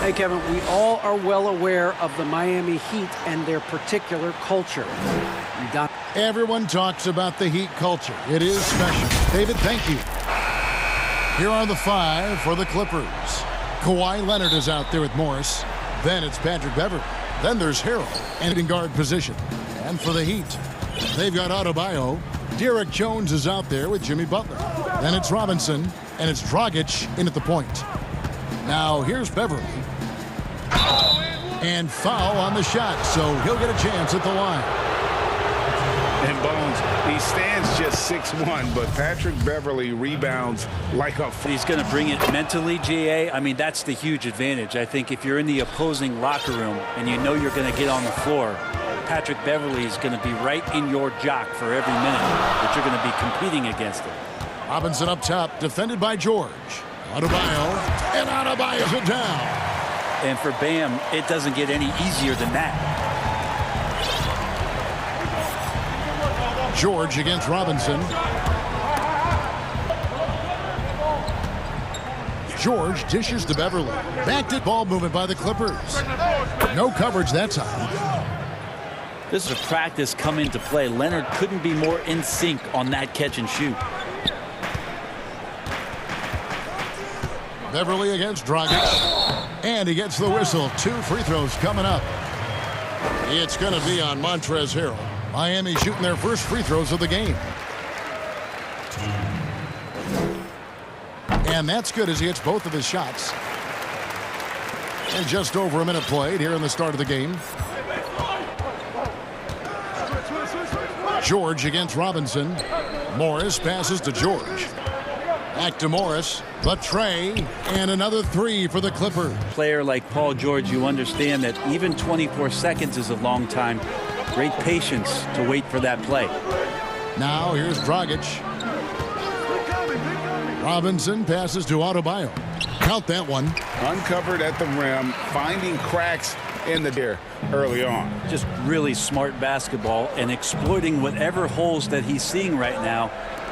Hey, Kevin, we all are well aware of the Miami Heat and their particular culture. Everyone talks about the Heat culture. It is special. David, thank you. Here are the five for the Clippers. Kawhi Leonard is out there with Morris. Then it's Patrick Beverley. Then there's Harrell in guard position. And for the Heat, they've got Adebayo. Derek Jones is out there with Jimmy Butler. Then it's Robinson, and it's Dragic in at the point. Now here's Beverley. And foul on the shot, so he'll get a chance at the line. And Bones, he stands just 6'1", but Patrick Beverley rebounds like a... He's going to bring it mentally, GA. I mean, that's the huge advantage. I think if you're in the opposing locker room and you know you're going to get on the floor, Patrick Beverley is going to be right in your jock for every minute that you're going to be competing against him. Robinson up top, defended by George. Adebayo, and Adebayo's it down. And for Bam, it doesn't get any easier than that. George against Robinson. George dishes to Beverley. Back to ball movement by the Clippers. No coverage that time. This is a practice come into play. Leonard couldn't be more in sync on that catch and shoot. Beverley against Dragic. And he gets the whistle. 2 free throws coming up. It's going to be on Montrezl Harrell. Miami shooting their first free throws of the game. And that's good as he hits both of his shots. And just over a minute played here in the start of the game. George against Robinson. Morris passes to George. Back to Morris, but Trey, and another 3 for the Clippers. Player like Paul George, you understand that even 24 seconds is a long time. Great patience to wait for that play. Now here's Dragic. Robinson passes to Adebayo. Count that one. Uncovered at the rim, finding cracks in the air early on. Just really smart basketball and exploiting whatever holes that he's seeing right now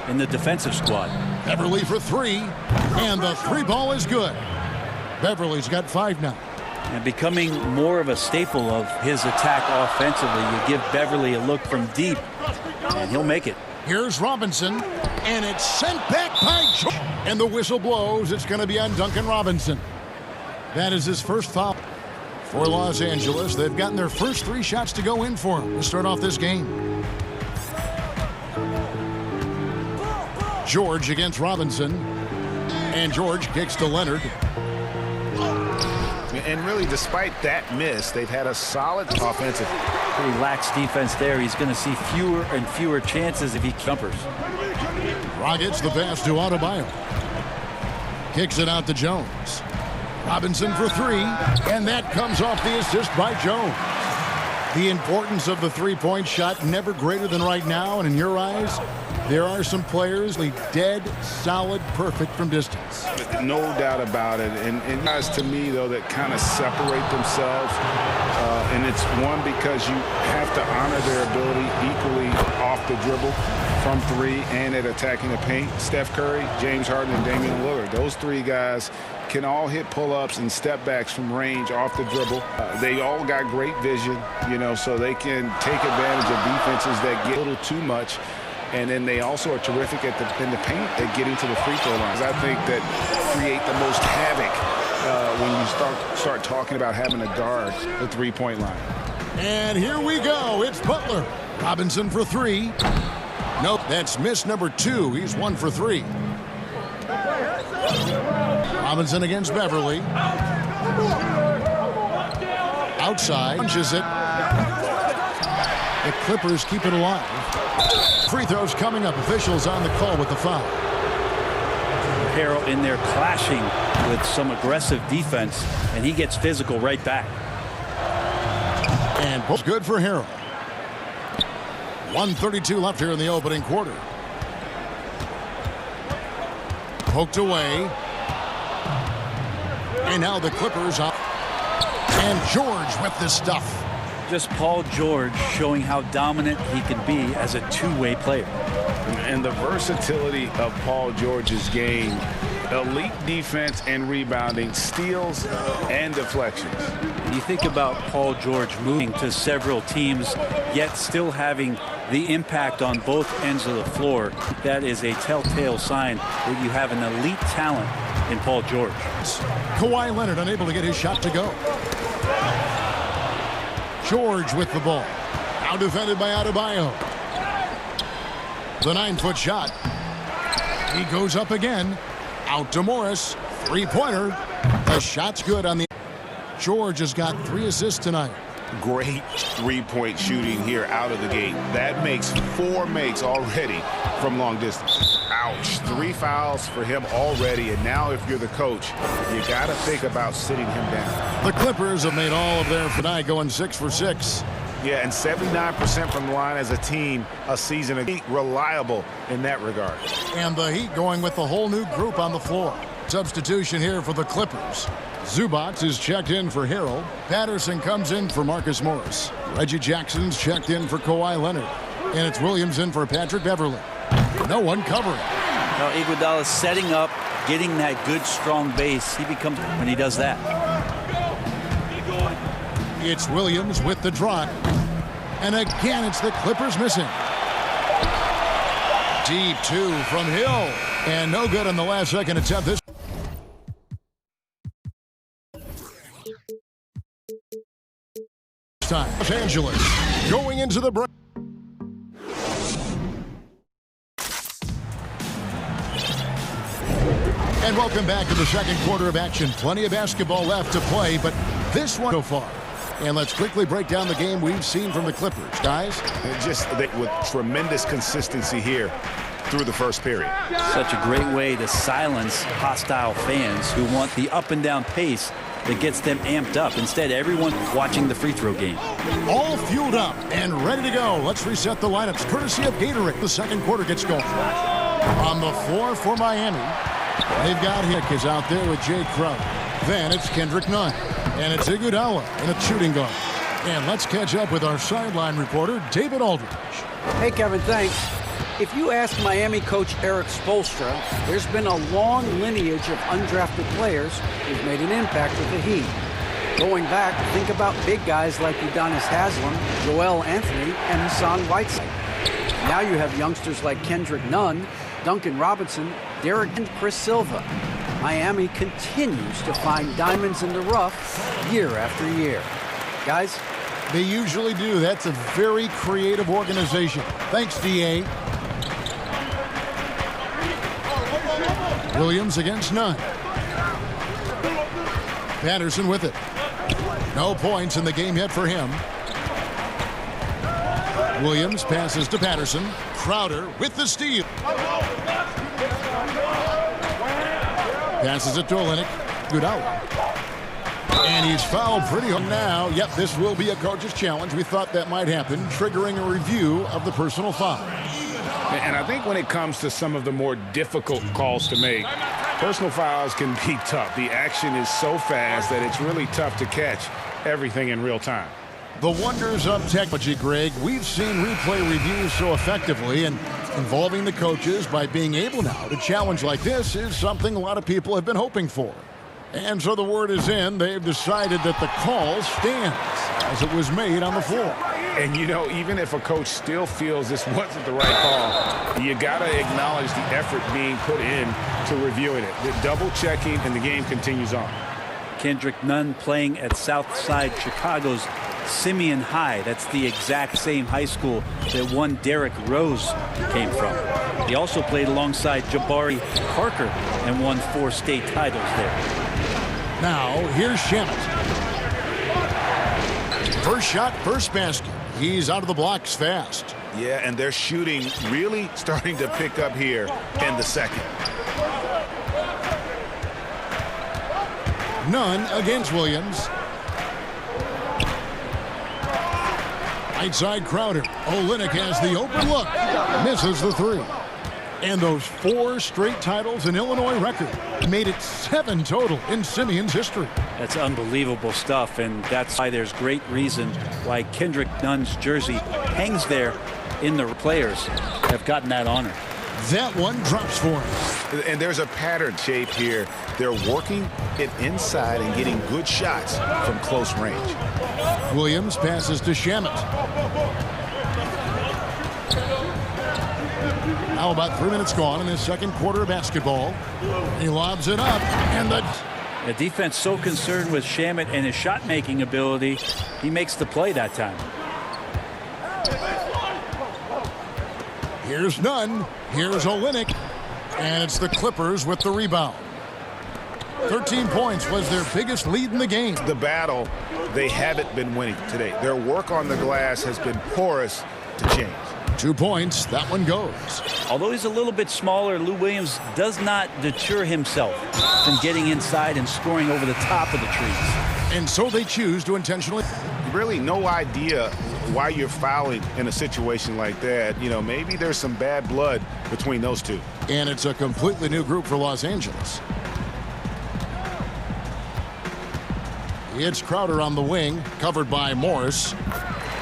in the defensive squad. Beverley for 3, and the 3 ball is good. Beverley's got 5 now. And becoming more of a staple of his attack offensively, you give Beverley a look from deep, and he'll make it. Here's Robinson, and it's sent back by George. And the whistle blows. It's going to be on Duncan Robinson. That is his first foul for Los Angeles. They've gotten their first 3 shots to go in for him to start off this game. George against Robinson. And George kicks to Leonard. And really, despite that miss, they've had a solid offensive. Pretty lax defense there. He's going to see fewer and fewer chances if he jumpers. Dragic the pass to Adebayo. Kicks it out to Jones. Robinson for 3, and that comes off the assist by Jones. The importance of the three-point shot never greater than right now, and in your eyes, there are some players dead, solid, perfect from distance. No doubt about it. And guys, to me, though, that kind of separate themselves. And it's one, because you have to honor their ability equally off the dribble, from 3, and at attacking the paint. Steph Curry, James Harden, and Damian Lillard. Those 3 guys can all hit pull-ups and step backs from range off the dribble. They all got great vision, so they can take advantage of defenses that get a little too much. And then they also are terrific in the paint at getting to the free throw lines. I think that create the most havoc when you start talking about having to guard the three-point line. And here we go. It's Butler. Robinson for 3. Nope, that's miss number 2. He's 1 for 3. Robinson against Beverley. Outside. Punches it. The Clippers keep it alive. Free throws coming up. Officials on the call with the foul. Harrell in there clashing with some aggressive defense, and he gets physical right back. And both good for Harrell. 1:32 left here in the opening quarter. Poked away. And now the Clippers up. And George with the stuff. Just Paul George showing how dominant he can be as a two-way player. And the versatility of Paul George's game Elite defense and rebounding, steals and deflections. You think about Paul George moving to several teams, yet still having the impact on both ends of the floor. That is a telltale sign that you have an elite talent in Paul George. Kawhi Leonard unable to get his shot to go. George with the ball. Now defended by Adebayo. The 9-foot shot. He goes up again. Out to Morris. Three-pointer. The shot's good on the... George has got 3 assists tonight. Great three-point shooting here out of the gate. That makes 4 makes already from long distance. Ouch. 3 fouls for him already, and now if you're the coach, you got to think about sitting him down. The Clippers have made all of their tonight, going 6 for 6. Yeah, and 79% from the line as a team, a season ago. Reliable in that regard. And the Heat going with the whole new group on the floor. Substitution here for the Clippers. Zubac is checked in for Harrell. Patterson comes in for Marcus Morris. Reggie Jackson's checked in for Kawhi Leonard. And it's Williams in for Patrick Beverley. No one covering. Now Iguodala setting up, getting that good strong base. He becomes when he does that. It's Williams with the drive. And again, it's the Clippers missing. Deep 2 from Hill. And no good on the last second attempt. This time, Los Angeles going into the break. And welcome back to the second quarter of action. Plenty of basketball left to play, but this one so far. And let's quickly break down the game we've seen from the Clippers, guys. Just with tremendous consistency here through the first period. Such a great way to silence hostile fans who want the up and down pace that gets them amped up. Instead, everyone watching the free throw game. All fueled up and ready to go. Let's reset the lineups courtesy of Gatorade. The second quarter gets going. On the floor for Miami, they've got Hick is out there with Jay Crowder. Then it's Kendrick Nunn. And it's Iguodala in a shooting guard. And let's catch up with our sideline reporter, David Aldridge. Hey, Kevin, thanks. If you ask Miami coach Eric Spoelstra, there's been a long lineage of undrafted players who've made an impact with the Heat. Going back, think about big guys like Udonis Haslem, Joel Anthony, and Hassan Whiteside. Now you have youngsters like Kendrick Nunn, Duncan Robinson, Derek, and Chris Silva. Miami continues to find diamonds in the rough year after year. Guys? They usually do. That's a very creative organization. Thanks, D.A. Williams against Nunn. Patterson with it. No points in the game yet for him. Williams passes to Patterson. Crowder with the steal. Passes it to Olynyk. Good out. And he's fouled pretty hard now. Yep, this will be a coach's challenge. We thought that might happen, triggering a review of the personal foul. And I think when it comes to some of the more difficult calls to make, personal fouls can be tough. The action is so fast that it's really tough to catch everything in real time. The wonders of technology, Greg. We've seen replay reviews so effectively, and involving the coaches by being able now to challenge like this is something a lot of people have been hoping for. And so the word is in. They've decided that the call stands as it was made on the floor. And, you know, even if a coach still feels this wasn't the right call, you got to acknowledge the effort being put in to reviewing it. The double checking, and the game continues on. Kendrick Nunn playing at Southside Chicago's Simeon High. That's the exact same high school that one Derrick Rose came from. He also played alongside Jabari Parker and won 4 state titles there. Now, here's Shamet. First shot, first basket. He's out of the blocks fast. Yeah, and they're shooting really starting to pick up here in the second. Nunn against Williams. Right side Crowder. Olynyk has the open look. Misses the 3. And those 4 straight titles in Illinois record made it 7 total in Simeon's history. That's unbelievable stuff, and that's why there's great reason why Kendrick Nunn's jersey hangs there in the players have gotten that honor. That one drops for him. And there's a pattern shape here. They're working it inside and getting good shots from close range. Williams passes to Shamet. Now about 3 minutes gone in this second quarter of basketball. He lobs it up, and the defense so concerned with Shamet and his shot-making ability, he makes the play that time. Here's Nunn. Here's Olynyk. And it's the Clippers with the rebound. 13 points was their biggest lead in the game. The battle, they haven't been winning today. Their work on the glass has been porous to change. 2 points. That one goes. Although he's a little bit smaller, Lou Williams does not deter himself from getting inside and scoring over the top of the trees. And so they choose to intentionally. Really no idea why you're fouling in a situation like that. You know, maybe there's some bad blood between those two. And it's a completely new group for Los Angeles. It's Crowder on the wing, covered by Morris.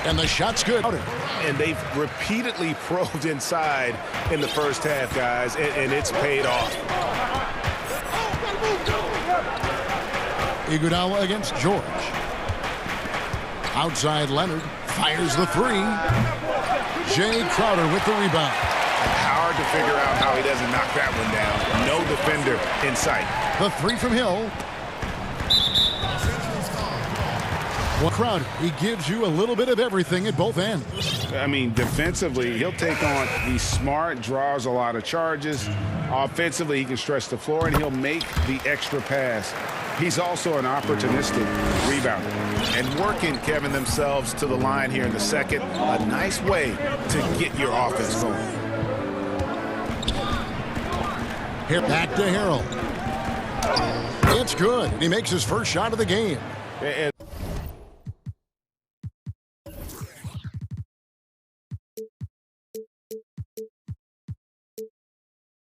And the shot's good. And they've repeatedly probed inside in the first half, guys, and it's paid off. Iguodala against George. Outside Leonard fires the three. Jay Crowder with the rebound. Hard to figure out how he doesn't knock that one down. No defender in sight. The three from Hill. Well, Crowder, he gives you a little bit of everything at both ends. I mean, defensively, he'll take on, he's smart, draws a lot of charges. Offensively, he can stretch the floor, and he'll make the extra pass. He's also an opportunistic rebounder. And working, Kevin, themselves to the line here in the second. A nice way to get your offense going. Here, back to Harrell. It's good. He makes his first shot of the game. And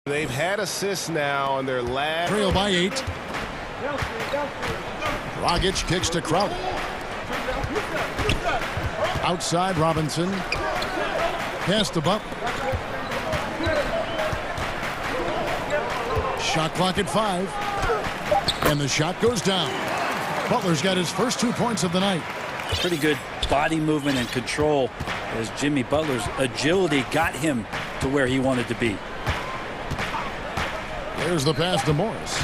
they've had assists now on their last. Trail by 8. Dragic kicks to Crowder. Outside Robinson. Pass to Butler. Shot clock at 5. And the shot goes down. Butler's got his first 2 points of the night. Pretty good body movement and control as Jimmy Butler's agility got him to where he wanted to be. There's the pass to Morris.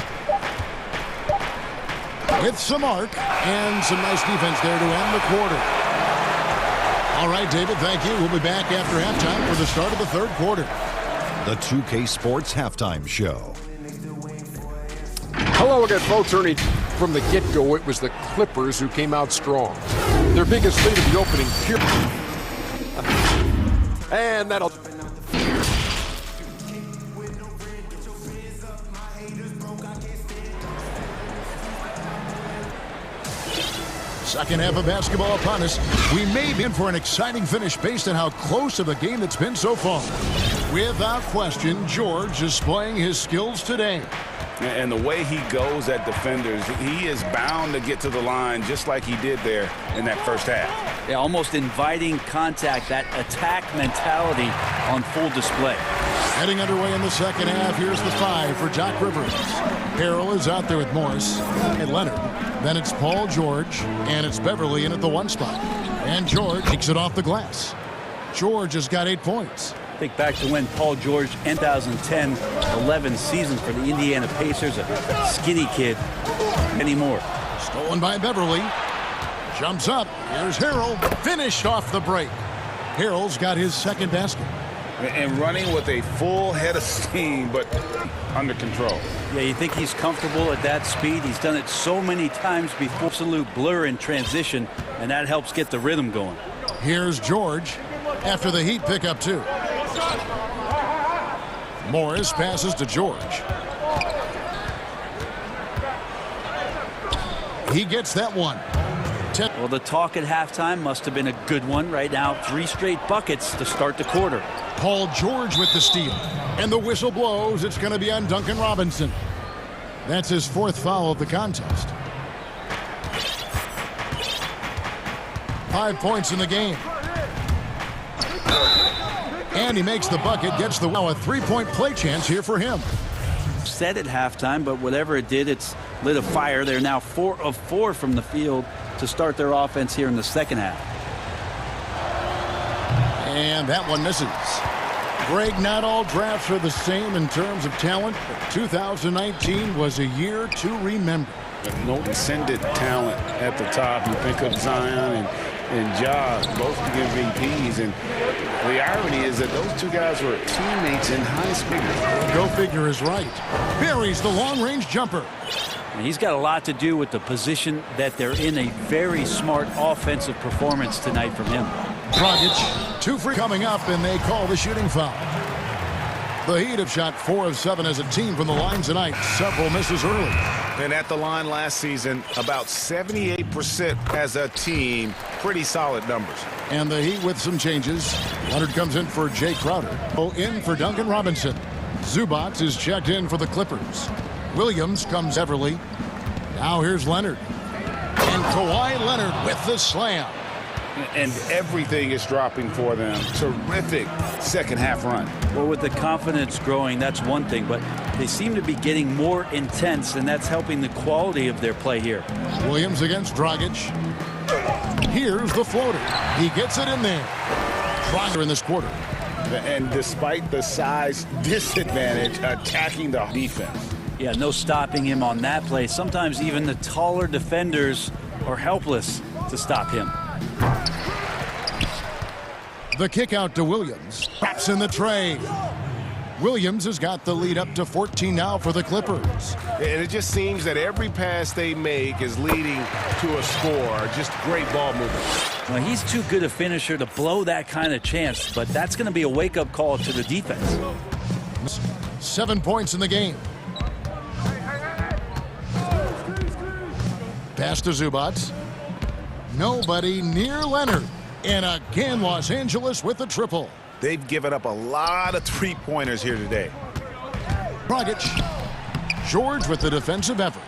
With some arc and some nice defense there to end the quarter. All right, David, thank you. We'll be back after halftime for the start of the third quarter. The 2K Sports Halftime Show. Hello again, folks. Ernie, from the get-go, it was the Clippers who came out strong. Their biggest lead of the opening period. And that'll... Second half of basketball upon us. We may be in for an exciting finish based on how close of a game it's been so far. Without question, George is displaying his skills today. And the way he goes at defenders, he is bound to get to the line just like he did there in that first half. Yeah, almost inviting contact, that attack mentality on full display. Heading underway in the second half, here's the 5 for Doc Rivers. Harrell is out there with Morris and Leonard. Then it's Paul George, and it's Beverly in at the 1 spot. And George takes it off the glass. George has got 8 points. Think back to when Paul George, 2010-11 season for the Indiana Pacers, a skinny kid anymore. Stolen by Beverly. Jumps up. Here's Harrell. Finished off the break. Harrell's got his second basket. And running with a full head of steam, but under control. Yeah, you think he's comfortable at that speed. He's done it so many times before. Absolute blur in transition, and that helps get the rhythm going. Here's George after the Heat pick up 2. Morris passes to George. He gets that one. Well, the talk at halftime must have been a good one. Right now, 3 straight buckets to start the quarter. Paul George with the steal. And the whistle blows. It's going to be on Duncan Robinson. That's his 4th foul of the contest. 5 points in the game. And he makes the bucket, gets the a three-point play chance here for him. Set at halftime, but whatever it did, it's lit a fire. They're now 4 of 4 from the field to start their offense here in the second half. And that one misses. Greg, not all drafts are the same in terms of talent, but 2019 was a year to remember. No descended talent at the top. You think of Zion and Ja, both the MVPs, and the irony is that those two guys were teammates in high school. Go figure is right. Buries the long-range jumper. And he's got a lot to do with the position that they're in. A very smart offensive performance tonight from him. Dragic, 2 free coming up, and they call the shooting foul. The Heat have shot 4 of 7 as a team from the line tonight. Several misses early. And at the line last season, about 78% as a team. Pretty solid numbers. And the Heat with some changes. Leonard comes in for Jay Crowder. In for Duncan Robinson. Zubac is checked in for the Clippers. Williams comes Everly. Now here's Leonard. And Kawhi Leonard with the slam. And everything is dropping for them. Terrific second half run. Well, with the confidence growing, that's one thing, but they seem to be getting more intense, and that's helping the quality of their play here. Williams against Dragic. Here's the floater. He gets it in there. Dragic in this quarter. And despite the size disadvantage, attacking the defense. Yeah, no stopping him on that play. Sometimes even the taller defenders are helpless to stop him. The kick out to Williams. Taps in the tray. Williams has got the lead up to 14 now for the Clippers. And it just seems that every pass they make is leading to a score. Just great ball movement. Well, he's too good a finisher to blow that kind of chance, but that's going to be a wake-up call to the defense. 7 points in the game. Pass to Zubac. Nobody near Leonard. And again, Los Angeles with a triple. They've given up a lot of three-pointers here today. Dragic. George with the defensive effort.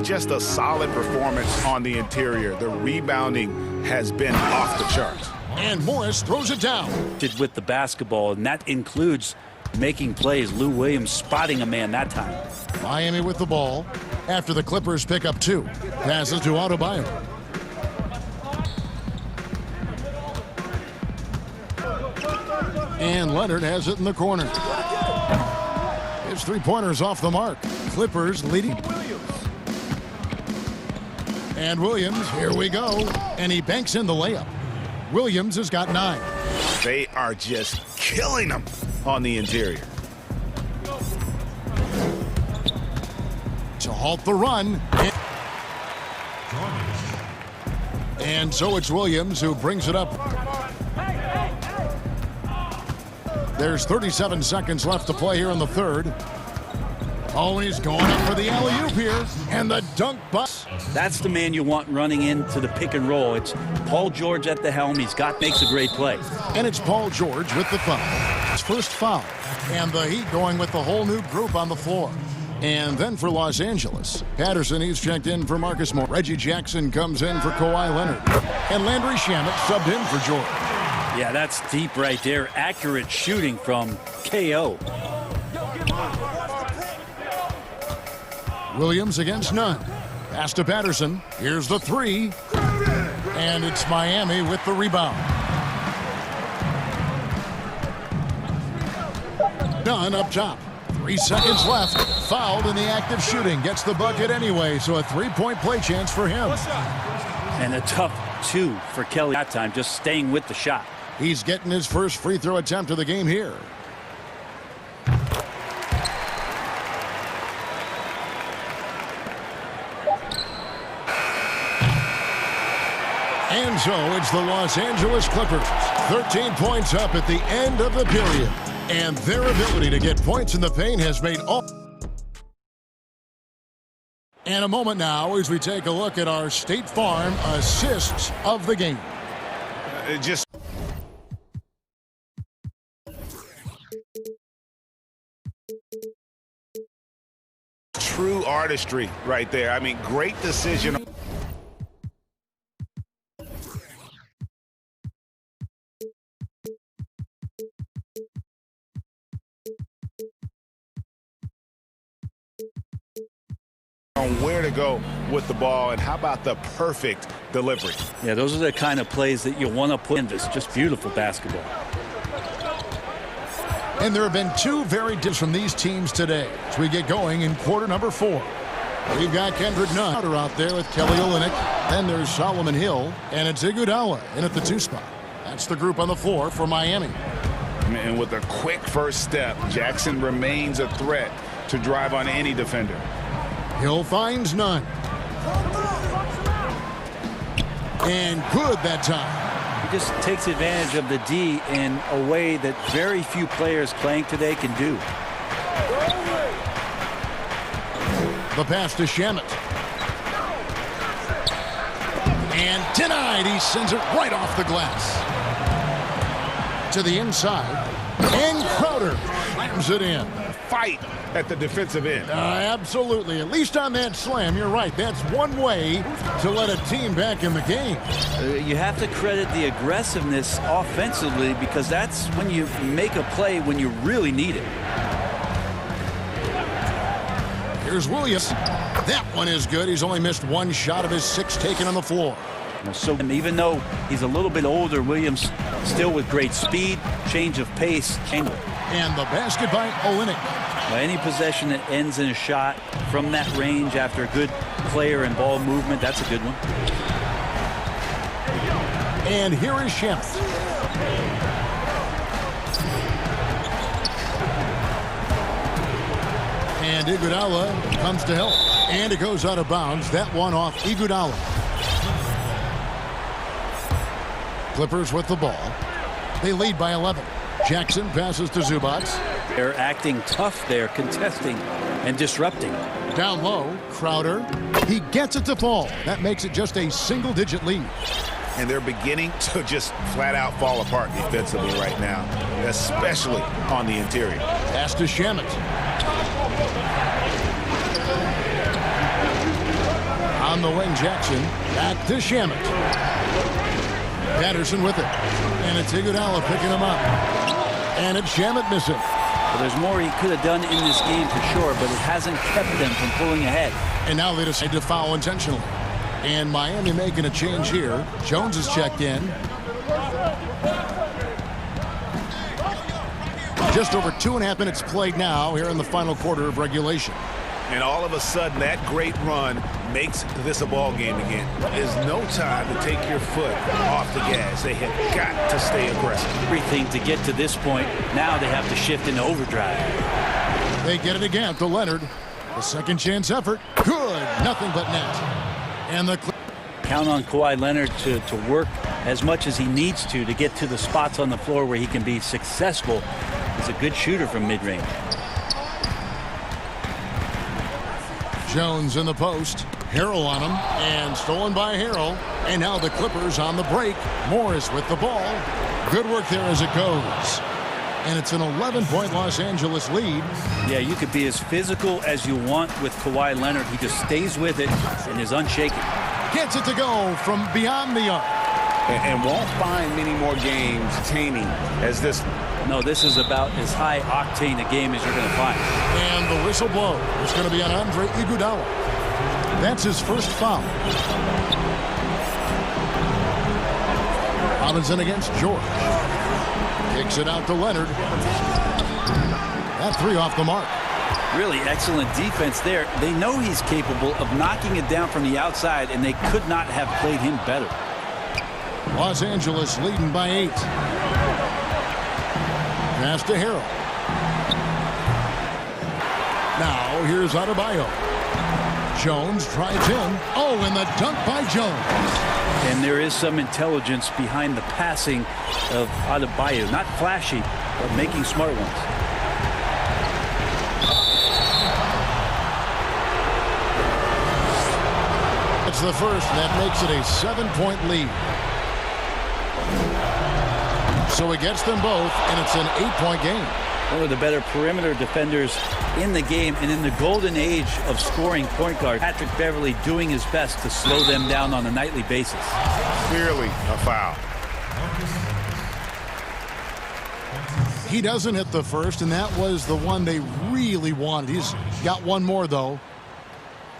Just a solid performance on the interior. The rebounding has been off the charts. And Morris throws it down. With the basketball, and that includes making plays. Lou Williams spotting a man that time. Miami with the ball after the Clippers pick up 2. Passes to Adebayo. And Leonard has it in the corner. His three-pointer's off the mark. Clippers leading. And Williams, here we go. And he banks in the layup. Williams has got 9. They are just killing them on the interior. To halt the run. And so it's Williams who brings it up. There's 37 seconds left to play here in the third. Oh, he's going up for the alley-oop here. And the dunk bust. That's the man you want running into the pick and roll. It's Paul George at the helm. Makes a great play. And it's Paul George with the foul. His first foul. And the Heat going with the whole new group on the floor. And then for Los Angeles, Patterson, he's checked in for Marcus Moore. Reggie Jackson comes in for Kawhi Leonard. And Landry Shamet subbed in for George. Yeah, that's deep right there. Accurate shooting from KO. Williams against none. Pass to Patterson. Here's the 3. And it's Miami with the rebound. Dunn up top. 3 seconds left. Fouled in the act of shooting. Gets the bucket anyway, so a 3-point play chance for him. And a tough 2 for Kelly that time, just staying with the shot. He's getting his first free throw attempt of the game here. And so it's the Los Angeles Clippers. 13 points up at the end of the period. And their ability to get points in the paint has made all. And a moment now as we take a look at our State Farm assists of the game. Just true artistry right there. I mean, great decision. on where to go with the ball, and how about the perfect delivery? Yeah, those are the kind of plays that you want to put in this. Just beautiful basketball. And there have been two very different from these teams today as we get going in quarter number 4. We've got Kendrick Nunn out there with Kelly Olynyk. Then there's Solomon Hill, and it's Iguodala in at the 2 spot. That's the group on the floor for Miami. And with a quick first step, Jackson remains a threat to drive on any defender. Hill finds Nunn. And good that time. He just takes advantage of the D in a way that very few players playing today can do. The pass to Shamet. And denied. He sends it right off the glass. To the inside. And Crowder slams it in. Fight at the defensive end. Absolutely. At least on that slam, you're right. That's one way to let a team back in the game. You have to credit the aggressiveness offensively, because that's when you make a play when you really need it. Here's Williams. That one is good. He's only missed one shot of his 6 taken on the floor. So even though he's a little bit older, Williams still with great speed, change of pace. And the basket by Olynyk. Any possession that ends in a shot from that range after a good player and ball movement, that's a good one. And here is Shamet. And Iguodala comes to help. And it goes out of bounds. That one off Iguodala. Clippers with the ball. They lead by 11. Jackson passes to Zubac. They're acting tough there, contesting and disrupting. Down low, Crowder. He gets it to fall. That makes it just a single-digit lead. And they're beginning to just flat out fall apart defensively right now, especially on the interior. Pass to Shamet. On the wing, Jackson. Back to Shamet. Patterson with it. And it's Iguodala picking him up. And it's Shamet missing. Well, there's more he could have done in this game for sure, but it hasn't kept them from pulling ahead. And now they decide to foul intentionally. And Miami making a change here. Jones is checked in. Just over 2.5 minutes played now here in the final quarter of regulation. And all of a sudden, that great run makes this a ball game again. There's no time to take your foot off the gas. They have got to stay aggressive. Everything to get to this point. Now they have to shift into overdrive. They get it again to Leonard. The second chance effort. Good. Nothing but net. And the count on Kawhi Leonard to work as much as he needs to get to the spots on the floor where he can be successful. He's a good shooter from mid-range. Jones in the post. Harrell on him. And stolen by Harrell. And now the Clippers on the break. Morris with the ball. Good work there as it goes. And it's an 11-point Los Angeles lead. Yeah, you could be as physical as you want with Kawhi Leonard. He just stays with it and is unshaken. Gets it to go from beyond the arc. And won't find many more games entertaining as this. No, this is about as high octane a game as you're going to find. And the whistle blow is going to be on Andre Iguodala. That's his first foul. Robinson against George. Kicks it out to Leonard. That 3 off the mark. Really excellent defense there. They know he's capable of knocking it down from the outside, and they could not have played him better. Los Angeles leading by 8. Pass to Harrell. Now here's Adebayo. Jones drives in. Oh, and the dunk by Jones. And there is some intelligence behind the passing of Adebayo. Not flashy, but making smart ones. It's the first, and that makes it a 7-point lead. So it gets them both, and it's an 8-point game. One of the better perimeter defenders in the game, and in the golden age of scoring point guard, Patrick Beverley doing his best to slow them down on a nightly basis. Clearly a foul. He doesn't hit the first, and that was the one they really wanted. He's got one more, though.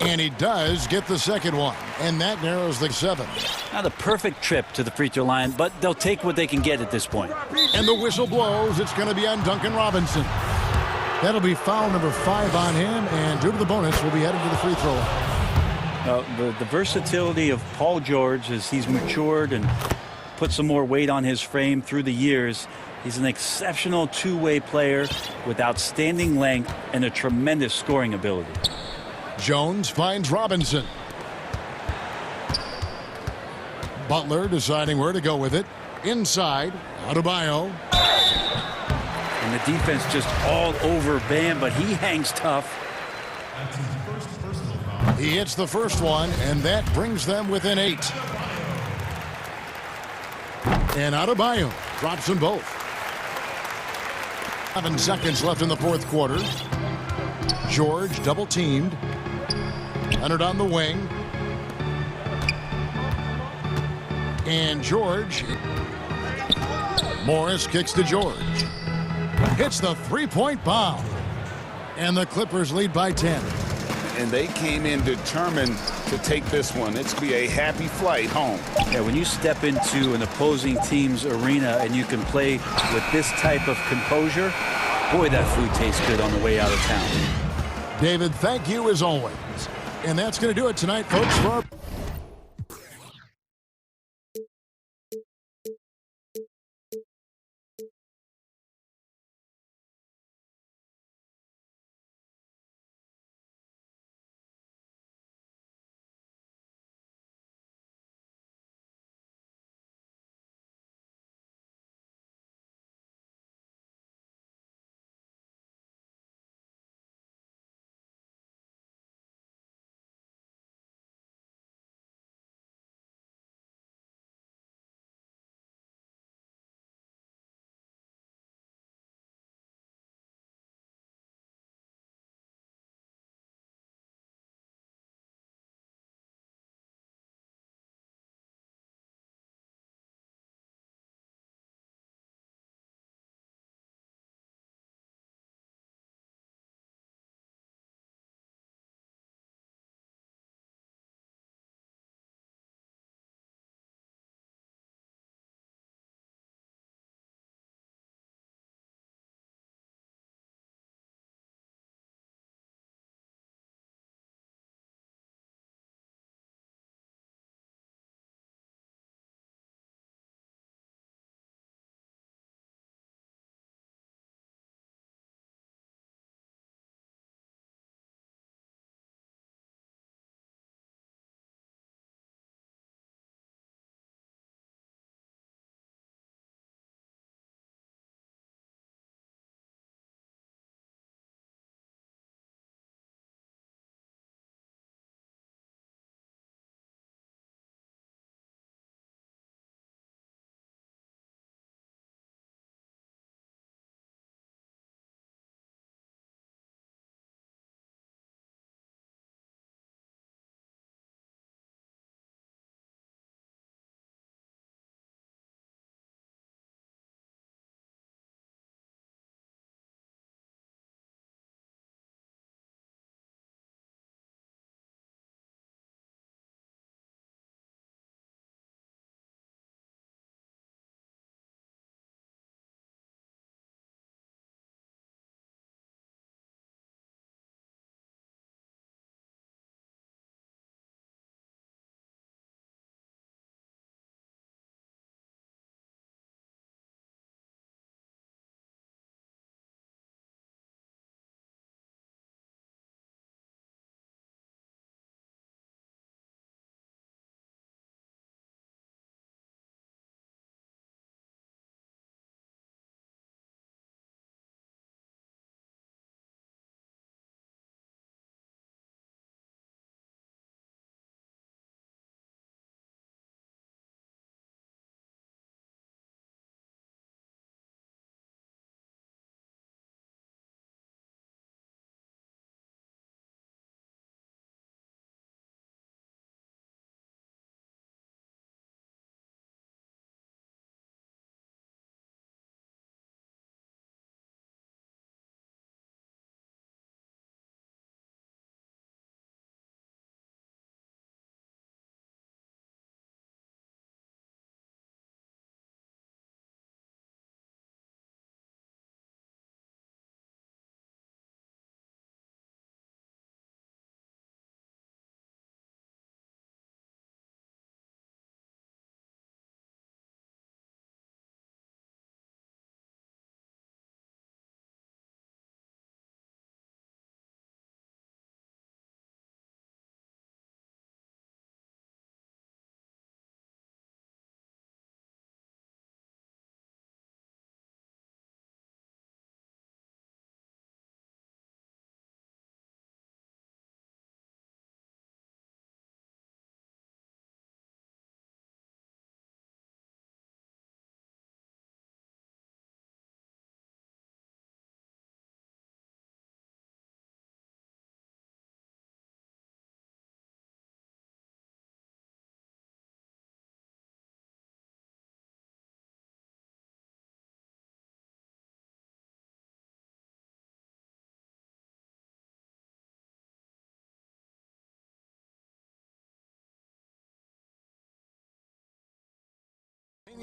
And he does get the second one, and that narrows the 7. Not a perfect trip to the free throw line, but they'll take what they can get at this point. And the whistle blows. It's going to be on Duncan Robinson. That'll be foul number 5 on him, and due to the bonus, will be headed to the free throw line. The versatility of Paul George as he's matured and put some more weight on his frame through the years. He's an exceptional two-way player with outstanding length and a tremendous scoring ability. Jones finds Robinson. Butler deciding where to go with it. Inside, Adebayo. And the defense just all over Bam, but he hangs tough. He hits the first one, and that brings them within 8. And Adebayo drops them both. 7 seconds left in the fourth quarter. George double teamed. Leonard on the wing. And George. Morris kicks to George. Hits the three-point bomb. And the Clippers lead by 10. And they came in determined to take this one. It's going to be a happy flight home. Yeah, when you step into an opposing team's arena and you can play with this type of composure, boy, that food tastes good on the way out of town. David, thank you as always. And that's going to do it tonight, folks, for our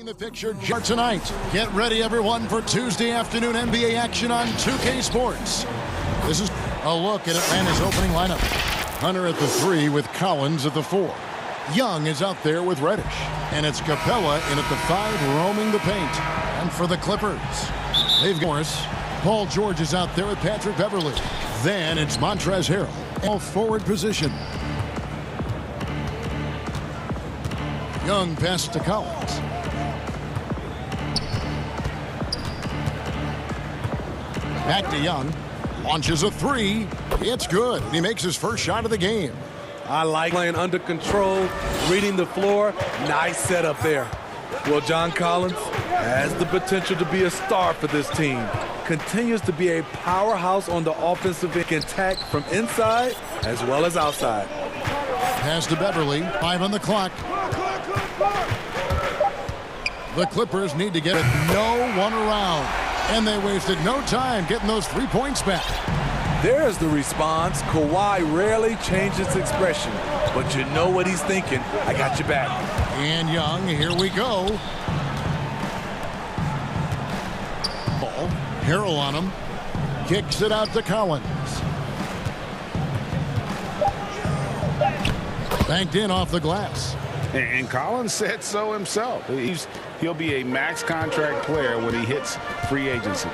The picture tonight. Get ready, everyone, for Tuesday afternoon NBA action on 2K Sports. This is a look at Atlanta's opening lineup. Hunter at the 3 with Collins at the 4. Young is out there with Reddish. And it's Capella in at the 5 roaming the paint. And for the Clippers, they've got Morris. Paul George is out there with Patrick Beverley. Then it's Montrezl Harrell. All forward position. Young passes to Collins. Back to Young. Launches a 3. It's good. He makes his first shot of the game. I like playing under control, reading the floor. Nice setup there. Well, John Collins has the potential to be a star for this team. Continues to be a powerhouse on the offensive end, can attack from inside as well as outside. Pass to Beverly. 5 on the clock. The Clippers need to get it. No one around. And they wasted no time getting those 3 points back. There's the response. Kawhi rarely changes expression, but you know what he's thinking. I got your back. And Young, here we go. Ball. Harrell on him. Kicks it out to Collins. Banked in off the glass. And Collins said so himself. He'll be a max contract player when he hits free agency.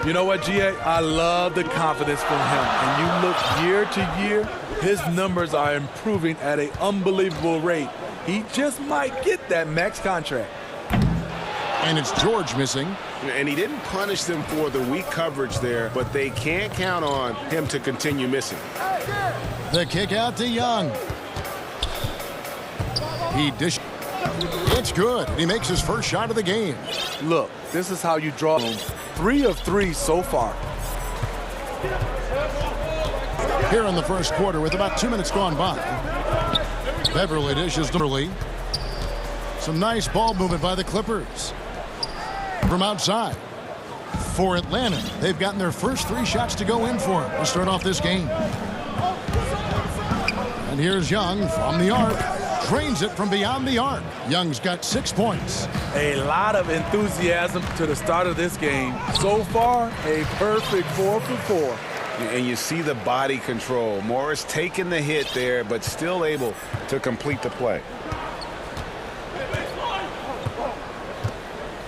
You know what, GA? I love the confidence from him. And you look year to year, his numbers are improving at an unbelievable rate. He just might get that max contract. And it's George missing. And he didn't punish them for the weak coverage there, but they can't count on him to continue missing. The kick out to Young. He dished. It's good. He makes his first shot of the game. Look, this is how you draw them. 3 of 3 so far. Here in the first quarter with about 2 minutes gone by. Beverly dishes to Beverly. Some nice ball movement by the Clippers. From outside. For Atlanta, they've gotten their first 3 shots to go in for him to start off this game. And here's Young from the arc. Drains it from beyond the arc. Young's got 6 points. A lot of enthusiasm to the start of this game. So far, a perfect 4 for 4. And you see the body control. Morris taking the hit there, but still able to complete the play.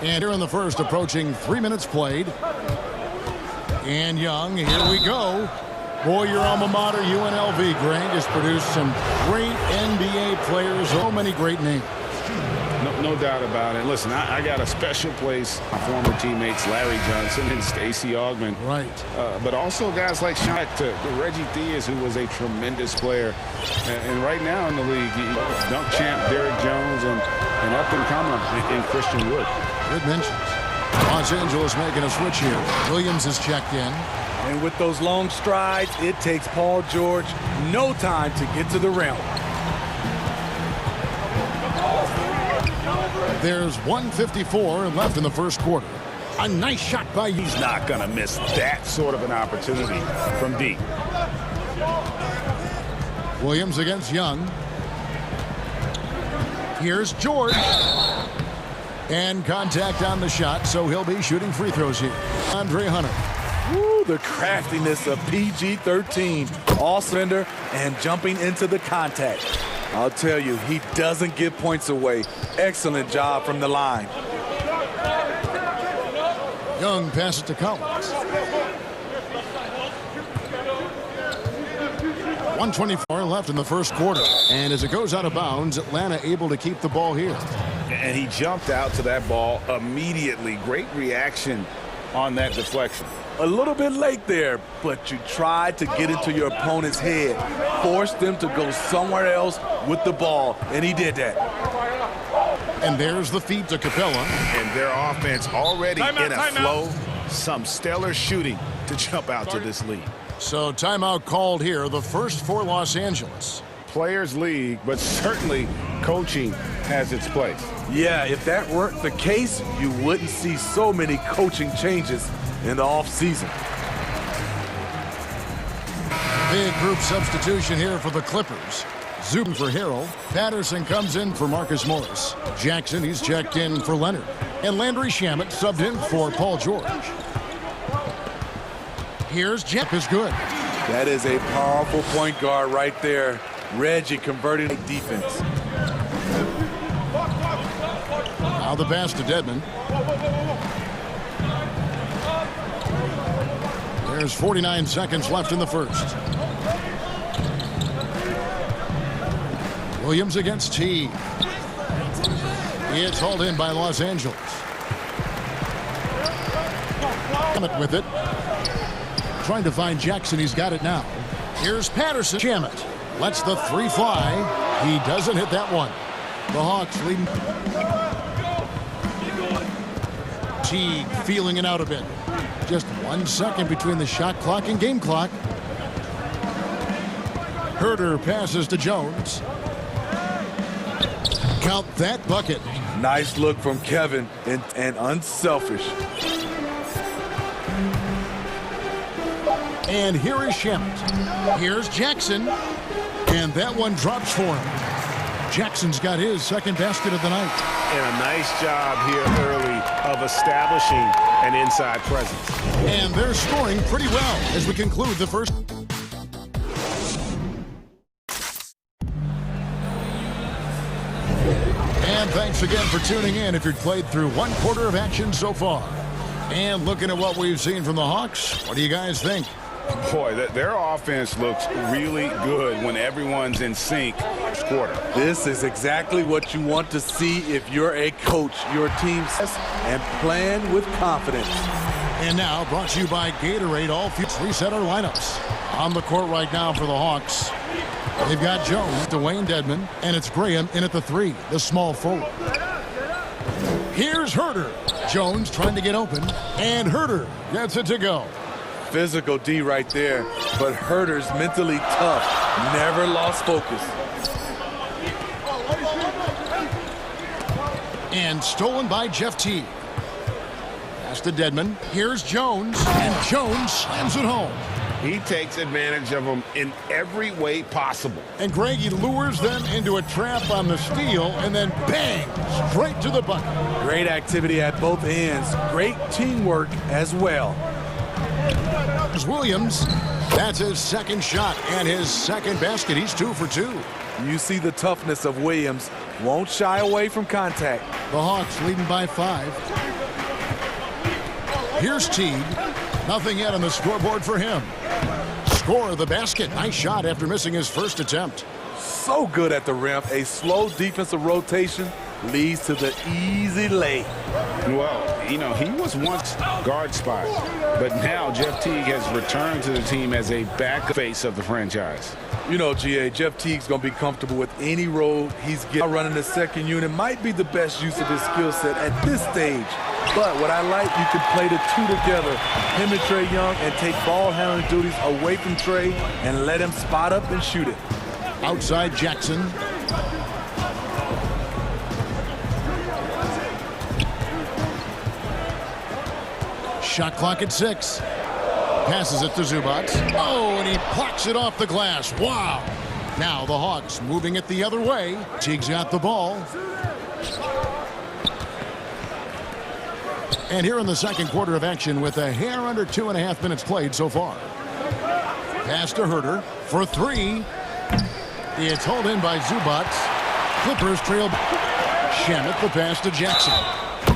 And here in the first, approaching 3 minutes played. And Young, here we go. Boy, your alma mater, UNLV, Grant, has produced some great NBA players. So many great names. No doubt about it. Listen, I got a special place for former teammates Larry Johnson and Stacey Augmon. Right. But also guys like Sean, Reggie Theus, who was a tremendous player. And right now in the league, dunk champ Derrick Jones and up-and-comer in Christian Wood. Good mentions. Los Angeles making a switch here. Williams is checked in. And with those long strides, it takes Paul George no time to get to the rim. There's 1:54 left in the first quarter. A nice shot by you. He's not going to miss that sort of an opportunity from deep. Williams against Young. Here's George. And contact on the shot, so he'll be shooting free throws here. Andre Hunter. Woo, the craftiness of PG-13. All surrender and jumping into the contact. I'll tell you, he doesn't give points away. Excellent job from the line. Young passes to Collins. 1:24 left in the first quarter. And as it goes out of bounds, Atlanta able to keep the ball here. And he jumped out to that ball immediately. Great reaction on that deflection. A little bit late there, but you tried to get into your opponent's head. Forced them to go somewhere else with the ball, and he did that. And there's the feed to Capella. And their offense already in a flow. Some stellar shooting to jump out to this lead. So timeout called here, the first for Los Angeles. Players league, but certainly coaching has its place. Yeah, if that weren't the case, you wouldn't see so many coaching changes in the offseason. Big group substitution here for the Clippers. Zubin for Harrell. Patterson comes in for Marcus Morris. Jackson, he's checked in for Leonard. And Landry Shamet subbed in for Paul George. Here's Jeff is good. That is a powerful point guard right there. Reggie converting defense. Now the pass to Dedmon. There's 49 seconds left in the first. Williams against T. It's hauled in by Los Angeles. With it. Trying to find Jackson. He's got it now. Here's Patterson. Shamet lets the three fly. He doesn't hit that one. The Hawks leading. Teague feeling it out a bit. Just 1 second between the shot clock and game clock. Herter passes to Jones. Count that bucket. Nice look from Kevin and unselfish. And here is Shamet. Here's Jackson. And that one drops for him. Jackson's got his second basket of the night. And a nice job here early of establishing an inside presence. And they're scoring pretty well as we conclude the first. And thanks again for tuning in if you've played through one quarter of action so far. And looking at what we've seen from the Hawks, what do you guys think? Boy, their offense looks really good when everyone's in sync. Quarter. This is exactly what you want to see if you're a coach. Your team says and plan with confidence. And now brought to you by Gatorade. All future reset our lineups. On the court right now for the Hawks. They've got Jones, Dwayne Dedmon, and it's Graham in at the three, the small forward. Here's Herter. Jones trying to get open, and Herter gets it to go. Physical D right there, but Herter's mentally tough. Never lost focus. And stolen by Jeff T. Pass to Dedmon. Here's Jones, and Jones slams it home. He takes advantage of them in every way possible. And Greg, he lures them into a trap on the steal, and then bang, straight to the bucket. Great activity at both ends. Great teamwork as well. Williams, that's his second shot and his second basket. He's 2 for 2. You see the toughness of Williams. Won't shy away from contact. The Hawks leading by 5. Here's Teague. Nothing yet on the scoreboard for him. Score of the basket. Nice shot after missing his first attempt. So good at the rim. A slow defensive rotation leads to the easy lay. Well, you know, he was once guard spot, but now Jeff Teague has returned to the team as a back face of the franchise. You know, GA, Jeff Teague's going to be comfortable with any role he's getting. Running the second unit might be the best use of his skill set at this stage. But what I like, you can play the two together, him and Trae Young, and take ball handling duties away from Trae and let him spot up and shoot it. Outside Jackson. Shot clock at 6. Passes it to Zubac. Oh, and he plucks it off the glass. Wow. Now the Hawks moving it the other way. Teague's got the ball. And here in the second quarter of action with a hair under 2.5 minutes played so far. Pass to Herter for 3. It's hauled in by Zubac. Clippers trail. Shamet the pass to Jackson.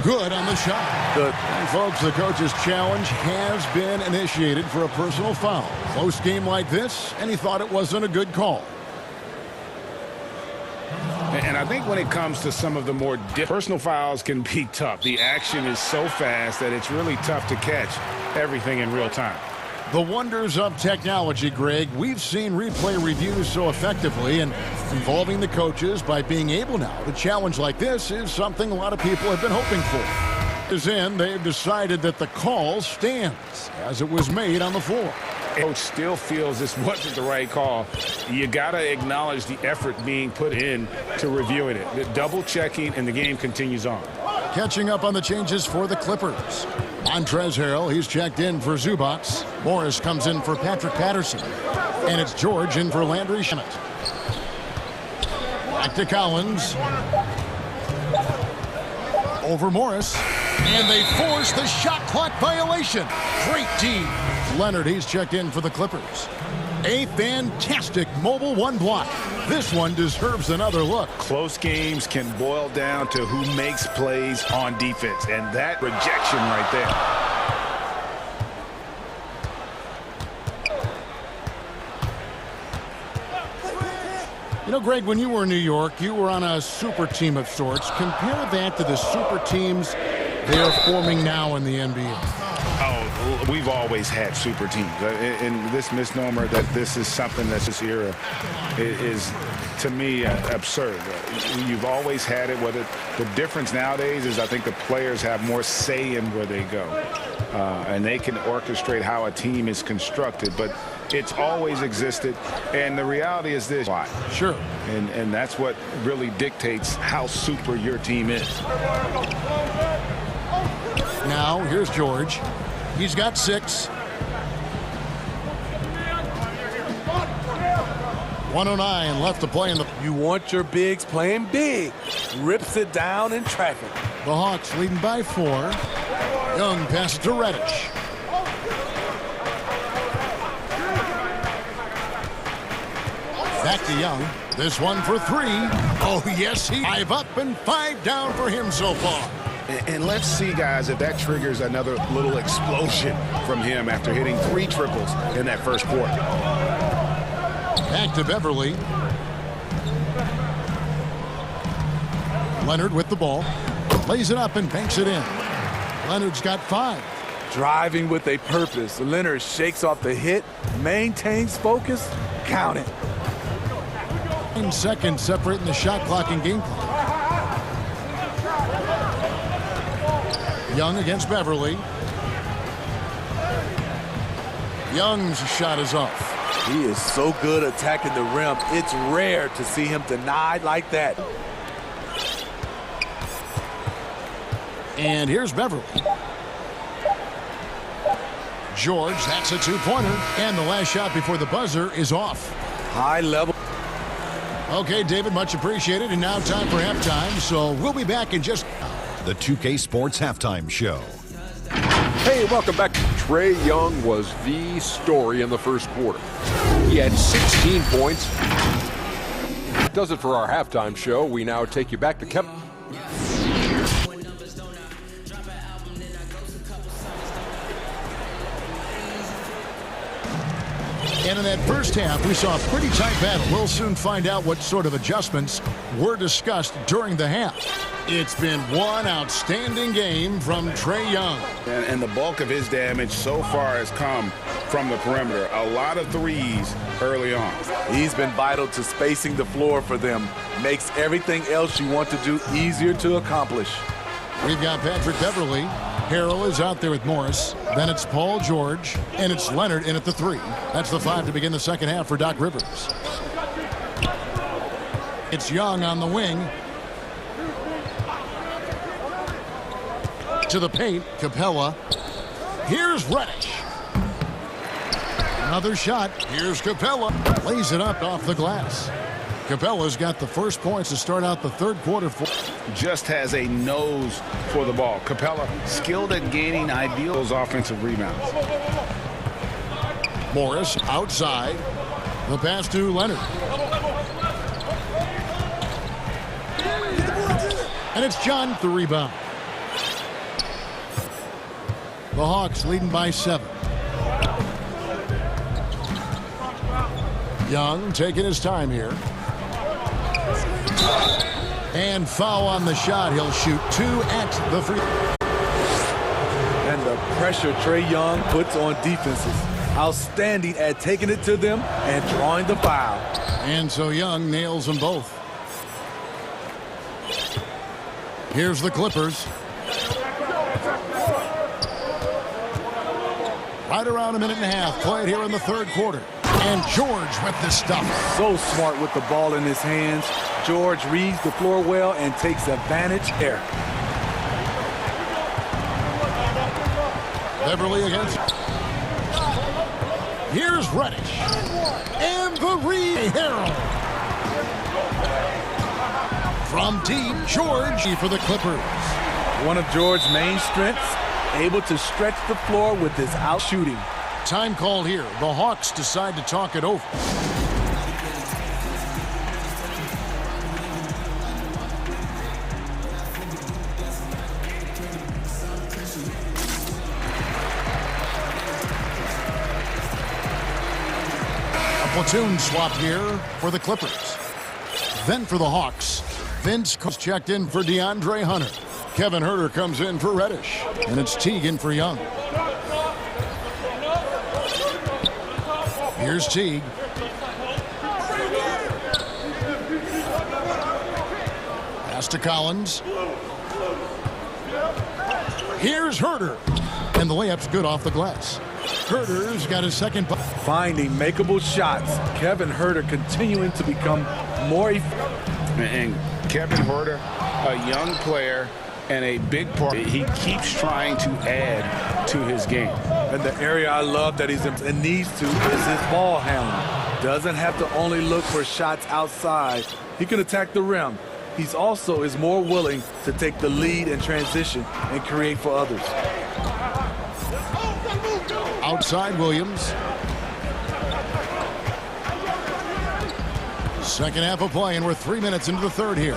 Good on the shot. Good. And folks, the coach's challenge has been initiated for a personal foul. Close game like this, and he thought it wasn't a good call. And I think when it comes to some of the more personal fouls can be tough. The action is so fast that it's really tough to catch everything in real time. The wonders of technology, Greg. We've seen replay reviews so effectively, and involving the coaches by being able now to challenge like this is something a lot of people have been hoping for. As in, they've decided that the call stands as it was made on the floor. Coach still feels this wasn't the right call. You got to acknowledge the effort being put in to reviewing it. The double checking, and the game continues on. Catching up on the changes for the Clippers. Montrezl Harrell, he's checked in for Zubac. Morris comes in for Patrick Patterson. And it's George in for Landry Shamet. Back to Collins. Over Morris. And they force the shot clock violation. Great D. Leonard, he's checked in for the Clippers. A fantastic mobile one block. This one deserves another look. Close games can boil down to who makes plays on defense, and that rejection right there. You know, Greg, when you were in New York, you were on a super team of sorts. Compare that to the super teams they are forming now in the NBA. Oh, we've always had super teams. And this misnomer that this is something that's this era is, to me, absurd. You've always had it. Whether the difference nowadays is I think the players have more say in where they go. And they can orchestrate how a team is constructed. But it's always existed. And the reality is this. Sure. And that's what really dictates how super your team is. Now, here's George. He's got 6. 1:09 left to play in the... You want your bigs playing big. Rips it down in traffic. The Hawks leading by 4. Young passes to Reddish. Back to Young. This one for 3. Oh, yes, 5 up and 5 down for him so far. And let's see, guys, if that triggers another little explosion from him after hitting 3 triples in that first quarter. Back to Beverly. Leonard with the ball. Lays it up and banks it in. Leonard's got 5. Driving with a purpose. Leonard shakes off the hit, maintains focus, count it. 9 seconds separating the shot clock and game clock. Young against Beverly. Young's shot is off. He is so good attacking the rim. It's rare to see him denied like that. And here's Beverly. George, that's a 2-pointer. And the last shot before the buzzer is off. High level. Okay, David, much appreciated. And now time for halftime. So we'll be back in just... The 2K Sports Halftime Show. Hey, welcome back. Trae Young was the story in the first quarter. He had 16 points. Does it for our halftime show. We now take you back to Kevin. And in that first half, we saw a pretty tight battle. We'll soon find out what sort of adjustments were discussed during the half. It's been one outstanding game from Trae Young. And the bulk of his damage so far has come from the perimeter. A lot of threes early on. He's been vital to spacing the floor for them. Makes everything else you want to do easier to accomplish. We've got Patrick Beverly. Harrell is out there with Morris. Then it's Paul George. And it's Leonard in at the 3. That's the 5 to begin the second half for Doc Rivers. It's Young on the wing. To the paint, Capella. Here's Reddish. Another shot. Here's Capella. Lays it up off the glass. Capella's got the first points to start out the third quarter. Just has a nose for the ball. Capella skilled at gaining ideal offensive rebounds. Morris outside. The pass to Leonard. And it's John the rebound. The Hawks leading by 7. Young taking his time here. And foul on the shot. He'll shoot 2 at the free. And the pressure Trae Young puts on defenses. Outstanding at taking it to them and drawing the foul. And so Young nails them both. Here's the Clippers. Right around a minute and a half played here in the third quarter. And George with the stuff. So smart with the ball in his hands. George reads the floor well and takes advantage there. Beverly against. Here's Reddish. And the Harrell. From deep, George for the Clippers. One of George's main strengths, able to stretch the floor with his out shooting. Time called here. The Hawks decide to talk it over. Platoon swap here for the Clippers. Then for the Hawks, Vince checked in for DeAndre Hunter. Kevin Huerter comes in for Reddish. And it's Teague in for Young. Here's Teague. Pass to Collins. Here's Huerter. And the layup's good off the glass. Huerter's got his second. Finding makeable shots. Kevin Huerter continuing to become more effective. And Kevin Huerter, a young player and a big part. He keeps trying to add to his game. And the area I love that he's in and needs to is his ball handling. Doesn't have to only look for shots outside. He can attack the rim. He's also is more willing to take the lead in transition and create for others. Outside Williams. Second half of play, and we're 3 minutes into the third here.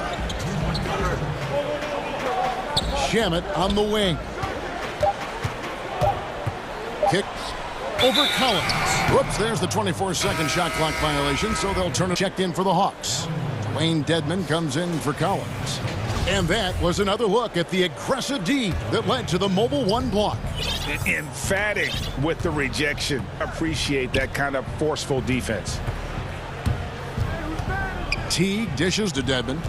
Shamet on the wing. Kick over Collins. Whoops, there's the 24-second shot clock violation, so they'll turn it. Checked in for the Hawks. Dwayne Dedman comes in for Collins. And that was another look at the aggressive D that led to the Mobile One block. Emphatic with the rejection. Appreciate that kind of forceful defense. Teague dishes to Dedman.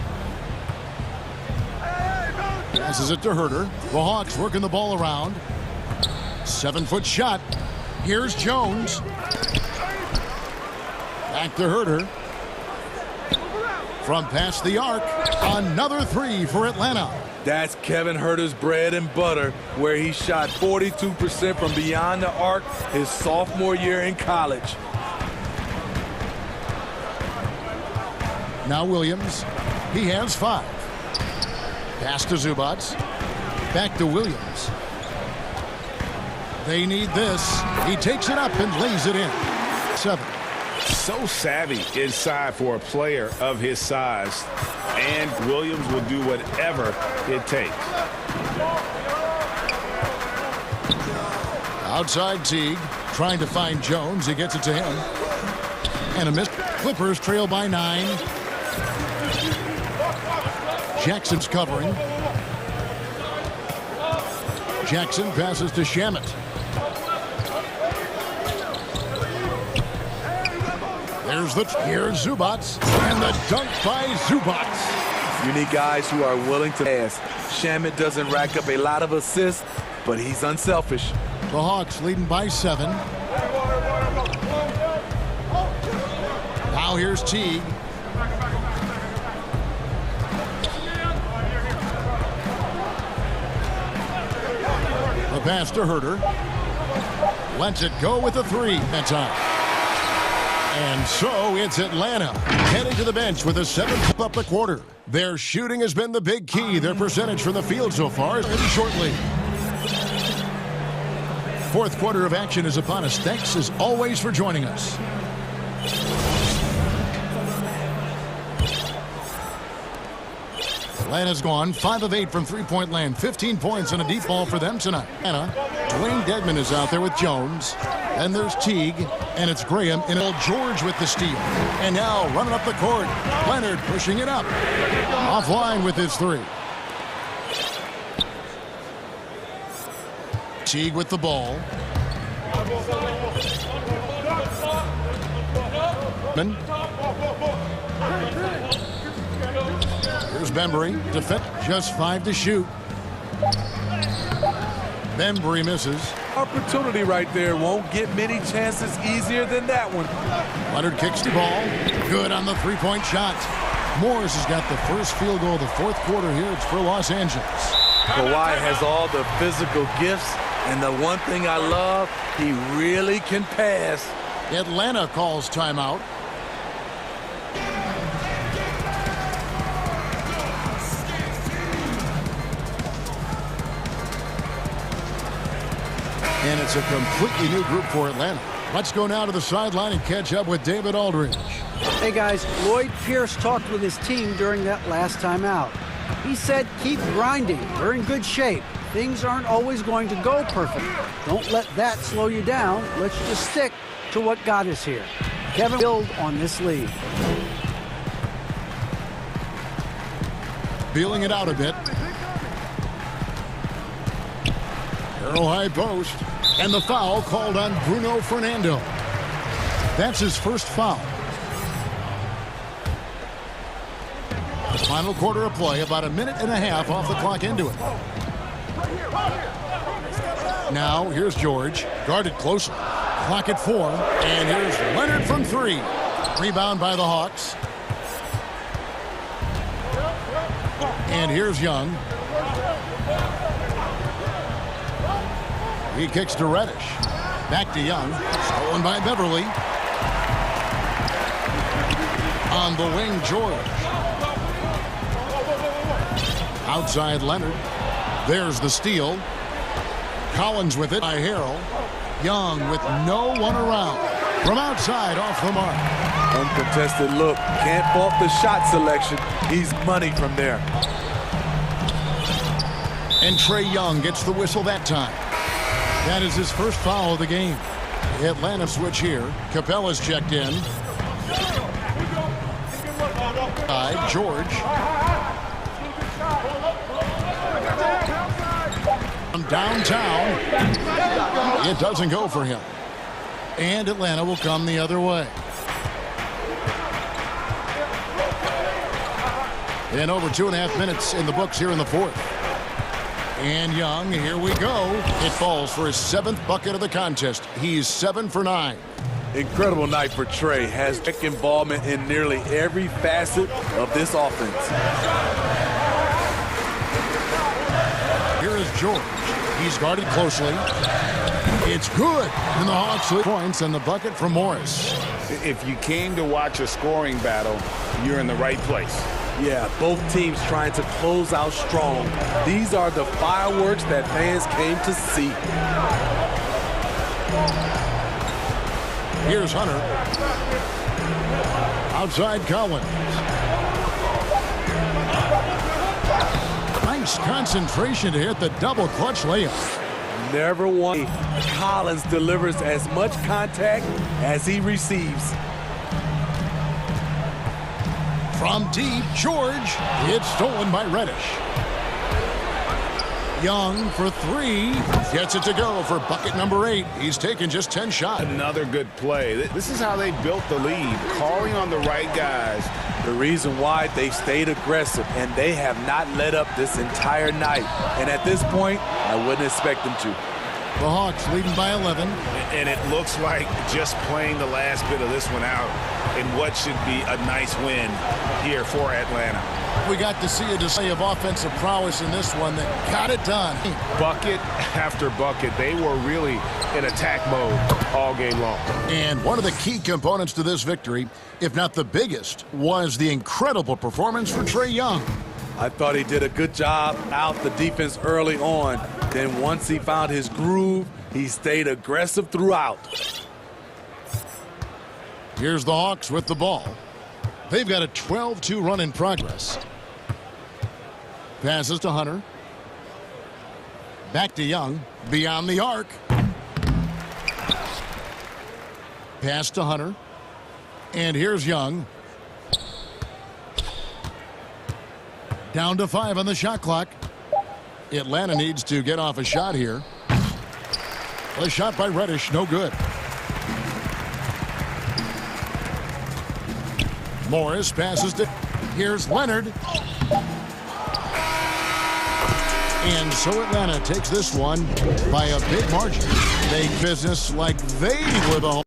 Passes it to Huerter. The Hawks working the ball around. 7-foot shot. Here's Jones. Back to Huerter. From past the arc, another three for Atlanta. That's Kevin Huerter's bread and butter, where he shot 42% from beyond the arc his sophomore year in college. Now Williams. He has 5. Pass to Zubats. Back to Williams. They need this. He takes it up and lays it in. 7. So savvy inside for a player of his size. And Williams will do whatever it takes. Outside Teague. Trying to find Jones. He gets it to him. And a miss. Clippers trail by 9. Jackson's covering. Jackson passes to Shamet. Here's Zubats, and the dunk by Zubats. You need guys who are willing to pass. Shamet doesn't rack up a lot of assists, but he's unselfish. The Hawks leading by 7. Now here's Teague. The pass to Huerter. Lets it go with a 3 that time. And so it's Atlanta heading to the bench with a 7th up the quarter. Their shooting has been the big key. Their percentage from the field so far is pretty shortly. Fourth quarter of action is upon us. Thanks as always for joining us. Atlanta's gone 5 of 8 from three-point land. 15 points and a deep ball for them tonight. Dwayne Dedman is out there with Jones. And there's Teague, and it's Graham and George with the steal. And now running up the court, Leonard pushing it up. Offline with his 3. Teague with the ball. Here's Bembry. Defense just 5 to shoot. Bembry misses. Opportunity right there. Won't get many chances easier than that one. Leonard kicks the ball. Good on the 3-point shot. Morris has got the first field goal of the fourth quarter here. It's for Los Angeles. Kawhi has all the physical gifts, and the one thing I love, he really can pass. Atlanta calls timeout. And it's a completely new group for Atlanta. Let's go now to the sideline and catch up with David Aldridge. Hey guys, Lloyd Pierce talked with his team during that last time out. He said, keep grinding. We're in good shape. Things aren't always going to go perfect. Don't let that slow you down. Let's just stick to what got us here. Kevin build on this lead. Feeling it out a bit. Arrow high post. And the foul called on Bruno Fernando. That's his first foul. The final quarter of play, about a minute and a half off the clock into it. Now, here's George, guarded closely. Clock at 4, and here's Leonard from 3. Rebound by the Hawks. And here's Young. He kicks to Reddish. Back to Young. Stolen by Beverly. On the wing, George. Outside Leonard. There's the steal. Collins with it by Harrell. Young with no one around. From outside, off the mark. Uncontested look. Can't fault the shot selection. He's money from there. And Trae Young gets the whistle that time. That is his first foul of the game. Atlanta switch here. Capella's checked in. George. Downtown. It doesn't go for him. And Atlanta will come the other way. And over 2.5 minutes in the books here in the fourth. And Young, here we go. It falls for his 7th bucket of the contest. He's 7 for 9. Incredible night for Trae. Has involvement in nearly every facet of this offense. Here is George. He's guarded closely. It's good. And the Hawks lead points and the bucket from Morris. If you came to watch a scoring battle, you're in the right place. Yeah, both teams trying to close out strong. These are the fireworks that fans came to see. Here's Hunter. Outside Collins. Nice concentration to hit the double clutch layup. Never won. Collins delivers as much contact as he receives. From deep, George. It's stolen by Reddish. Young for 3. Gets it to go for bucket number 8. He's taken just 10 shots. Another good play. This is how they built the lead, calling on the right guys. The reason why they stayed aggressive, and they have not let up this entire night. And at this point, I wouldn't expect them to. The Hawks leading by 11. And it looks like just playing the last bit of this one out in what should be a nice win here for Atlanta. We got to see a display of offensive prowess in this one that got it done. Bucket after bucket. They were really in attack mode all game long. And one of the key components to this victory, if not the biggest, was the incredible performance for Trae Young. I thought he did a good job out the defense early on. Then once he found his groove, he stayed aggressive throughout. Here's the Hawks with the ball. They've got a 12-2 run in progress. Passes to Hunter. Back to Young. Beyond the arc. Pass to Hunter. And here's Young. Down to 5 on the shot clock. Atlanta needs to get off a shot here. A shot by Reddish, no good. Morris passes to... Here's Leonard. And so Atlanta takes this one by a big margin. They business like they were the home.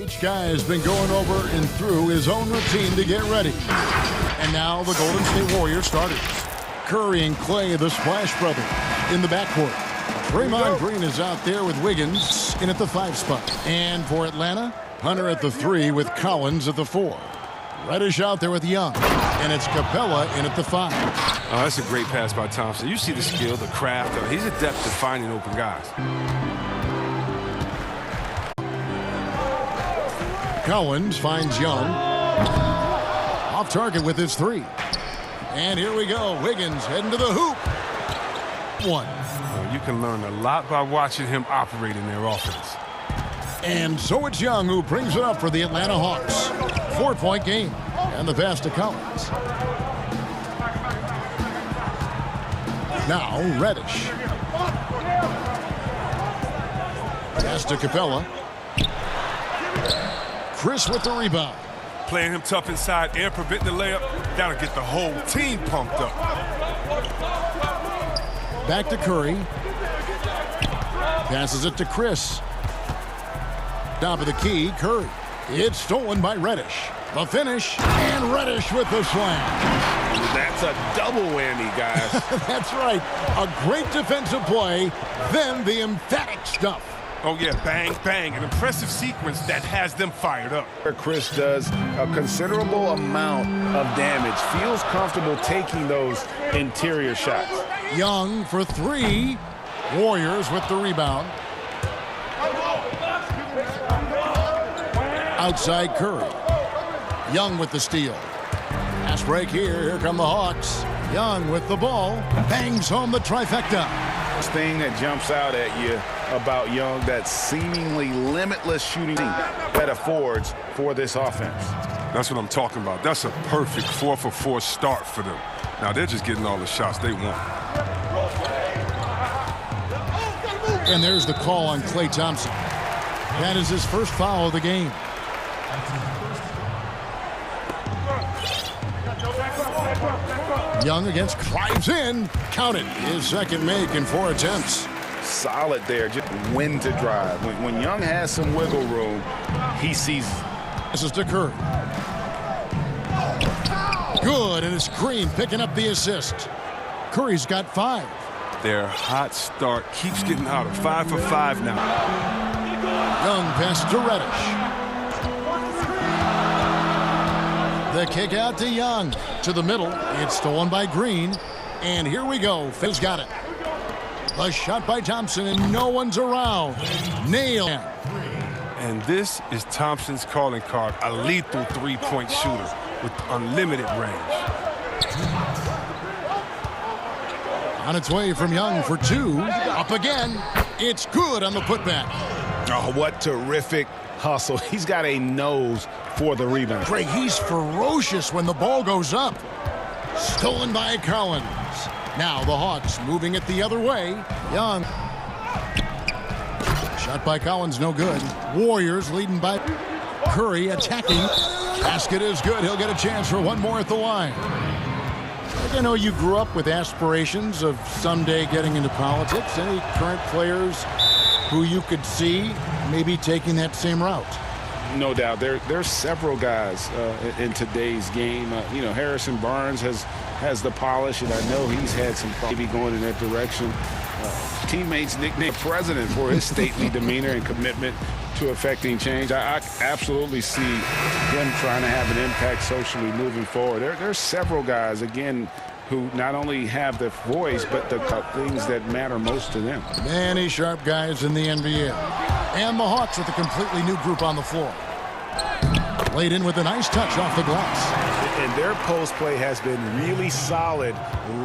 Each guy has been going over and through his own routine to get ready. And now the Golden State Warriors starters. Curry and Clay, the Splash Brothers, in the backcourt. Draymond Green is out there with Wiggins in at the 5 spot. And for Atlanta, Hunter at the 3 with Collins at the 4. Reddish out there with Young. And it's Capella in at the 5. Oh, that's a great pass by Thompson. You see the skill, the craft. He's adept at finding open guys. Collins finds Young. Off target with his 3. And here we go. Wiggins heading to the hoop. 1. Well, you can learn a lot by watching him operate in their offense. And so it's Young who brings it up for the Atlanta Hawks. 4-point game. And the pass to Collins. Now Reddish. Pass to Capella. Chris with the rebound. Playing him tough inside and preventing the layup. That'll get the whole team pumped up. Back to Curry. Passes it to Chris. Top of the key, Curry. It's stolen by Reddish. The finish, and Reddish with the slam. That's a double whammy, guys. That's right. A great defensive play, then the emphatic stuff. Oh, yeah, bang, bang. An impressive sequence that has them fired up. Chris does a considerable amount of damage. Feels comfortable taking those interior shots. Young for 3. Warriors with the rebound. Outside Curry. Young with the steal. Pass break here. Here come the Hawks. Young with the ball. Bangs home the trifecta. This thing that jumps out at you about Young, that seemingly limitless shooting that affords for this offense. That's what I'm talking about. That's a perfect 4-for-4 start for them. Now they're just getting all the shots they want. And there's the call on Klay Thompson. That is his first foul of the game. Young against drives in. Counted. His second make in 4 attempts. Solid there. Just when to drive. When Young has some wiggle room, he sees. This is to Curry. Good, and it's Green picking up the assist. Curry's got 5. Their hot start keeps getting hotter. 5 for 5 now. Young pass to Reddish. The kick out to Young. To the middle. It's stolen by Green. And here we go. Phil's got it. A shot by Thompson, and no one's around. Nail. And this is Thompson's calling card. A lethal 3-point shooter with unlimited range. On its way from Young for 2. Up again. It's good on the putback. Oh, what terrific hustle. He's got a nose for the rebound. Greg, he's ferocious when the ball goes up. Stolen by Collins. Now the Hawks moving it the other way. Young. Shot by Collins, no good. Warriors leading by Curry attacking. Basket is good. He'll get a chance for one more at the line. I know you grew up with aspirations of someday getting into politics. Any current players who you could see maybe taking that same route? No doubt. There's several guys in today's game. Harrison Barnes has the polish, and I know he's had some maybe going in that direction. Teammates nicknamed President for his stately demeanor and commitment to affecting change. I absolutely see him trying to have an impact socially moving forward. There's several guys, again, who not only have the voice, but the things that matter most to them. Many sharp guys in the NBA. And the Hawks with a completely new group on the floor. Laid in with a nice touch off the glass. And their post play has been really solid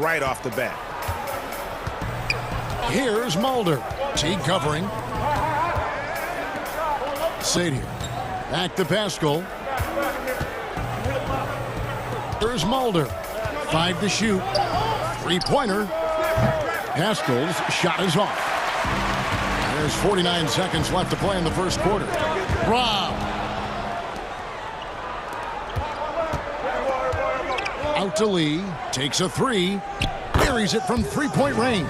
right off the bat. Here's Mulder. Teague covering. Sadia. Back to Pascal. Here's Mulder. 5 to shoot. 3-pointer. Pascal's shot is off. There's 49 seconds left to play in the first quarter. Rob. Out to Lee. Takes a 3. Buries it from 3-point range.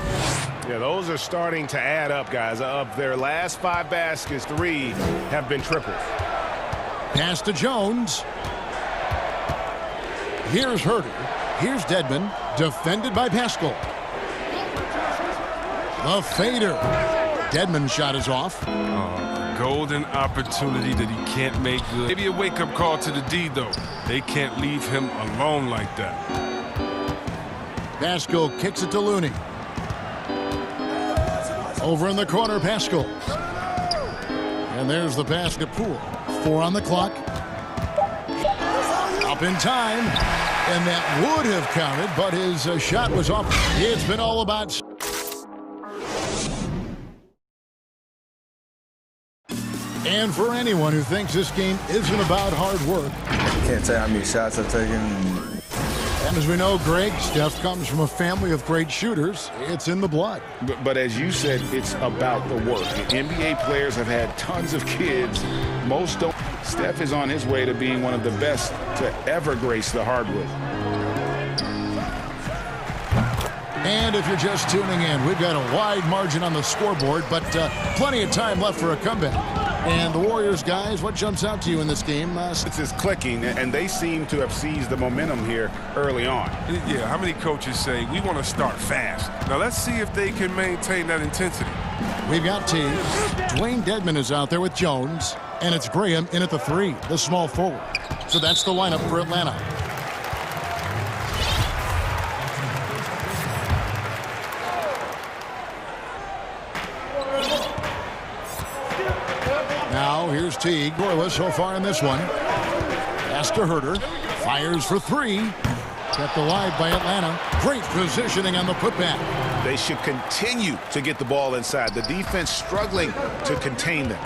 Yeah, those are starting to add up, guys. Of their last 5 baskets, 3 have been triples. Pass to Jones. Here's Herter. Here's Dedmon. Defended by Pascal. The fader. Dedmon's shot is off. Golden opportunity that he can't make good. Maybe a wake-up call to the D, though. They can't leave him alone like that. Pascal kicks it to Looney. Over in the corner, Pascal. And there's the pass to Poole. 4 on the clock. Up in time. And that would have counted, but his shot was off. It's been all about... And for anyone who thinks this game isn't about hard work. Can't tell how many shots I've taken. And as we know, Greg, Steph comes from a family of great shooters. It's in the blood. But as you said, it's about the work. The NBA players have had tons of kids. Most don't. Steph is on his way to being one of the best to ever grace the hardwood. And if you're just tuning in, we've got a wide margin on the scoreboard, but plenty of time left for a comeback. And the Warriors, guys, what jumps out to you in this game? It's just clicking, and they seem to have seized the momentum here early on. Yeah, how many coaches say, we want to start fast? Now, let's see if they can maintain that intensity. We've got teams. Dwayne Dedmon is out there with Jones, and it's Graham in at the 3, the small forward. So that's the lineup for Atlanta. Now, here's Teague. Scoreless so far in this one. Pass to Herter. Fires for 3. Kept alive by Atlanta. Great positioning on the putback. They should continue to get the ball inside. The defense struggling to contain them.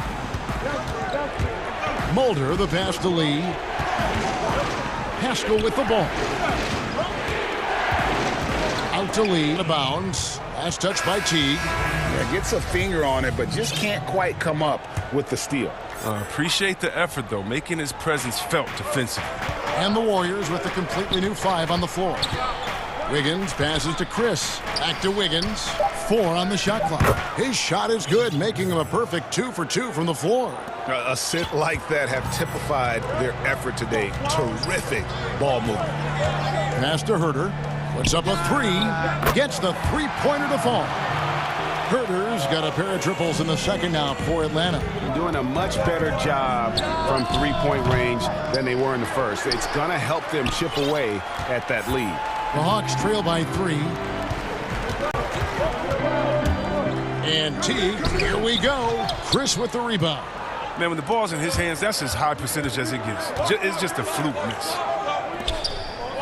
Mulder, the pass to Lee. Pascal with the ball. Out to Lee. Out of bounds. Last touch by Teague. Yeah, gets a finger on it, but just can't quite come up with the steal. Appreciate the effort, though, making his presence felt defensively. And the Warriors with a completely new 5 on the floor. Wiggins passes to Chris. Back to Wiggins. 4 on the shot clock. His shot is good, making him a perfect 2 for 2 from the floor. A sit like that have typified their effort today. Terrific ball movement. Pass to Herter. Puts up a 3. Gets the three-pointer to fall. Herter's got a pair of triples in the second now for Atlanta. Doing a much better job from three-point range than they were in the first. It's going to help them chip away at that lead. The Hawks trail by 3. And Teague, here we go. Chris with the rebound. Man, when the ball's in his hands, that's as high percentage as it gets. It's just a fluke miss.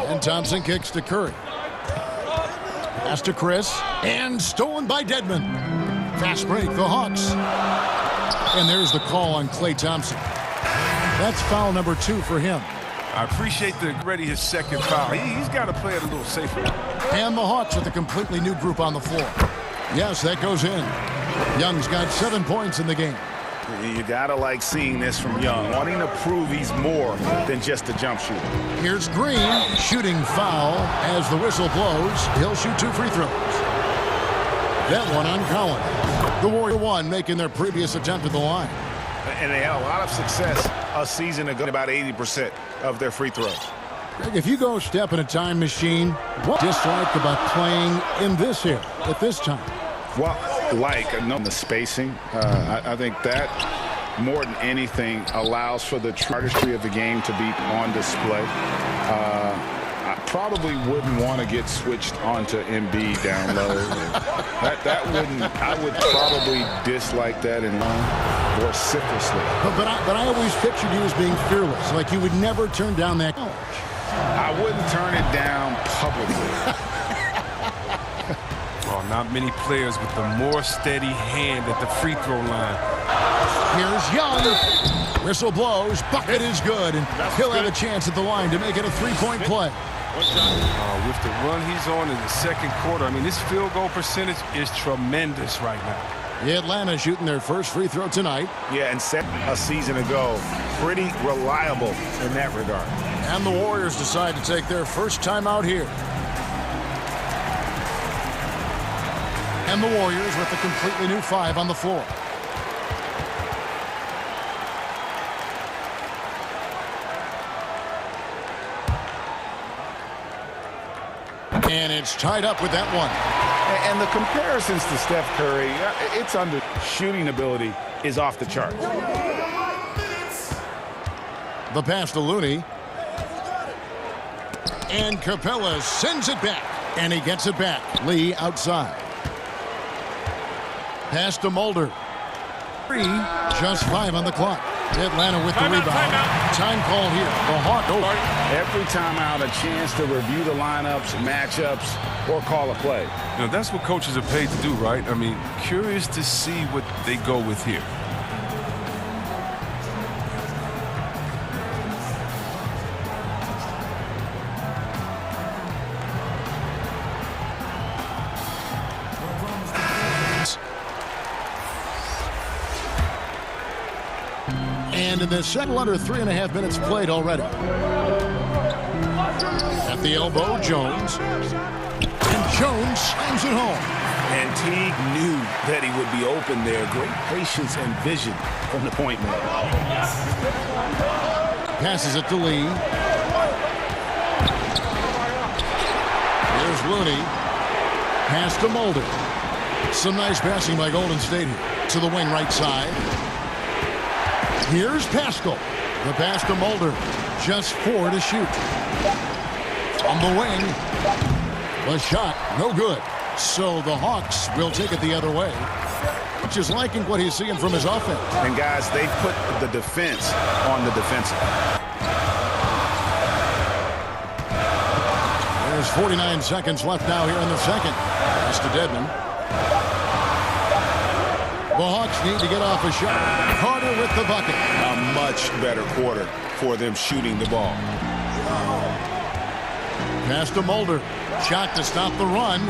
And Thompson kicks to Curry. Pass to Chris. And stolen by Dedmon. Fast break, the Hawks. And there's the call on Klay Thompson. That's foul number 2 for him. I appreciate the ready his second foul. He's got to play it a little safer. And the Hawks with a completely new group on the floor. Yes, that goes in. Young's got 7 points in the game. You gotta like seeing this from Young, wanting to prove he's more than just a jump shooter. Here's Green, shooting foul as the whistle blows. He'll shoot 2 free throws. That one on Collins. The Warrior 1 making their previous attempt at the line. And they had a lot of success a season ago, about 80% of their free throws. Greg, if you go step in a time machine, what do you dislike about playing in this era at this time? Well, the spacing, I think that more than anything allows for the artistry of the game to be on display. I probably wouldn't want to get switched onto Embiid down low. I would probably dislike that and vociferously. But I always pictured you as being fearless, like you would never turn down that challenge. I wouldn't turn it down publicly. Not many players with the more steady hand at the free throw line. Here's Young. Whistle blows. Bucket is good. And he'll have a chance at the line to make it a 3-point play. With the run he's on in the second quarter, I mean, this field goal percentage is tremendous right now. Atlanta shooting their first free throw tonight. Yeah, and set a season ago. Pretty reliable in that regard. And the Warriors decide to take their first time out here. And the Warriors with a completely new 5 on the floor. And it's tied up with that one. And the comparisons to Steph Curry, it's under shooting ability is off the chart. The pass to Looney. And Capella sends it back. And he gets it back. Lee outside. Pass to Mulder. 3, just 5 on the clock. Atlanta with the rebound. Time call here. The Hawks over. Every timeout, a chance to review the lineups, matchups, or call a play. You know, that's what coaches are paid to do, right? I mean, curious to see what they go with here. And in this second, under 3.5 minutes played already. At the elbow, Jones. And Jones slams it home. And Teague knew that he would be open there. Great patience and vision from the point man. Passes it to Lee. Here's Looney. Pass to Mulder. Some nice passing by Golden State here. To the wing right side. Here's Pascal. The pass to Mulder. Just 4 to shoot. From the wing. The shot, no good. So the Hawks will take it the other way. Just liking what he's seeing from his offense. And guys, they put the defense on the defensive. There's 49 seconds left now here in the second. Pass to Dedmon. The Hawks need to get off a shot. Carter with the bucket. A much better quarter for them shooting the ball. Pass to Mulder. Shot to stop the run.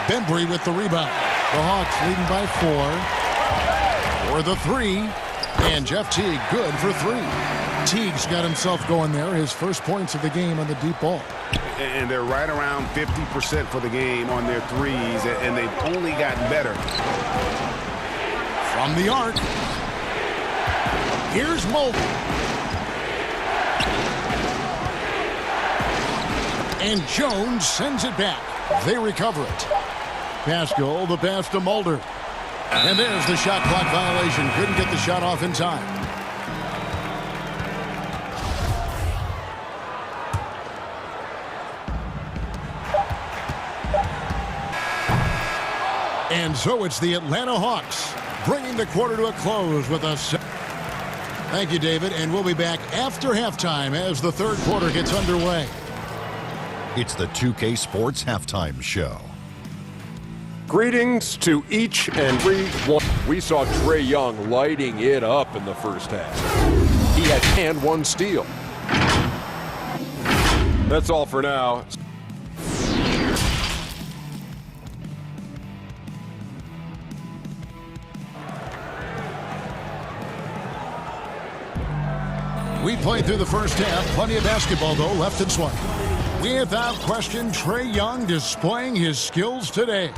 Bembry with the rebound. The Hawks leading by 4. For the 3. And Jeff Teague good for 3. Teague's got himself going there. His first points of the game on the deep ball. And they're right around 50% for the game on their threes. And they've only gotten better. From the arc. Here's Mulder. And Jones sends it back. They recover it. Pascal, the pass to Mulder. And there's the shot clock violation. Couldn't get the shot off in time. And so it's the Atlanta Hawks bringing the quarter to a close with a... Thank you, David. And we'll be back after halftime as the third quarter gets underway. It's the 2K Sports Halftime Show. Greetings to each and every one. We saw Trae Young lighting it up in the first half. He had 1 steal. That's all for now. We played through the first half. Plenty of basketball, though, left and swung. Without question, Trae Young displaying his skills today.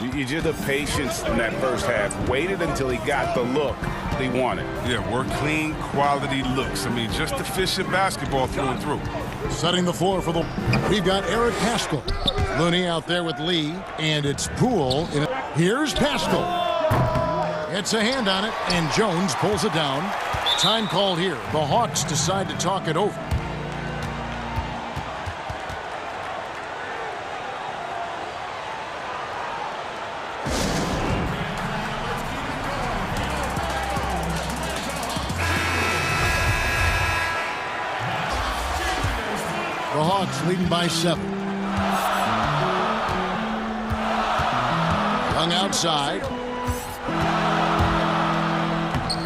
You did the patience in that first half. Waited until he got the look he wanted. Yeah, we're clean, quality looks. I mean, just efficient basketball through and through. Setting the floor for the... We've got Eric Pascal. Looney out there with Lee, and it's Poole. Here's Pascal. It's a hand on it, and Jones pulls it down. Time called here. The Hawks decide to talk it over. The Hawks leading by 7. Young outside.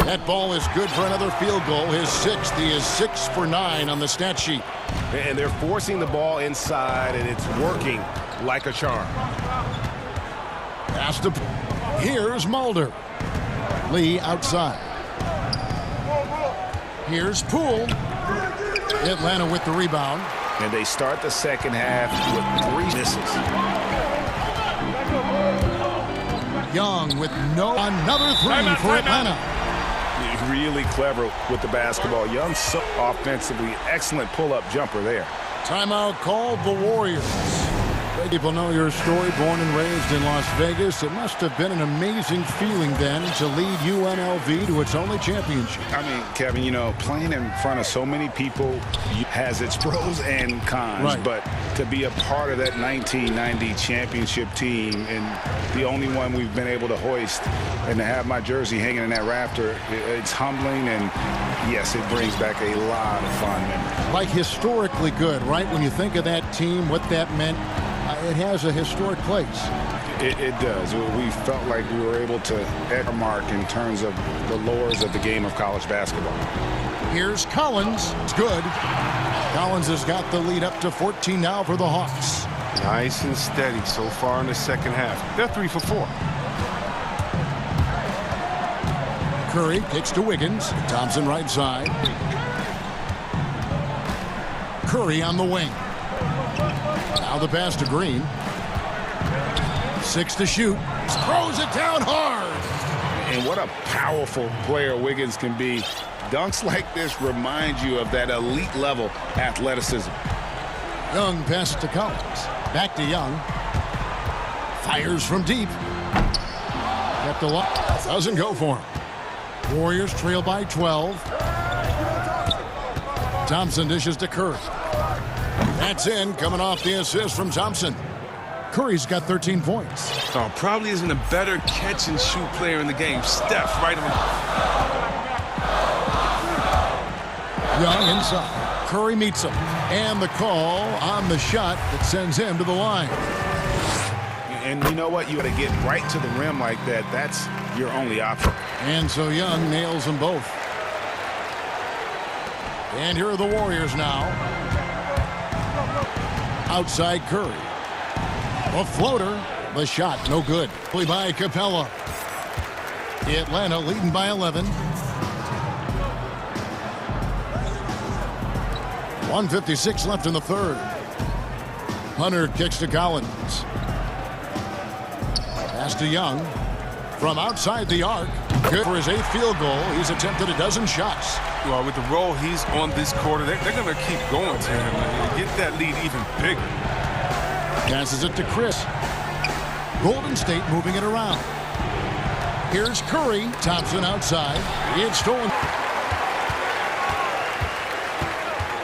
That ball is good for another field goal. His 6th. He is 6 for 9 on the stat sheet. And they're forcing the ball inside, and it's working like a charm. Pass to... Here's Mulder. Lee outside. Here's Poole. Atlanta with the rebound. And they start the second half with 3 misses. Young with another 3 for Atlanta. Really clever with the basketball. Young, so offensively, excellent pull-up jumper there. Timeout called the Warriors. People know your story. Born and raised in Las Vegas, it must have been an amazing feeling then to lead UNLV to its only championship. I mean, Kevin, you know, playing in front of so many people has its pros and cons, right. But to be a part of that 1990 championship team and the only one we've been able to hoist and to have my jersey hanging in that rafter, it's humbling, and yes, it brings back a lot of fond memories. Like historically good, right? When you think of that team, what that meant, it has a historic place. It does. We felt like we were able to hit a mark in terms of the lures of the game of college basketball. Here's Collins. It's good. Collins has got the lead up to 14 now for the Hawks. Nice and steady so far in the second half. They're 3 for 4. Curry kicks to Wiggins. Thompson right side. Curry on the wing. Now the pass to Green. 6 to shoot. Throws it down hard. And what a powerful player Wiggins can be. Dunks like this remind you of that elite level athleticism. Young passes to Collins. Back to Young. Fires from deep. Kept a lot. Doesn't go for him. Warriors trail by 12. Thompson dishes to Curry. That's in, coming off the assist from Thompson. Curry's got 13 points. Oh, probably isn't a better catch-and-shoot player in the game. Steph, right on. Young inside. Curry meets him. And the call on the shot that sends him to the line. And you know what? You got to get right to the rim like that. That's your only option. And so Young nails them both. And here are the Warriors now. Outside Curry. A floater. The shot, no good. Play by Capella. Atlanta leading by 11. 1:56 left in the third. Hunter kicks to Collins. Pass to Young. From outside the arc. Good for his 8th field goal. He's attempted a dozen shots. Well, with the role he's on this quarter, they're going to keep going to him and get that lead even bigger. Passes it to Chris. Golden State moving it around. Here's Curry. Thompson outside. It's stolen.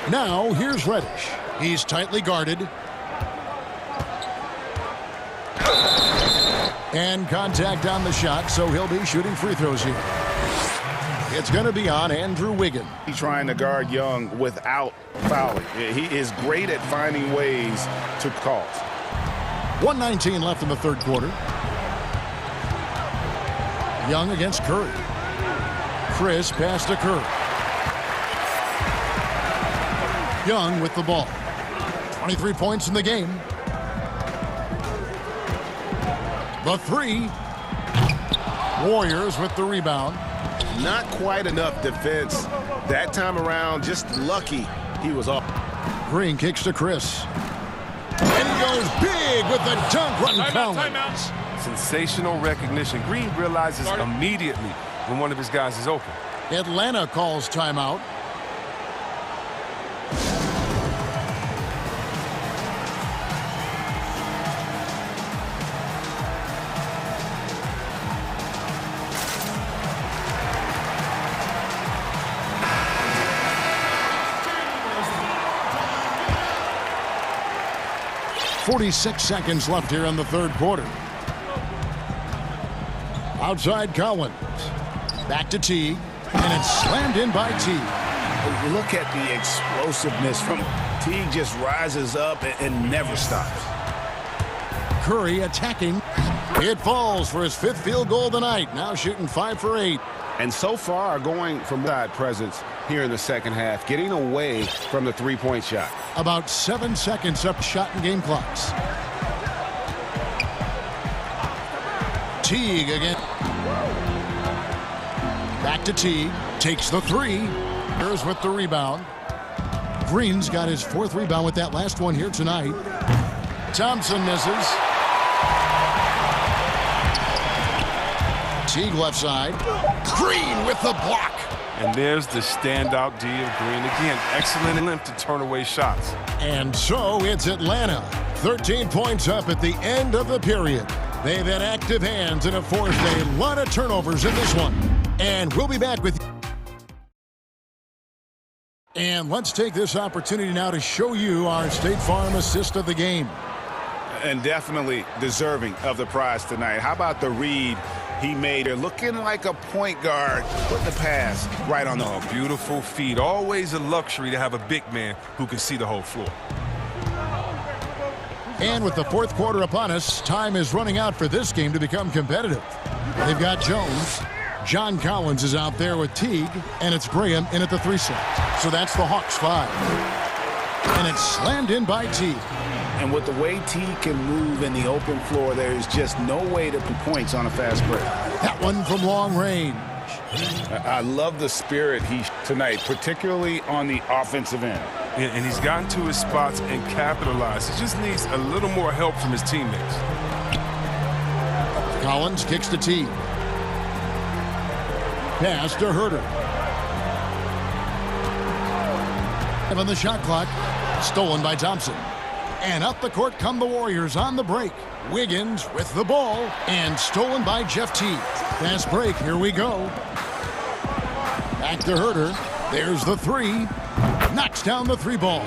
Now here's Reddish. He's tightly guarded. And contact on the shot, so he'll be shooting free throws here. It's going to be on Andrew Wiggins. He's trying to guard Young without fouling. He is great at finding ways to call. 1:19 left in the third quarter. Young against Curry. Chris pass to Curry. Young with the ball. 23 points in the game. The three. Warriors with the rebound. Not quite enough defense that time around. Just lucky he was off. Green kicks to Chris. And he goes big with the dunk. Timeouts. Sensational recognition. Green realizes immediately when one of his guys is open. Atlanta calls timeout. .46 seconds left here in the third quarter. Outside Collins. Back to Teague. And it's slammed in by Teague. Look at the explosiveness from Teague. Just rises up and never stops. Curry attacking. It falls for his 5th field goal of the night. Now shooting 5 for 8. And so far going from side presence here in the second half, getting away from the three-point shot. About 7 seconds up shot and game clocks. Teague again. Back to Teague. Takes the three. Here's with the rebound. Green's got his 4th rebound with that last one here tonight. Thompson misses. Teague left side. Green with the block. And there's the standout D of Green. Again, excellent limp to turn away shots. And so it's Atlanta 13 points up at the end of the period. They've had active hands and have forced a lot of turnovers in this one. And we'll be back with you. And let's take this opportunity now to show you our State Farm assist of the game. And definitely deserving of the prize tonight. How about the read he made? They're looking like a point guard. Put the pass right on the hook. Beautiful feed. Always a luxury to have a big man who can see the whole floor. And with the fourth quarter upon us, time is running out for this game to become competitive. They've got Jones. John Collins is out there with Teague, and it's Graham in at the 3 slot. So that's the Hawks 5. And it's slammed in by Teague. And with the way Teague can move in the open floor, there is just no way to put points on a fast break. That one from long range. I love the spirit tonight, particularly on the offensive end. And he's gotten to his spots and capitalized. He just needs a little more help from his teammates. Collins kicks to Teague. Pass to Herter. And on the shot clock, stolen by Thompson. And up the court come the Warriors on the break. Wiggins with the ball and stolen by Jeff Teague. Fast break, here we go. Back to Herter. There's the 3. Knocks down the 3 ball.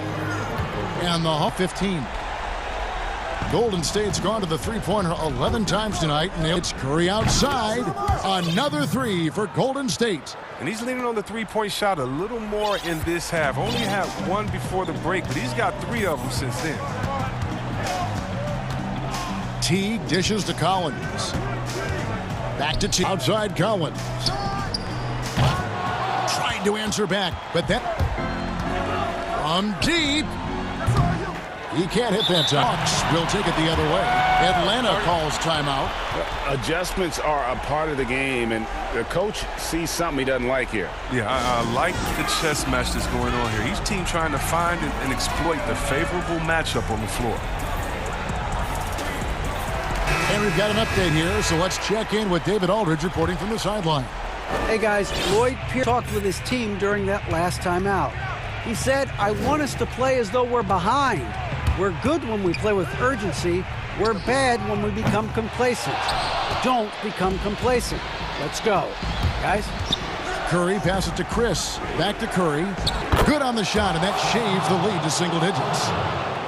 And the Hawk 15. Golden State's gone to the three-pointer 11 times tonight, and it's Curry outside. Another 3 for Golden State. And he's leaning on the three-point shot a little more in this half. Only had 1 before the break, but he's got 3 of them since then. Teague dishes to Collins. Back to Teague. Outside Collins. Trying to answer back, but that from deep. He can't hit that time. Hawks will take it the other way. Atlanta calls timeout. Adjustments are a part of the game, and the coach sees something he doesn't like here. Yeah, I like the chess match that's going on here. Each team trying to find and exploit the favorable matchup on the floor. And we've got an update here, so let's check in with David Aldridge reporting from the sideline. Hey guys, Lloyd Pierce talked with his team during that last timeout. He said, I want us to play as though we're behind. We're good when we play with urgency. We're bad when we become complacent. Don't become complacent. Let's go. Guys? Curry passes to Chris. Back to Curry. Good on the shot, and that shaves the lead to single digits.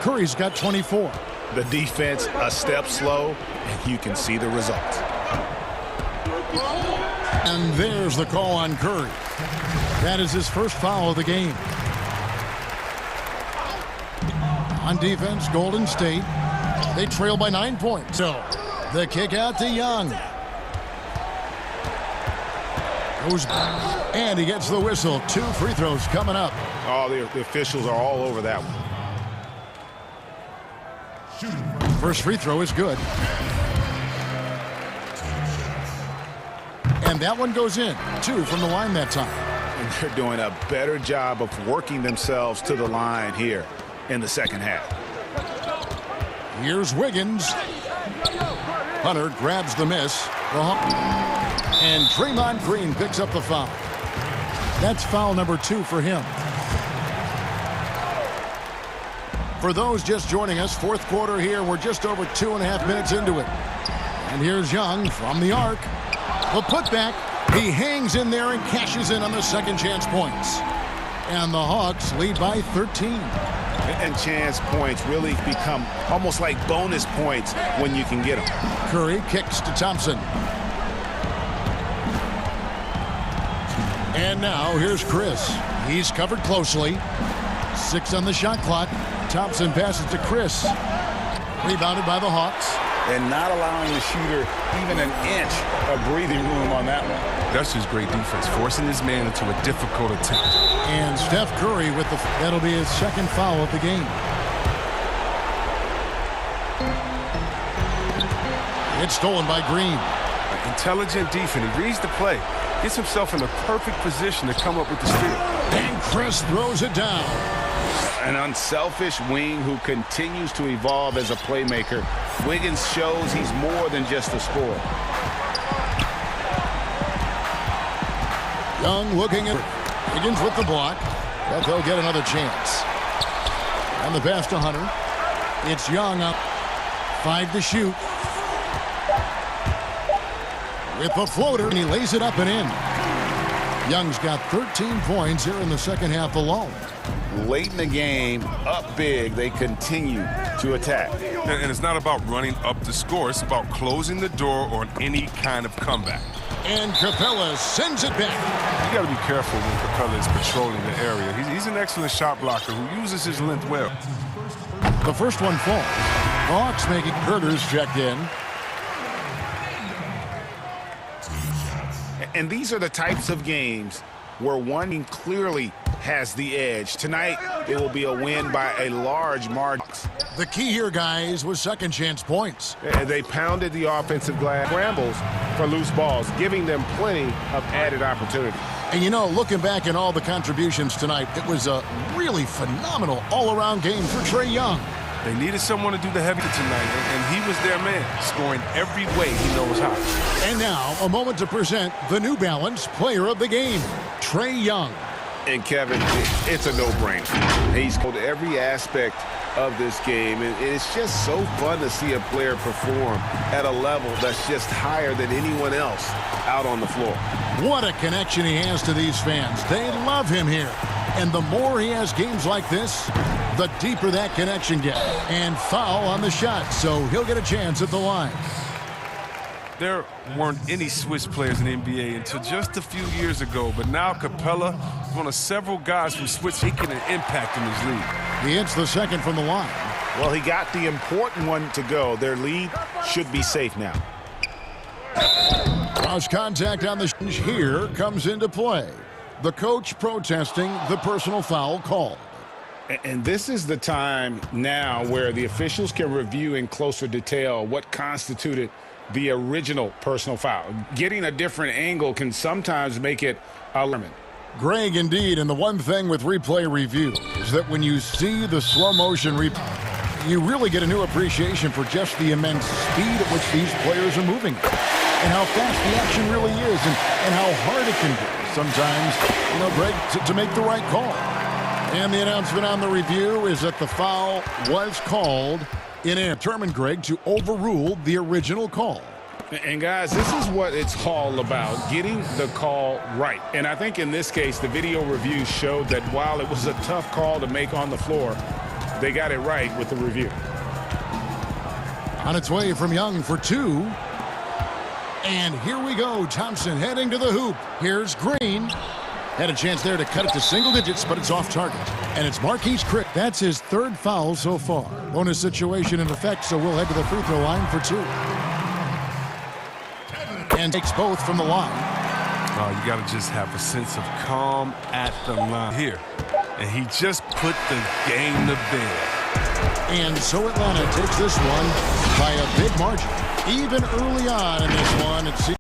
Curry's got 24. The defense a step slow, and you can see the results. And there's the call on Curry. That is his first foul of the game. On defense, Golden State. They trail by 9 points. So the kick out to Young. Goes and he gets the whistle. 2 free throws coming up. Oh, the officials are all over that one. First free throw is good. And that one goes in. 2 from the line that time. And they're doing a better job of working themselves to the line here in the second half. Here's Wiggins. Hunter grabs the miss. And Draymond Green picks up the foul. That's foul number 2 for him. For those just joining us, fourth quarter here. We're just over 2.5 minutes into it. And here's Young from the arc. The putback. He hangs in there and cashes in on the second chance points. And the Hawks lead by 13. And chance points really become almost like bonus points when you can get them. Curry kicks to Thompson. And now here's Chris. He's covered closely. 6 on the shot clock. Thompson passes to Chris. Rebounded by the Hawks. And not allowing the shooter even an inch of breathing room on that one. That's just great defense, forcing his man into a difficult attempt. And Steph Curry with that'll be his second foul of the game. It's stolen by Green. Intelligent defense. He reads the play, gets himself in the perfect position to come up with the steal. And Chris throws it down. An unselfish wing who continues to evolve as a playmaker. Wiggins shows he's more than just a scorer. Young looking at Wiggins with the block, but they'll get another chance. And the pass to Hunter. It's Young up. 5 to shoot. With the floater, and he lays it up and in. Young's got 13 points here in the second half alone. Late in the game, up big, they continue to attack. And it's not about running up the score. It's about closing the door on any kind of comeback. And Capella sends it back. You got to be careful when Capella is patrolling the area. He's an excellent shot blocker who uses his length well. The first one falls. The Hawks making Herders checked in. And these are the types of games where one team clearly has the edge. Tonight, it will be a win by a large margin. The key here, guys, was second chance points. They pounded the offensive glass, scrambles for loose balls, giving them plenty of added opportunity. And you know, looking back at all the contributions tonight, it was a really phenomenal all-around game for Trae Young. They needed someone to do the heavy tonight, and he was their man, scoring every way he knows how. And now, a moment to present the New Balance Player of the Game, Trae Young. And Kevin, it's a no-brainer. He's called every aspect of this game, and it's just so fun to see a player perform at a level that's just higher than anyone else out on the floor. What a connection he has to these fans. They love him here. And the more he has games like this, the deeper that connection gets. And foul on the shot, so he'll get a chance at the line. There weren't any Swiss players in the NBA until just a few years ago, but now Capella is one of several guys from Swiss making an impact in this league. He hits the second from the line. Well, he got the important one to go. Their lead should be safe now. Cross contact on the here comes into play. The coach protesting the personal foul call. And this is the time now where the officials can review in closer detail what constituted the original personal foul. Getting a different angle can sometimes make it alarming. Greg, indeed, and the one thing with replay review is that when you see the slow motion replay, you really get a new appreciation for just the immense speed at which these players are moving and how fast the action really is and how hard it can be sometimes, you know, Greg, to make the right call. And the announcement on the review is that the foul was called in air. Determined, Greg, to overrule the original call. And guys, this is what it's all about, getting the call right. And I think in this case, the video review showed that while it was a tough call to make on the floor, they got it right with the review. On its way from Young for two. And here we go. Thompson heading to the hoop. Here's Green. Had a chance there to cut it to single digits, but it's off target. And it's Marquise Crick. That's his third foul so far. Bonus situation in effect, so we'll head to the free throw line for two. And takes both from the line. You got to just have a sense of calm at the line here. And he just put the game to bed. And so Atlanta takes this one by a big margin. Even early on in this one, it seems.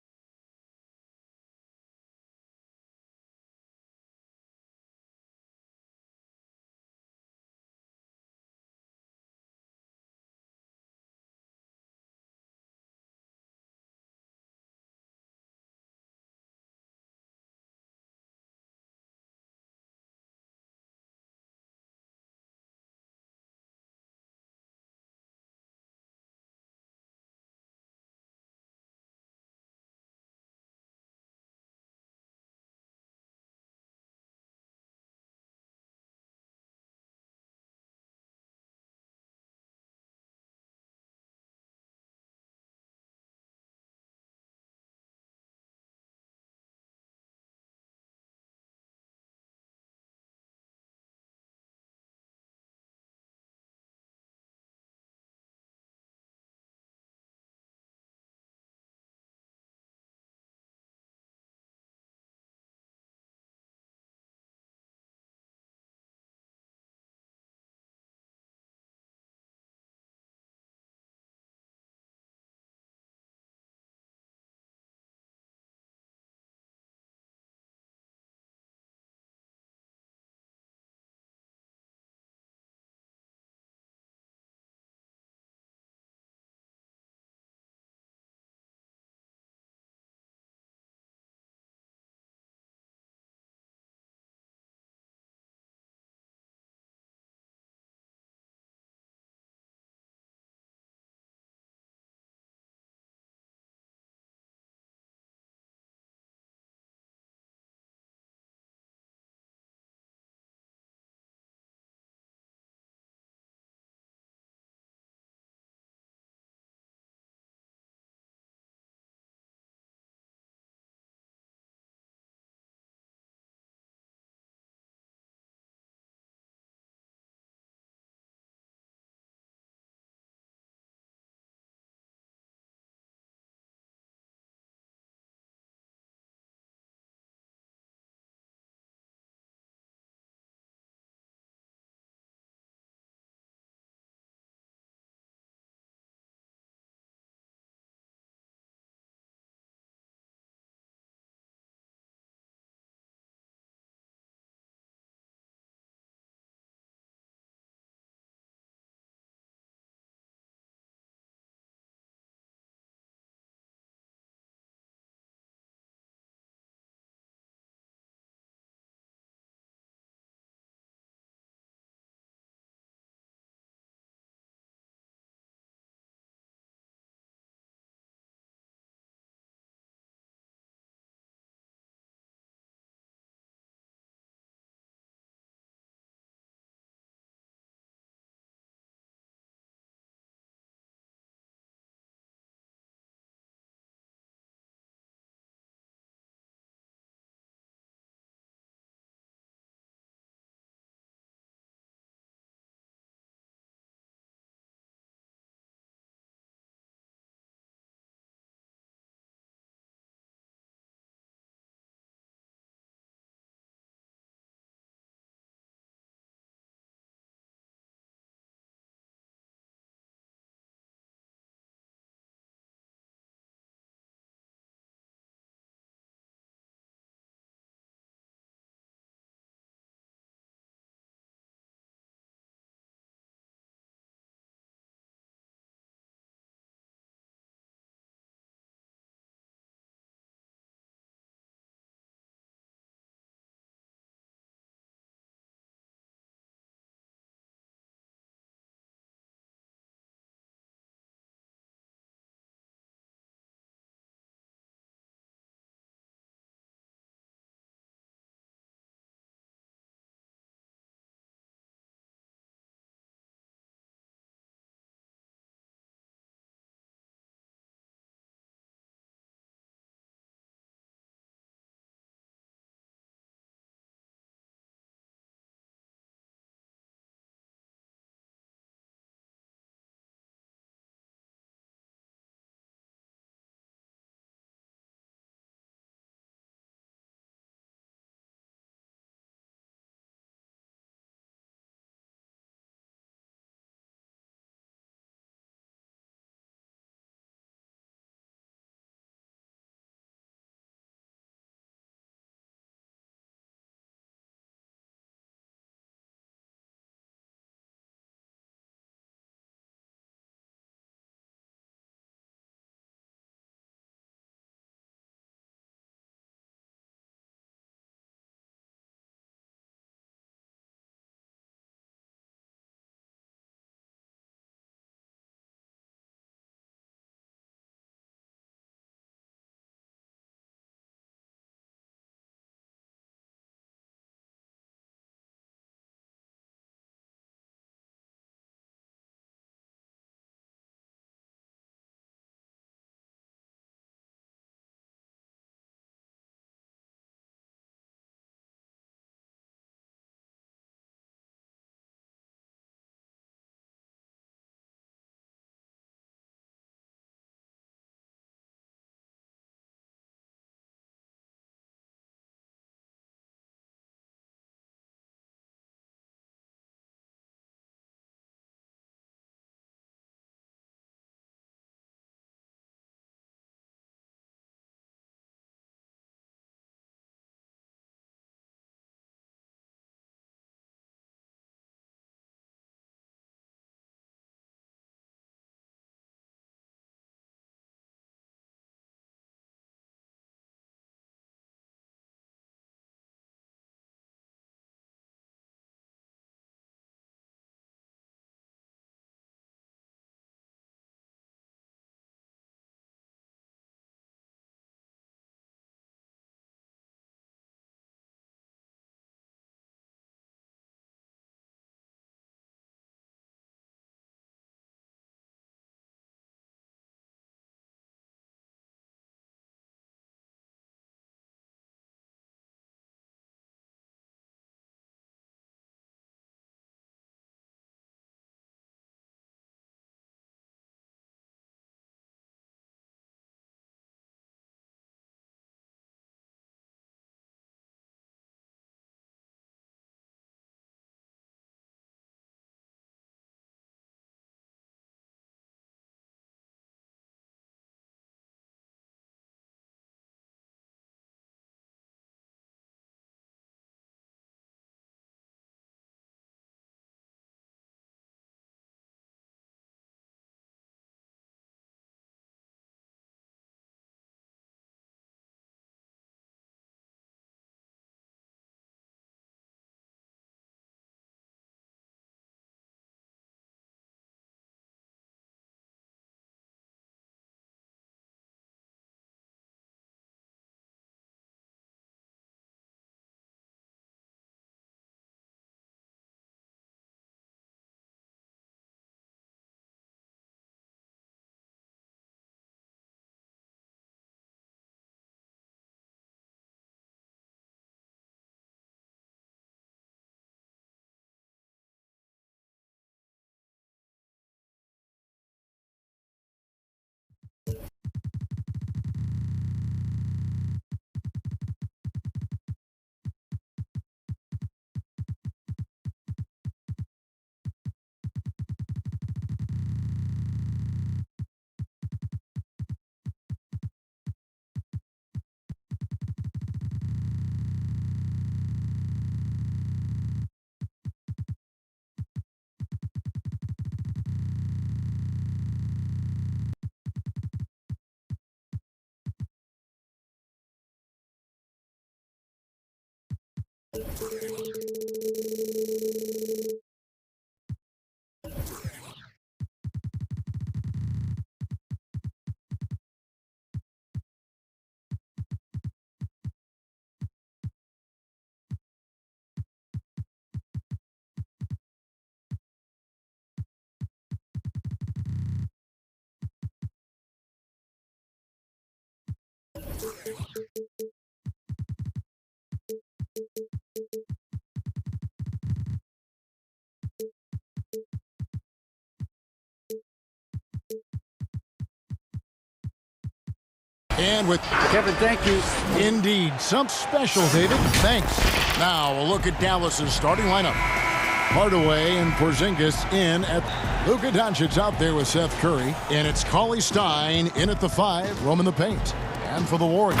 And with Kevin, thank you. Indeed, something special, David. Thanks. Now a look at Dallas's starting lineup. Hardaway and Porzingis in at Luka Doncic out there with Seth Curry. And it's Cauley Stein in at the 5, roaming the paint. And for the Warriors,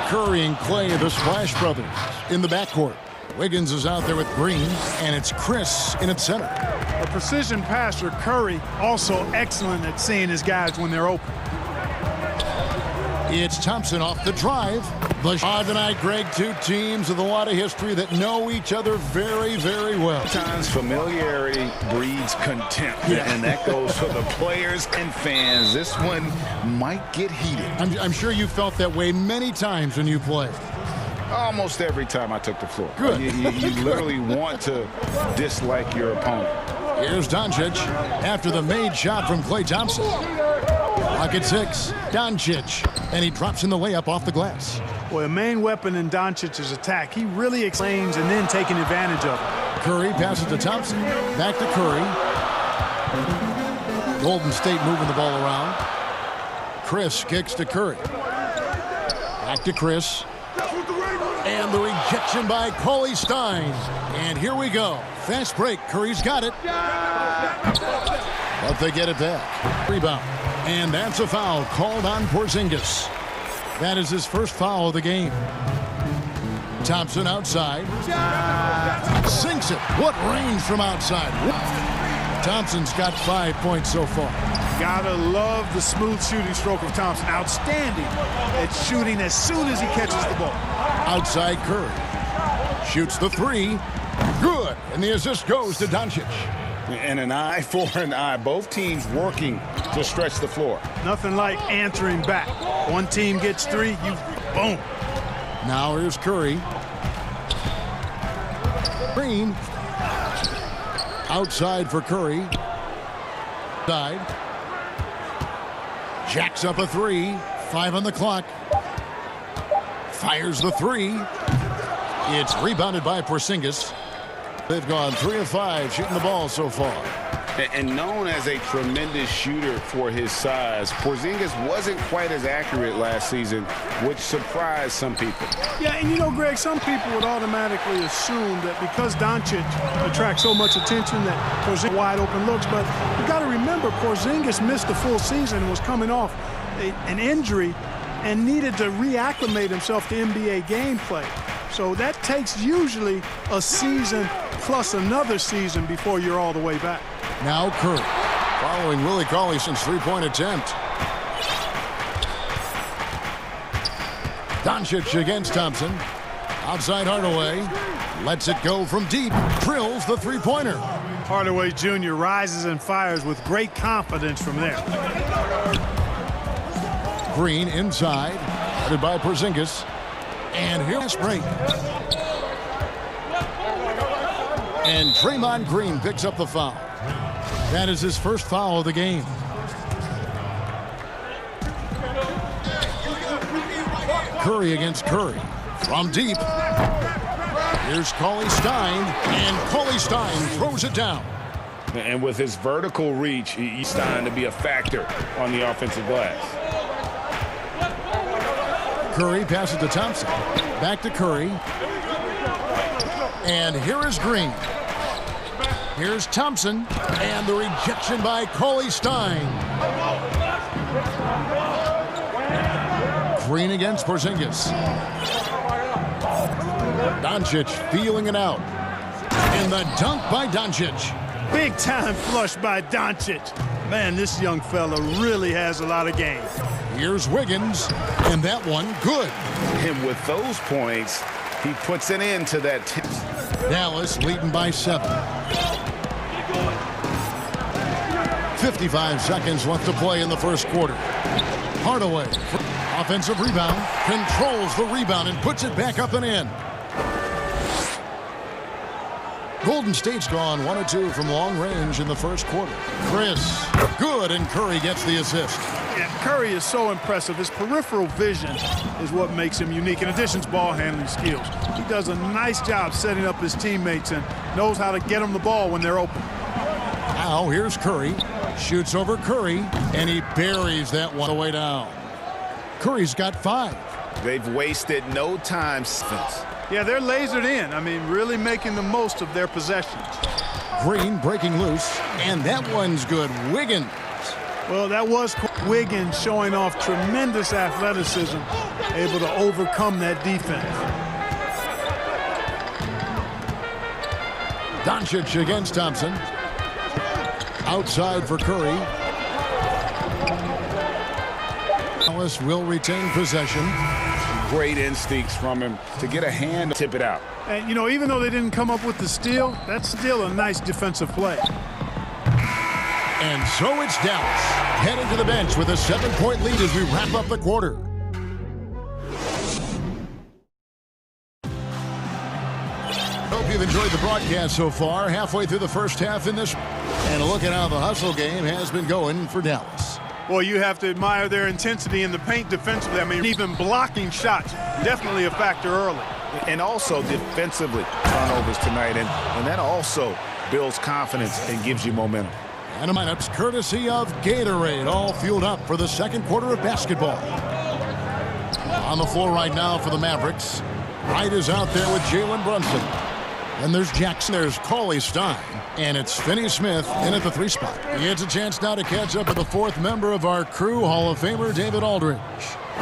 Curry and Clay, the Splash Brothers, in the backcourt. Wiggins is out there with Green, and it's Chris in at center. A precision passer, Curry, also excellent at seeing his guys when they're open. It's Thompson off the drive. Tonight, Greg, two teams with a lot of history that know each other very, very well. Sometimes familiarity breeds contempt, and that goes for the players and fans. This one might get heated. I'm sure you felt that way many times when you played. Almost every time I took the floor. Good. You literally want to dislike your opponent. Here's Doncic after the made shot from Klay Thompson. Clock at 6. Doncic, and he drops in the layup off the glass. Boy, a main weapon in Doncic's attack. He really explains and then taking advantage of it. Curry passes to Thompson. Back to Curry. Golden State moving the ball around. Chris kicks to Curry. Back to Chris. And the rejection by Cauley Stein. And here we go. Fast break. Curry's got it. But they get it back. Rebound. And that's a foul called on Porzingis. That is his first foul of the game. Thompson outside. Sinks it. What range from outside. Thompson's got 5 points so far. Gotta love the smooth shooting stroke of Thompson. Outstanding at shooting as soon as he catches the ball. Outside Curry. Shoots the 3. Good. And the assist goes to Doncic. And an eye for an eye. Both teams working to stretch the floor. Nothing like answering back. One team gets 3, you boom. Now here's Curry. Green. Outside for Curry. Side. Jacks up a 3. 5 on the clock. Fires the 3. It's rebounded by Porzingis. They've gone 3 of 5 shooting the ball so far. And known as a tremendous shooter for his size, Porzingis wasn't quite as accurate last season, which surprised some people. Yeah, and you know, Greg, some people would automatically assume that because Doncic attracts so much attention that Porzingis wide open looks, but you got to remember Porzingis missed the full season and was coming off an injury and needed to reacclimate himself to NBA gameplay. So that takes usually a season plus another season before you're all the way back. Now Curry, following Willie Cauley-Stein three-point attempt. Doncic against Thompson. Outside Hardaway. Lets it go from deep. Drills the three-pointer. Hardaway Jr. rises and fires with great confidence from there. Green inside. Headed by Porzingis. And here's break. And Draymond Green picks up the foul. That is his first foul of the game. Curry against Curry. From deep. Here's Cauley Stein. And Cauley Stein throws it down. And with his vertical reach, he's starting to be a factor on the offensive glass. Curry passes to Thompson. Back to Curry. And here is Green. Here's Thompson. And the rejection by Cauley Stein. Green against Porzingis. Doncic feeling it out. And the dunk by Doncic. Big time flush by Doncic. Man, this young fella really has a lot of game. Here's Wiggins, and that one good. And with those points, he puts an end to that. Dallas leading by 7. 55 seconds left to play in the first quarter. Hardaway, offensive rebound, controls the rebound and puts it back up and in. Golden State's gone 1 of 2 from long range in the first quarter. Chris, good, and Curry gets the assist. Yeah, Curry is so impressive. His peripheral vision is what makes him unique, in addition to ball handling skills. He does a nice job setting up his teammates and knows how to get them the ball when they're open. Now here's Curry. Shoots over Curry, and he buries that one away down. Curry's got 5. They've wasted no time. Yeah, they're lasered in. I mean, really making the most of their possessions. Green breaking loose, and that one's good. Wiggins. Well, that was Wiggins showing off tremendous athleticism, able to overcome that defense. Doncic against Thompson. Outside for Curry. Dallas will retain possession. Great instincts from him to get a hand, tip it out. And, you know, even though they didn't come up with the steal, that's still a nice defensive play. And so it's Dallas heading to the bench with a 7-point lead as we wrap up the quarter. Hope you've enjoyed the broadcast so far. Halfway through the first half in this. And a look at how the hustle game has been going for Dallas. Well, you have to admire their intensity in the paint defensively. I mean, even blocking shots, definitely a factor early. And also defensively, turnovers tonight. And that also builds confidence and gives you momentum. And a lineups courtesy of Gatorade, all fueled up for the second quarter of basketball. On the floor right now for the Mavericks. Wright is out there with Jalen Brunson. Then there's Jackson, there's Cauley Stein, and it's Finney Smith in at the 3 spot. He gets a chance now to catch up with the 4th member of our crew, Hall of Famer David Aldridge.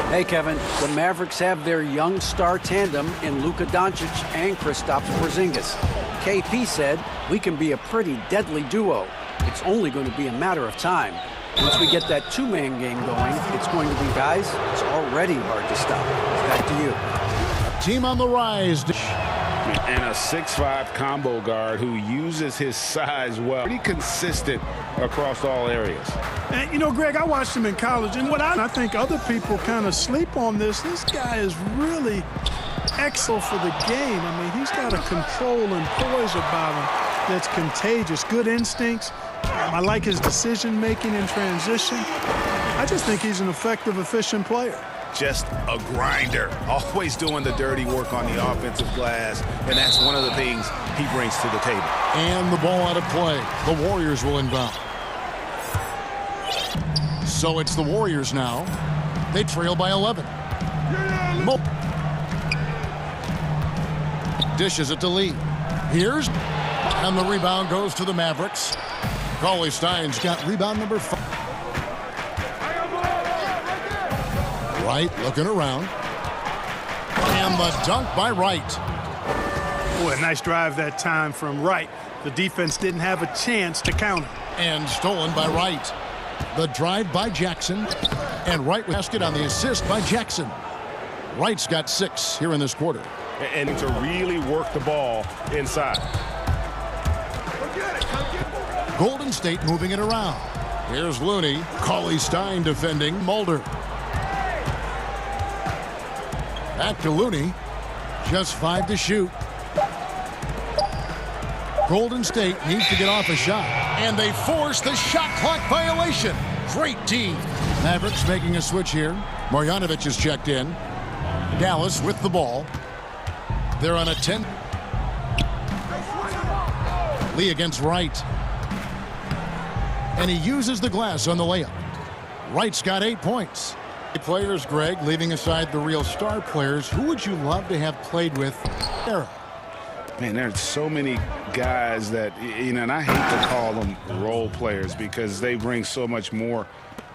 Hey, Kevin, the Mavericks have their young star tandem in Luka Doncic and Kristaps Porzingis. KP said, we can be a pretty deadly duo. It's only going to be a matter of time. Once we get that 2-man game going, it's going to be, guys, it's already hard to stop. Back to you. Team on the rise. And a 6'5" combo guard who uses his size well. Pretty consistent across all areas. And, you know, Greg, I watched him in college, and what I think other people kind of sleep on this guy is really excellent for the game. I mean, he's got a control and poise about him that's contagious. Good instincts. I like his decision-making in transition. I just think he's an effective, efficient player. Just a grinder, always doing the dirty work on the offensive glass, and that's one of the things he brings to the table. And the ball out of play. The Warriors will inbound. So it's the Warriors now. They trail by 11. Dishes it to Lee. Here's, and the rebound goes to the Mavericks. Cauley Stein's got rebound number 5. Wright looking around. And the dunk by Wright. Boy, a nice drive that time from Wright. The defense didn't have a chance to counter. And stolen by Wright. The drive by Jackson. And Wright with basket on the assist by Jackson. Wright's got 6 here in this quarter. And to really work the ball inside. Golden State moving it around. Here's Looney. Cauley Stein defending. Mulder. Back to Looney. Just 5 to shoot. Golden State needs to get off a shot. And they force the shot clock violation. Great team. Mavericks making a switch here. Marjanovic is checked in. Dallas with the ball. They're on a 10. Lee against Wright. And he uses the glass on the layup. Wright's got 8 points. Players, Greg, leaving aside the real star players, who would you love to have played with era? Man, there's so many guys that, you know, and I hate to call them role players because they bring so much more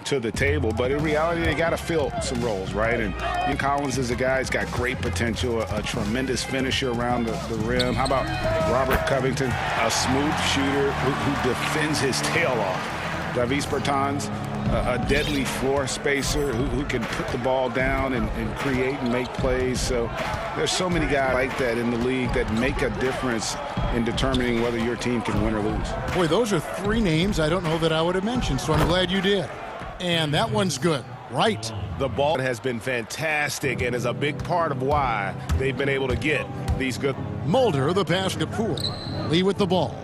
to the table, but in reality, they got to fill some roles, right? And Ian Collins is a guy who's got great potential, a tremendous finisher around the rim. How about Robert Covington, a smooth shooter who defends his tail off. Davis Bertans, a deadly floor spacer who can put the ball down and create and make plays. So there's so many guys like that in the league that make a difference in determining whether your team can win or lose. Boy, those are three names I don't know that I would have mentioned, so I'm glad you did. And that one's good. Right. The ball has been fantastic and is a big part of why they've been able to get these good. Mulder, the pass to Poole. Lee with the ball.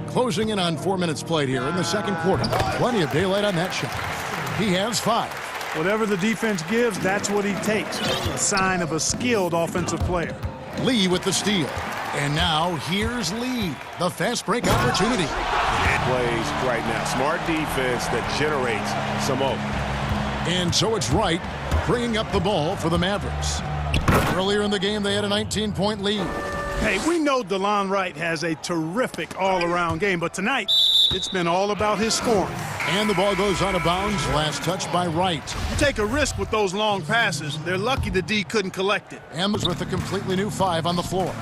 Closing in on 4 minutes played here in the second quarter. Plenty of daylight on that shot. He has 5. Whatever the defense gives, that's what he takes. A sign of a skilled offensive player. Lee with the steal. And now here's Lee. The fast break opportunity. Plays right now. Smart defense that generates some open. And so it's Wright bringing up the ball for the Mavericks. Earlier in the game, they had a 19-point lead. Hey, we know DeLon Wright has a terrific all-around game, but tonight, it's been all about his scoring. And the ball goes out of bounds. Last touch by Wright. You take a risk with those long passes. They're lucky the D couldn't collect it. M's with a completely new 5 on the floor.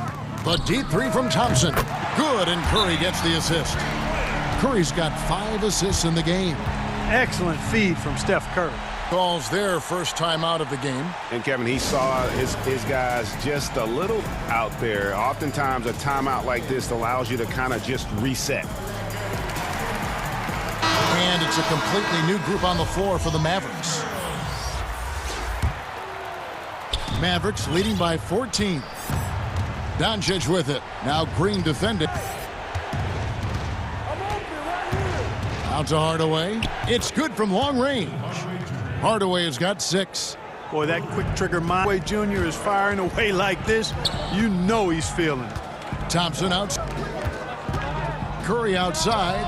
The deep 3 from Thompson. Good, and Curry gets the assist. Curry's got 5 assists in the game. Excellent feed from Steph Curry. Calls their first time out of the game. And Kevin, he saw his guys just a little out there. Oftentimes a timeout like this allows you to kind of just reset. And it's a completely new group on the floor for the Mavericks. Mavericks leading by 14. Doncic with it. Now Green defended. Out to Hardaway. It's good from long range. Hardaway has got 6. Boy, that quick trigger Hardaway Jr. is firing away like this. You know he's feeling it. Thompson out. Curry outside.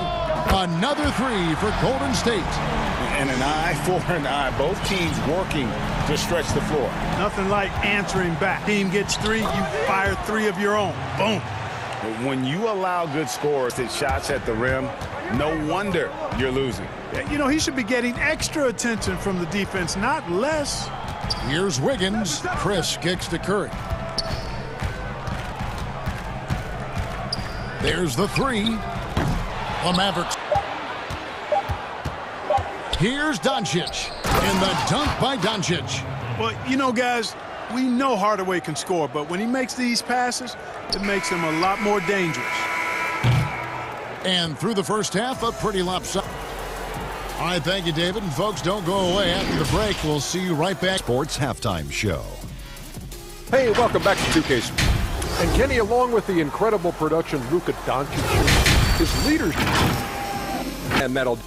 Another 3 for Golden State. And an eye for an eye. Both teams working to stretch the floor. Nothing like answering back. Team gets 3, you fire 3 of your own. Boom. When you allow good scores that shots at the rim, no wonder you're losing. You know, he should be getting extra attention from the defense, not less. Here's Wiggins. Chris kicks to Curry. There's the 3. The Mavericks. Here's Doncic. And the dunk by Doncic. Well, you know, guys, we know Hardaway can score, but when he makes these passes, it makes him a lot more dangerous. And through the first half, a pretty lopsided. All right, thank you, David. And folks, don't go away. After the break, we'll see you right back. Sports Halftime Show. Hey, welcome back to 2K. And Kenny, along with the incredible production Luka Doncic, his leadership, and that'll.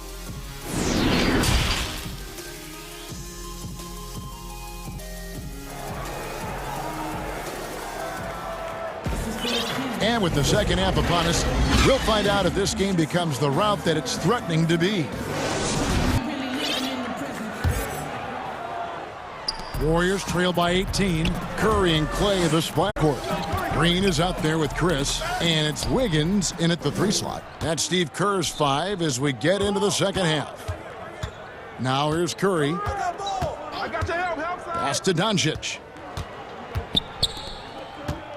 And with the second half upon us, we'll find out if this game becomes the route that it's threatening to be. Warriors trail by 18. Curry and Clay the spot court. Green is out there with Chris, and it's Wiggins in at the 3 slot. That's Steve Kerr's 5 as we get into the second half. Now here's Curry. Pass to Doncic.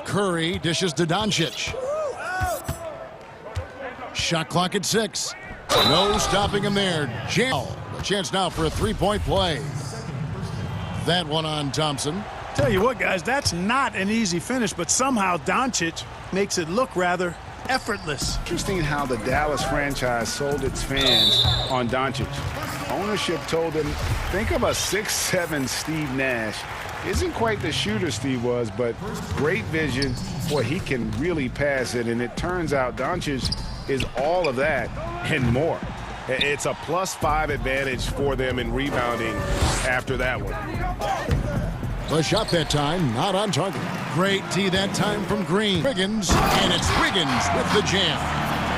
Curry dishes to Doncic. Shot clock at 6. No stopping him there. A chance now for a 3-point play. That one on Thompson. Tell you what, guys, that's not an easy finish, but somehow Doncic makes it look rather effortless. Interesting how the Dallas franchise sold its fans on Doncic. Ownership told them, think of a 6'7" Steve Nash. Isn't quite the shooter Steve was, but great vision. Boy, he can really pass it, and it turns out Doncic is all of that and more. It's a +5 advantage for them in rebounding after that one. The shot that time, not on target. Great tee that time from Green. Wiggins, and it's Wiggins with the jam.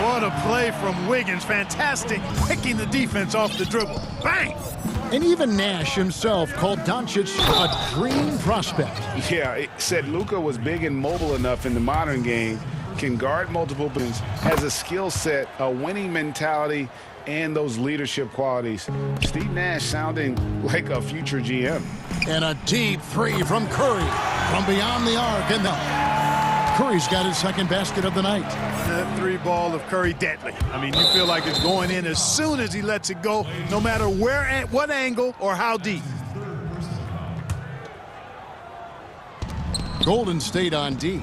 What a play from Wiggins. Fantastic. Picking the defense off the dribble. Bang! And even Nash himself called Doncic a dream prospect. Yeah, it said Luka was big and mobile enough in the modern game, can guard multiple positions, has a skill set, a winning mentality, and those leadership qualities. Steve Nash sounding like a future GM. And a deep 3 from Curry from beyond the arc. And Curry's got his second basket of the night. That three ball of Curry, deadly. I mean, you feel like it's going in as soon as he lets it go, no matter where, at what angle, or how deep. Golden State on D.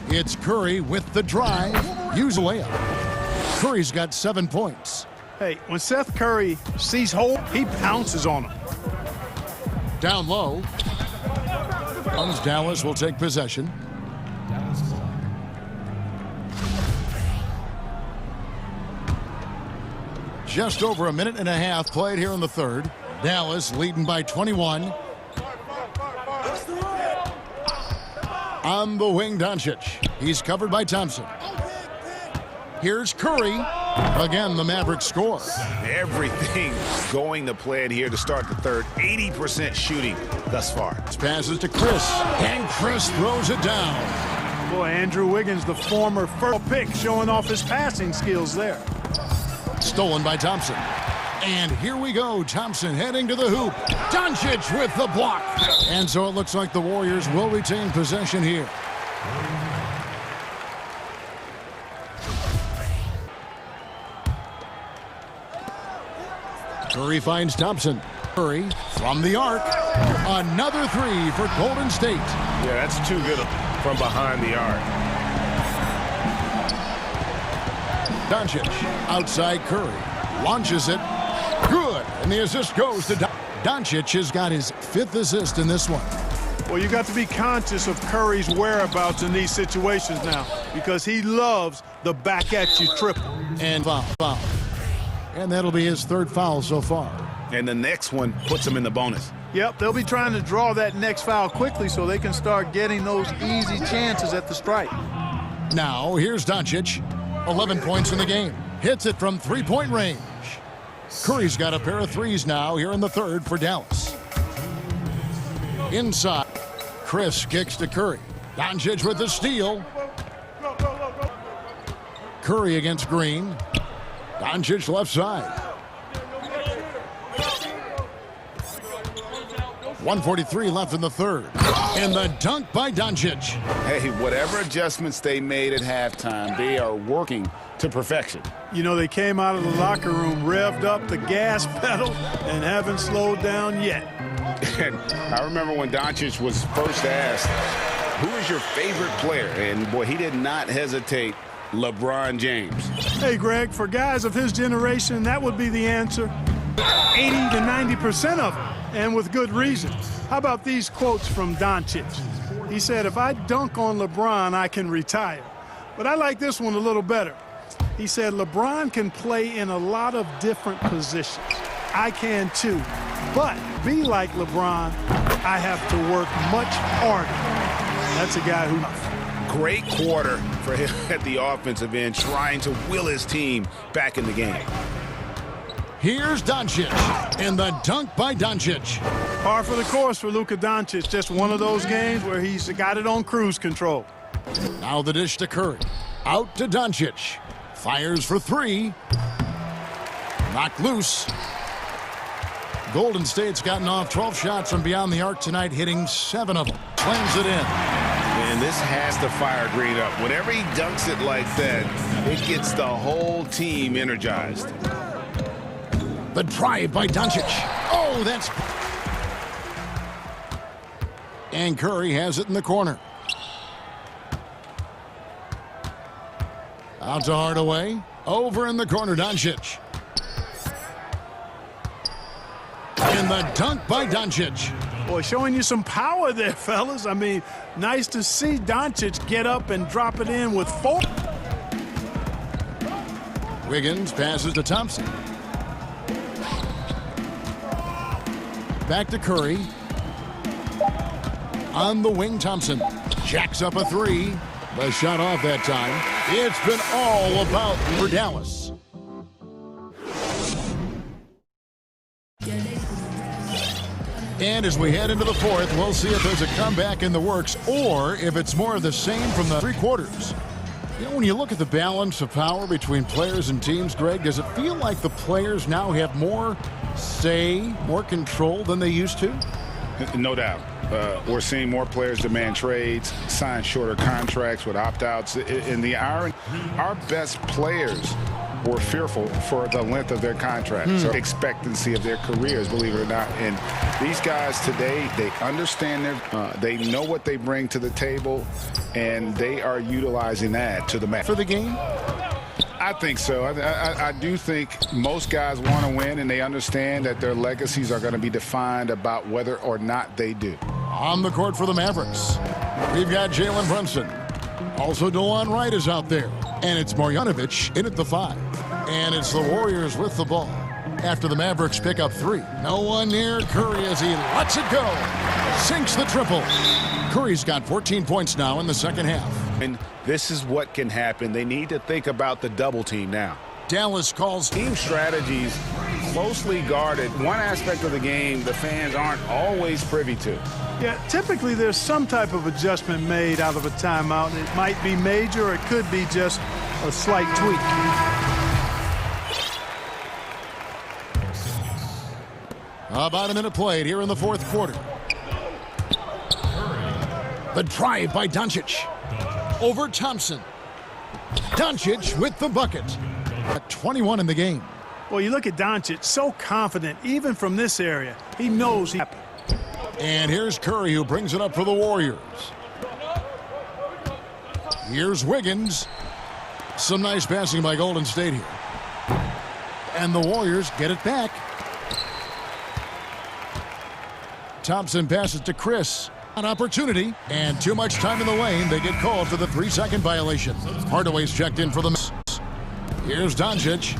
It's Curry with the drive. Use a layup. Curry's got 7 points. Hey, when Seth Curry sees hole, he pounces on him. Down low. Dallas will take possession. Just over a minute and a half played here in the third. Dallas leading by 21. On the wing, Doncic. He's covered by Thompson. Here's Curry. Again, the Mavericks score. Everything going to plan here to start the third. 80% shooting thus far. This passes to Chris, and Chris throws it down. Boy, Andrew Wiggins, the former first pick, showing off his passing skills there. Stolen by Thompson. And here we go. Thompson heading to the hoop. Doncic with the block. And so it looks like the Warriors will retain possession here. Curry finds Thompson. Curry from the arc. Another three for Golden State. Yeah, that's too good from behind the arc. Doncic outside Curry. Launches it. Good. And the assist goes to Doncic. Has got his 5th assist in this one. Well, you got to be conscious of Curry's whereabouts in these situations now, because he loves the back-at-you triple. And foul. And that'll be his 3rd foul so far. And the next one puts him in the bonus. Yep, they'll be trying to draw that next foul quickly so they can start getting those easy chances at the strike. Now, here's Doncic. 11 points in the game. Hits it from 3-point range. Curry's got a pair of threes now here in the third for Dallas. Inside. Chris kicks to Curry. Doncic with the steal. Curry against Green. Doncic left side. 1:43 left in the third. And the dunk by Doncic. Hey, whatever adjustments they made at halftime, they are working to perfection. You know, they came out of the locker room, revved up the gas pedal, and haven't slowed down yet. And I remember when Doncic was first asked, who is your favorite player? And, boy, he did not hesitate. LeBron James. Hey, Greg, for guys of his generation, that would be the answer. 80 to 90% of them, and with good reason. How about these quotes from Doncic? He said, if I dunk on LeBron, I can retire. But I like this one a little better. He said, LeBron can play in a lot of different positions. I can too. But be like LeBron, I have to work much harder. That's a guy who... Great quarter for him at the offensive end, trying to will his team back in the game. Here's Doncic, and the dunk by Doncic. Par for the course for Luka Doncic. Just one of those games where he's got it on cruise control. Now the dish to Curry. Out to Doncic. Fires for 3. Knocked loose. Golden State's gotten off 12 shots from beyond the arc tonight, hitting 7 of them. Slams it in. And this has to fire Green up. Whenever he dunks it like that, it gets the whole team energized. The drive by Doncic. Oh, that's... And Curry has it in the corner. Out to Hardaway. Over in the corner, Doncic. And the dunk by Doncic. Boy, showing you some power there, fellas. I mean, nice to see Doncic get up and drop it in with 4. Wiggins passes to Thompson. Back to Curry. On the wing, Thompson. Jacks up a 3. The shot off that time. It's been all about for Dallas. And as we head into the fourth, we'll see if there's a comeback in the works or if it's more of the same from the 3 quarters. You know, when you look at the balance of power between players and teams, Greg, does it feel like the players now have more say, more control than they used to? No doubt. We're seeing more players demand trades, sign shorter contracts with opt-outs. In the iron, our best players were fearful for the length of their contracts, or expectancy of their careers, believe it or not. And these guys today, they understand they know what they bring to the table, and they are utilizing that to the max. For the game? I think so. I do think most guys want to win, and they understand that their legacies are going to be defined about whether or not they do. On the court for the Mavericks, we've got Jalen Brunson. Also, DeLon Wright is out there. And it's Marjanovic in at the 5. And it's the Warriors with the ball. After the Mavericks pick up 3. No one near Curry as he lets it go. Sinks the triple. Curry's got 14 points now in the second half. And this is what can happen. They need to think about the double team now. Dallas calls team strategies closely guarded. One aspect of the game the fans aren't always privy to. Yeah, typically there's some type of adjustment made out of a timeout. It might be major, or it could be just a slight tweak. About a minute played here in the fourth quarter. The drive by Doncic. Over Thompson. Doncic with the bucket. At 21 in the game. Well, you look at Doncic, so confident, even from this area. He knows he happened. And here's Curry, who brings it up for the Warriors. Here's Wiggins. Some nice passing by Golden State here. And the Warriors get it back. Thompson passes to Chris. An opportunity, and too much time in the lane. They get called for the 3-second violation. Hardaway's checked in for the miss. Here's Doncic.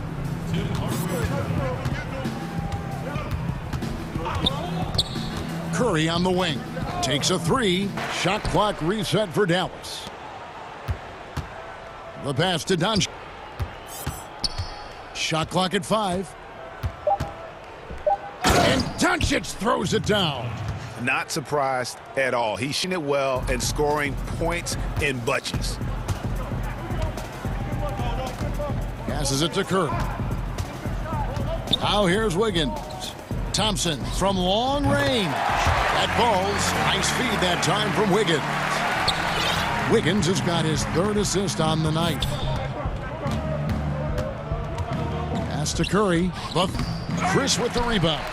Curry on the wing. Takes a 3. Shot clock reset for Dallas. The pass to Doncic. Shot clock at 5. And Doncic throws it down. Not surprised at all. He's shooting it well and scoring points in bunches. Passes it to Curry. Now here's Wiggins. Thompson from long range. That ball's nice feed that time from Wiggins. Wiggins has got his 3rd assist on the night. Pass to Curry. Chris with the rebound.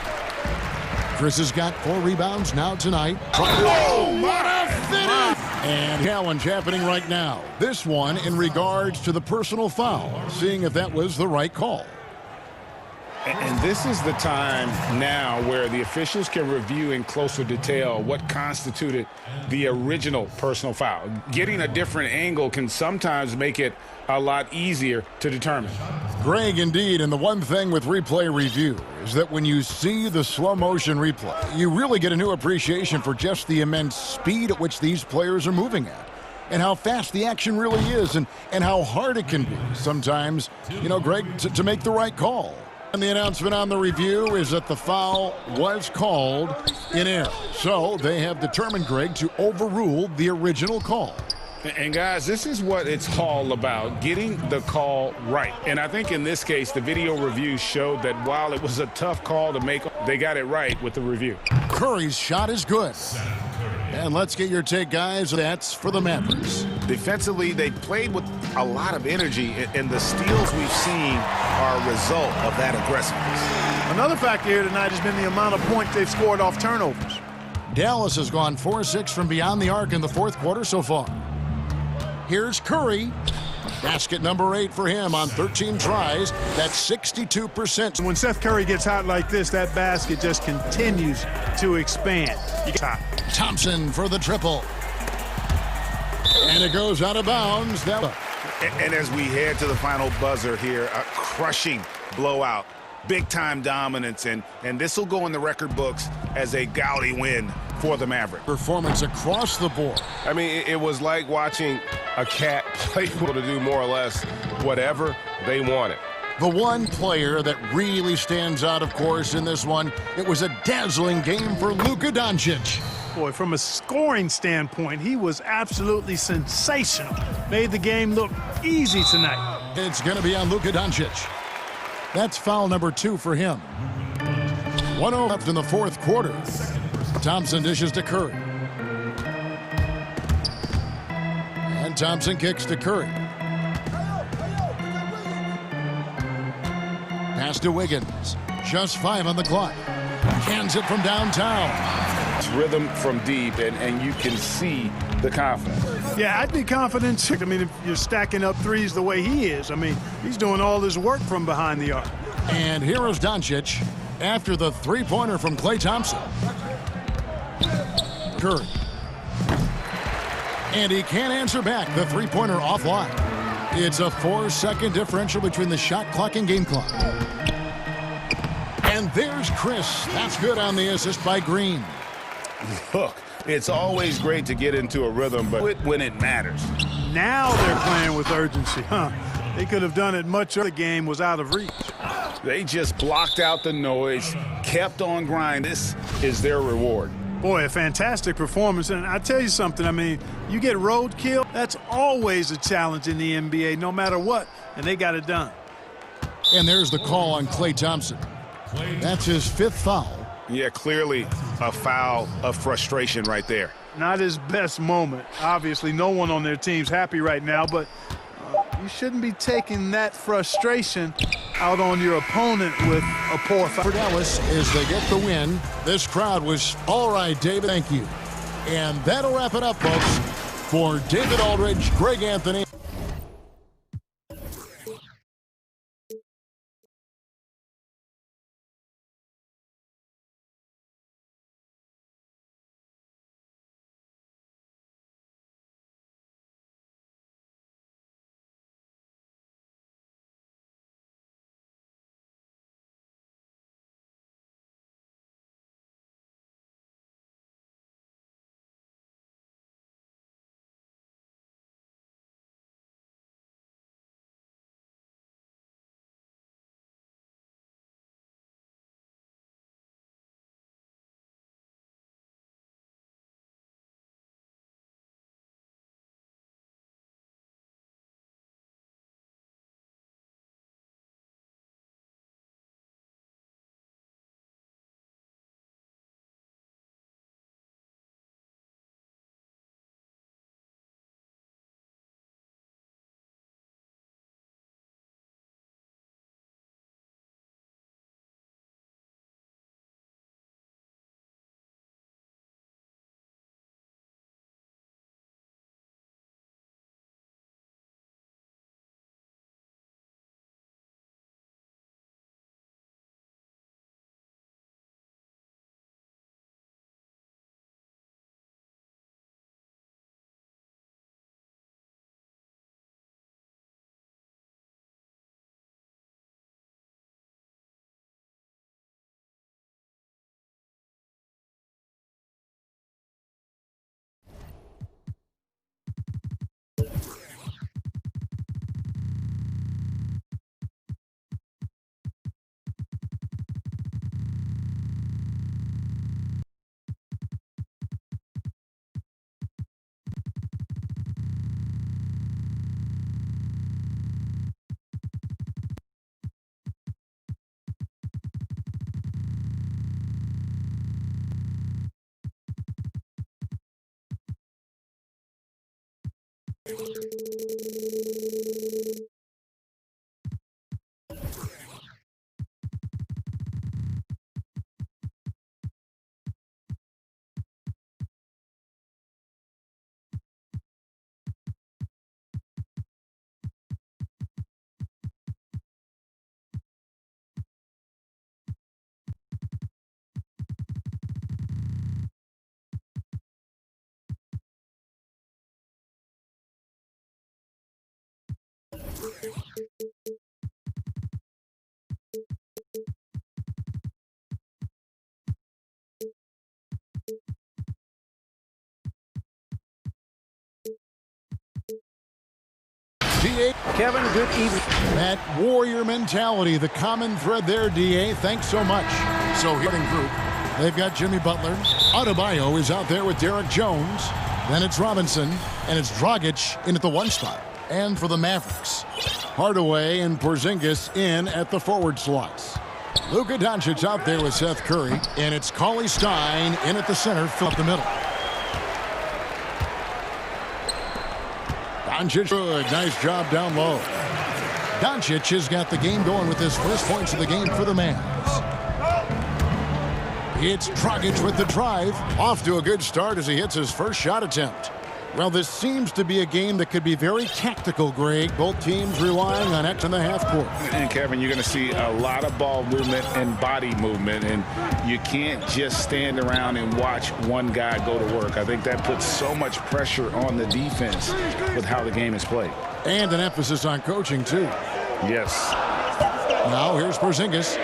Chris has got 4 rebounds now tonight. Whoa, what a finish! And challenge happening right now. This one in regards to the personal foul, seeing if that was the right call. And this is the time now where the officials can review in closer detail what constituted the original personal foul. Getting a different angle can sometimes make it a lot easier to determine. Greg, indeed, and the one thing with replay review is that when you see the slow motion replay, you really get a new appreciation for just the immense speed at which these players are moving at, and how fast the action really is, and how hard it can be sometimes, you know, Greg, to make the right call. And the announcement on the review is that the foul was called in error. So they have determined, Greg, to overrule the original call. And guys, this is what it's all about, getting the call right. And I think in this case, the video review showed that while it was a tough call to make, they got it right with the review. Curry's shot is good. And let's get your take, guys. That's for the Mavericks. Defensively, they played with a lot of energy, and the steals we've seen are a result of that aggressiveness. Another factor here tonight has been the amount of points they've scored off turnovers. Dallas has gone 4-6 from beyond the arc in the fourth quarter so far. Here's Curry. Basket number 8 for him on 13 tries. That's 62%. When Seth Curry gets hot like this, that basket just continues to expand. Thompson for the triple. And it goes out of bounds. And as we head to the final buzzer here, a crushing blowout. Big-time dominance, and this will go in the record books as a gaudy win for the Mavericks. Performance across the board. I mean, it was like watching a cat play able to do more or less whatever they wanted. The one player that really stands out, of course, in this one, it was a dazzling game for Luka Doncic. Boy, from a scoring standpoint, he was absolutely sensational. Made the game look easy tonight. It's going to be on Luka Doncic. That's foul number 2 for him. 1-0 left in the fourth quarter. Thompson dishes to Curry. Thompson kicks to Curry. Pass to Wiggins. Just 5 on the clock. Cans it from downtown. It's rhythm from deep, and you can see the confidence. Yeah, I'd be confident. I mean, if you're stacking up threes the way he is, I mean, he's doing all his work from behind the arc. And here is Doncic after the three-pointer from Klay Thompson. Curry. And he can't answer back. The three-pointer offline. It's a 4-second differential between the shot clock and game clock. And there's Chris. That's good on the assist by Green. Look, it's always great to get into a rhythm, but when it matters. Now they're playing with urgency, huh? They could have done it much earlier. The game was out of reach. They just blocked out the noise, kept on grind. This is their reward. Boy, a fantastic performance. And I tell you something, I mean, you get roadkill, that's always a challenge in the NBA, no matter what, and they got it done. And there's the call on Klay Thompson. That's his 5th foul. Yeah, clearly a foul of frustration right there. Not his best moment. Obviously, no one on their team's happy right now, but you shouldn't be taking that frustration out on your opponent with a poor foul. For Dallas, as they get the win, this crowd was all right, David. Thank you. And that'll wrap it up, folks. For David Aldridge, Greg Anthony. DA. Kevin, good evening. That warrior mentality, the common thread there, DA. Thanks so much. So hitting group, they've got Jimmy Butler. Adebayo is out there with Derek Jones. Then it's Robinson, and it's Dragic in at the 1 spot. And for the Mavericks, Hardaway and Porzingis in at the forward slots. Luka Doncic out there with Seth Curry, and it's Cauley Stein in at the center, fill up the middle. Doncic, good. Nice job down low. Doncic has got the game going with his first points of the game for the Mavs. It's Dragic with the drive. Off to a good start as he hits his first shot attempt. Well, this seems to be a game that could be very tactical, Greg. Both teams relying on X in the half court. And, Kevin, you're going to see a lot of ball movement and body movement, and you can't just stand around and watch one guy go to work. I think that puts so much pressure on the defense with how the game is played. And an emphasis on coaching, too. Yes. Now here's Porzingis,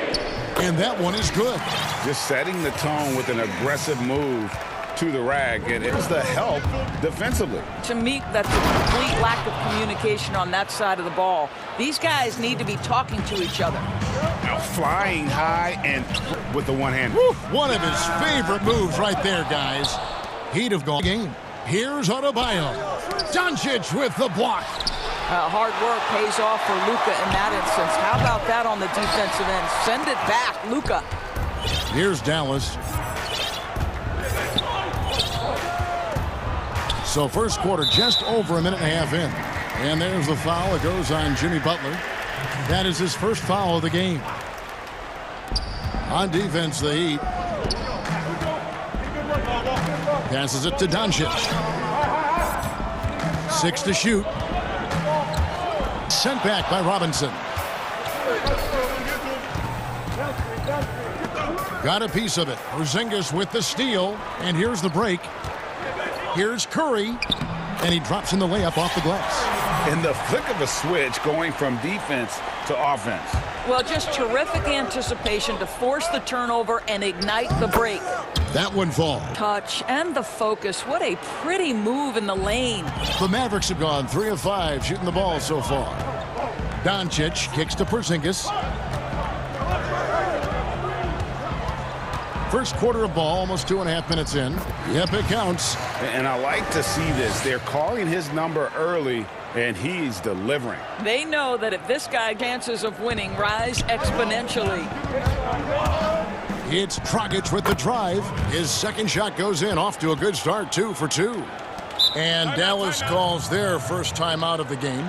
and that one is good. Just setting the tone with an aggressive move to the rag, and it's the help defensively. To me, that's a complete lack of communication on that side of the ball. These guys need to be talking to each other. Now flying high and with the one hand. Woo, one of his favorite moves right there, guys. He'd have gone game. Here's Adebayo. Doncic with the block. Hard work pays off for Luka in that instance. How about that on the defensive end? Send it back, Luka. Here's Dallas. So first quarter just over a minute and a half in. And there's the foul. It goes on Jimmy Butler. That is his first foul of the game. On defense, the Heat. Passes it to Doncic. 6 to shoot. Sent back by Robinson. Got a piece of it. Porzingis with the steal. And here's the break. Here's Curry. And he drops in the layup off the glass. In the flick of a switch, going from defense to offense. Well, just terrific anticipation to force the turnover and ignite the break. That one falls. Touch and the focus. What a pretty move in the lane. The Mavericks have gone 3 of 5 shooting the ball so far. Doncic kicks to Porzingis. First quarter of ball, almost 2.5 minutes in. Yep, it counts. And I like to see this. They're calling his number early, and he's delivering. They know that if this guy, chances of winning rise exponentially. It's Dragic with the drive. His second shot goes in, off to a good start, 2 for 2. And Dallas calls their first time out of the game.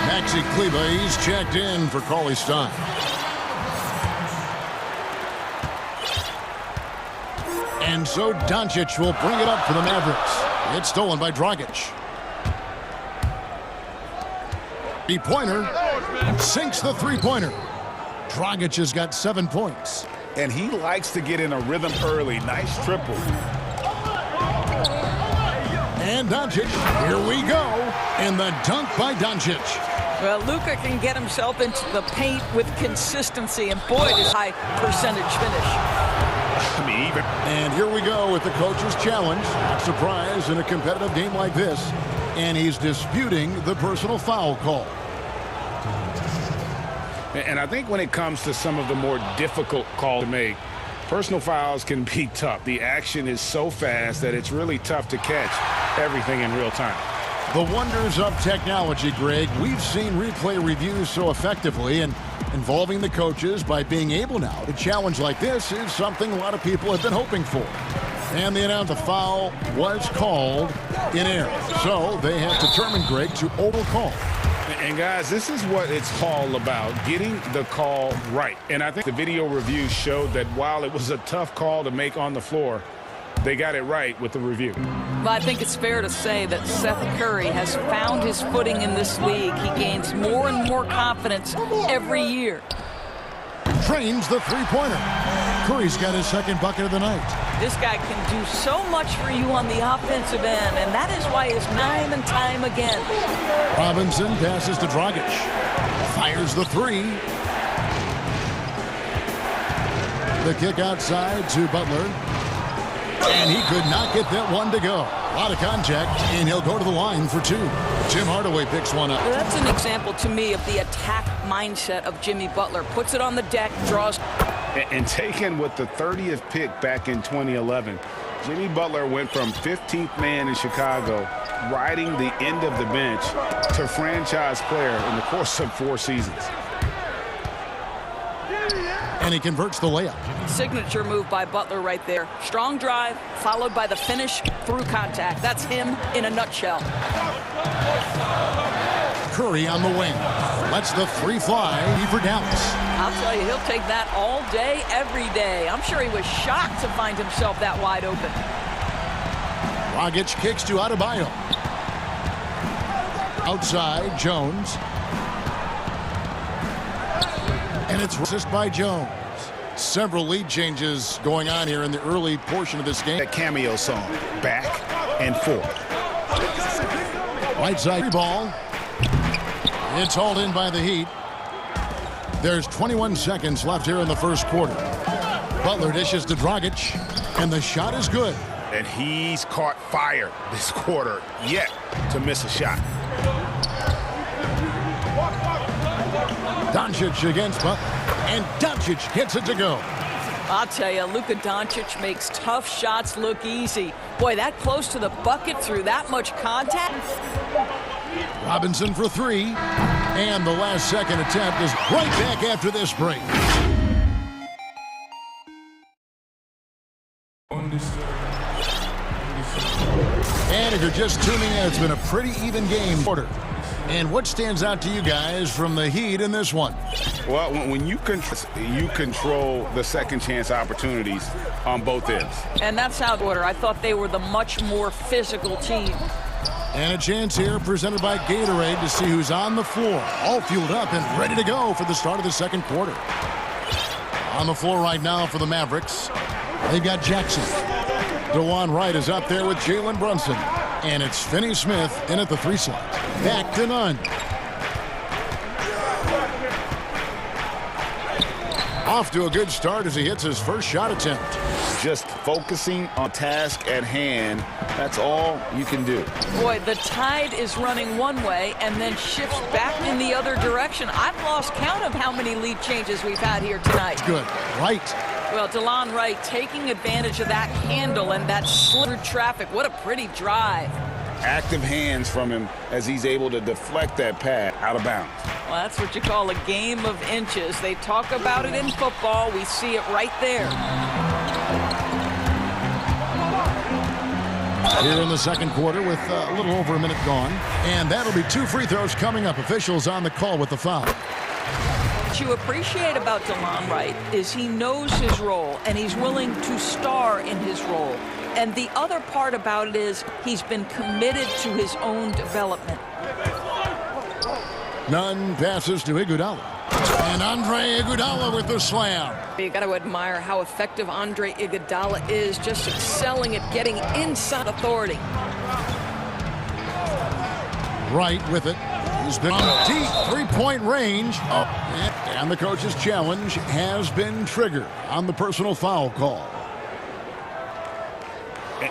Maxi Kleba, he's checked in for Cauley Stein. And so Doncic will bring it up for the Mavericks. It's stolen by Dragic. The pointer sinks the three-pointer. Dragic has got 7 points. And he likes to get in a rhythm early. Nice triple. And Doncic, here we go. And the dunk by Doncic. Well, Luka can get himself into the paint with consistency, and boy, this high percentage finish. I mean, even. And here we go with the coach's challenge. Not surprised in a competitive game like this. And he's disputing the personal foul call. And I think when it comes to some of the more difficult calls to make, personal fouls can be tough. The action is so fast that it's really tough to catch everything in real time. The wonders of technology, Greg. We've seen replay reviews so effectively, and involving the coaches by being able now to challenge like this is something a lot of people have been hoping for. And the foul was called in error. So they have determined, Greg, to overcall. And guys, this is what it's all about, getting the call right. And I think the video review showed that while it was a tough call to make on the floor, they got it right with the review. Well, I think it's fair to say that Seth Curry has found his footing in this league. He gains more and more confidence every year. Trains the three-pointer. Curry's got his second bucket of the night. This guy can do so much for you on the offensive end, and that is why it's time and time again. Robinson passes to Dragic. Fires the three. The kick outside to Butler. And he could not get that one to go. A lot of contact, and he'll go to the line for two. Tim Hardaway picks one up. That's an example to me of the attack mindset of Jimmy Butler. Puts it on the deck, draws. And taken with the 30th pick back in 2011, Jimmy Butler went from 15th man in Chicago, riding the end of the bench, to franchise player in the course of 4 seasons. And he converts the layup. Signature move by Butler right there. Strong drive, followed by the finish through contact. That's him in a nutshell. Curry on the wing. Lets the three fly for Dallas. I'll tell you, he'll take that all day, every day. I'm sure he was shocked to find himself that wide open. Dragic kicks to Adebayo. Outside, Jones. And it's assist by Jones. Several lead changes going on here in the early portion of this game. That cameo song, back and forth. Right side ball. It's hauled in by the Heat. There's 21 seconds left here in the first quarter. Butler dishes to Dragic, and the shot is good. And he's caught fire this quarter, yet to miss a shot. Doncic against Butler, and Doncic hits it to go. I'll tell you, Luka Doncic makes tough shots look easy. Boy, that close to the bucket through that much contact. Robinson for three, and the last second attempt is right back after this break. And if you're just tuning in, it's been a pretty even game quarter. And what stands out to you guys from the Heat in this one? Well, when you control the second chance opportunities on both ends. And that's how I thought they were the much more physical team. And a chance here presented by Gatorade to see who's on the floor. All fueled up and ready to go for the start of the second quarter. On the floor right now for the Mavericks, they've got Jackson. DeJuan Wright is up there with Jalen Brunson. And it's Finney Smith in at the 3 slot. Back to none. Off to a good start as he hits his first shot attempt. Just focusing on task at hand. That's all you can do. Boy, the tide is running one way and then shifts back in the other direction. I've lost count of how many lead changes we've had here tonight. Good. Right. Well, DeLon Wright taking advantage of that handle and that slippery traffic. What a pretty drive. Active hands from him as he's able to deflect that pass out of bounds. Well, that's what you call a game of inches. They talk about it in football. We see it right there. Here in the second quarter with a little over a minute gone. And that'll be 2 free throws coming up. Officials on the call with the foul. What you appreciate about DeLon Wright is he knows his role and he's willing to star in his role. And the other part about it is he's been committed to his own development. Nunn passes to Iguodala. And Andre Iguodala with the slam. You got to admire how effective Andre Iguodala is, just excelling at getting inside authority. Right with it. He's been on deep three-point range. Oh, and the coach's challenge has been triggered on the personal foul call.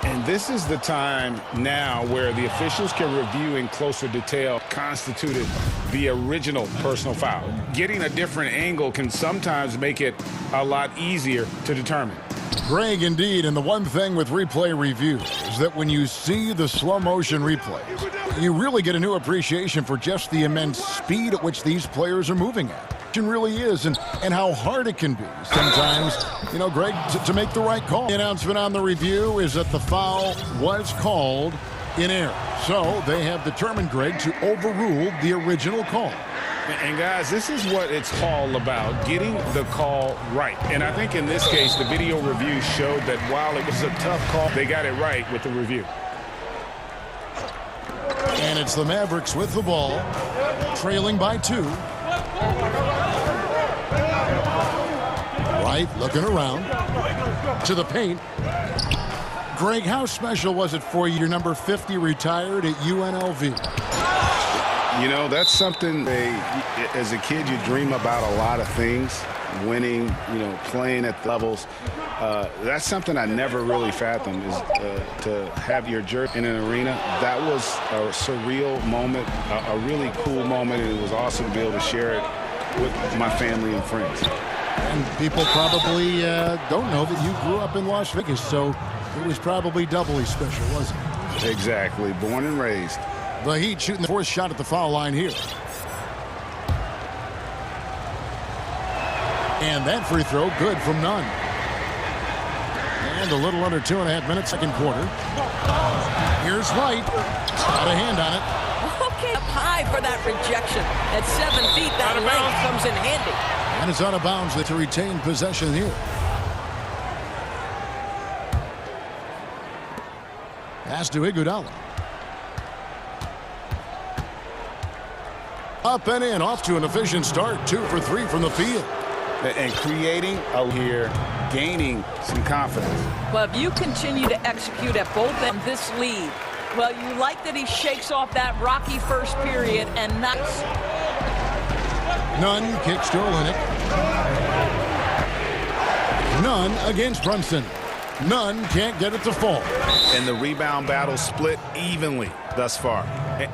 And this is the time now where the officials can review in closer detail constituted the original personal foul. Getting a different angle can sometimes make it a lot easier to determine. Greg, indeed, and the one thing with replay review is that when you see the slow motion replays, you really get a new appreciation for just the immense speed at which these players are moving at. It really is, and how hard it can be sometimes, you know, Greg, to make the right call. The announcement on the review is that the foul was called in error. So they have determined, Greg, to overrule the original call. And guys, this is what it's all about, getting the call right. And I think in this case, the video review showed that while it was a tough call, they got it right with the review. And it's the Mavericks with the ball, trailing by 2. Right, looking around to the paint. Greg, how special was it for you? Your number 50 retired at UNLV. You know, that's something as a kid you dream about a lot of things. winning, playing at levels. That's something I never really fathomed, is to have your jersey in an arena. That was a surreal moment, a really cool moment, and it was awesome to be able to share it with my family and friends. And people probably don't know that you grew up in Las Vegas, so it was probably doubly special, wasn't it? Exactly. Born and raised. The Heat shooting the fourth shot at the foul line here. And that free throw good from none. And a little under 2.5 minutes, second quarter. Here's White. Got a hand on it. Okay, up high for that rejection. At 7 feet, that length comes in handy. And it's out of bounds to retain possession here. Pass to Iguodala. Up and in, off to an efficient start. 2 for 3 from the field. And creating here, gaining some confidence. Well, if you continue to execute at both ends of this lead, well, you like that he shakes off that rocky first period and knocks. Nunn kicks to Olynyk. Nunn against Brunson. Nunn can't get it to fall. And the rebound battle split evenly thus far.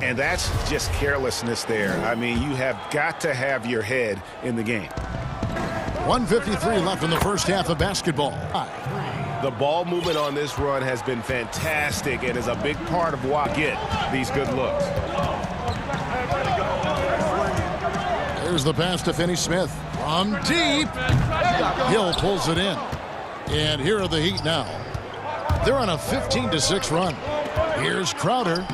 And that's just carelessness there. I mean, you have got to have your head in the game. 1:53 left in the first half of basketball. The ball movement on this run has been fantastic and is a big part of why I get these good looks. There's the pass to Finney-Smith. From deep. Hill pulls it in. And here are the Heat now. They're on a 15-6 run. Here's Crowder.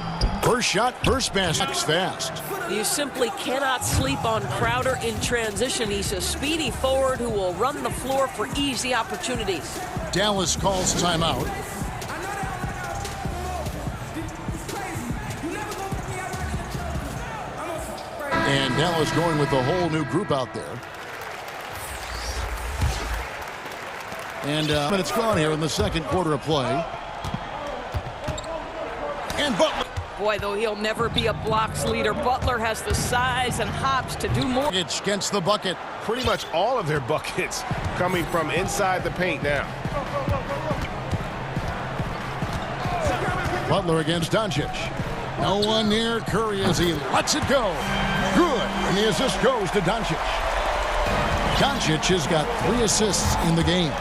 First shot, first basket, fast. You simply cannot sleep on Crowder in transition. He's a speedy forward who will run the floor for easy opportunities. Dallas calls timeout. And Dallas going with the whole new group out there. And minutes gone here in the second quarter of play. And Butler. Boy, though, he'll never be a blocks leader. Butler has the size and hops to do more. It's against the bucket. Pretty much all of their buckets coming from inside the paint now. Butler against Doncic. No one near Curry as he lets it go. Good. And the assist goes to Doncic. Doncic has got 3 assists in the game.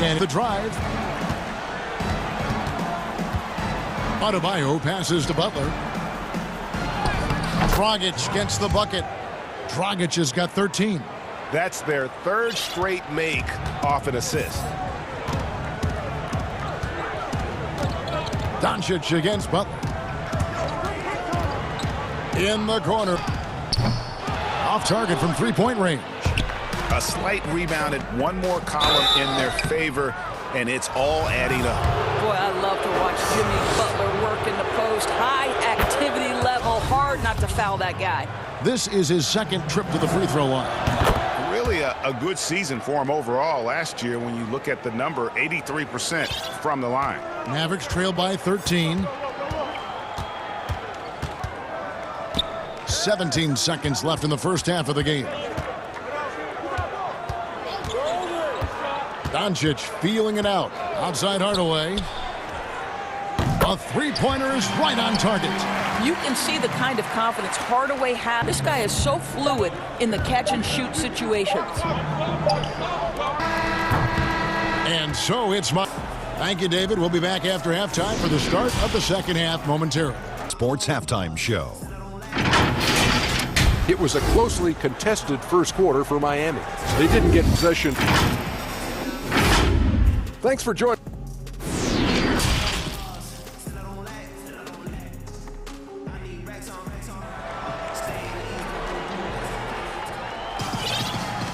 And the drive. Adebayo passes to Butler. Dragic gets the bucket. Dragic has got 13. That's their 3rd straight make off an assist. Doncic against Butler. In the corner. Off target from 3-point range. A slight rebound and one more column in their favor, and it's all adding up. Boy, I love to watch Jimmy Butler work in the post. High activity level. Hard not to foul that guy. This is his 2nd trip to the free throw line. Really a good season for him overall last year when you look at the number, 83% from the line. Mavericks trail by 13. 17 seconds left in the first half of the game. Doncic feeling it out. Outside Hardaway. A 3-pointer is right on target. You can see the kind of confidence Hardaway has. This guy is so fluid in the catch-and-shoot situations. And so it's my... Thank you, David. We'll be back after halftime for the start of the second half momentarily. Sports Halftime Show. It was a closely contested first quarter for Miami. They didn't get possession. Thanks for joining.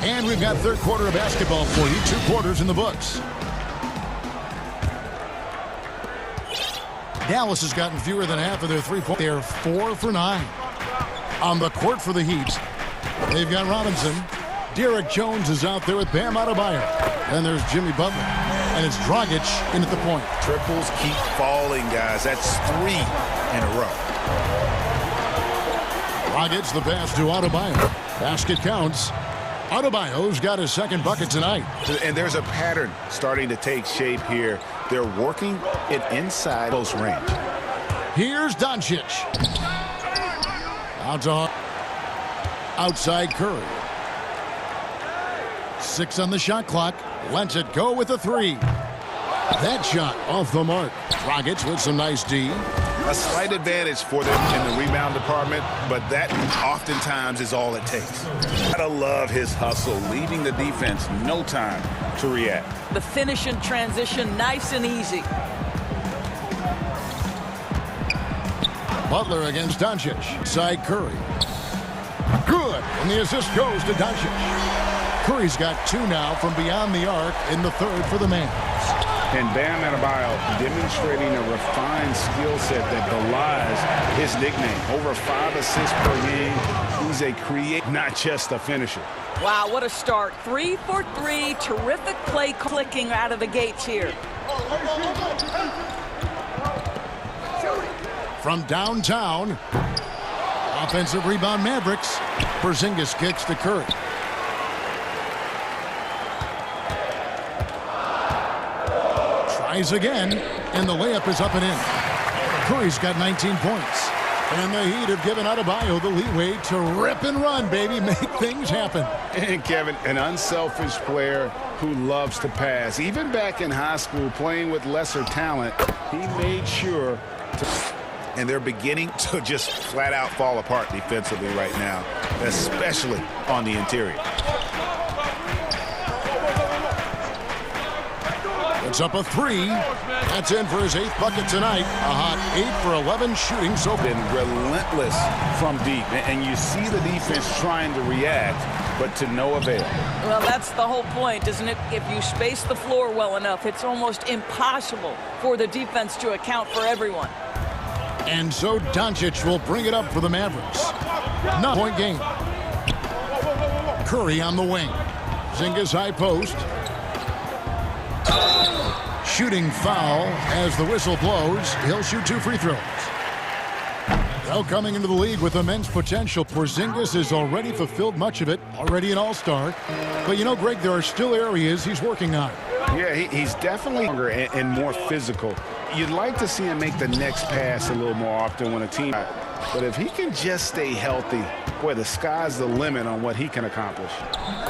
And we've got third quarter of basketball for you. 2 quarters in the books. Dallas has gotten fewer than half of their 3-point. They're 4 for 9. On the court for the Heat, they've got Robinson. Derek Jones is out there with Bam Adebayo. And there's Jimmy Butler. And it's Dragic in at the point. Triples keep falling, guys. That's 3 in a row. Dragic the pass to Adebayo. Basket counts. Adebayo's got his second bucket tonight. And there's a pattern starting to take shape here. They're working it inside close range. Here's Doncic. Outside Curry. 6 on the shot clock. Lets it go with a 3. That shot off the mark. Dragic with some nice D. A slight advantage for them in the rebound department, but that oftentimes is all it takes. Gotta love his hustle, leaving the defense no time to react. The finish in transition, nice and easy. Butler against Doncic. Side Curry. Good. And the assist goes to Doncic. Curry's got 2 now from beyond the arc in the third for the man. And Bam Adebayo demonstrating a refined skill set that belies his nickname. Over 5 assists per game. He's a creator, not just a finisher. Wow, what a start. 3 for 3. Terrific play clicking out of the gates here. From downtown. Offensive rebound Mavericks. Porzingis kicks to Curry. Tries again, and the layup is up and in. Curry's got 19 points. And the Heat have given Adebayo the leeway to rip and run, baby. Make things happen. And Kevin, an unselfish player who loves to pass. Even back in high school, playing with lesser talent, he made sure to... And they're beginning to just flat out fall apart defensively right now, especially on the interior. It's up a 3. That's in for his 8th bucket tonight. A hot 8 for 11 shooting so far. Been relentless from deep. And you see the defense trying to react, but to no avail. Well, that's the whole point, isn't it? If you space the floor well enough, it's almost impossible for the defense to account for everyone. And so Doncic will bring it up for the Mavericks. 9-point game. Curry on the wing. Zingas high post. Shooting foul as the whistle blows. He'll shoot 2 free throws. Now coming into the league with immense potential, Porzingis has already fulfilled much of it. Already an all-star. But you know, Greg, there are still areas he's working on. Yeah, he's definitely younger and more physical. You'd like to see him make the next pass a little more often when a team... But if he can just stay healthy, boy, the sky's the limit on what he can accomplish.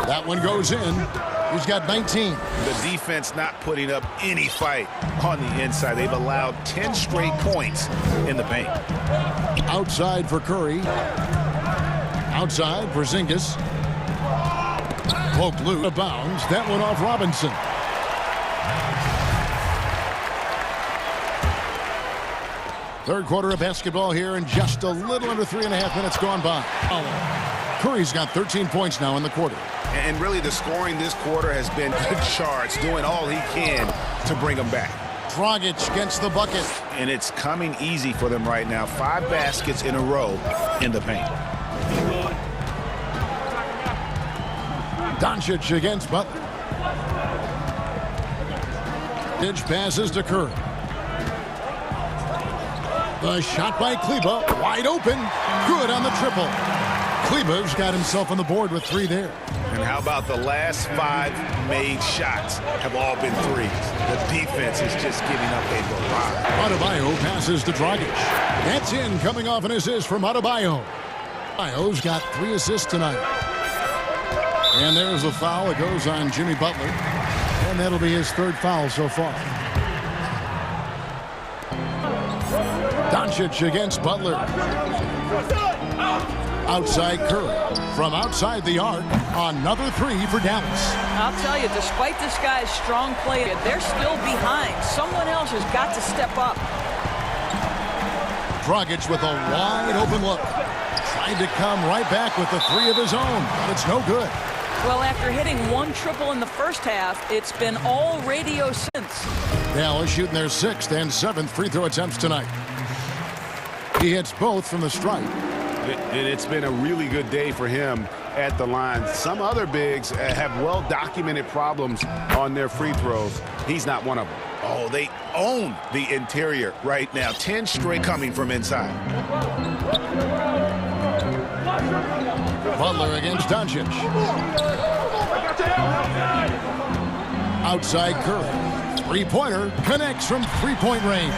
That one goes in. He's got 19. The defense not putting up any fight on the inside. They've allowed 10 straight points in the paint. Outside for Curry. Outside for Porzingis. Poked loose. Bounds. That one off Robinson. Third quarter of basketball here, and just a little under 3.5 minutes gone by. Curry's got 13 points now in the quarter. And really the scoring this quarter has been good charts, doing all he can to bring them back. Dragic gets the bucket. And it's coming easy for them right now. 5 baskets in a row in the paint. Doncic against Butler. Pitch passes to Curry. The shot by Kleber, wide open, good on the triple. Kleber's got himself on the board with 3 there. And how about the last 5 made shots have all been threes? The defense is just giving up a barrage. Adebayo passes to Dragic. That's in, coming off an assist from Adebayo. Adebayo's got 3 assists tonight. And there's a foul. It goes on Jimmy Butler. And that'll be his 3rd foul so far. Doncic against Butler. Outside Curry. From outside the arc, another 3 for Dallas. I'll tell you, despite this guy's strong play, they're still behind. Someone else has got to step up. Dragic with a wide open look. Tried to come right back with the 3 of his own, but it's no good. Well, after hitting 1 triple in the first half, it's been all radio since. Dallas shooting their 6th and 7th free throw attempts tonight. He hits both from the stripe. It's been a really good day for him at the line. Some other bigs have well-documented problems on their free throws. He's not one of them. Oh, they own the interior right now. 10 straight coming from inside. Butler against Doncic. Outside Curry. Three-pointer connects from three-point range.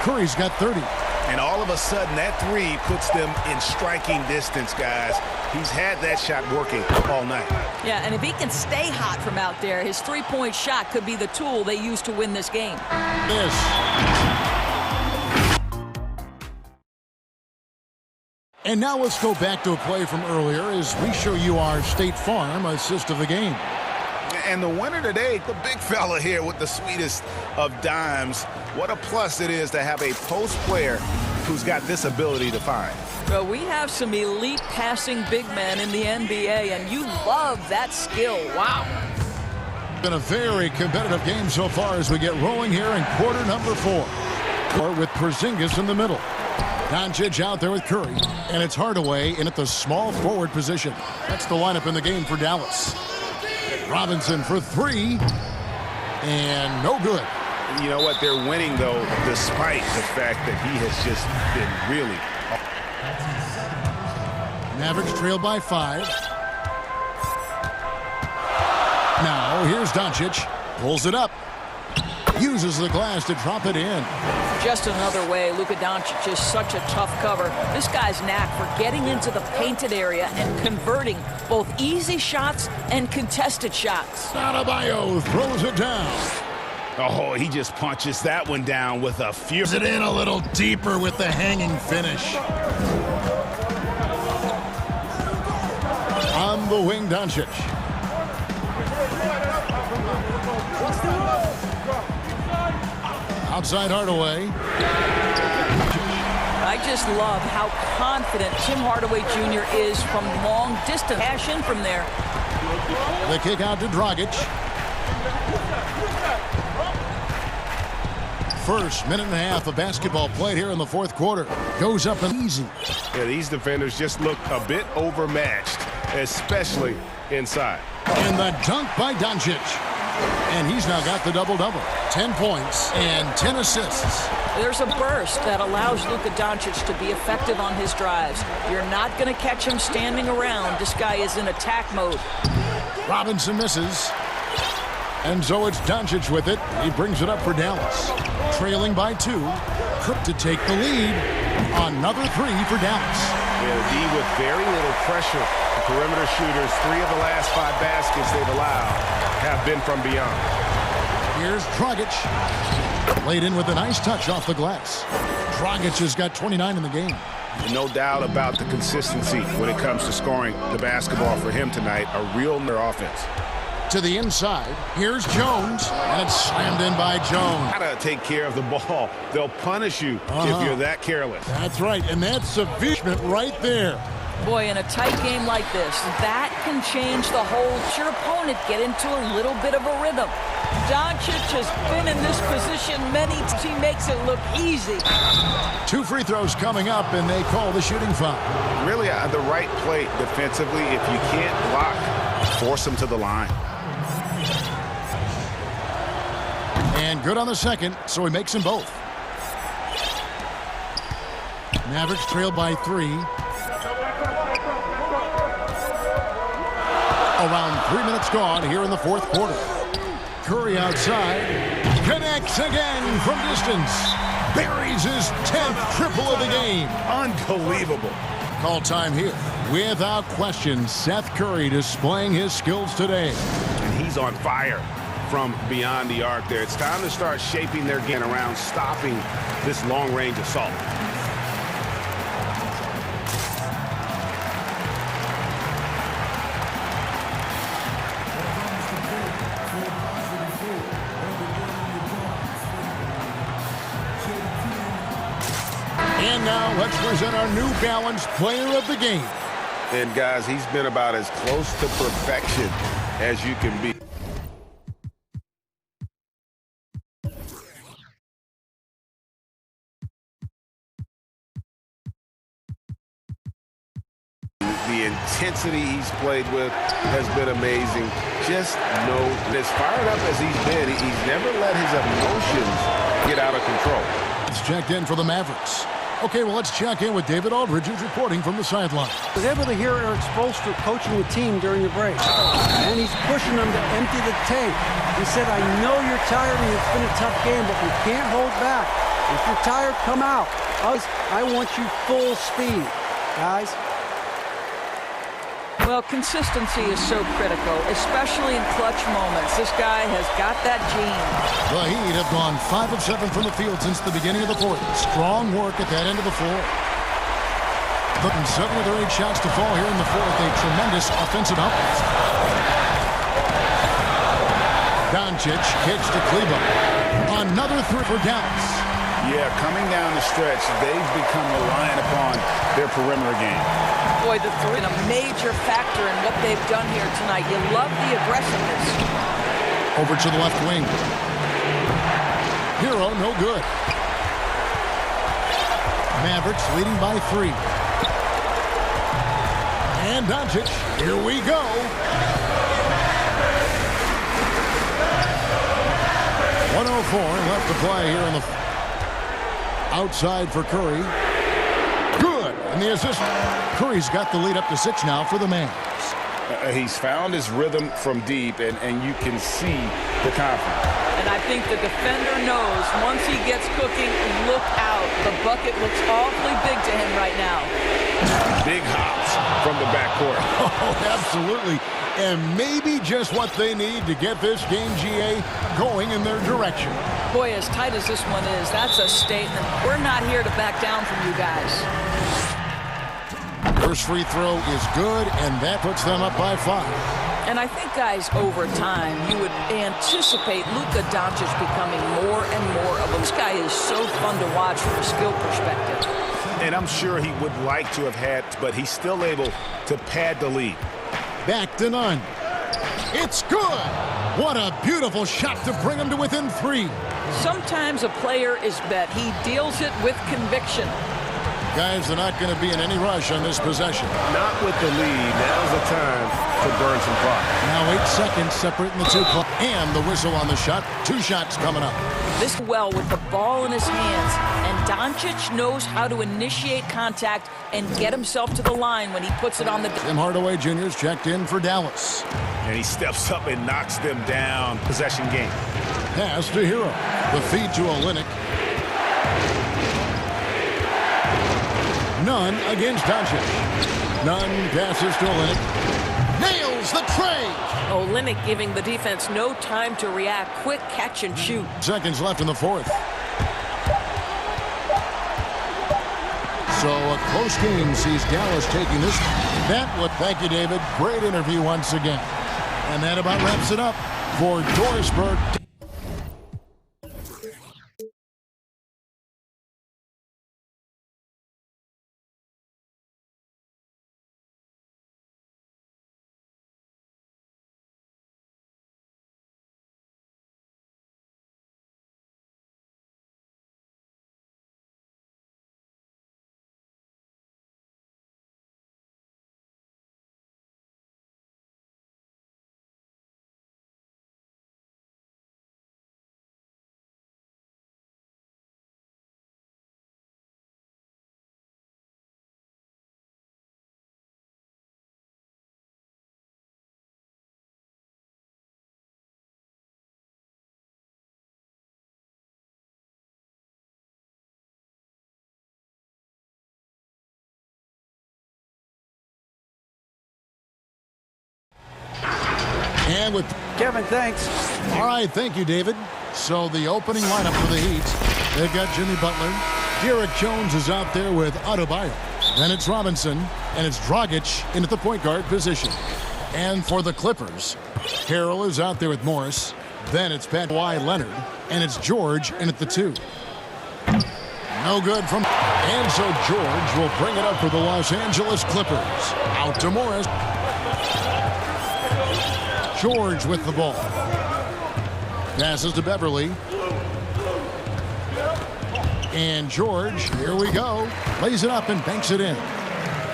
Curry's got 30. And all of a sudden, that three puts them in striking distance, guys. He's had that shot working all night. Yeah, and if he can stay hot from out there, his three-point shot could be the tool they use to win this game. And now let's go back to a play from earlier as we show you our State Farm assist of the game. And the winner today, the big fella here with the sweetest of dimes. What a plus it is to have a post player who's got this ability to find. Well, we have some elite passing big men in the NBA, and you love that skill. Wow. Been a very competitive game so far as we get rolling here in quarter number 4. With Porzingis in the middle. Doncic out there with Curry. And it's Hardaway in at the small forward position. That's the lineup in the game for Dallas. Robinson for three. And no good. You know what? They're winning, though, despite the fact that he has just been really... Mavericks trail by 5. Now, here's Doncic. Pulls it up. Uses the glass to drop it in. Just another way, Luka Doncic is such a tough cover. This guy's knack for getting into the painted area and converting both easy shots and contested shots. Adebayo throws it down. Oh, he just punches that one down with a fury. It in a little deeper with the hanging finish. On the wing, Doncic. Outside Hardaway. I just love how confident Tim Hardaway Jr. is from long distance. Cash in from there. The kick out to Dragic. First minute and a half of basketball played here in the fourth quarter. Goes up and easy. Yeah, these defenders just look a bit overmatched, especially inside. And the dunk by Doncic. And he's now got the double-double. 10 points and 10 assists. There's a burst that allows Luka Doncic to be effective on his drives. You're not going to catch him standing around. This guy is in attack mode. Robinson misses. And so it's Doncic with it. He brings it up for Dallas. Trailing by 2. Cook to take the lead. Another three for Dallas. Yeah, the D with very little pressure. The perimeter shooters, 3 of the last 5 baskets they've allowed have been from beyond. Here's Dragic. Laid in with a nice touch off the glass. Dragic has got 29 in the game. No doubt about the consistency when it comes to scoring the basketball for him tonight. A real offense. To the inside. Here's Jones. And it's slammed in by Jones. Gotta take care of the ball. They'll punish you if you're that careless. That's right. And that's sufficient right there. Boy, in a tight game like this, that can change the whole. Your opponent get into a little bit of a rhythm. Doncic has been in this position many times. He makes it look easy. 2 free throws coming up, and they call the shooting foul. Really the right play defensively. If you can't block, force him to the line. And good on the second, so he makes them both. Mavericks trail by 3. Around 3 minutes gone here in the fourth quarter. Curry outside. Connects again from distance. Buries his 10th triple of the game. Unbelievable. Call time here. Without question, Seth Curry displaying his skills today. And he's on fire from beyond the arc there. It's time to start shaping their game around stopping this long-range assault. And now let's present our New Balance player of the game. And guys, he's been about as close to perfection as you can be. The intensity he's played with has been amazing. Just know, as fired up as he's been, he's never let his emotions get out of control. It's checked in for the Mavericks. Okay, well, let's check in with David Aldridge, who's reporting from the sideline. I was able to hear Eric Spoelstra coaching the team during the break, and he's pushing them to empty the tank. He said, I know you're tired and it's been a tough game, but we can't hold back. If you're tired, come out. I want you full speed, guys. Well, consistency is so critical, especially in clutch moments. This guy has got that gene. The Heat have gone 5 of 7 from the field since the beginning of the fourth. Strong work at that end of the floor. Putting 7 of their 8 shots to fall here in the fourth. A tremendous offensive output. Doncic kicks to Kleber. Another 3 for Dallas. Yeah, coming down the stretch, they've become reliant upon their perimeter game. Boy, the 3 a major factor in what they've done here tonight. You love the aggressiveness. Over to the left wing. Hero, no good. Mavericks leading by 3. And Doncic, here we go. .104 left to play here in the outside for Curry. Good. And the assist. Curry's got the lead up to 6 now for the Mavs. He's found his rhythm from deep, and you can see the confidence. And I think the defender knows once he gets cooking, look out. The bucket looks awfully big to him right now. Big hops from the backcourt. Oh, absolutely. And maybe just what they need to get this game, GA, going in their direction. Boy, as tight as this one is, that's a statement. We're not here to back down from you guys. First free throw is good, and that puts them up by 5. And I think, guys, over time, you would anticipate Luka Doncic becoming more and more of a... This guy is so fun to watch from a skill perspective. And I'm sure he would like to have had, but he's still able to pad the lead. Back to none. It's good. What a beautiful shot to bring him to within 3. Sometimes a player is bet. He deals it with conviction. Guys, they're not going to be in any rush on this possession. Not with the lead. Now's the time to burn some clock. Now 8 seconds separating the 2 clock. And the whistle on the shot. 2 shots coming up. This well with the ball in his hands. And Doncic knows how to initiate contact and get himself to the line when he puts it on the... Tim Hardaway Jr.'s checked in for Dallas. And he steps up and knocks them down. Possession game. Pass to Hero. The feed to Olynyk. None against Doncic. None passes to Olynyk. Nails the trade. Olynyk giving the defense no time to react. Quick catch and shoot. Seconds left in the fourth. So a close game sees Dallas taking this. Thank you, David. Great interview once again. And that about wraps it up for Dorisburg. And with Kevin, thanks. All right, thank you, David. So the opening lineup for the Heat, they've got Jimmy Butler. Derek Jones is out there with Adebayo. Then it's Robinson, and it's Dragic in at the point guard position. And for the Clippers, Harrell is out there with Morris. Then it's Kawhi Leonard, and it's George in at the 2. No good from... And so George will bring it up for the Los Angeles Clippers. Out to Morris. George with the ball. Passes to Beverly. And George, here we go. Lays it up and banks it in.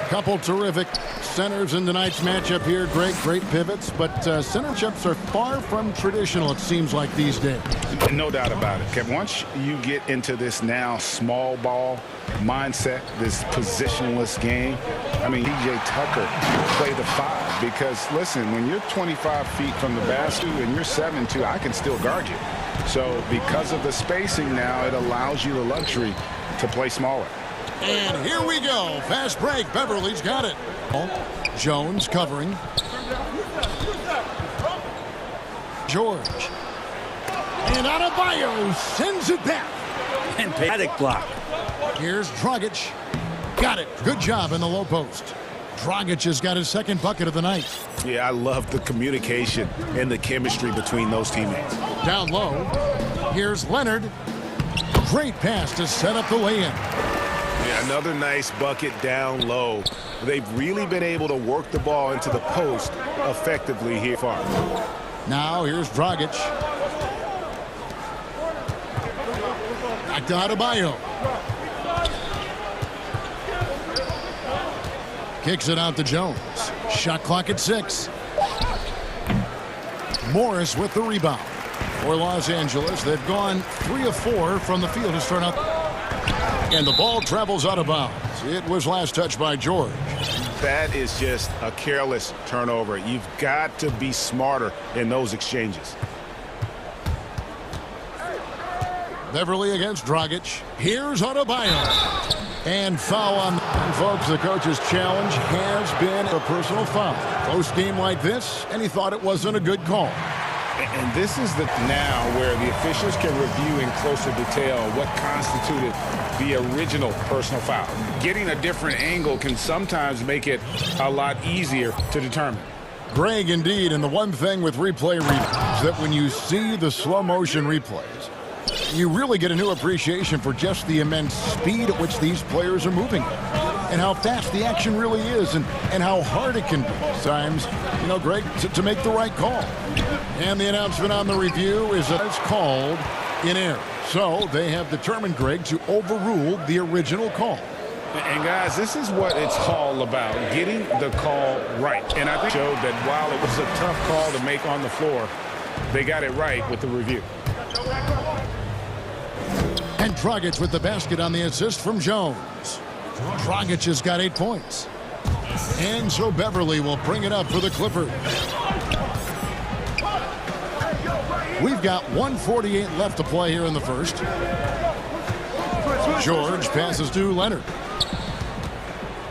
Couple terrific centers in tonight's matchup here. Great pivots, but center matchups are far from traditional, it seems like, these days. No doubt about it, Kev. Once you get into this now small ball mindset, this positionless game, I mean, E.J. Tucker play the 5 because, listen, when you're 25 feet from the basket and you're 7'2", I can still guard you. So because of the spacing now, it allows you the luxury to play smaller. And here we go. Fast break. Beverly's got it. Jones covering. George. And Adebayo sends it back. And Paddock block. Here's Dragic. Got it. Good job in the low post. Dragic has got his second bucket of the night. Yeah, I love the communication and the chemistry between those teammates. Down low. Here's Leonard. Great pass to set up the lay-in. Yeah, another nice bucket down low. They've really been able to work the ball into the post effectively here far. Now here's Dragic. Back to Adebayo. Kicks it out to Jones. Shot clock at 6. Morris with the rebound. For Los Angeles, they've gone 3 of 4 from the field to start out. And the ball travels out of bounds. It was last touched by George. That is just a careless turnover. You've got to be smarter in those exchanges. Beverly against Dragic. Here's Adebayo. And foul on. And folks, the coach's challenge has been a personal foul. Close game like this, and he thought it wasn't a good call. And this is the now where the officials can review in closer detail what constituted the original personal foul. Getting a different angle can sometimes make it a lot easier to determine. Greg, indeed, and the one thing with replay readings is that when you see the slow motion replays, you really get a new appreciation for just the immense speed at which these players are moving and how fast the action really is and how hard it can be at times, you know, Greg, to make the right call. And the announcement on the review is that it's called in error. So they have determined, Greg, to overrule the original call. And guys, this is what it's all about, getting the call right. And I think it showed that while it was a tough call to make on the floor, they got it right with the review. And Dragic with the basket on the assist from Jones. Dragic has got 8 points. And so Beverly will bring it up for the Clippers. We've got 1:48 left to play here in the first. George passes to Leonard.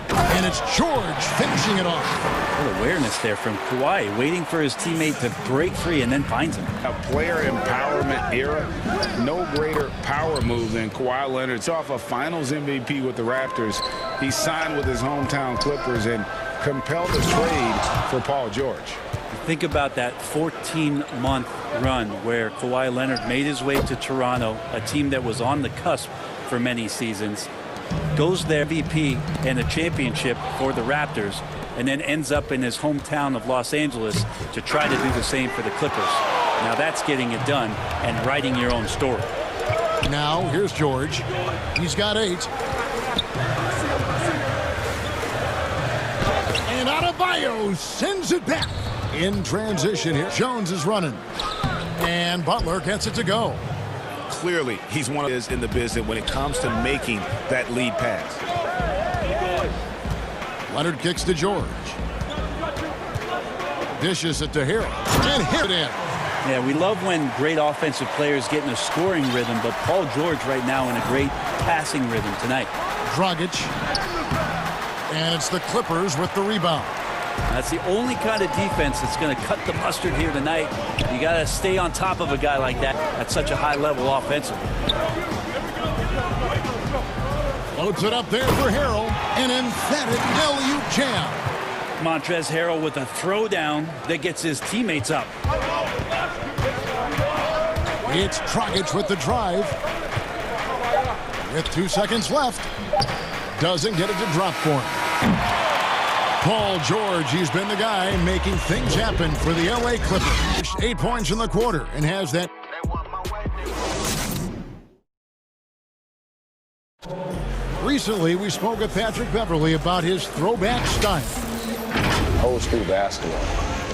And it's George finishing it off. What awareness there from Kawhi, waiting for his teammate to break free and then finds him. A player empowerment era, no greater power move than Kawhi Leonard. It's off a Finals MVP with the Raptors. He signed with his hometown Clippers and compelled a trade for Paul George. Think about that 14-month run where Kawhi Leonard made his way to Toronto, a team that was on the cusp for many seasons, goes there MVP and a championship for the Raptors, and then ends up in his hometown of Los Angeles to try to do the same for the Clippers. Now that's getting it done and writing your own story. Now here's George. He's got 8. And Adebayo sends it back. In transition here, Jones is running. And Butler gets it to go. Clearly, he's one of those in the business when it comes to making that lead pass. Leonard kicks to George. Dishes it to Harrell. And hit it in. Yeah, we love when great offensive players get in a scoring rhythm, but Paul George right now in a great passing rhythm tonight. Dragic. And it's the Clippers with the rebound. That's the only kind of defense that's going to cut the mustard here tonight. You got to stay on top of a guy like that at such a high level offensively. Floats it up there for Harrell. An emphatic alley-oop jam. Montrezl Harrell with a throwdown that gets his teammates up. It's Dragic with the drive. With 2 seconds left. Doesn't get it to drop for him. Paul George, he's been the guy making things happen for the LA Clippers. 8 points in the quarter and has that. Recently, we spoke with Patrick Beverly about his throwback style. old school basketball.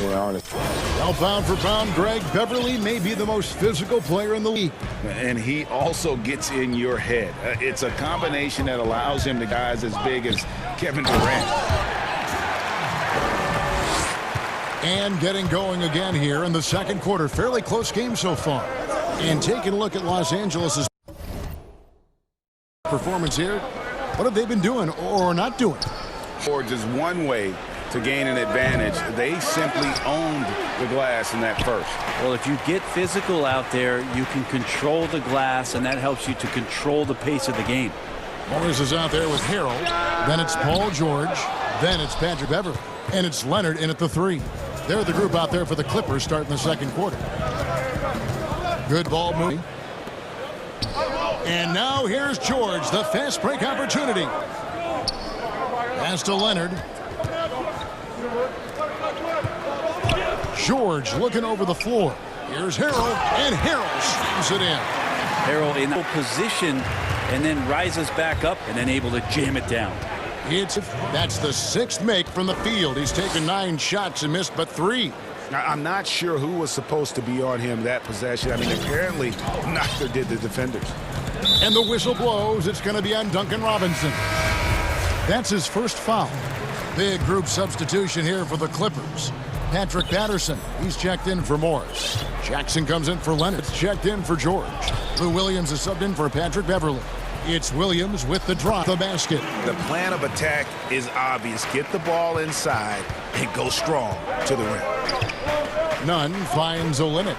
Well, pound for pound, Greg, Beverly may be the most physical player in the league. And he also gets in your head. It's a combination that allows him to guys as big as Kevin Durant. And getting going again here in the second quarter. Fairly close game so far. And taking a look at Los Angeles' performance here. What have they been doing or not doing? Or just one way to gain an advantage. They simply owned the glass in that first. Well, if you get physical out there, you can control the glass, and that helps you to control the pace of the game. Morris is out there with Harold. Then it's Paul George. Then it's Patrick Beverly. And it's Leonard in at the 3. They're the group out there for the Clippers starting the second quarter. Good ball moving. And now here's George, the fast break opportunity. Pass to Leonard. George looking over the floor. Here's Harold, and Harold slams it in. Harold in position and then rises back up and then able to jam it down. That's the 6th make from the field. He's taken 9 shots and missed but 3. Now, I'm not sure who was supposed to be on him that possession. I mean, apparently neither did the defenders. And the whistle blows. It's going to be on Duncan Robinson. That's his first foul. Big group substitution here for the Clippers. Patrick Patterson, he's checked in for Morris. Jackson comes in for Leonard. It's checked in for George. Lou Williams is subbed in for Patrick Beverly. It's Williams with the drop, the basket. The plan of attack is obvious. Get the ball inside and go strong to the rim. Nunn finds Olynyk.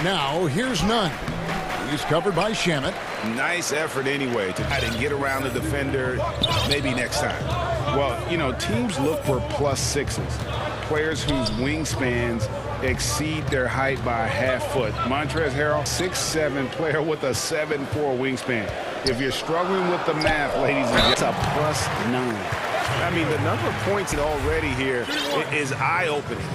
Now here's Nunn. He's covered by Shamet. Nice effort anyway to try to get around the defender maybe next time. Well, you know, teams look for +6s. Players whose wingspans exceed their height by a half foot. Montrezl Harrell, 6'7" player with a 7'4" wingspan. If you're struggling with the math, ladies and gentlemen, it's a +9. I mean, the number of points already here is eye-opening.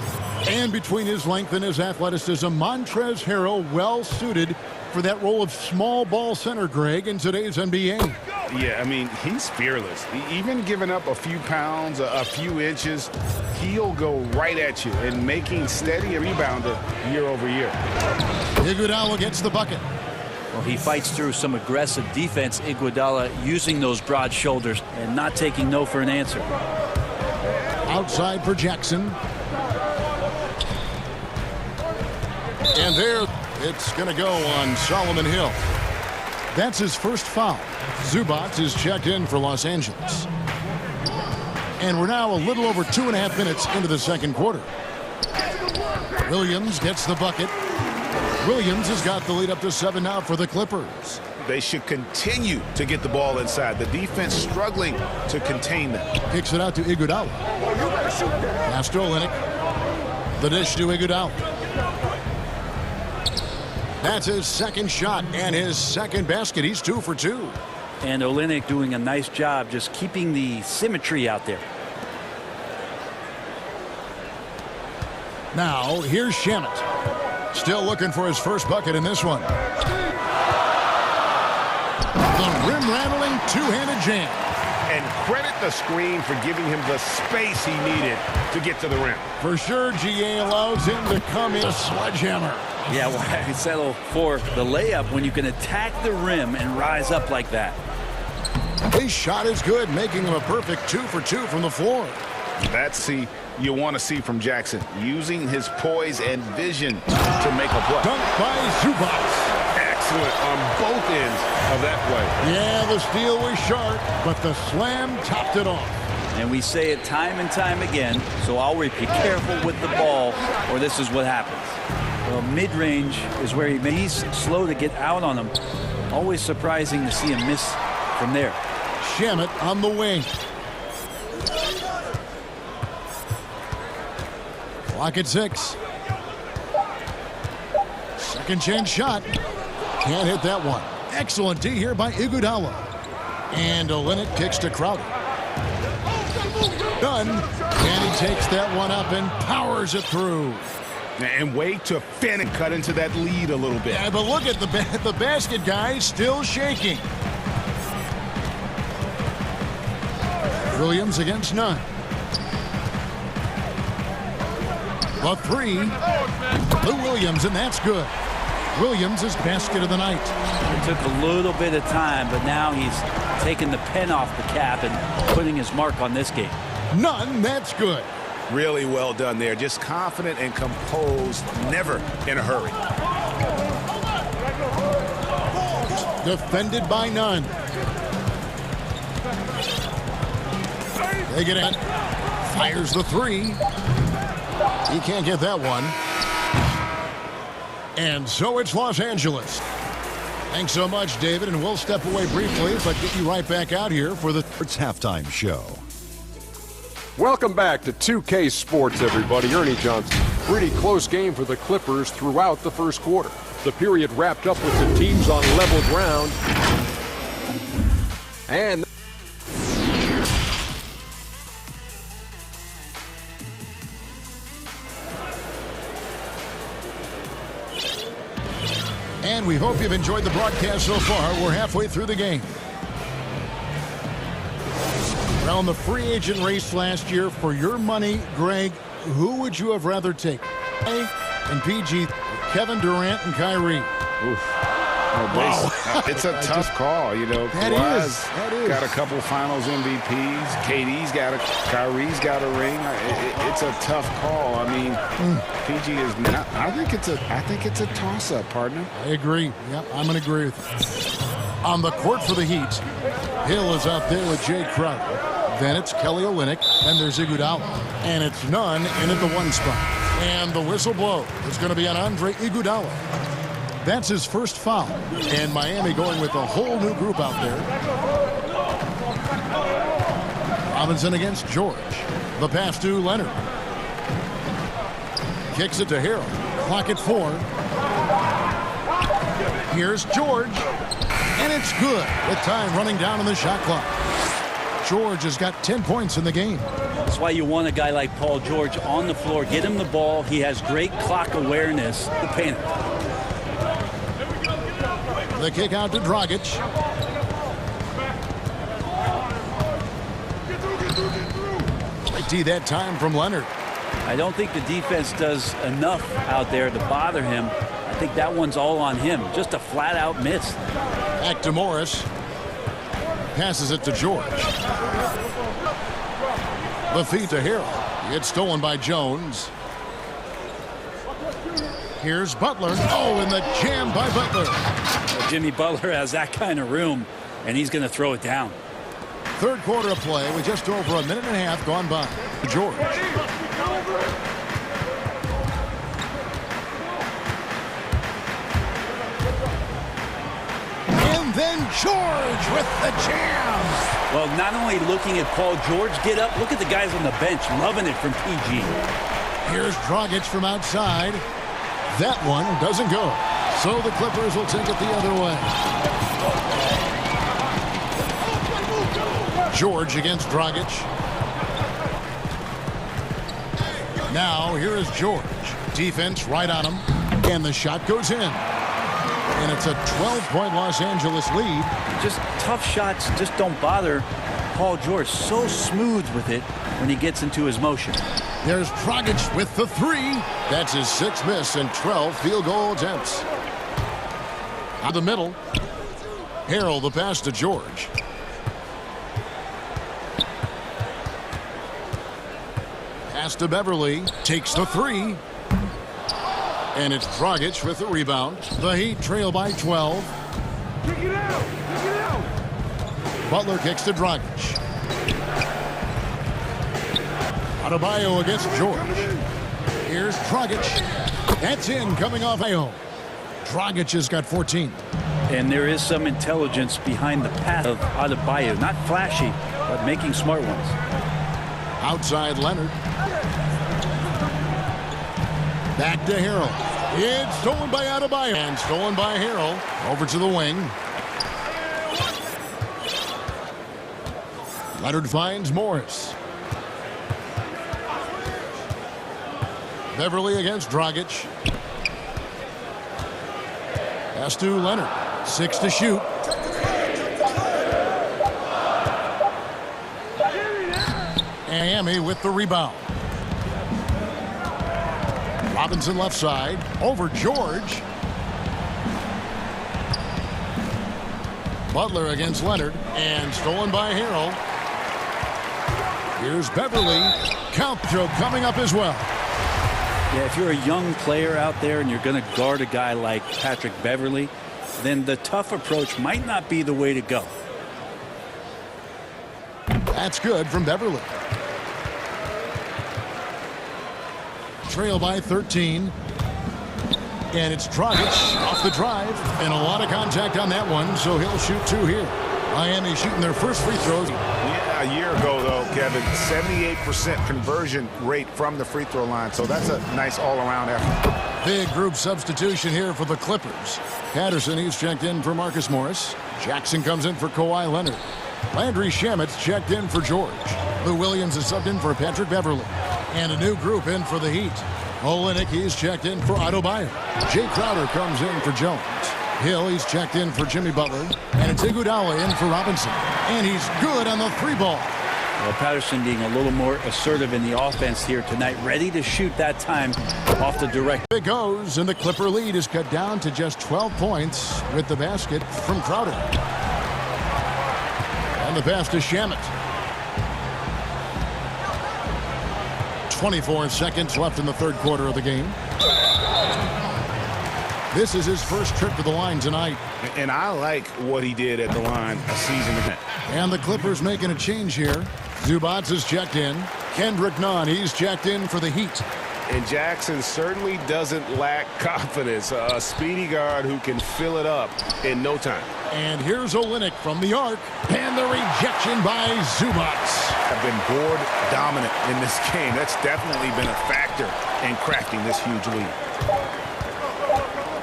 And between his length and his athleticism, Montrezl Harrell well suited for that role of small ball center, Greg, in today's NBA. Yeah, I mean, he's fearless. Even giving up a few pounds, a few inches, he'll go right at you and making steady a rebounder year over year. Iguodala gets the bucket. Well, he fights through some aggressive defense, Iguodala, using those broad shoulders and not taking no for an answer. Outside for Jackson. And there, it's going to go on Solomon Hill. That's his first foul. Zubac is checked in for Los Angeles. And we're now a little over 2.5 minutes into the second quarter. Williams gets the bucket. Williams has got the lead up to 7 now for the Clippers. They should continue to get the ball inside. The defense struggling to contain them. Kicks it out to Iguodala. Pass to Olynyk. The dish to Iguodala. That's his second shot and his second basket. He's 2 for 2. And Olynyk doing a nice job just keeping the symmetry out there. Now, here's Shamet. Still looking for his first bucket in this one. The rim-rattling two-handed jam. And credit the screen for giving him the space he needed to get to the rim. For sure, GA allows him to come in a sledgehammer. Yeah, why settle for the layup when you can attack the rim and rise up like that? His shot is good, making him a perfect 2 for 2 from the floor. That's you want to see from Jackson, using his poise and vision to make a play. Dunk by Zubac. Excellent on both ends of that play. Yeah, the steal was sharp, but the slam topped it off. And we say it time and time again, so I'll repeat, careful with the ball, or this is what happens. Well, mid-range is where he's slow to get out on him. Always surprising to see him miss from there. Shamet on the wing. Clock at 6. Second chance shot. Can't hit that one. Excellent D here by Iguodala. And Olynyk kicks to Crowder. Done. And he takes that one up and powers it through. And wait to fin and cut into that lead a little bit. Yeah, but look at the basket, guys, still shaking. Williams against Nunn. The three. Lou Williams, and that's good. Williams is basket of the night. It took a little bit of time, but now he's taking the pen off the cap and putting his mark on this game. Nunn, that's good. Really well done there. Just confident and composed, never in a hurry. Defended by Nunn. They get it. Fires the three. He can't get that one. And so it's Los Angeles. Thanks so much, David, and we'll step away briefly, but get you right back out here for the halftime show. Welcome back to 2K Sports, everybody. Ernie Johnson. Pretty close game for the Clippers throughout the first quarter. The period wrapped up with the teams on level ground. And we hope you've enjoyed the broadcast so far. We're halfway through the game. Around the free agent race last year, for your money, Greg, who would you have rather taken? And PG, Kevin Durant and Kyrie. Oof. Wow. It's a tough call, you know. That is. Got a couple Finals MVPs. KD's got a, Kyrie's got a ring. It's a tough call. I mean, PG is not. I think it's a toss-up, partner. I agree. Yep, I'm going to agree with you. On the court for the Heat, Hill is out there with Jay Crowder. Then it's Kelly Olynyk, and there's Iguodala. And it's Nunn in at the one spot. And the whistle blow is going to be on Andre Iguodala. That's his first foul. And Miami going with a whole new group out there. Robinson against George. The pass to Leonard. Kicks it to Harrell. Clock at 4. Here's George. And it's good with time running down on the shot clock. George has got 10 points in the game. That's why you want a guy like Paul George on the floor. Get him the ball. He has great clock awareness. The panic. The kick out to Dragic. Great D that time from Leonard. I don't think the defense does enough out there to bother him. I think that one's all on him. Just a flat-out miss. Back to Morris. Passes it to George. The feed to Harrell. It's stolen by Jones. Here's Butler. Oh, and the jam by Butler. Well, Jimmy Butler has that kind of room, and he's going to throw it down. Third quarter of play with just over a minute and a half gone by. George. And then George with the jam. Well, not only looking at Paul George get up, look at the guys on the bench loving it from PG. Here's Dragic from outside. That one doesn't go. So the Clippers will take it the other way. George against Dragic. Now here is George. Defense right on him. And the shot goes in. And it's a 12-point Los Angeles lead. Just tough shots just don't bother Paul George. So smooth with it when he gets into his motion. There's Dragic with the three. That's his 6th miss and 12 field goal attempts. Out the middle. Harrell the pass to George. Pass to Beverly. Takes the three. And it's Dragic with the rebound. The Heat trail by 12. Kick it out. Kick it out. Butler kicks to Dragic. Adebayo against George. Here's Dragic. That's in, coming off Ayo. Dragic has got 14. And there is some intelligence behind the pass of Adebayo. Not flashy, but making smart ones. Outside Leonard. Back to Harrell. It's stolen by Adebayo. And stolen by Harrell. Over to the wing. Leonard finds Morris. Beverly against Dragic. Pass to Leonard. 6 to shoot. Miami with the rebound. Robinson left side, over George. Butler against Leonard, and stolen by Harrell. Here's Beverly. Counter coming up as well. Yeah, if you're a young player out there and you're going to guard a guy like Patrick Beverly, then the tough approach might not be the way to go. That's good from Beverly. Trail by 13. And it's Dragic off the drive. And a lot of contact on that one, so he'll shoot 2 here. Miami shooting their first free throws. Yeah, a year ago, though, Kevin, 78% conversion rate from the free throw line. So that's a nice all-around effort. Big group substitution here for the Clippers. Patterson, he's checked in for Marcus Morris. Jackson comes in for Kawhi Leonard. Landry Shamet's checked in for George. Lou Williams is subbed in for Patrick Beverly. And a new group in for the Heat. Olynyk, he's checked in for Adebayo. Jay Crowder comes in for Jones. Hill, he's checked in for Jimmy Butler. And it's Iguodala in for Robinson. And he's good on the 3-ball. Well, Patterson being a little more assertive in the offense here tonight, ready to shoot that time off the direct. It goes, and the Clipper lead is cut down to just 12 points with the basket from Crowder. And the pass to Shamet. 24 seconds left in the third quarter of the game. This is his first trip to the line tonight. And I like what he did at the line a season ago. And the Clippers making a change here. Zubats is checked in. Kendrick Nunn, he's checked in for the Heat. And Jackson certainly doesn't lack confidence. A speedy guard who can fill it up in no time. And here's Olynyk from the arc. And the rejection by Zubats. Have been board dominant in this game. That's definitely been a factor in crafting this huge lead.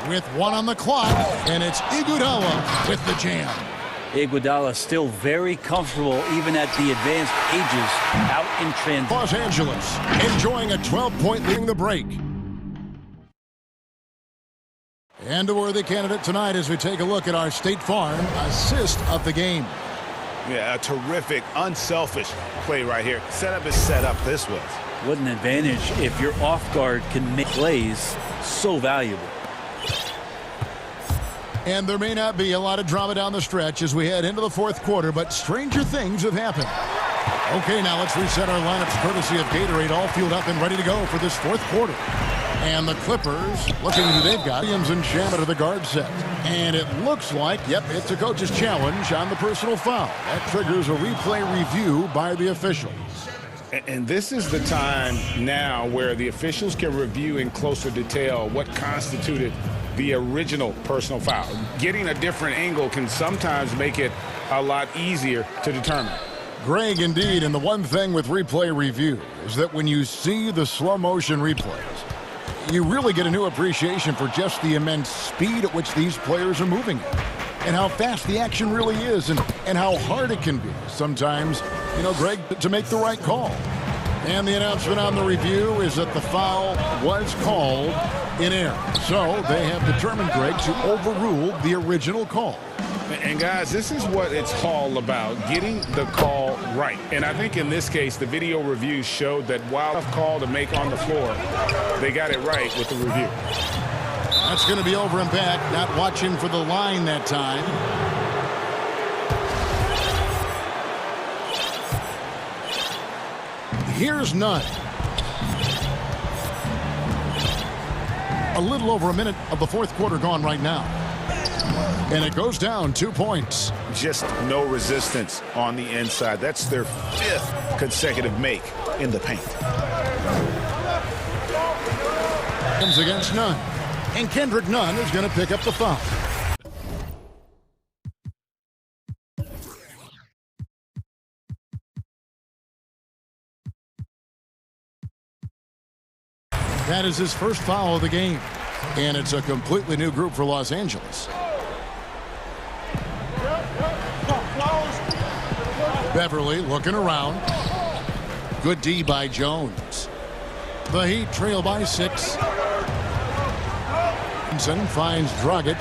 With 1 on the clock, and it's Iguodala with the jam. Iguodala still very comfortable even at the advanced ages out in transition. Los Angeles enjoying a 12-point lead in the break. And a worthy candidate tonight as we take a look at our State Farm assist of the game. Yeah, a terrific, unselfish play right here. Setup is set up this way. What an advantage if your off guard can make plays so valuable. And there may not be a lot of drama down the stretch as we head into the fourth quarter, but stranger things have happened. Okay, now let's reset our lineups courtesy of Gatorade, all fueled up and ready to go for this fourth quarter. And the Clippers, looking at who they've got, Williams and Shamet are the guard set. And it looks like, yep, it's a coach's challenge on the personal foul. That triggers a replay review by the officials. And this is the time now where the officials can review in closer detail what constituted the original personal foul. Getting a different angle can sometimes make it a lot easier to determine. Greg, indeed, and the one thing with replay review is that when you see the slow motion replays, you really get a new appreciation for just the immense speed at which these players are moving and how fast the action really is and how hard it can be sometimes, you know, Greg, to make the right call. And the announcement on the review is that the foul was called in error. So they have determined, Greg, to overrule the original call. And guys, this is what it's all about, getting the call right. And I think in this case, the video review showed that while a call to make on the floor, they got it right with the review. That's going to be over and back, not watching for the line that time. Here's Nunn. A little over a minute of the fourth quarter gone right now. And it goes down 2 points. Just no resistance on the inside. That's their 5th consecutive make in the paint. Comes against Nunn. And Kendrick Nunn is going to pick up the foul. That is his first foul of the game. And it's a completely new group for Los Angeles. Beverly looking around. Good D by Jones. The Heat trail by 6. Johnson finds Dragic.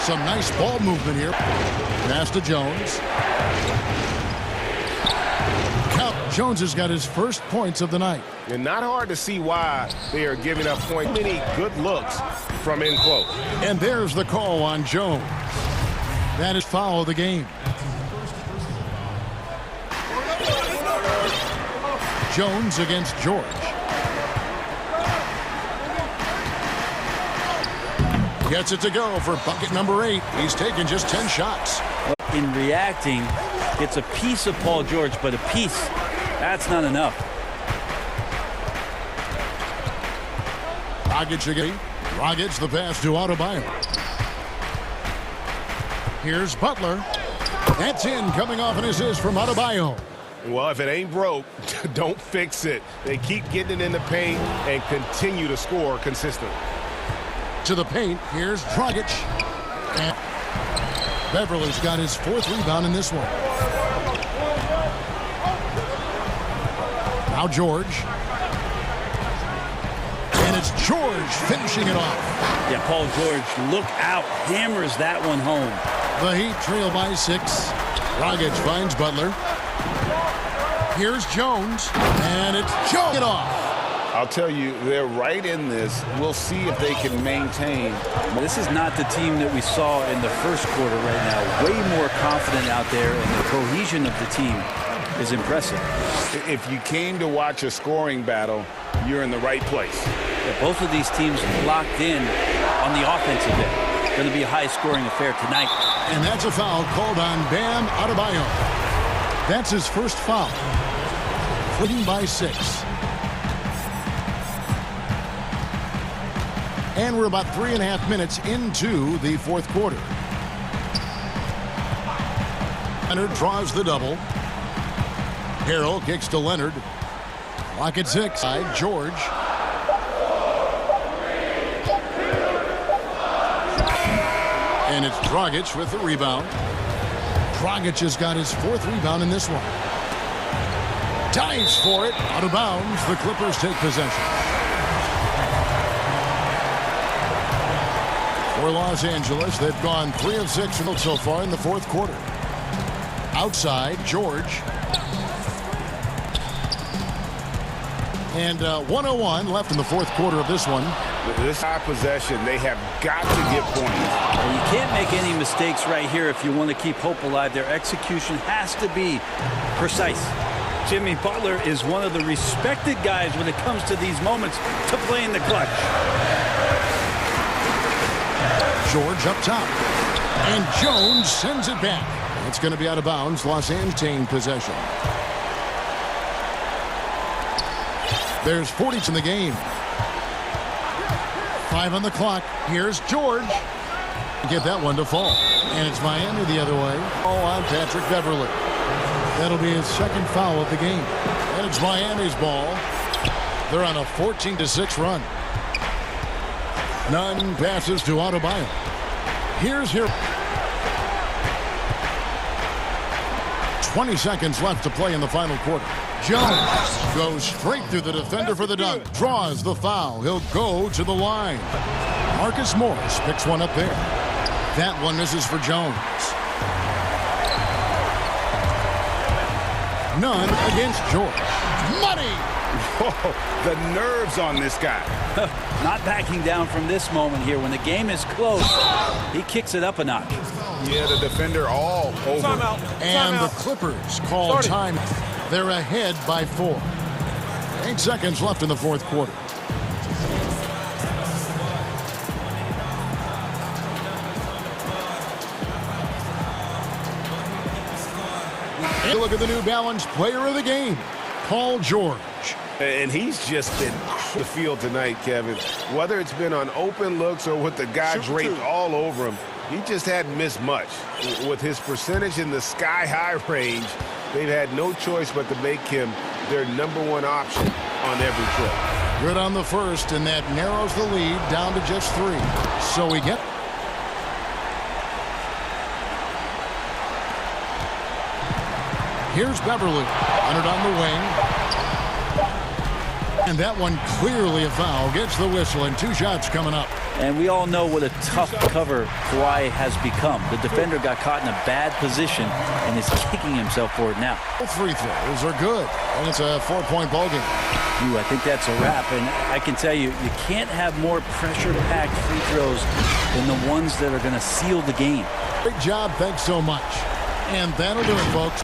Some nice ball movement here. Pass to Jones. Jones has got his first points of the night. And not hard to see why they are giving up points. Many good looks from in close. And there's the call on Jones. That is foul of the game. Jones against George. Gets it to go for bucket number 8. He's taken just 10 shots. In reacting, it's a piece of Paul George, but a piece, that's not enough. Dragic again. Dragic the pass to Adebayo. Here's Butler. That's in, coming off an assist from Adebayo. Well, if it ain't broke, don't fix it. They keep getting it in the paint and continue to score consistently. To the paint, here's Dragic. And Beverly's got his 4th rebound in this one. Now George. And it's George finishing it off. Yeah, Paul George, look out. Hammers that one home. The Heat trail by 6. Dragic finds Butler. Here's Jones. And it's Jones it off. I'll tell you, they're right in this. We'll see if they can maintain. This is not the team that we saw in the first quarter right now. Way more confident out there, and the cohesion of the team is impressive. If you came to watch a scoring battle, you're in the right place. Yeah, both of these teams locked in on the offensive end. Going to be a high-scoring affair tonight. And that's a foul called on Bam Adebayo. That's his first foul. Leading by 6. And we're about 3.5 minutes into the 4th quarter. Leonard draws the double. Harrell kicks to Leonard. Clock at 6. Side George. And it's Dragic with the rebound. Dragic has got his 4th rebound in this one. Dives for it. Out of bounds. The Clippers take possession. For Los Angeles, they've gone 3 of 6 so far in the 4th quarter. Outside, George. And 1:01 left in the 4th quarter of this one. This high possession, they have got to get points. Well, you can't make any mistakes right here if you want to keep hope alive. Their execution has to be precise. Jimmy Butler is one of the respected guys when it comes to these moments to play in the clutch. George up top. And Jones sends it back. It's going to be out of bounds. Los Angeles possession. There's 40 in the game. 5 on the clock. Here's George. Get that one to fall. And it's Miami the other way. Oh, on Patrick Beverly. That'll be his 2nd foul of the game. And it's Miami's ball. They're on a 14-6 run. Nunn passes to Adebayo. Here's here. 20 seconds left to play in the final quarter. Jones goes straight through the defender for the dunk. Draws the foul. He'll go to the line. Marcus Morris picks one up there. That one misses for Jones. Nunn against George. Money! Whoa, the nerves on this guy. Not backing down from this moment here. When the game is close, he kicks it up a notch. Yeah, the defender all over. And the Clippers call time. They're ahead by 4. 8 seconds left in the 4th quarter. And look at the New Balance player of the game, Paul George. And he's just been the field tonight, Kevin. Whether it's been on open looks or with the guy draped all over him, he just hadn't missed much. With his percentage in the sky-high range, they've had no choice but to make him their #1 option on every trip. Good on the first, and that narrows the lead down to just 3. So we get... Here's Beverly. Leonard on the wing. And that one clearly a foul. Gets the whistle and 2 shots coming up. And we all know what a tough cover Kawhi has become. The defender got caught in a bad position and is kicking himself for it now. Both free throws are good. And it's a 4-point ball game. I think that's a wrap. And I can tell you, you can't have more pressure-packed free throws than the ones that are going to seal the game. Great job. Thanks so much. And that'll do it, folks.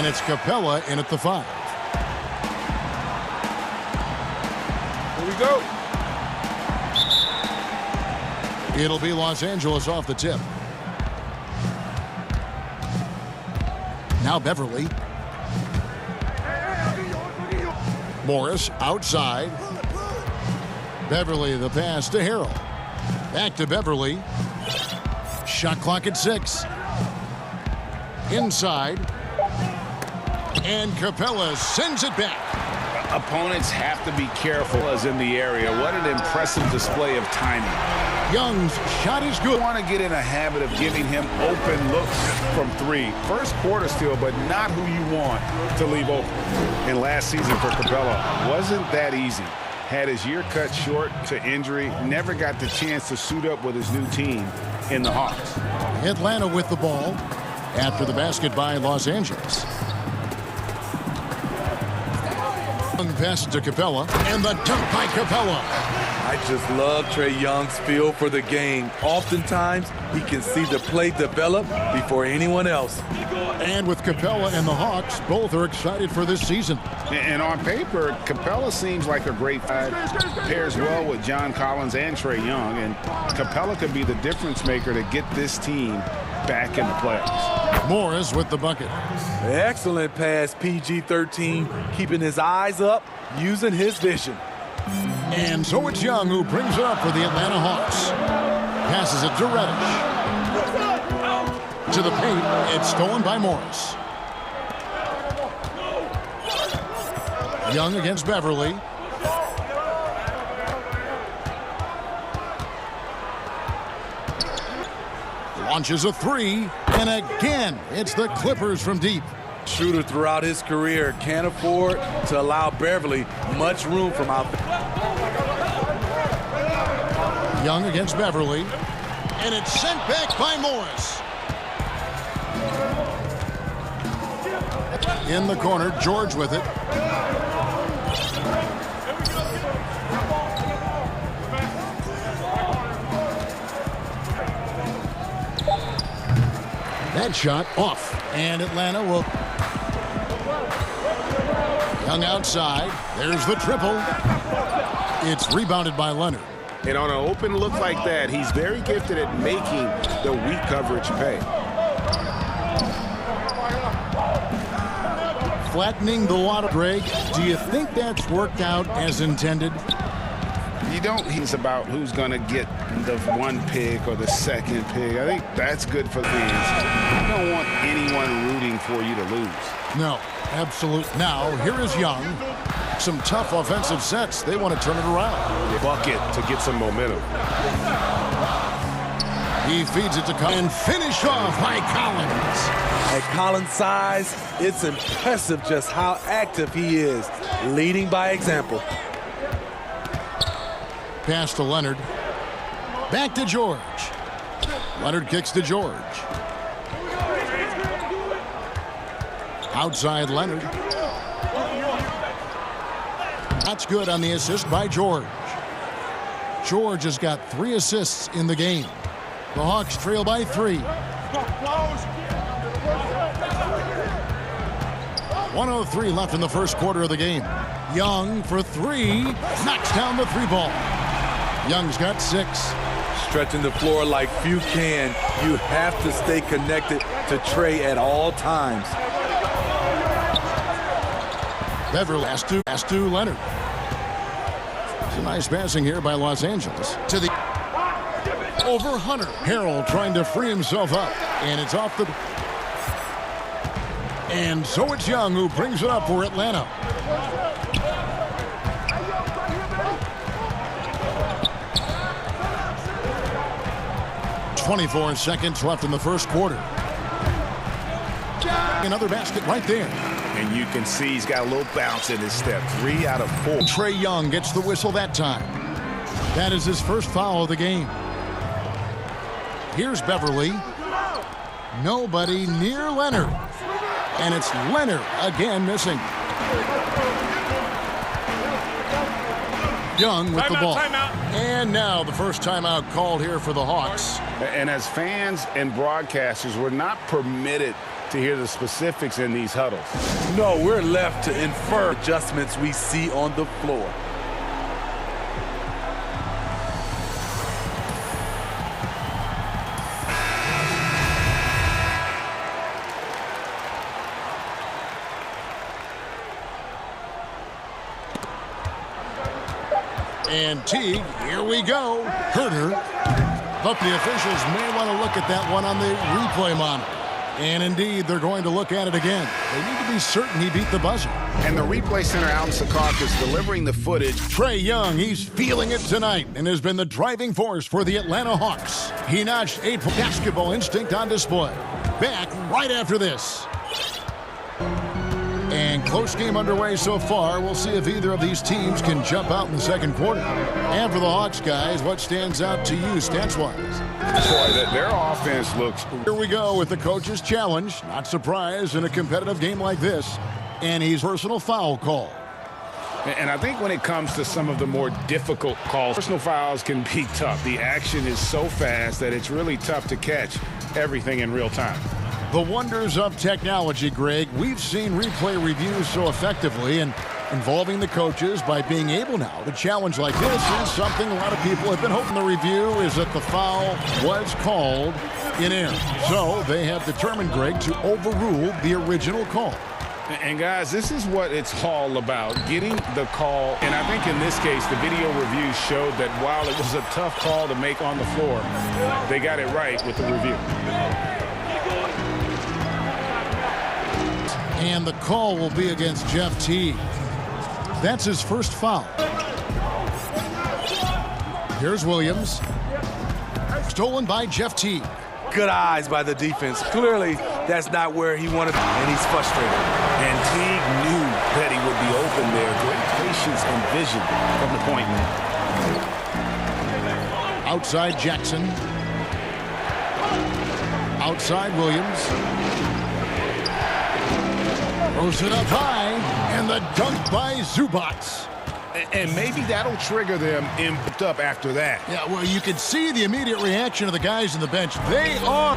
And it's Capella in at the 5. Here we go. It'll be Los Angeles off the tip. Now Beverly. Morris outside. Beverly the pass to Harrell. Back to Beverly. Shot clock at 6. Inside. And Capella sends it back. Opponents have to be careful as in the area. What an impressive display of timing. Young's shot is good. You want to get in a habit of giving him open looks from 3. First quarter still, but not who you want to leave open. And last season for Capella wasn't that easy. Had his year cut short to injury, never got the chance to suit up with his new team in the Hawks. Atlanta with the ball after the basket by Los Angeles. Pass to Capella, and the dunk by Capella. I just love Trae Young's feel for the game. Oftentimes, he can see the play develop before anyone else. And with Capella and the Hawks, both are excited for this season. And on paper, Capella seems like a great fit. Pairs well with John Collins and Trae Young, and Capella could be the difference maker to get this team back in the playoffs. Morris with the bucket. Excellent pass, PG-13, keeping his eyes up, using his vision. And so it's Young who brings it up for the Atlanta Hawks. Passes it to Reddish. To the paint, it's stolen by Morris. Young against Beverly. Launches a 3, and again, it's the Clippers from deep. Shooter throughout his career, can't afford to allow Beverly much room from out there. Young against Beverly, and it's sent back by Morris. In the corner, George with it. That shot off, and Atlanta will. Young outside. There's the triple. It's rebounded by Leonard. And on an open look like that, he's very gifted at making the weak coverage pay. Flattening the water. Greg, do you think that's worked out as intended? You don't. He's about who's going to get the 1 pick or the 2nd pick. I think that's good for fans. You don't want anyone rooting for you to lose. No, absolutely. Now, here is Young. Some tough offensive sets. They want to turn it around. Bucket to get some momentum. He feeds it to Collins. And finish off by Collins. At Collins' size, it's impressive just how active he is, leading by example. Pass to Leonard. Back to George. Leonard kicks to George. Outside Leonard. That's good on the assist by George. George has got 3 assists in the game. The Hawks trail by 3. 1:03 left in the first quarter of the game. Young for 3. Knocks down the 3 ball. Young's got 6. Stretching the floor like few can. You have to stay connected to Trae at all times. Beverly has to Leonard. It's a nice passing here by Los Angeles. To the over Hunter. Harrell trying to free himself up. And it's off the... And so it's Young who brings it up for Atlanta. .24 seconds left in the first quarter. Another basket right there. And you can see he's got a little bounce in his step. 3 out of 4. Trae Young gets the whistle that time. That is his first foul of the game. Here's Beverly. Nobody near Leonard. And it's Leonard again missing. Young with the ball. And now the first timeout called here for the Hawks. And as fans and broadcasters, we're not permitted to hear the specifics in these huddles. No, we're left to infer adjustments we see on the floor. And Teague, here we go. Herder. But the officials may want to look at that one on the replay monitor. And indeed, they're going to look at it again. They need to be certain he beat the buzzer. And the replay center out in Secaucus delivering the footage. Trae Young, he's feeling it tonight and has been the driving force for the Atlanta Hawks. He notched 8 basketball instinct on display. Back right after this. And close game underway so far. We'll see if either of these teams can jump out in the second quarter. And for the Hawks, guys, what stands out to you stats-wise? Boy, their offense looks... Here we go with the coach's challenge. Not surprised in a competitive game like this. And he's personal foul call. And I think when it comes to some of the more difficult calls, personal fouls can be tough. The action is so fast that it's really tough to catch everything in real time. The wonders of technology, Greg. We've seen replay reviews so effectively, and involving the coaches by being able now to challenge like this is something a lot of people have been hoping. The review is that the foul was called in air. So they have determined, Greg, to overrule the original call. And guys, this is what it's all about, getting the call. And I think in this case, the video review showed that while it was a tough call to make on the floor, they got it right with the review. And the call will be against Jeff Teague. That's his first foul. Here's Williams. Stolen by Jeff Teague. Good eyes by the defense. Clearly, that's not where he wanted, and he's frustrated. And Teague knew that he would be open there. Great patience and vision from the point man. Outside Jackson. Outside Williams. Throws it up high, and the dunk by Zubac. And maybe that'll trigger them imped up after that. Yeah, well, you can see the immediate reaction of the guys on the bench. They are...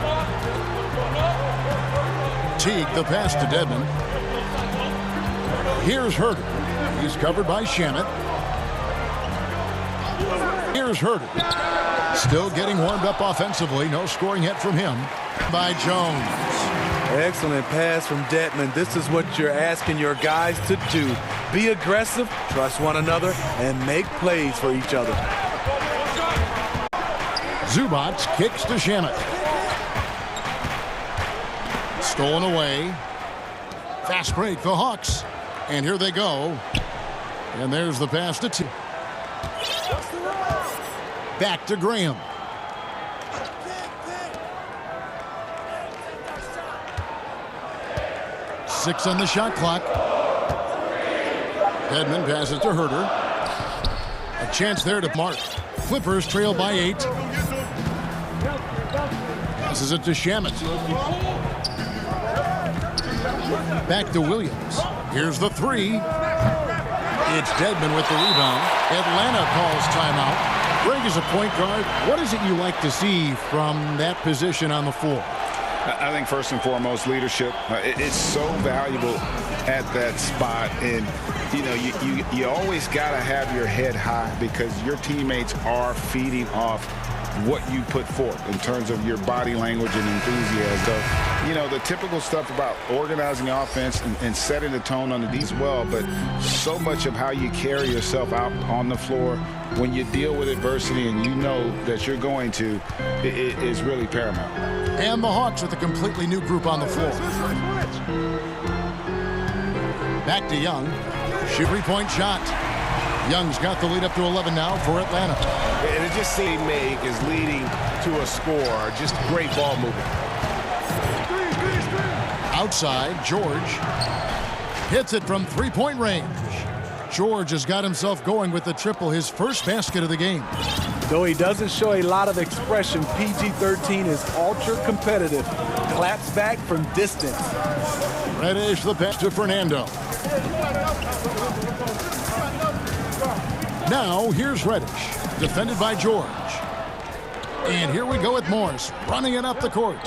Teague, the pass to Dedmon. Here's Herder. He's covered by Shamet. Here's Herder. Still getting warmed up offensively. No scoring yet from him. By Jones. Excellent pass from Dedmon. This is what you're asking your guys to do. Be aggressive, trust one another, and make plays for each other. Zubac kicks to Shamet. Stolen away. Fast break, the Hawks. And here they go. And there's the pass to Teague. Back to Graham. Six on the shot clock. Dedmon passes to Herder. A chance there to Mark. Clippers trail by 8. Passes it to Shamet. Back to Williams. Here's the 3. It's Dedmon with the rebound. Atlanta calls timeout. Greg, as a point guard, what is it you like to see from that position on the floor? I think first and foremost, leadership. It's so valuable at that spot. And, you know, you always got to have your head high because your teammates are feeding off what you put forth in terms of your body language and enthusiasm. So, you know, the typical stuff about organizing the offense and setting the tone on the D as well, but so much of how you carry yourself out on the floor when you deal with adversity and you know that you're going to, it is really paramount. And the Hawks with a completely new group on the floor. Back to Young. Three-point shot. Young's got the lead up to 11 now for Atlanta. And it just seems make is leading to a score. Just great ball movement. Outside, George hits it from three-point range. George has got himself going with the triple, his first basket of the game. Though he doesn't show a lot of expression, PG-13 is ultra-competitive. Claps back from distance. Reddish the pass to Fernando. Now, here's Reddish, defended by George. And here we go with Morris, running it up the court.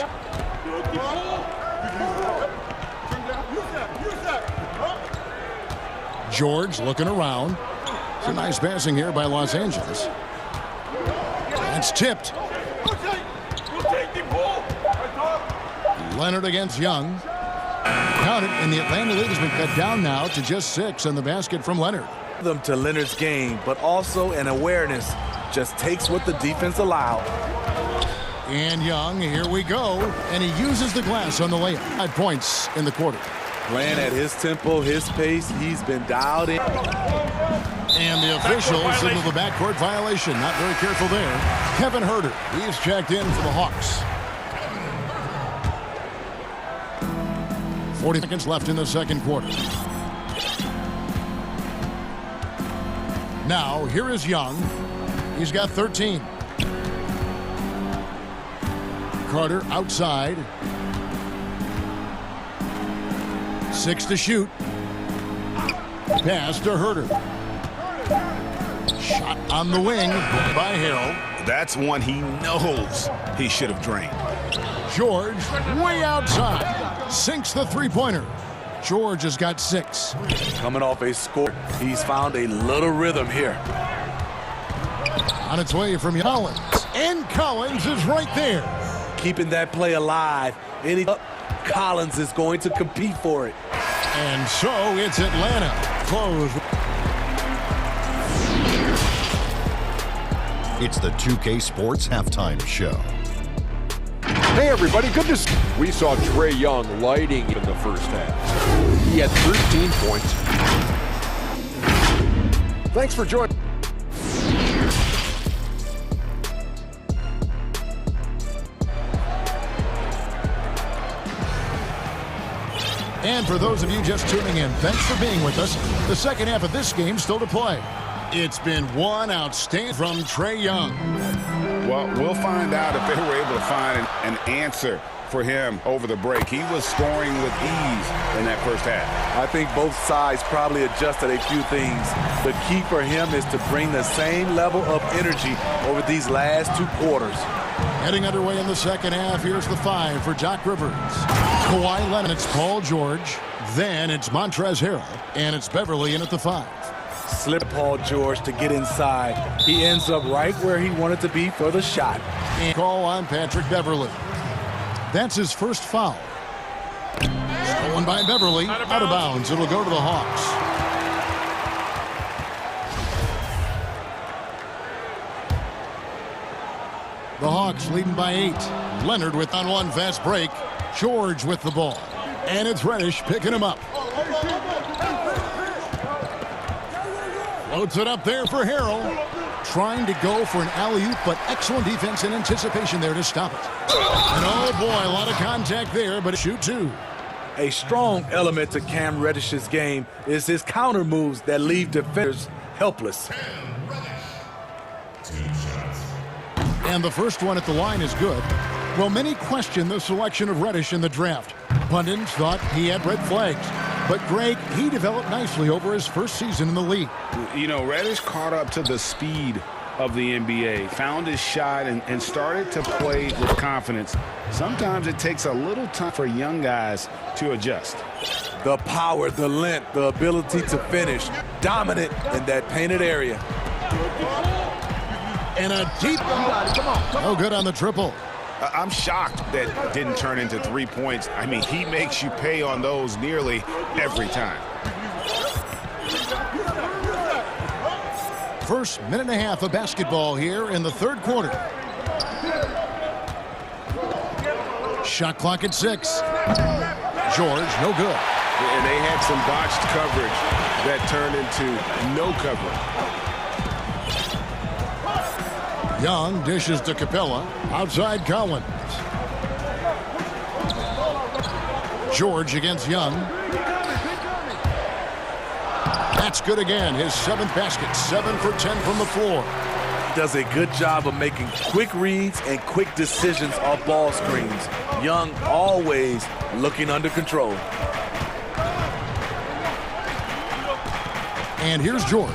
George looking around. It's a nice passing here by Los Angeles. That's tipped. Leonard against Young. Counted, and the Atlanta lead has been cut down now to just 6 on the basket from Leonard. Them to Leonard's game, but also an awareness. Just takes what the defense allowed. And Young, here we go. And he uses the glass on the layup. 5 points in the quarter. Playing at his tempo, his pace, he's been dialed in. And the officials signal the backcourt violation. Not very careful there. Kevin Herter, he's checked in for the Hawks. 40 seconds left in the second quarter. Now, here is Young. He's got 13. Carter outside. 6 to shoot. Pass to Herter. Shot on the wing by Harrell. That's one he knows he should have drained. George way outside. Sinks the three-pointer. George has got 6. Coming off a score, he's found a little rhythm here. On its way from Collins. And Collins is right there. Keeping that play alive. Collins is going to compete for it. And so it's Atlanta. Close. It's the 2K Sports Halftime Show. Hey everybody, good to see you. We saw Trae Young lighting in the first half. He had 13 points. Thanks for joining. And for those of you just tuning in, thanks for being with us. The second half of this game still to play. It's been one outstanding from Trae Young. Well, we'll find out if they were able to find an answer for him over the break. He was scoring with ease in that first half. I think both sides probably adjusted a few things. The key for him is to bring the same level of energy over these last 2 quarters. Heading underway in the second half, here's the 5 for Doc Rivers. Kawhi Leonard, it's Paul George. Then it's Montrezl Harrell, and it's Beverly in at the 5. Slip Paul George to get inside. He ends up right where he wanted to be for the shot. And call on Patrick Beverly. That's his first foul. Stolen by Beverly. Out of bounds. It'll go to the Hawks. The Hawks leading by 8. Leonard with on one fast break. George with the ball. And it's Reddish picking him up. Floats it up there for Harrell. Trying to go for an alley-oop, but excellent defense and anticipation there to stop it. And oh boy, a lot of contact there, but shoot 2. A strong element to Cam Reddish's game is his counter moves that leave defenders helpless. And the first one at the line is good. Well, many question the selection of Reddish in the draft. Pundits thought he had red flags. But Greg, he developed nicely over his first season in the league. You know, Reddish caught up to the speed of the NBA, found his shot, and started to play with confidence. Sometimes it takes a little time for young guys to adjust. The power, the length, the ability to finish. Dominant in that painted area. And a deep one. No good on the triple. I'm shocked that didn't turn into 3 points. I mean, he makes you pay on those nearly every time. First minute and a half of basketball here in the third quarter. Shot clock at 6. George, no good. And they had some botched coverage that turned into no coverage. Young dishes to Capella. Outside Collins. George against Young. That's good again. His 7th basket. 7 for 10 from the floor. Does a good job of making quick reads and quick decisions off ball screens. Young always looking under control. And here's George.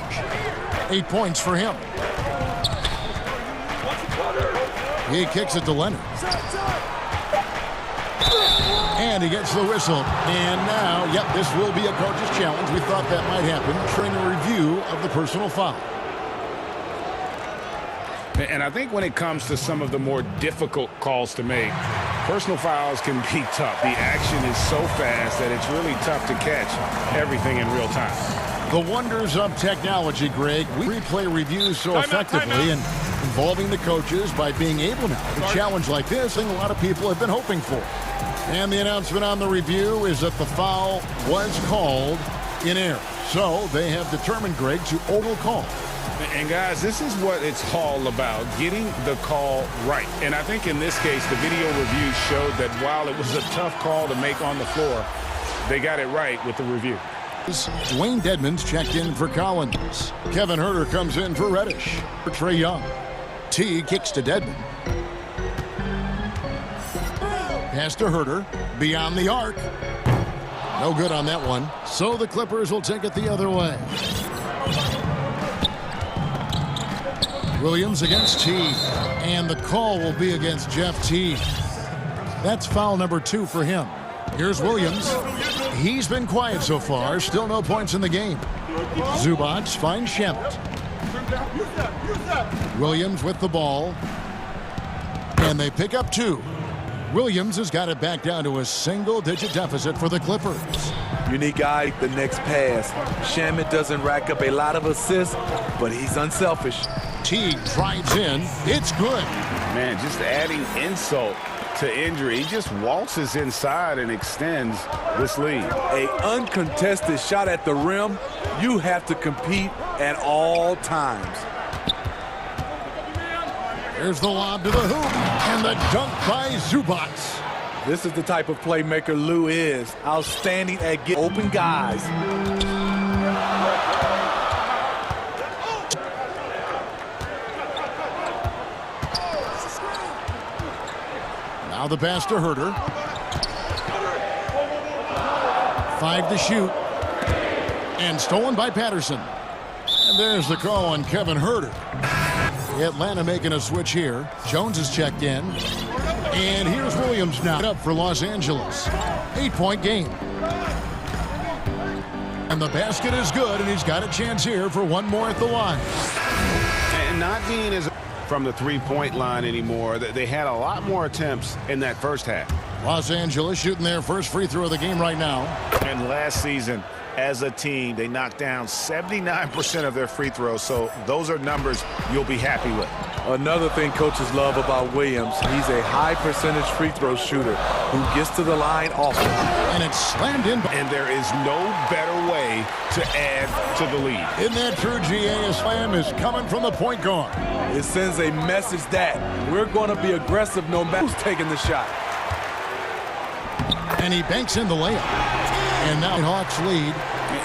8 points for him. He kicks it to Leonard. And And he gets the whistle. And now, yep, this will be a coach's challenge. We thought that might happen. Trainer review of the personal foul. And I think when it comes to some of the more difficult calls to make, personal fouls can be tough. The action is so fast that it's really tough to catch everything in real time. The wonders of technology, Greg. We replay reviews so effectively and involving the coaches by being able now to challenge like this, thing a lot of people have been hoping for. And the announcement on the review is that the foul was called in error. So they have determined, Greg, to overcall. And guys, this is what it's all about, getting the call right. And I think in this case, the video review showed that while it was a tough call to make on the floor, they got it right with the review. Dwayne Dedmon's checked in for Collins. Kevin Huerter comes in for Reddish. For Trae Young. T kicks to Dedmon. Pass to Huerter. Beyond the arc. No good on that one. So the Clippers will take it the other way. Williams against T. And the call will be against Jeff T. That's foul number 2 for him. Here's Williams. He's been quiet so far. Still no points in the game. Zubac finds Shamet. Williams with the ball. And they pick up 2. Williams has got it back down to a single-digit deficit for the Clippers. Unique eye, the next pass. Shamet doesn't rack up a lot of assists, but he's unselfish. Teague drives in. It's good. Man, just adding insult to injury. He just waltzes inside and extends this lead. A uncontested shot at the rim, you have to compete at all times. There's the lob to the hoop, and the dunk by Zubac. This is the type of playmaker Lou is. Outstanding at getting open guys. Now the pass to Huerter. 5 to shoot. And stolen by Patterson. And there's the call on Kevin Huerter. Atlanta making a switch here. Jones is checked in. And here's Williams now up for Los Angeles. 8-point game. And the basket is good, and he's got a chance here for one more at the line. And not being as from the three-point line anymore. They had a lot more attempts in that first half. Los Angeles shooting their first free throw of the game right now. And last season, as a team, they knocked down 79% of their free throws, so those are numbers you'll be happy with. Another thing coaches love about Williams, he's a high percentage free throw shooter who gets to the line often. And it's slammed in. And there is no better way to add to the lead. Isn't that true, GA? A slam is coming from the point guard. It sends a message that we're going to be aggressive no matter who's taking the shot. And he banks in the layup. And now Hawks lead.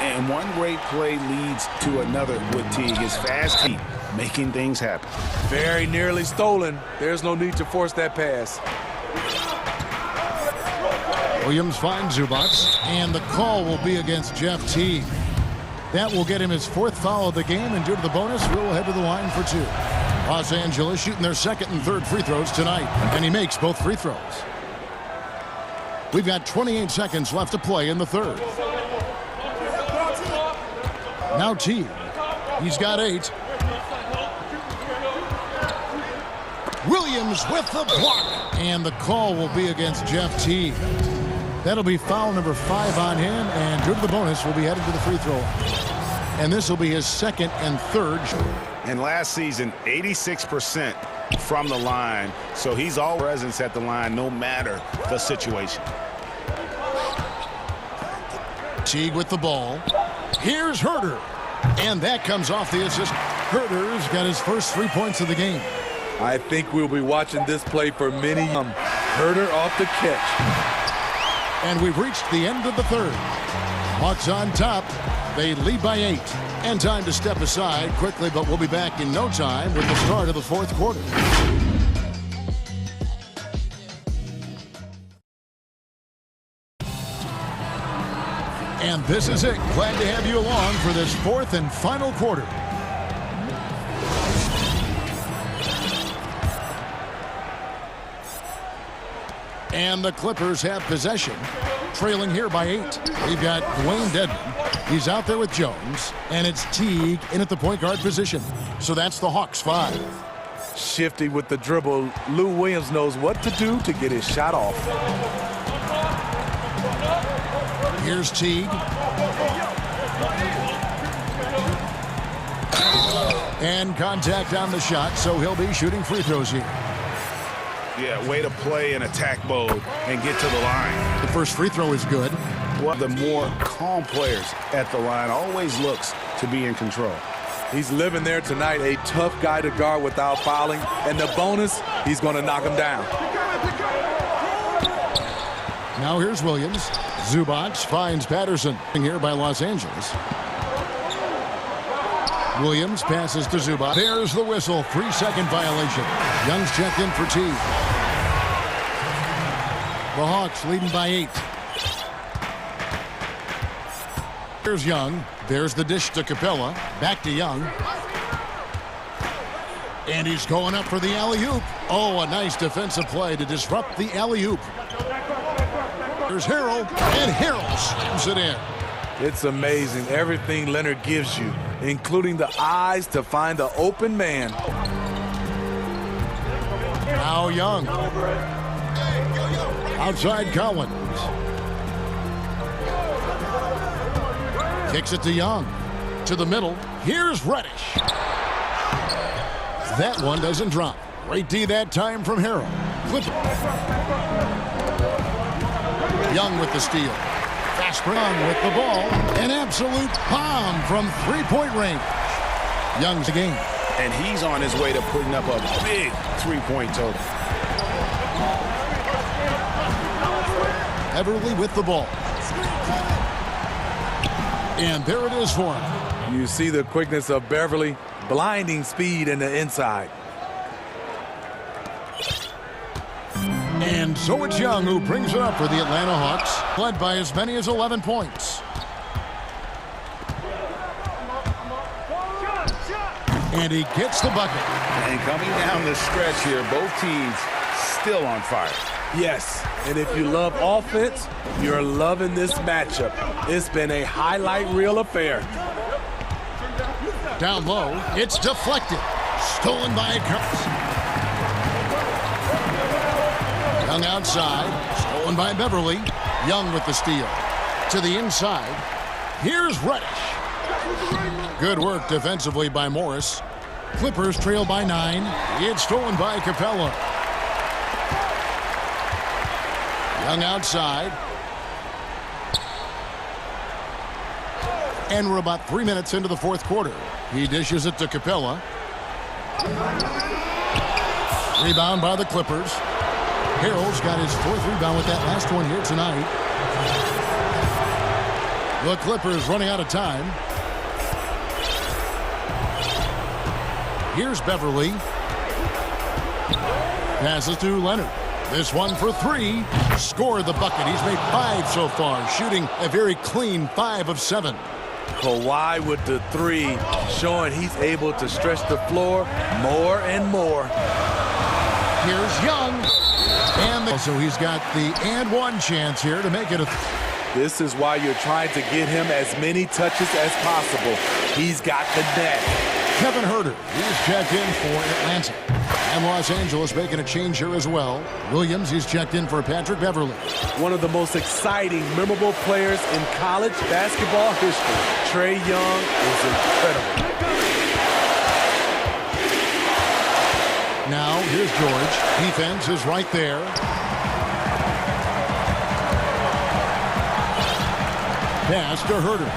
And one great play leads to another with Teague. His fast feet making things happen. Very nearly stolen. There's no need to force that pass. Williams finds Zubac. And the call will be against Jeff Teague. That will get him his 4th foul of the game. And due to the bonus, we'll head to the line for 2. Los Angeles shooting their 2nd and 3rd free throws tonight. And he makes both free throws. We've got 28 seconds left to play in the 3rd. Now Teague. He's got 8. Williams with the block. And the call will be against Jeff Teague. That'll be foul number 5 on him. And due to the bonus, we'll be headed to the free throw line. And this will be his 2nd and 3rd. And last season, 86% from the line. So he's all presence at the line no matter the situation. Teague with the ball. Here's Huerter. And that comes off the assist. Huerter's got his first 3 points of the game. I think we'll be watching this play for many. Huerter off the catch. And we've reached the end of the 3rd. Hawks on top. They lead by 8. And time to step aside quickly, but we'll be back in no time with the start of the 4th quarter. And this is it. Glad to have you along for this 4th and final quarter. And the Clippers have possession, trailing here by 8. We've got Dwayne Dedman. He's out there with Jones, and it's Teague in at the point guard position. So that's the Hawks 5. Shifty with the dribble. Lou Williams knows what to do to get his shot off. Here's Teague. And contact on the shot, so he'll be shooting free throws here. Yeah, way to play in attack mode and get to the line. The first free throw is good. One of the more calm players at the line always looks to be in control. He's living there tonight, a tough guy to guard without fouling. And the bonus, he's going to knock him down. Now here's Williams. Zubac finds Patterson. Here by Los Angeles. Williams passes to Zubac. There's the whistle. 3-second violation. Young's checked in for Teague. The Hawks leading by 8. Here's Young. There's the dish to Capella. Back to Young. And he's going up for the alley-oop. Oh, a nice defensive play to disrupt the alley-oop. There's Harrell, and Harrell slams it in. It's amazing everything Leonard gives you, including the eyes to find the open man. Now Young. Outside Collins. Kicks it to Young. To the middle. Here's Reddish. That one doesn't drop. Great D that time from Harrell. Young with the steal. Fast Young with the ball. An absolute bomb from three-point range. Young's the game. And he's on his way to putting up a big three-point total. Beverly with the ball. And there it is for him. You see the quickness of Beverly, blinding speed in the inside. And so it's Young who brings it up for the Atlanta Hawks, led by as many as 11 points. And he gets the bucket. And coming down the stretch here, both teams still on fire. Yes, and if you love offense, you're loving this matchup. It's been a highlight reel affair. Down low, it's deflected. Stolen by Curtis. Young outside, stolen by Beverly. Young with the steal. To the inside, here's Reddish. Good work defensively by Morris. Clippers trail by 9. It's stolen by Capella. Young outside. And we're about 3 minutes into the fourth quarter. He dishes it to Capella. Rebound by the Clippers. Harrell's got his 4th rebound with that last one here tonight. The Clippers running out of time. Here's Beverly. Passes to Leonard. This one for 3. Scored the bucket. He's made 5 so far, shooting a very clean 5 of 7. Kawhi with the 3, showing he's able to stretch the floor more and more. Here's Young. And so he's got the and one chance here to make it a... This is why you're trying to get him as many touches as possible. He's got the net. Kevin Huerter, he's checked in for Atlanta. And Los Angeles making a change here as well. Williams, he's checked in for Patrick Beverly. One of the most exciting, memorable players in college basketball history. Trae Young is incredible. Now, here's George. Defense is right there. Pass to Huerter.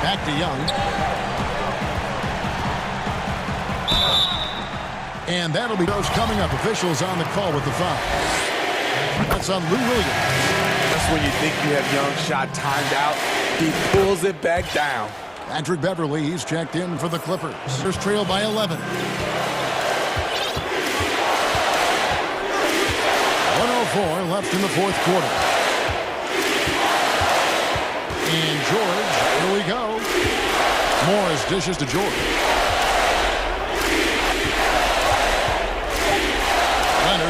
Back to Young. And that'll be those coming up. Officials on the call with the foul. That's on Lou Williams. That's when you think you have Young's shot timed out. He pulls it back down. Patrick Beverly, he's checked in for the Clippers. First trail by 11. 1:04 left in the fourth quarter. And George, here we go. Morris dishes to George.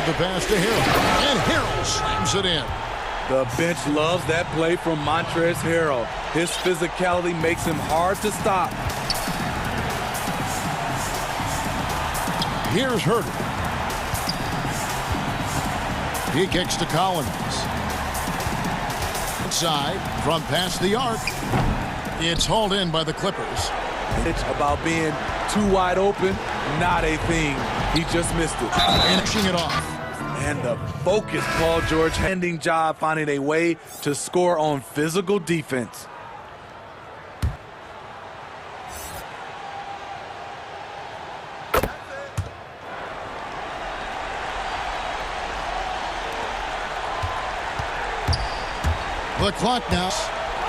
with the pass to Harrell. And Harrell slams it in. The bench loves that play from Montrezl Harrell. His physicality makes him hard to stop. Here's Herter. He kicks to Collins. Inside from past the arc. It's hauled in by the Clippers. It's about being too wide open, not a thing. He just missed it. Finishing it off. And the focus, Paul George, handing job, finding a way to score on physical defense. The clock now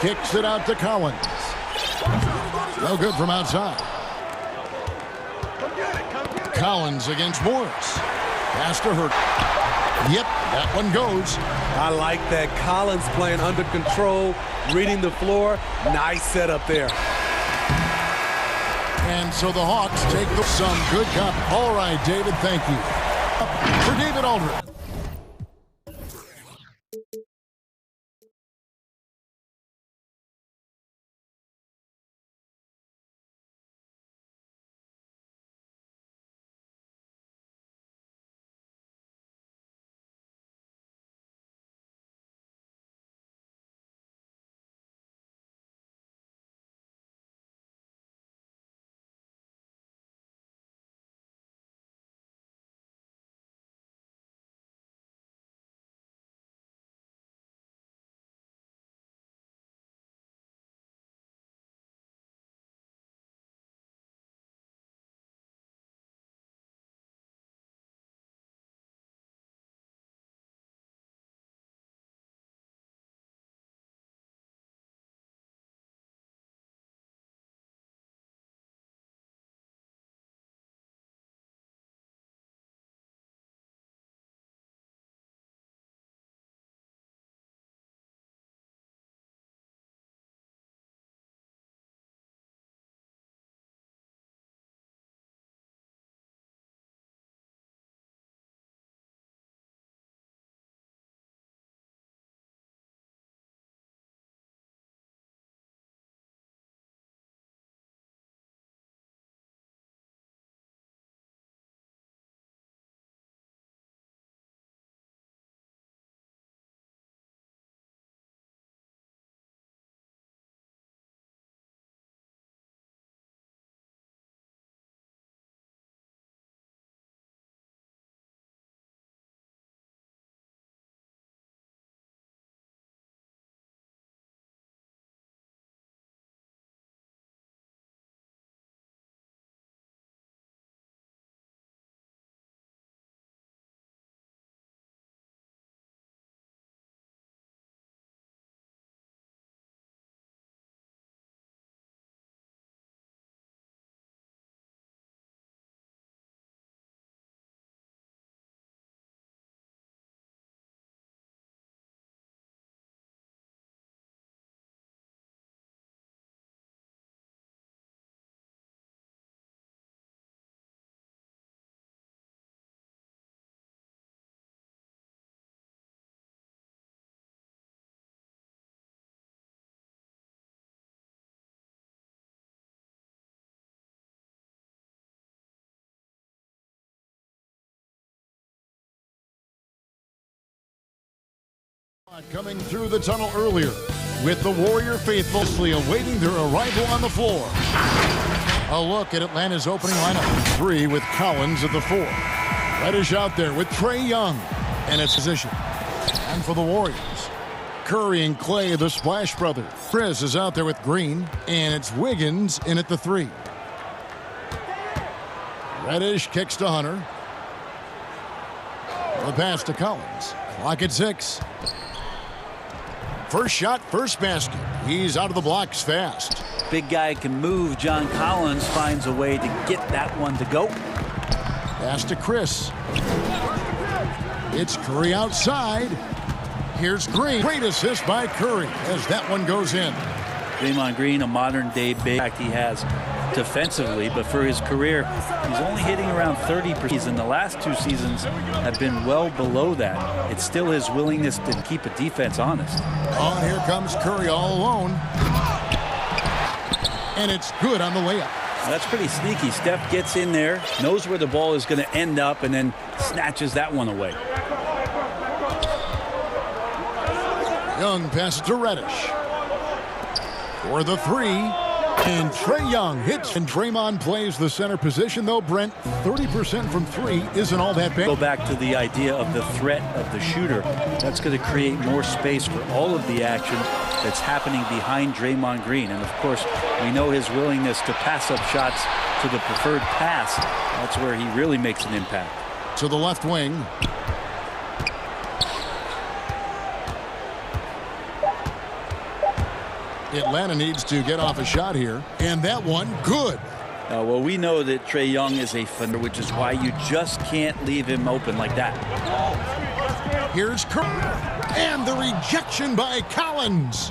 kicks it out to Collins. No good from outside. Collins against Morris. Pass to Hurt. Yep, that one goes. I like that. Collins playing under control, reading the floor. Nice setup there. And so the Hawks take some good cup. All right, David, thank you. For David Aldridge. Coming through the tunnel earlier with the Warrior faithfully awaiting their arrival on the floor. A look at Atlanta's opening lineup. 3 with Collins at the 4. Reddish out there with Trae Young in its position. And for the Warriors, Curry and Clay, the Splash Brothers. Chris is out there with Green, and it's Wiggins in at the 3. Reddish kicks to Hunter. The pass to Collins. Clock at 6. First shot, first basket. He's out of the blocks fast. Big guy can move. John Collins finds a way to get that one to go. Pass to Chris. It's Curry outside. Here's Green. Great assist by Curry as that one goes in. Draymond Green, a modern-day big. In fact, he has defensively, but for his career, he's only hitting around 30%. In the last 2 seasons have been well below that. It's still his willingness to keep a defense honest. Oh, and here comes Curry all alone. And it's good on the layup. That's pretty sneaky. Steph gets in there, knows where the ball is going to end up, and then snatches that one away. Young passes to Reddish for the 3, and Trae Young hits. And Draymond plays the center position, though. Brent, 30% from 3 isn't all that bad. Go back to the idea of the threat of the shooter. That's going to create more space for all of the action that's happening behind Draymond Green. And of course, we know his willingness to pass up shots to the preferred pass. That's where he really makes an impact. To the left wing. Atlanta needs to get off a shot here, and that one good. Well, we know that Trae Young is a fender, which is why you just can't leave him open like that. Here's Curry, and the rejection by Collins.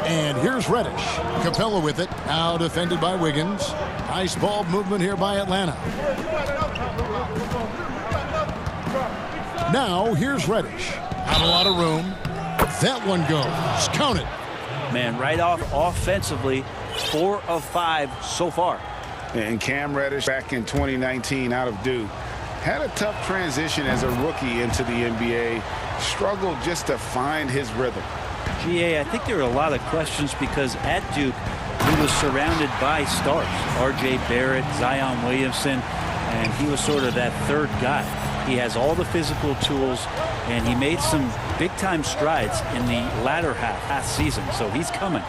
And here's Reddish. Capella with it, now defended by Wiggins. Nice ball movement here by Atlanta. Now here's Reddish. Not a lot of room. That one goes. Count it. Man, right off offensively, 4 of 5 so far. And Cam Reddish back in 2019 out of Duke had a tough transition as a rookie into the NBA. Struggled just to find his rhythm. GA, I think there are a lot of questions because at Duke, he was surrounded by stars. R.J. Barrett, Zion Williamson, and he was sort of that third guy. He has all the physical tools, and he made some big-time strides in the latter half last season, so he's coming.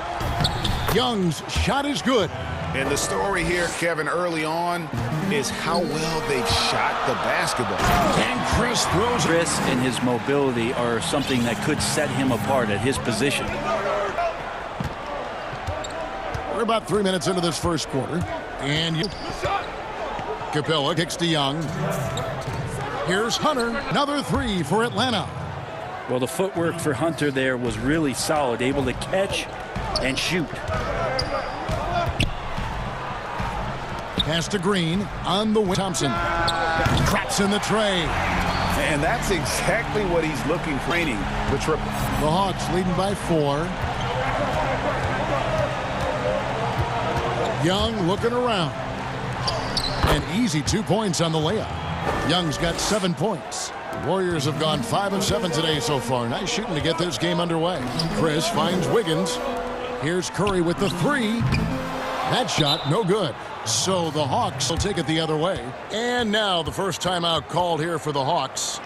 Young's shot is good. And the story here, Kevin, early on is how well they've shot the basketball. And Chris throws. Chris and his mobility are something that could set him apart at his position. We're about 3 minutes into this first quarter. And Capella kicks to Young. Here's Hunter, another 3 for Atlanta. Well, the footwork for Hunter there was really solid, able to catch and shoot. Pass to Green on the wing. Thompson traps in the tray. And that's exactly what he's looking for. The triple. The Hawks leading by 4. Young looking around. An easy 2 points on the layup. Young's got 7 points. Warriors have gone 5 of 7 today so far. Nice shooting to get this game underway. Chris finds Wiggins. Here's Curry with the 3. That shot no good. So the Hawks will take it the other way. And now the first timeout called here for the Hawks.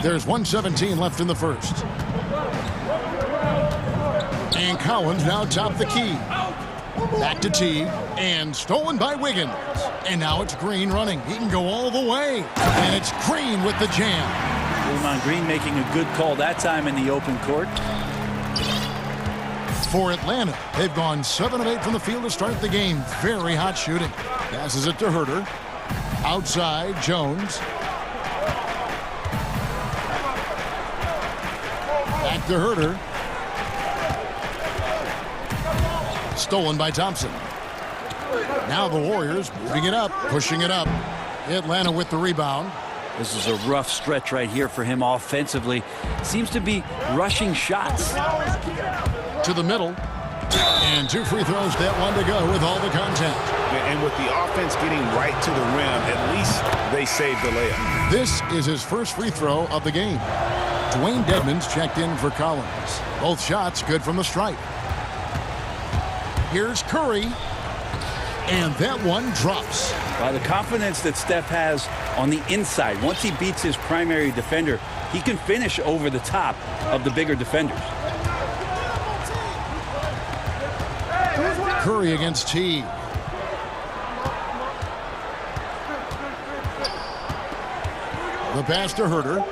There's 1:17 left in the first. And Collins now top the key. Back to Teague, and stolen by Wiggins. And now it's Green running. He can go all the way. And it's Green with the jam. Draymond Green making a good call that time in the open court. For Atlanta, they've gone 7 of 8 from the field to start the game. Very hot shooting. Passes it to Herter. Outside, Jones. Back to Herter. Stolen by Thompson. Now the Warriors moving it up, pushing it up. Atlanta with the rebound. This is a rough stretch right here for him offensively. Seems to be rushing shots. To the middle. And 2 free throws, that one to go with all the contact. And with the offense getting right to the rim, at least they saved the layup. This is his first free throw of the game. Dwayne Dedmon's checked in for Collins. Both shots good from the stripe. Here's Curry. And that one drops. By the confidence that Steph has on the inside, once he beats his primary defender, he can finish over the top of the bigger defenders. Curry against Teague. The pass to Herter.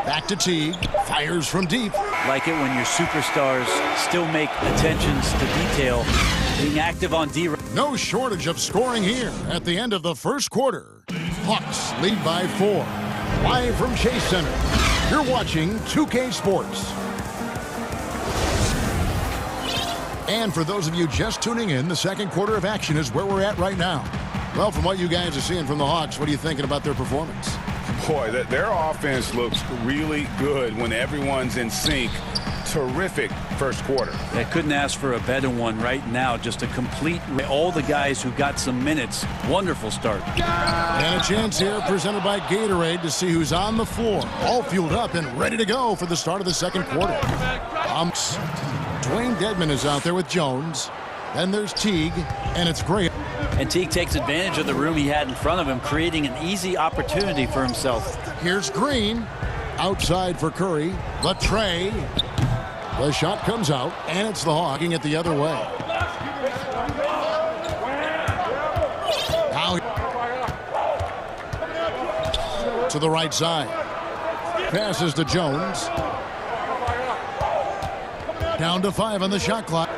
Back to Teague. Fires from deep. Like it when your superstars still make attentions to detail, being active on D. No shortage of scoring here at the end of the first quarter. Hawks lead by 4. Live from Chase Center, you're watching 2K Sports. And for those of you just tuning in, the second quarter of action is where we're at right now. Well, from what you guys are seeing from the Hawks, what are you thinking about their performance? Boy, their offense looks really good when everyone's in sync. Terrific first quarter. I couldn't ask for a better one right now. Just a complete, all the guys who got some minutes. Wonderful start. And a chance here presented by Gatorade to see who's on the floor. All fueled up and ready to go for the start of the second quarter. Dwayne Dedman is out there with Jones. Then there's Teague, and it's Gray. And Teague takes advantage of the room he had in front of him, creating an easy opportunity for himself. Here's Green. Outside for Curry. Latrey. The shot comes out, and it's the Hawking it the other way. Now to the right side. Passes to Jones. Down to 5 on the shot clock.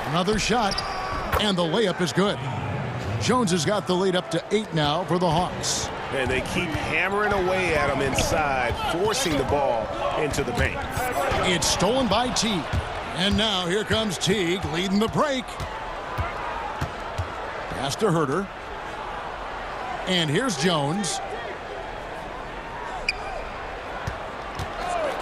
Another shot, and the layup is good. Jones has got the lead up to 8 now for the Hawks. And they keep hammering away at him inside, forcing the ball into the paint. It's stolen by Teague. And now here comes Teague leading the break. Pass to Herter. And here's Jones.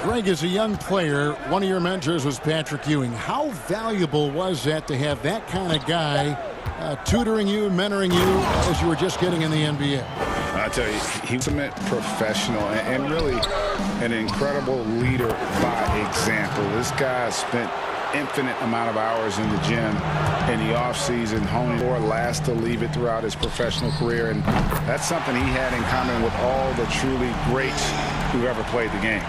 Greg, as a young player, one of your mentors was Patrick Ewing. How valuable was that to have that kind of guy tutoring you, mentoring you as you were just getting in the NBA? I tell you, he was a professional and really an incredible leader by example. This guy spent infinite amount of hours in the gym in the offseason, honing or last to leave it throughout his professional career. And that's something he had in common with all the truly greats who ever played the game.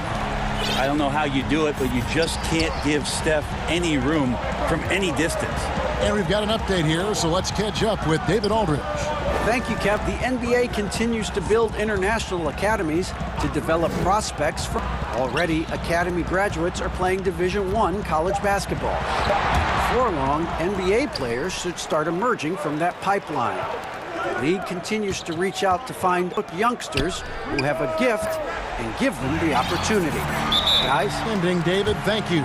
I don't know how you do it, but you just can't give Steph any room from any distance. And we've got an update here, so let's catch up with David Aldridge. Thank you, Kev. The NBA continues to build international academies to develop prospects. Already, academy graduates are playing Division I college basketball. Before long, NBA players should start emerging from that pipeline. The league continues to reach out to find youngsters who have a gift and give them the opportunity. Guys? Ending, David, thank you.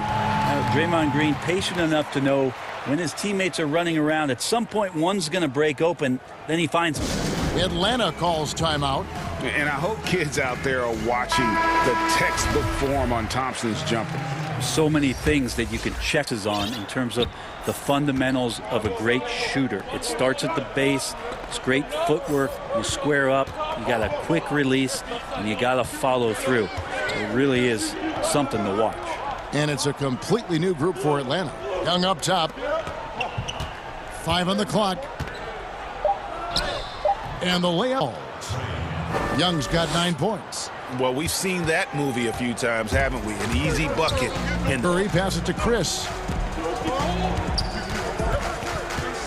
Draymond Green patient enough to know when his teammates are running around, at some point one's going to break open, then he finds him. Atlanta calls timeout. And I hope kids out there are watching the textbook form on Thompson's jumper. So many things that you can check on in terms of the fundamentals of a great shooter. It starts at the base. It's great footwork. You square up. You got a quick release, and you got to follow through. It really is something to watch. And it's a completely new group for Atlanta. Young up top. 5 on the clock. And the layup. Young's got 9 points. Well, we've seen that movie a few times, haven't we? An easy bucket. And Curry passes it to Chris.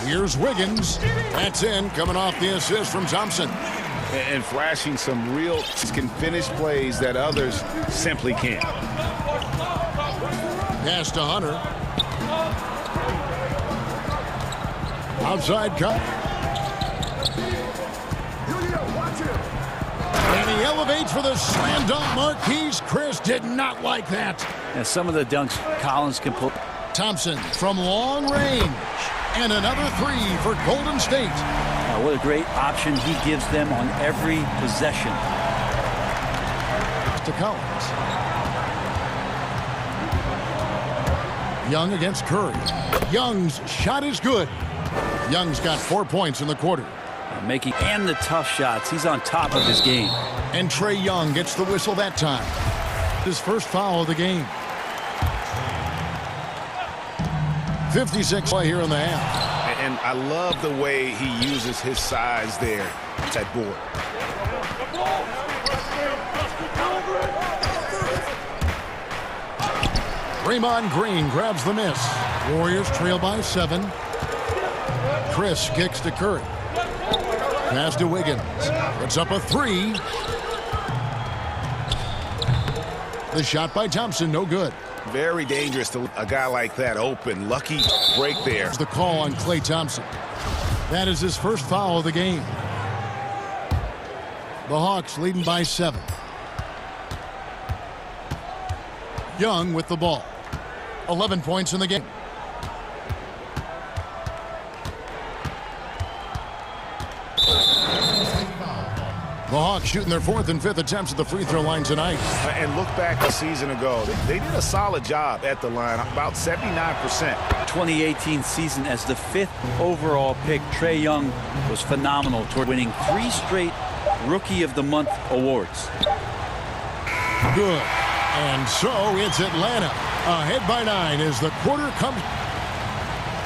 Here's Wiggins. That's in, coming off the assist from Thompson. And flashing some real can finish plays that others simply can't. Pass to Hunter. Outside cut. And he elevates for the slam dunk. Marquise Chris did not like that. And some of the dunks Collins can pull. Thompson from long range. And another 3 for Golden State. What a great option he gives them on every possession. To Collins. Young against Curry. Young's shot is good. Young's got 4 points in the quarter. Making and the tough shots. He's on top of his game. And Trae Young gets the whistle that time. His first foul of the game. 56 play here in the half. And I love the way he uses his size there at that board. Draymond Green grabs the miss. Warriors trail by 7. Chris kicks to Curry. Pass to Wiggins. Puts up a 3. The shot by Thompson, no good. Very dangerous to a guy like that open. Lucky break there. There's the call on Klay Thompson. That is his first foul of the game. The Hawks leading by 7. Young with the ball. 11 points in the game. The Hawks shooting their 4th and 5th attempts at the free throw line tonight. And look back a season ago. They did a solid job at the line, about 79%. 2018 season as the 5th overall pick, Trae Young was phenomenal toward winning 3 straight Rookie of the Month awards. Good. And so it's Atlanta ahead by 9 as the quarter comes.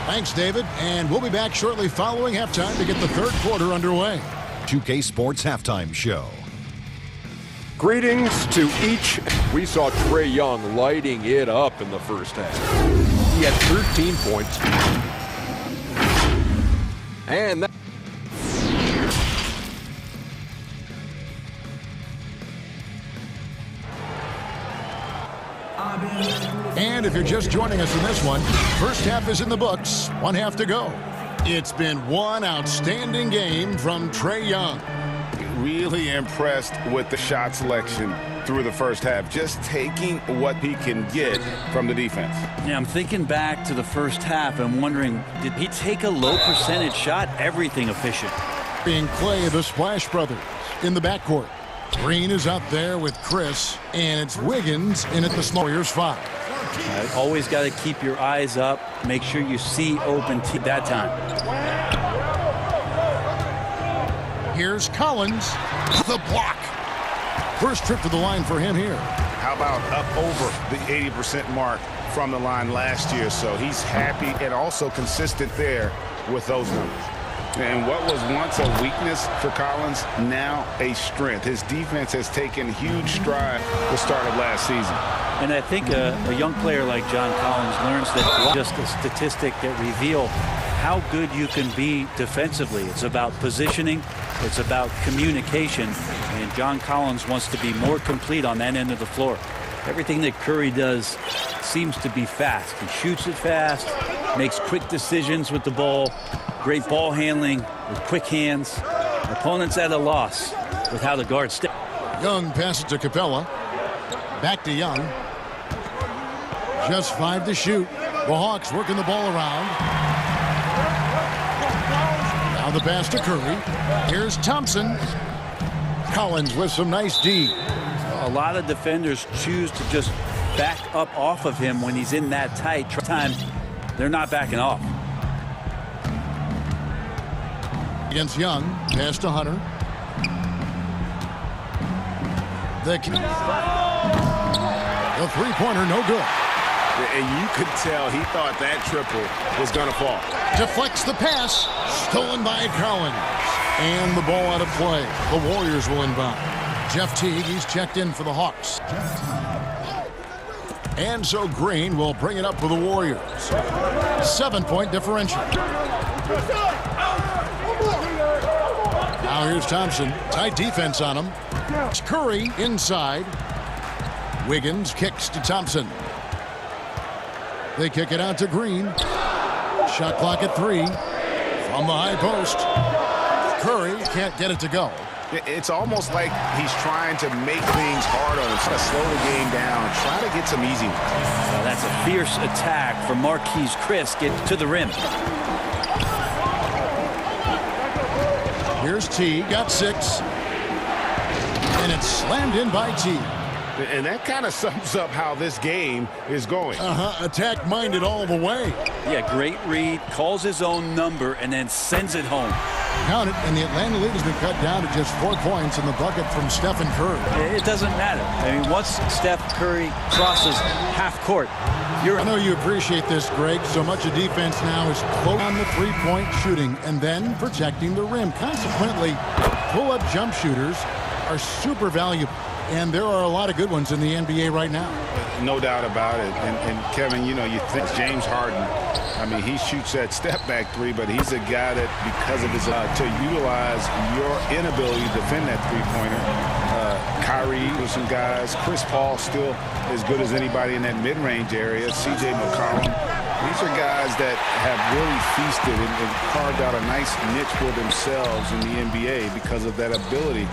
Thanks, David. And we'll be back shortly following halftime to get the 3rd quarter underway. 2K Sports Halftime Show. Greetings to each. We saw Trae Young lighting it up in the first half. He had 13 points. And that And if you're just joining us in this one, first half is in the books, 1 half to go. It's been one outstanding game from Trae Young. Really impressed with the shot selection through the first half, just taking what he can get from the defense. Yeah, I'm thinking back to the first half and wondering, did he take a low percentage shot? Everything efficient. Being Klay of the Splash Brothers in the backcourt. Green is out there with Chris, and it's Wiggins in at the Warriors 5. Always got to keep your eyes up. Make sure you see open T that time. Here's Collins. The block. First trip to the line for him here. How about up over the 80% mark from the line last year? So he's happy and also consistent there with those numbers. And what was once a weakness for Collins, now a strength. His defense has taken huge stride the start of last season. And I think a young player like John Collins learns that just a statistic that reveal how good you can be defensively. It's about positioning. It's about communication. And John Collins wants to be more complete on that end of the floor. Everything that Curry does seems to be fast. He shoots it fast, makes quick decisions with the ball, great ball handling with quick hands. Opponents at a loss with how the guards step. Young passes to Capella. Back to Young. Just 5 to shoot. The Hawks working the ball around. Now the pass to Curry. Here's Thompson. Collins with some nice D. A lot of defenders choose to just back up off of him when he's in that tight time. They're not backing off. Against Young. Pass to Hunter. The three-pointer, no good. And you could tell he thought that triple was going to fall. Deflects the pass. Stolen by Collins. And the ball out of play. The Warriors will inbound. Jeff Teague, he's checked in for the Hawks. And so Green will bring it up for the Warriors. 7-point differential. Now here's Thompson. Tight defense on him. It's Curry inside. Wiggins kicks to Thompson. They kick it out to Green. Shot clock at 3. From the high post. Curry can't get it to go. It's almost like he's trying to make things hard on him, trying to slow the game down, try to get some easy ones. Well, that's a fierce attack from Marquise Chris. Get to the rim. Here's T, got 6. And it's slammed in by T. And that kind of sums up how this game is going. Attack-minded all the way. Yeah, great read, calls his own number, and then sends it home. Count it, and the Atlanta lead has been cut down to just 4 points in the bucket from Stephen Curry. It doesn't matter. I mean, once Steph Curry crosses half court, I know you appreciate this, Greg. So much of defense now is close on the three-point shooting and then protecting the rim. Consequently, pull-up jump shooters are super valuable. And there are a lot of good ones in the NBA right now. No doubt about it. And Kevin, you know, you think James Harden, I mean, he shoots that step-back three, but he's a guy that, because of his to utilize your inability to defend that three-pointer. Kyrie with some guys. Chris Paul still as good as anybody in that mid-range area. C.J. McCollum. These are guys that have really feasted and carved out a nice niche for themselves in the NBA because of that ability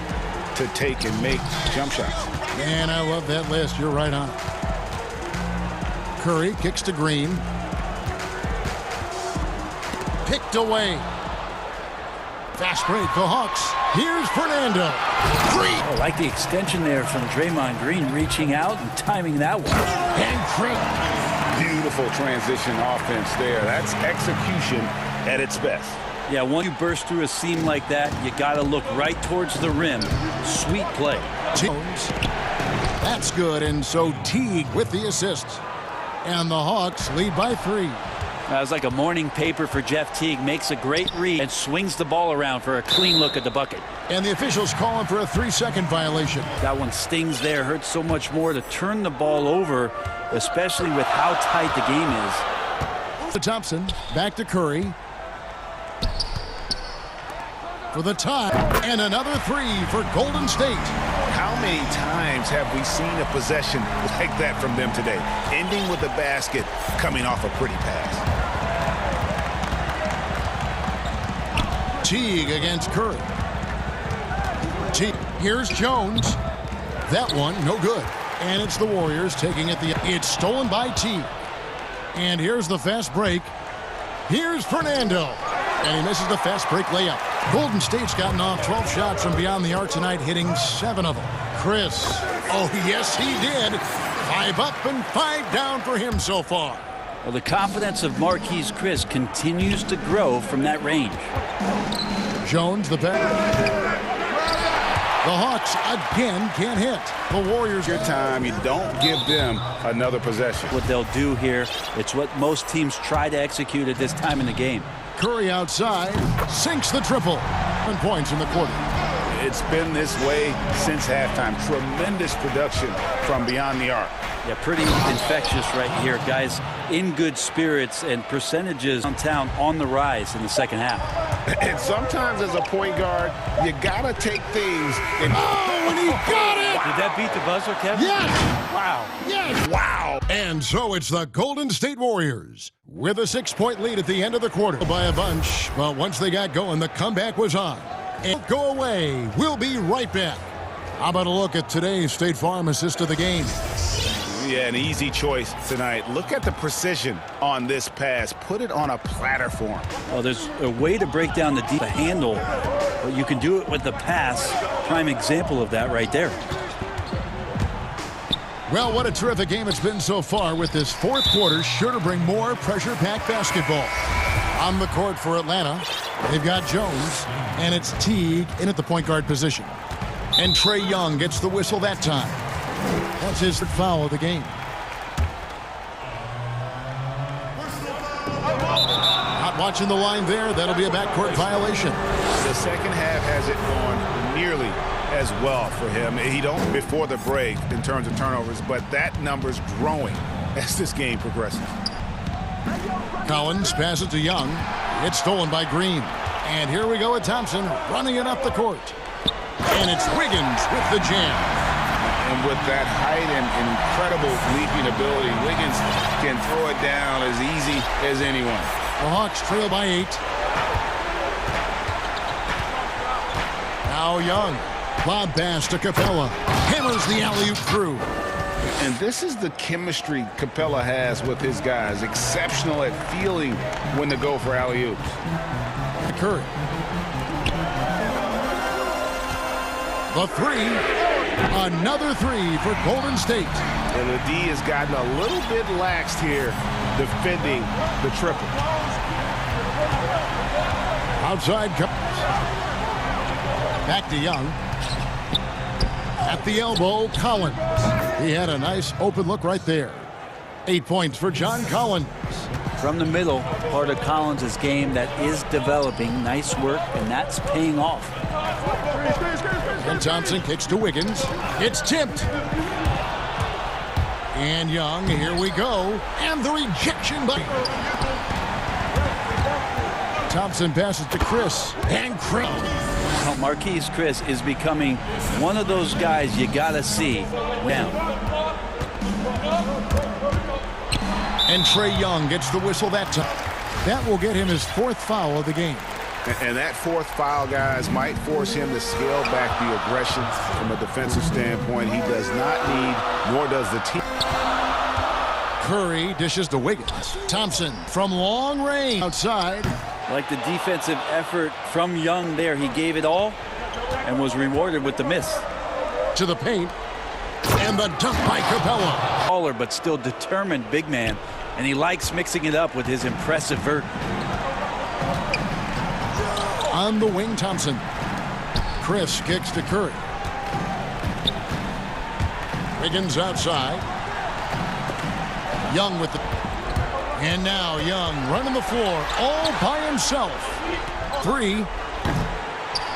to take and make jump shots. Man, I love that list. You're right on. Curry kicks to Green. Picked away. Fast break, the Hawks. Here's Fernando. Green. I like the extension there from Draymond Green, reaching out and timing that one. And Chris. Beautiful transition offense there. That's execution at its best. Yeah, once you burst through a seam like that, you got to look right towards the rim. Sweet play. Jones. That's good, and so Teague with the assist. And the Hawks lead by 3. That was like a morning paper for Jeff Teague. Makes a great read and swings the ball around for a clean look at the bucket. And the officials calling for a 3-second violation. That one stings there. Hurts so much more to turn the ball over, especially with how tight the game is. To Thompson, back to Curry. For the tie, and another 3 for Golden State. How many times have we seen a possession like that from them today? Ending with a basket, coming off a pretty pass. Teague against Curry. Teague. Here's Jones. That one, no good. And it's the Warriors taking it. It's stolen by Teague. And here's the fast break. Here's Fernando. And he misses the fast break layup. Golden State's gotten off 12 shots from beyond the arc tonight, hitting 7 of them. Chris. Oh, yes, he did. 5 up and 5 down for him so far. Well, the confidence of Marquise Chris continues to grow from that range. Jones, the back. The Hawks again can't hit. The Warriors. Your time, you don't give them another possession. What they'll do here, it's what most teams try to execute at this time in the game. Curry outside, sinks the triple. 7 points in the quarter. It's been this way since halftime. Tremendous production from beyond the arc. Yeah, pretty infectious right here. Guys in good spirits and percentages downtown on the rise in the second half. And sometimes as a point guard, you got to take things and... Oh, and he got it! Did that beat the buzzer, Kevin? Yes! Wow. Yes! Wow! And so it's the Golden State Warriors with a 6-point lead at the end of the quarter by a bunch. But once they got going, the comeback was on. And go away. We'll be right back. How about a look at today's State Farm assist of the game? Yeah, an easy choice tonight. Look at the precision on this pass. Put it on a platter form. Oh, there's a way to break down the deep handle, but you can do it with the pass. Prime example of that right there. Well, what a terrific game it's been so far, with this fourth quarter sure to bring more pressure-packed basketball. On the court for Atlanta, they've got Jones, and it's Teague in at the point guard position. And Trae Young gets the whistle that time. That's his foul of the game. Not watching the line there. That'll be a backcourt violation. The second half hasn't gone nearly as well for him. He don't before the break in terms of turnovers, but that number's growing as this game progresses. Collins passes to Young. It's stolen by Green. And here we go with Thompson running it up the court. And it's Wiggins with the jam. And with that height and incredible leaping ability, Wiggins can throw it down as easy as anyone. The Hawks trail by 8. Now Young. Lob pass to Capella. Hammers the alley-oop through. And this is the chemistry Capella has with his guys. Exceptional at feeling when to go for alley-oops. Curry. The 3. Another 3 for Golden State. And the D has gotten a little bit laxed here defending the triple. Outside comes. Back to Young. At the elbow, Collins. He had a nice open look right there. 8 points for John Collins. from the middle, part of Collins' game that is developing. Nice work, and that's paying off. And Thompson kicks to Wiggins. It's tipped. And Young, here we go. And the rejection by Thompson passes to Chris. And Chris. Well, Marquise Chris is becoming one of those guys you got to see now. And Trae Young gets the whistle that time. That will get him his 4th foul of the game. And that 4th foul, guys, might force him to scale back the aggression from a defensive standpoint. He does not need, nor does the team. Curry dishes to Wiggins. Thompson from long range outside. Like the defensive effort from Young there. He gave it all and was rewarded with the miss. To the paint. And the dunk by Capella. Taller but still determined big man. And he likes mixing it up with his impressive vert. On the wing, Thompson. Chris kicks to Curry. Wiggins outside. Young with the... And now Young running the floor all by himself. 3.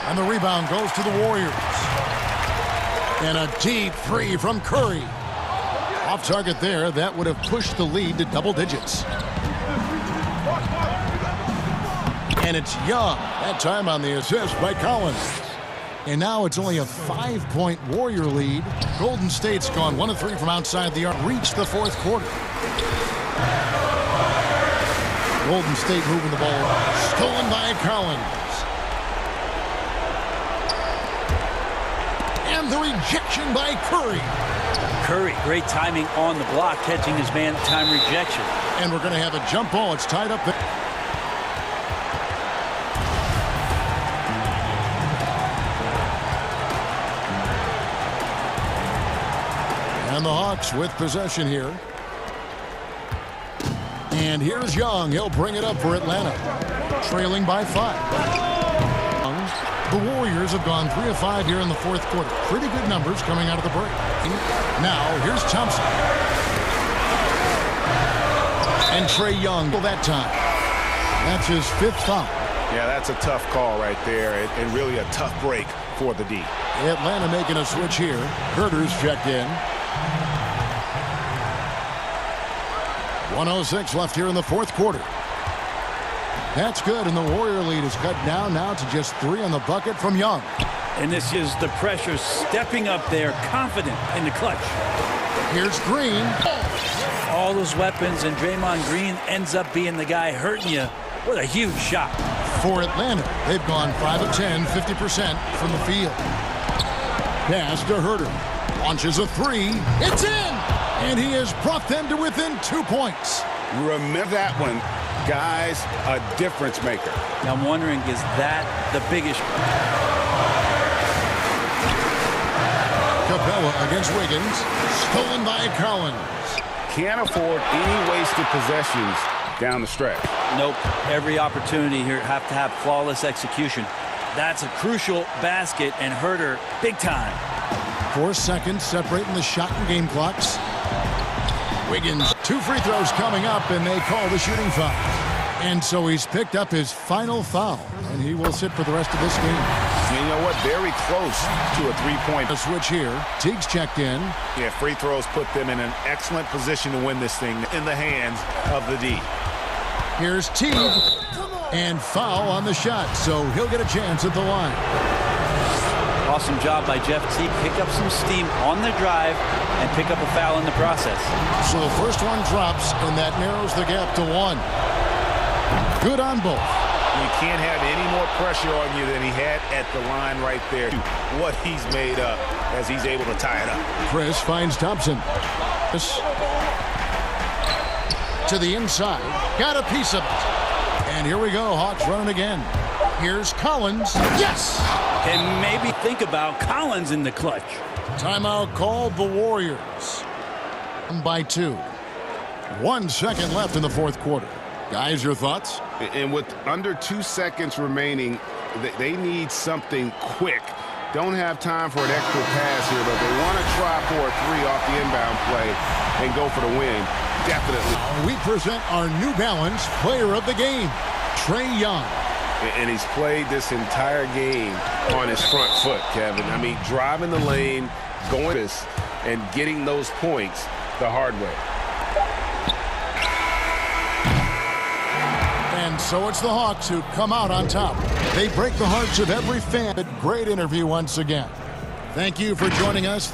And the rebound goes to the Warriors. And a deep 3 from Curry. Off target there. That would have pushed the lead to double digits. And it's Young. That time on the assist by Collins. And now it's only a 5-point Warrior lead. Golden State's gone 1 of 3 from outside the arc. Reached the 4th quarter. Golden State moving the ball. Stolen by Collins. And the rejection by Curry. Curry, great timing on the block, catching his man-time rejection. And we're going to have a jump ball. It's tied up there. And the Hawks with possession here. And here's Young. He'll bring it up for Atlanta. Trailing by 5. The Warriors have gone 3 of 5 here in the 4th quarter. Pretty good numbers coming out of the break. Now, here's Thompson. And Trae Young that time. That's his 5th foul. Yeah, that's a tough call right there, and really a tough break for the D. Atlanta making a switch here. Herter's checked in. 1:06 left here in the 4th quarter. That's good, and the Warrior lead is cut down now to just 3 on the bucket from Young. And this is the pressure stepping up there, confident in the clutch. Here's Green. All those weapons, and Draymond Green ends up being the guy hurting you. What a huge shot. For Atlanta, they've gone 5 of 10, 50% from the field. Pass to Herter. Launches a 3. It's in! And he has brought them to within 2 points. Remember that one, guys, a difference maker. Now I'm wondering, is that the biggest? Capella against Wiggins. Stolen by Collins. Can't afford any wasted possessions down the stretch. Nope. Every opportunity here have to have flawless execution. That's a crucial basket, and Herter big time. 4 seconds separating the shot and game clocks. Wiggins, 2 free throws coming up, and they call the shooting foul. And so he's picked up his final foul, and he will sit for the rest of this game. And you know what? Very close to a 3-point. A switch here. Teague's checked in. Yeah, free throws put them in an excellent position to win this thing in the hands of the D. Here's Teague. And foul on the shot, so he'll get a chance at the line. Awesome job by Jeff Teague. Pick up some steam on the drive and pick up a foul in the process. So the first one drops, and that narrows the gap to 1. Good on both. You can't have any more pressure on you than he had at the line right there. What he's made up as he's able to tie it up. Chris finds Thompson. To the inside. Got a piece of it. And here we go. Hawks running again. Here's Collins. Yes! And maybe think about Collins in the clutch. Timeout called the Warriors. By 2. 1 second left in the 4th quarter. Guys, your thoughts? And with under 2 seconds remaining, they need something quick don't have time for an extra pass here, but they want to try for a three off the inbound play and go for the win. Definitely. We present our New Balance Player of the Game, Trae Young. And he's played this entire game on his front foot, Kevin. I mean, driving the lane, going this, and getting those points the hard way. And so it's the Hawks who come out on top. They break the hearts of every fan. Great interview once again. Thank you for joining us.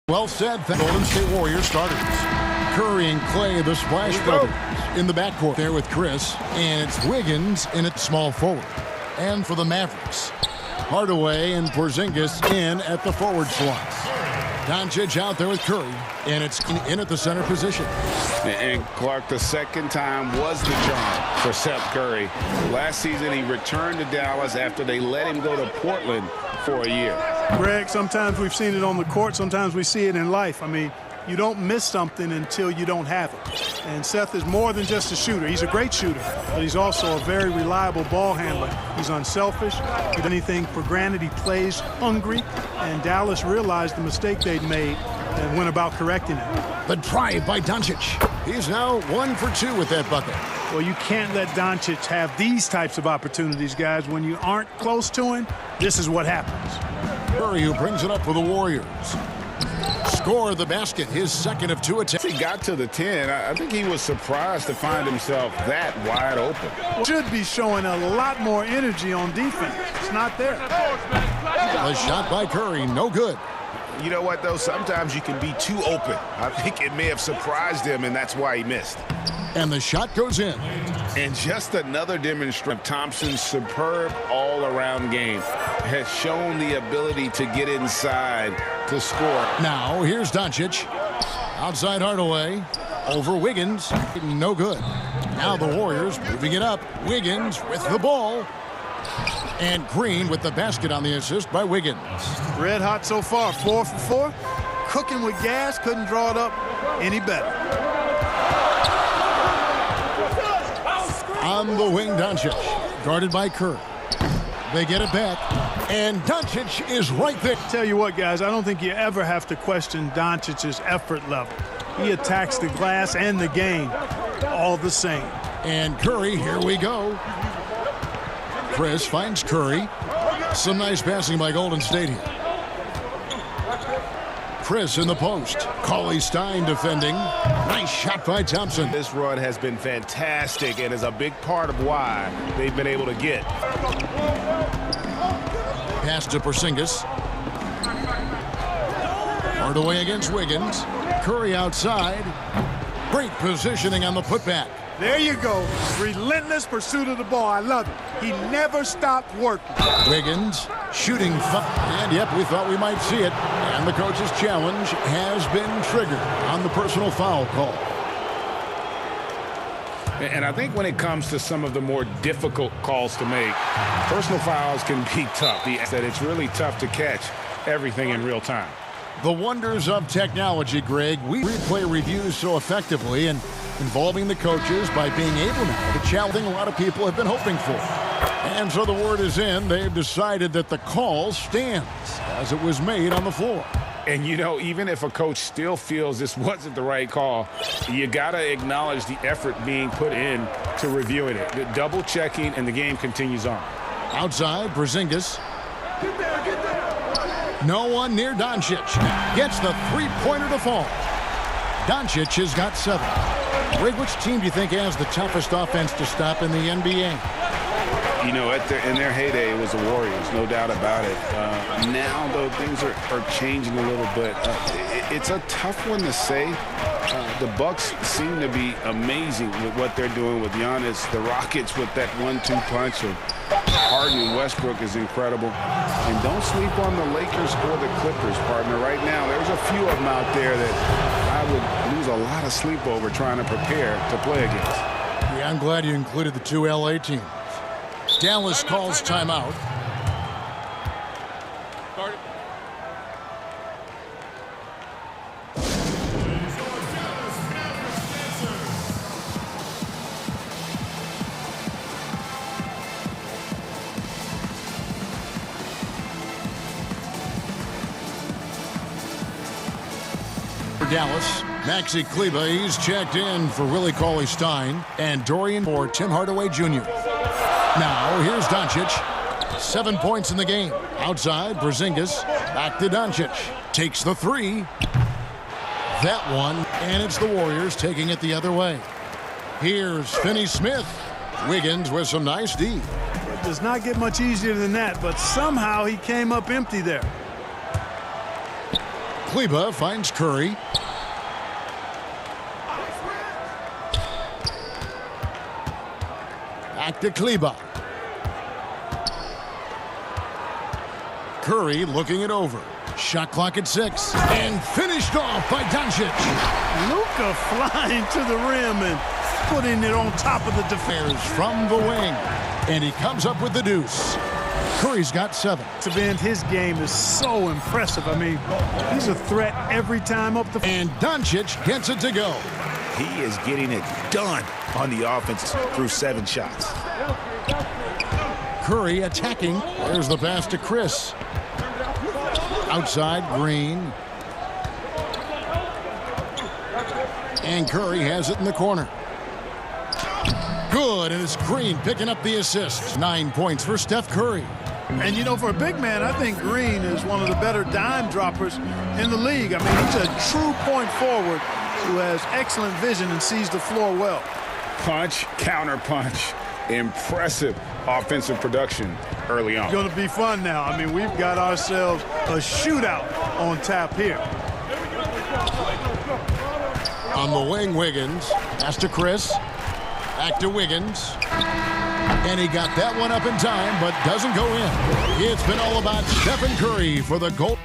Well said. Golden State Warriors starters. Curry and Clay, the Splash Brothers, in the backcourt there with Chris. And it's Wiggins in at small forward. And for the Mavericks, Hardaway and Porzingis in at the forward slots. Doncic out there with Curry, and it's in at the center position. And Clark, the second time was the charm for Seth Curry. Last season, he returned to Dallas after they let him go to Portland for a year. Greg, sometimes we've seen it on the court, sometimes we see it in life. I mean, you don't miss something until you don't have it. And Seth is more than just a shooter. He's a great shooter, but he's also a very reliable ball handler. He's unselfish. He does anything for granted. He plays hungry. And Dallas realized the mistake they'd made and went about correcting it. The drive by Doncic. He's now 1 for 2 with that bucket. Well, you can't let Doncic have these types of opportunities, guys. When you aren't close to him, this is what happens. Curry, who brings it up for the Warriors. Score the basket, his second of 2 attempts. He got to the 10. I think he was surprised to find himself that wide open. Should be showing a lot more energy on defense. It's not there. A shot by Curry, no good. You know what, though? Sometimes you can be too open. I think it may have surprised him, and that's why he missed. And the shot goes in. And just another demonstration of Thompson's superb all-around game. Has shown the ability to get inside to score. Now, here's Doncic. Outside Hardaway. Over Wiggins. No good. Now the Warriors moving it up. Wiggins with the ball. And Green with the basket on the assist by Wiggins. Red hot so far, 4 for 4. Cooking with gas, couldn't draw it up any better. On the wing, Doncic, guarded by Curry. They get it back, and Doncic is right there. Tell you what, guys, I don't think you ever have to question Doncic's effort level. He attacks the glass and the game all the same. And Curry, here we go. Chris finds Curry. Some nice passing by Golden State here. Chris in the post. Cauley Stein defending. Nice shot by Thompson. This run has been fantastic and is a big part of why they've been able to get. Pass to Porzingis. Hardaway against Wiggins. Curry outside. Great positioning on the putback. There you go. Relentless pursuit of the ball. I love it. He never stopped working. Wiggins shooting. And yep, we thought we might see it. And the coach's challenge has been triggered on the personal foul call. And I think when it comes to some of the more difficult calls to make, personal fouls can be tough. It's really tough to catch everything in real time. The wonders of technology, Greg. We replay reviews so effectively and involving the coaches by being able now to challenge a lot of people have been hoping for. And so the word is in. They've decided that the call stands as it was made on the floor. And, you know, even if a coach still feels this wasn't the right call, you got to acknowledge the effort being put in to reviewing it. The double checking, and the game continues on. Outside, Porzingis. No one near Doncic. Gets the three-pointer to fall. Doncic has got 7. Greg, which team do you think has the toughest offense to stop in the NBA? You know, in their heyday, it was the Warriors, no doubt about it. Now, though, things are changing a little bit. It's a tough one to say. The Bucks seem to be amazing with what they're doing with Giannis. The Rockets with that 1-2 punch of Harden and Westbrook is incredible. And don't sleep on the Lakers or the Clippers, partner. Right now, there's a few of them out there that I would lose a lot of sleep over trying to prepare to play against. Yeah, I'm glad you included the 2 LA teams. Dallas calls timeout. For Dallas, Maxi Kleba, he's checked in for Willie Cauley Stein and Dorian for Tim Hardaway Jr. Now, here's Doncic. 7 points in the game. Outside, Porzingis. Back to Doncic. Takes the 3. That one, and it's the Warriors taking it the other way. Here's Finney-Smith. Wiggins with some nice D. It does not get much easier than that, but somehow he came up empty there. Kleba finds Curry. Back to Kleba. Curry looking it over. Shot clock at 6. And finished off by Doncic. Luka flying to the rim and putting it on top of the defense. From the wing. And he comes up with the deuce. Curry's got 7. His game is so impressive. I mean, he's a threat every time up the... And Doncic gets it to go. He is getting it done on the offense through 7 shots. Curry attacking. There's the pass to Chris. Outside, Green. And Curry has it in the corner. Good, and it's Green picking up the assist. 9 points for Steph Curry. And, you know, for a big man, I think Green is one of the better dime droppers in the league. I mean, he's a true point forward who has excellent vision and sees the floor well. Punch, counter punch. Impressive offensive production early on. It's going to be fun now. I mean, we've got ourselves a shootout on tap here. On the wing, Wiggins. Pass to Chris. Back to Wiggins. And he got that one up in time, but doesn't go in. It's been all about Stephen Curry for the goal.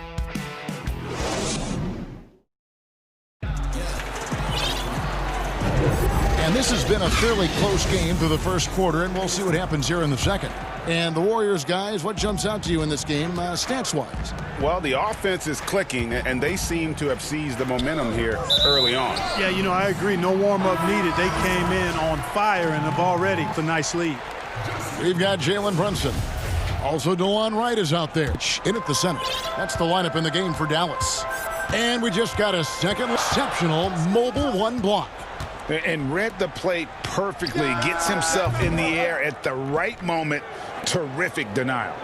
And this has been a fairly close game through the first quarter, and we'll see what happens here in the second. And the Warriors, guys, what jumps out to you in this game, stats-wise? Well, the offense is clicking, and they seem to have seized the momentum here early on. Yeah, you know, I agree. No warm-up needed. They came in on fire and have already a nice lead. We've got Jalen Brunson. Also, DeLon Wright is out there in at the center. That's the lineup in the game for Dallas. And we just got a second exceptional mobile 1 block. And read the plate perfectly. Gets himself in the air at the right moment. Terrific denial.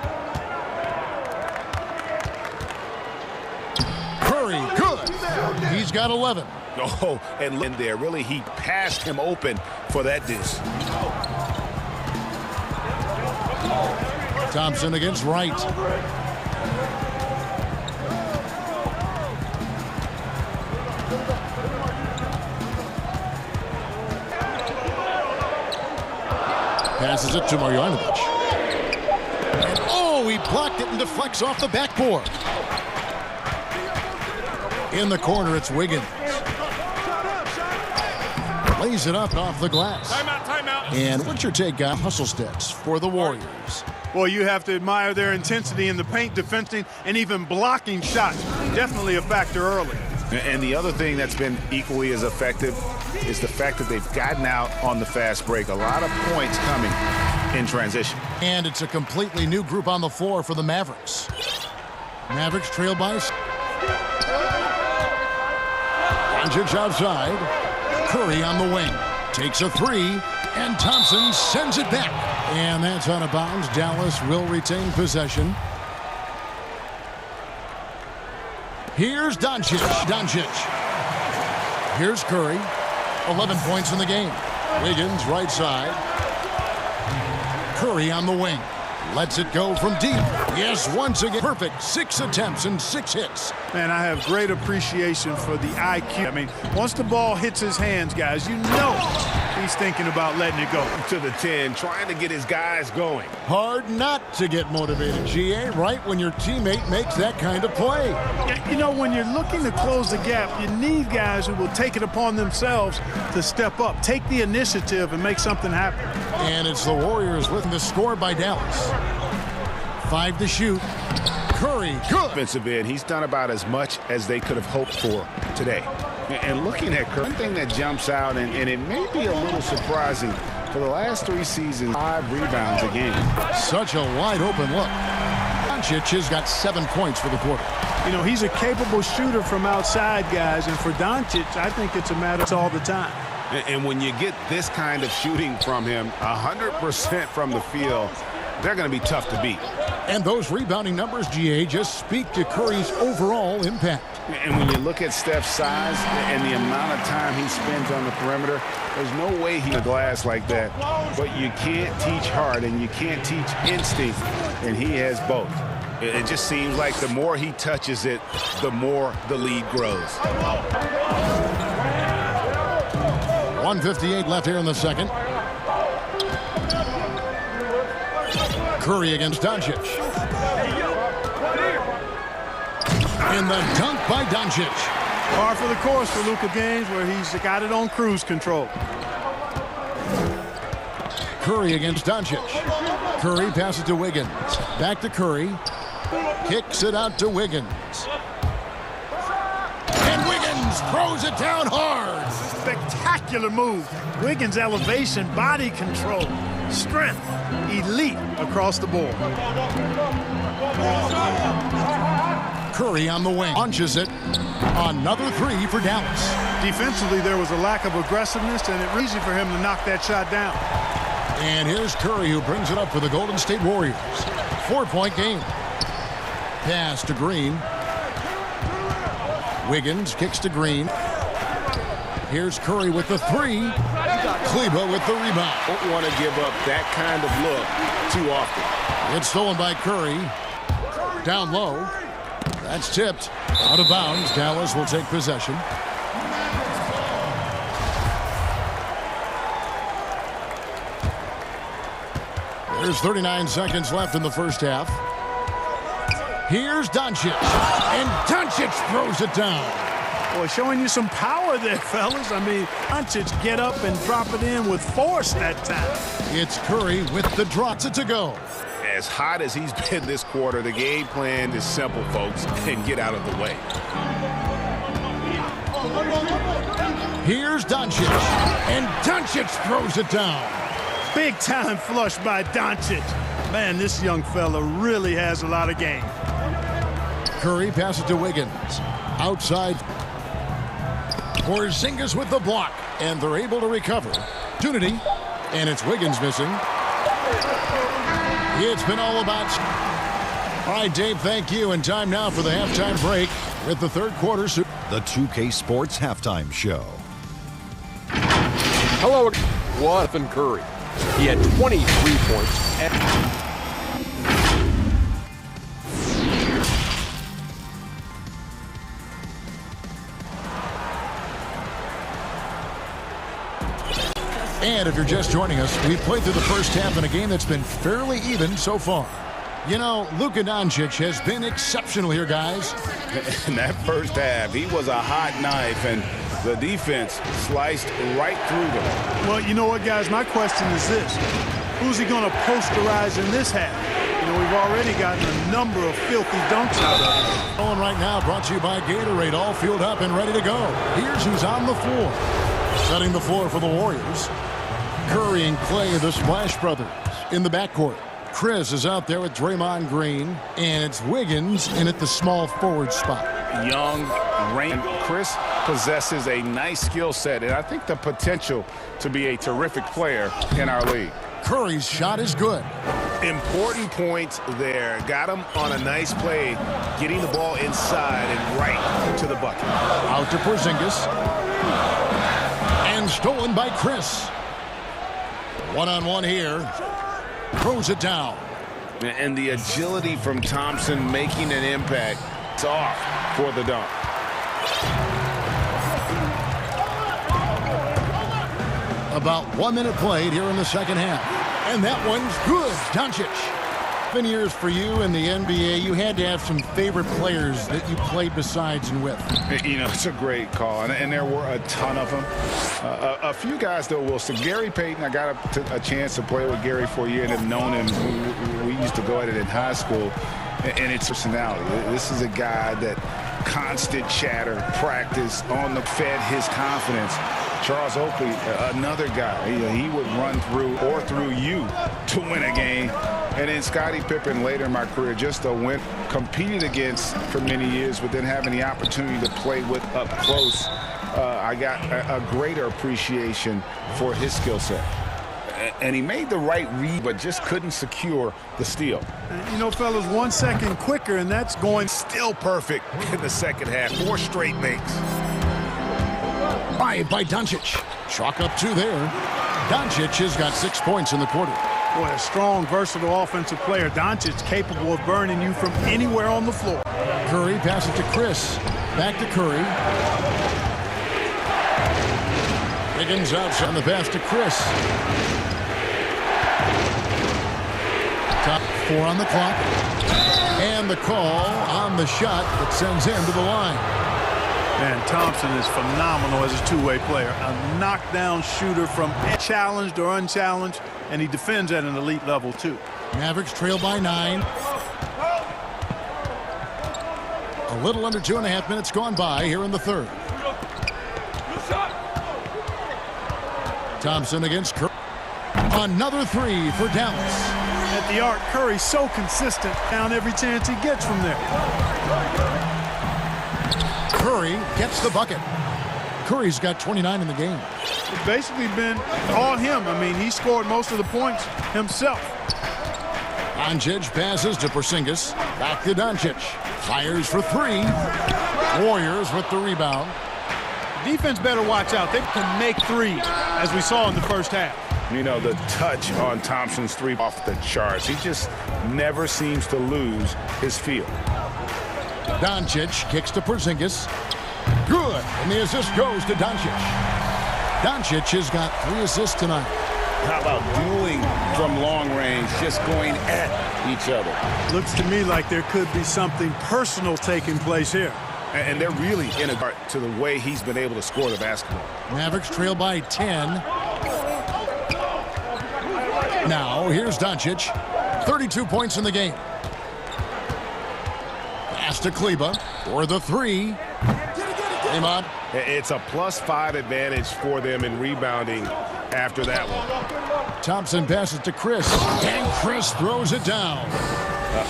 Curry, good. He's got 11. Oh, and in there, really, he passed him open for that deuce. Thompson against Wright. Passes it to Marjanovic. And oh, he blocked it and deflects off the backboard. In the corner, it's Wiggins. Lays it up off the glass. Timeout. And what's your take on hustle stats for the Warriors? Well, you have to admire their intensity in the paint, defending, and even blocking shots. Definitely a factor early. And the other thing that's been equally as effective is the fact that they've gotten out on the fast break. A lot of points coming in transition. And it's a completely new group on the floor for the Mavericks. Mavericks trail by. Doncic outside. Curry on the wing. Takes a 3. And Thompson sends it back. And that's out of bounds. Dallas will retain possession. Here's Doncic. Here's Curry. 11 points in the game. Wiggins right side. Curry on the wing. Lets it go from deep. Yes, once again. Perfect. 6 attempts and 6 hits. Man, I have great appreciation for the IQ. I mean, once the ball hits his hands, guys, you know he's thinking about letting it go. To the 10, trying to get his guys going. Hard not to get motivated, GA, right when your teammate makes that kind of play. You know, when you're looking to close the gap, you need guys who will take it upon themselves to step up, take the initiative, and make something happen. And it's the Warriors with the score by Dallas. 5 to shoot. Curry, good. Offensive end, he's done about as much as they could have hoped for today. And looking at Curry, one thing that jumps out, and it may be a little surprising, for the last 3 seasons, 5 rebounds a game. Such a wide open look. Doncic has got 7 points for the quarter. You know, he's a capable shooter from outside, guys, and for Doncic, I think it's a matter of all the time. And when you get this kind of shooting from him, 100% from the field, they're going to be tough to beat. And those rebounding numbers, GA, just speak to Curry's overall impact. And when you look at Steph's size and the amount of time he spends on the perimeter, there's no way he's a glass like that. But you can't teach heart and you can't teach instinct, and he has both. It just seems like the more he touches it, the more the lead grows. 1:58 left here in the second. Curry against Doncic. And the dunk by Doncic. Par for the course for Luka games where he's got it on cruise control. Curry against Doncic. Curry passes to Wiggins. Back to Curry. Kicks it out to Wiggins. And Wiggins throws it down hard. Spectacular move. Wiggins' elevation, body control, strength, elite across the board. Curry on the wing. Launches it. Another three for Dallas. Defensively, there was a lack of aggressiveness, and it was easy for him to knock that shot down. And here's Curry, who brings it up for the Golden State Warriors. 4-point game. Pass to Green. Wiggins kicks to Green. Here's Curry with the three. Kleba with the rebound. Don't want to give up that kind of look too often. It's stolen by Curry. Down low. That's tipped. Out of bounds. Dallas will take possession. There's 39 seconds left in the first half. Here's Doncic. And Doncic throws it down. Boy, showing you some power there, fellas. I mean, Doncic get up and drop it in with force that time. It's Curry with the drop to go. As hot as he's been this quarter, the game plan is simple, folks, and get out of the way. Here's Doncic. And Doncic throws it down. Big time flush by Doncic. Man, this young fella really has a lot of game. Curry passes to Wiggins. Outside. Porzingis with the block. And they're able to recover. Opportunity. And it's Wiggins missing. It's been all about... All right, Dave, thank you. And time now for the halftime break with the third quarter. The 2K Sports Halftime Show. Hello, Stephen Curry. He had 23 points. And if you're just joining us, we played through the first half in a game that's been fairly even so far. You know, Luka Doncic has been exceptional here, guys. In that first half, he was a hot knife, and the defense sliced right through them. Well, you know what, guys? My question is this. Who's he going to posterize in this half? You know, we've already gotten a number of filthy dunks out of him. On right now, brought to you by Gatorade, all fueled up and ready to go. Here's who's on the floor. Setting the floor for the Warriors. Curry and Clay, the Splash Brothers, in the backcourt. Chris is out there with Draymond Green, and it's Wiggins in at the small forward spot. Young, range. Chris possesses a nice skill set, and I think the potential to be a terrific player in our league. Curry's shot is good. Important points there. Got him on a nice play, getting the ball inside and right to the bucket. Out to Porzingis. And stolen by Chris. One-on-one here. Throws it down. And the agility from Thompson making an impact. It's off for the dunk. About 1 minute played here in the second half. And that one's good. Doncic. 7 years for you in the NBA, you had to have some favorite players that you played besides and with. You know, it's a great call, and there were a ton of them. A few guys, though, Wilson. Gary Payton, I got a chance to play with Gary for a year and have known him. We used to go at it in high school, and it's personality. This is a guy that constant chatter, practice, on the fed his confidence. Charles Oakley, another guy, he would run through or through you to win a game. And then Scottie Pippen later in my career, just a win, competed against for many years, but then having the opportunity to play with up close, I got a greater appreciation for his skill set. And he made the right read, but just couldn't secure the steal. You know, fellas, 1 second quicker, and that's going still perfect in the second half. 4 straight makes. 5 by Doncic. Chalk up 2 there. Doncic has got 6 points in the quarter. Boy, a strong, versatile offensive player. Doncic capable of burning you from anywhere on the floor. Curry passes to Chris. Back to Curry. Wiggins outside the pass to Chris. Top 4 on the clock. And the call on the shot that sends him to the line. Man, Thompson is phenomenal as a two-way player. A knockdown shooter from challenged or unchallenged, and he defends at an elite level, too. Mavericks trail by 9. A little under 2.5 minutes gone by here in the third. Thompson against Curry. Another three for Dallas. At the arc, Curry's so consistent down every chance he gets from there. Curry gets the bucket. Curry's got 29 in the game. It's basically been all him. I mean, he scored most of the points himself. Doncic passes to Porzingis. Back to Doncic. Fires for 3. Warriors with the rebound. Defense better watch out. They can make threes, as we saw in the first half. You know, the touch on Thompson's three off the charts. He just never seems to lose his feel. Doncic kicks to Porzingis. Good. And the assist goes to Doncic. Doncic has got 3 assists tonight. How about dueling from long range, just going at each other? Looks to me like there could be something personal taking place here. And they're really in a to the way he's been able to score the basketball. Mavericks trail by 10. Now, here's Doncic. 32 points in the game. Pass to Kleba for the 3. Draymond. It's a +5 advantage for them in rebounding after that one. Thompson passes to Chris. And Chris throws it down.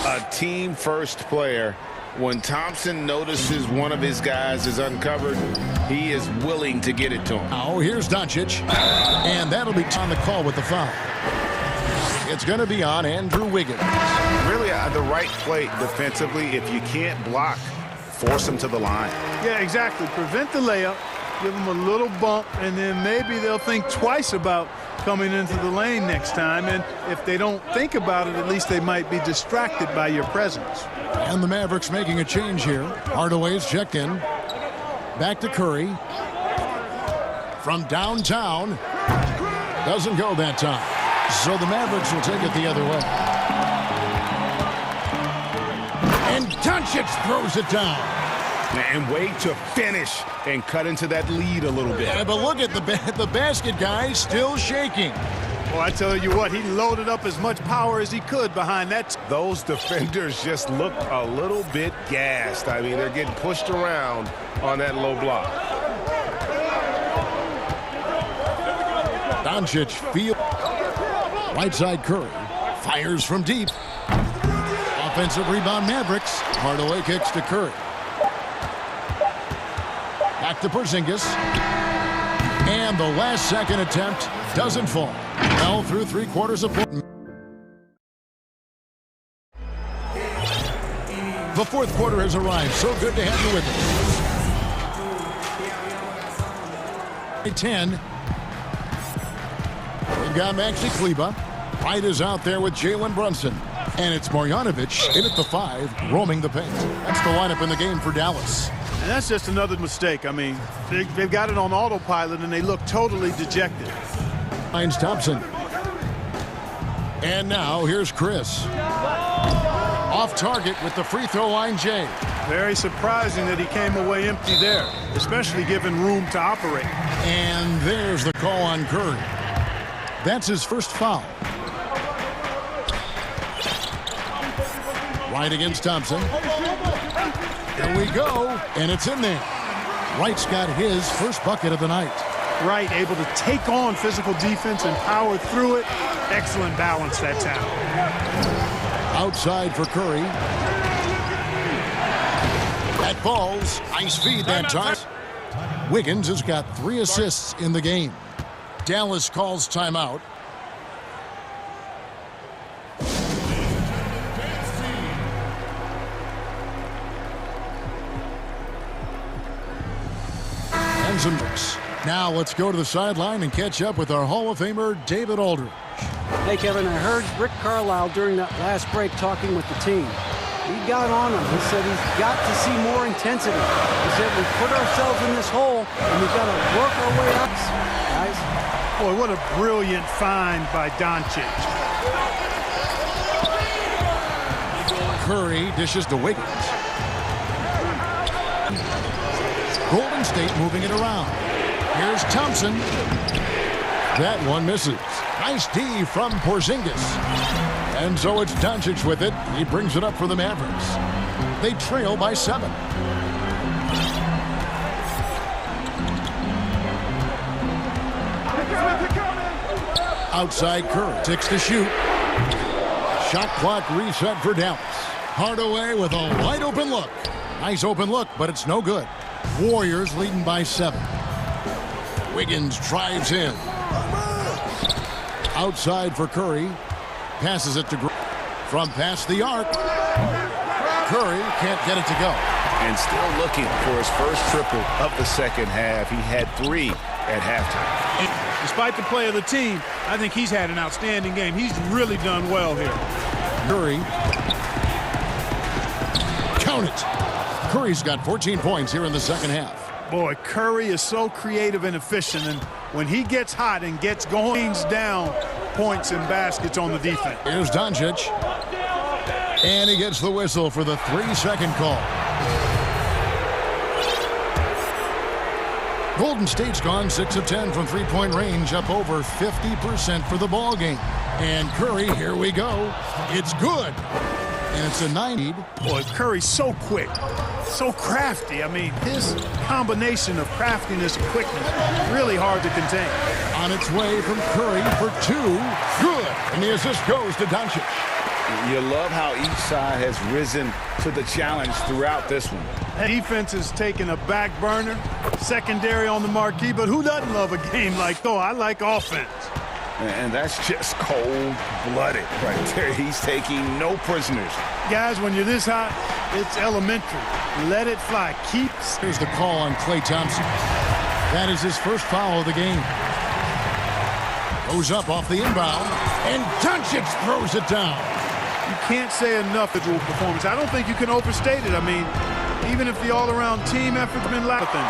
A team-first player. When Thompson notices one of his guys is uncovered, he is willing to get it to him. Now, here's Doncic. And that'll be on the call with the foul. It's going to be on Andrew Wiggins. Really, the right play defensively. If you can't block, force him to the line. Yeah, exactly. Prevent the layup, give them a little bump, and then maybe they'll think twice about coming into the lane next time. And if they don't think about it, at least they might be distracted by your presence. And the Mavericks making a change here. Hardaway's checked in. Back to Curry. From downtown. Doesn't go that time. So the Mavericks will take it the other way. And Doncic throws it down. And wait to finish and cut into that lead a little bit. Yeah, but look at the basket guy still shaking. Well, I tell you what, he loaded up as much power as he could behind that. Those defenders just look a little bit gassed. I mean, they're getting pushed around on that low block. Doncic field. Right side Curry. Fires from deep. Offensive rebound Mavericks. Hardaway kicks to Curry. Back to Porzingis. And the last second attempt doesn't fall. Well through 3/4 of play. The fourth quarter has arrived. So good to have you with us. 10. We've got Maxi Kleba. White is out there with Jalen Brunson. And it's Marjanovic in at the 5, roaming the paint. That's the lineup in the game for Dallas. And that's just another mistake. I mean, they've got it on autopilot, and they look totally dejected. Finds Thompson. And now here's Chris. Off target with the free throw line, Jay. Very surprising that he came away empty there, especially given room to operate. And there's the call on Curry. That's his first foul. Right against Thompson. Here we go, and it's in there. Wright's got his first bucket of the night. Wright able to take on physical defense and power through it. Excellent balance that time. Outside for Curry. That falls. Nice feed that time. Wiggins has got 3 assists in the game. Dallas calls timeout. And some. Now let's go to the sideline and catch up with our Hall of Famer, David Aldridge. Hey, Kevin, I heard Rick Carlisle during that last break talking with the team. He got on him. He said he's got to see more intensity. He said we put ourselves in this hole, and we've got to work our way up, guys. Boy, what a brilliant find by Doncic. Curry dishes to Wiggins. Golden State moving it around. Here's Thompson. That one misses. Nice D from Porzingis. And so it's Doncic with it. He brings it up for the Mavericks. They trail by 7. Outside Curry. 6 to shoot. Shot clock reset for Dallas. Hardaway with a wide open look. Nice open look, but it's no good. Warriors leading by 7. Wiggins drives in. Outside for Curry. Passes it to from past the arc. Curry can't get it to go. And still looking for his first triple of the second half. He had 3 at halftime. Despite the play of the team, I think he's had an outstanding game. He's really done well here. Curry. Count it. Curry's got 14 points here in the second half. Boy, Curry is so creative and efficient, and when he gets hot and gets going, he's down points and baskets on the defense. Here's Doncic. And he gets the whistle for the 3-second call. Golden State's gone 6 of 10 from three-point range, up over 50% for the ball game. And Curry, here we go. It's good. And it's a 9 lead. Boy, Curry's so quick, so crafty. I mean, his combination of craftiness and quickness, really hard to contain. On its way from Curry for 2. Good. And the assist goes to Doncic. You love how each side has risen to the challenge throughout this one. Defense is taking a back burner, secondary on the marquee, but who doesn't love a game like that? I like offense. And that's just cold-blooded right there. He's taking no prisoners. Guys, when you're this hot, it's elementary. Let it fly. Here's the call on Klay Thompson. That is his first foul of the game. Goes up off the inbound, and Doncic throws it down. You can't say enough of the performance. I don't think you can overstate it. I mean, even if the all-around team effort's been lacking.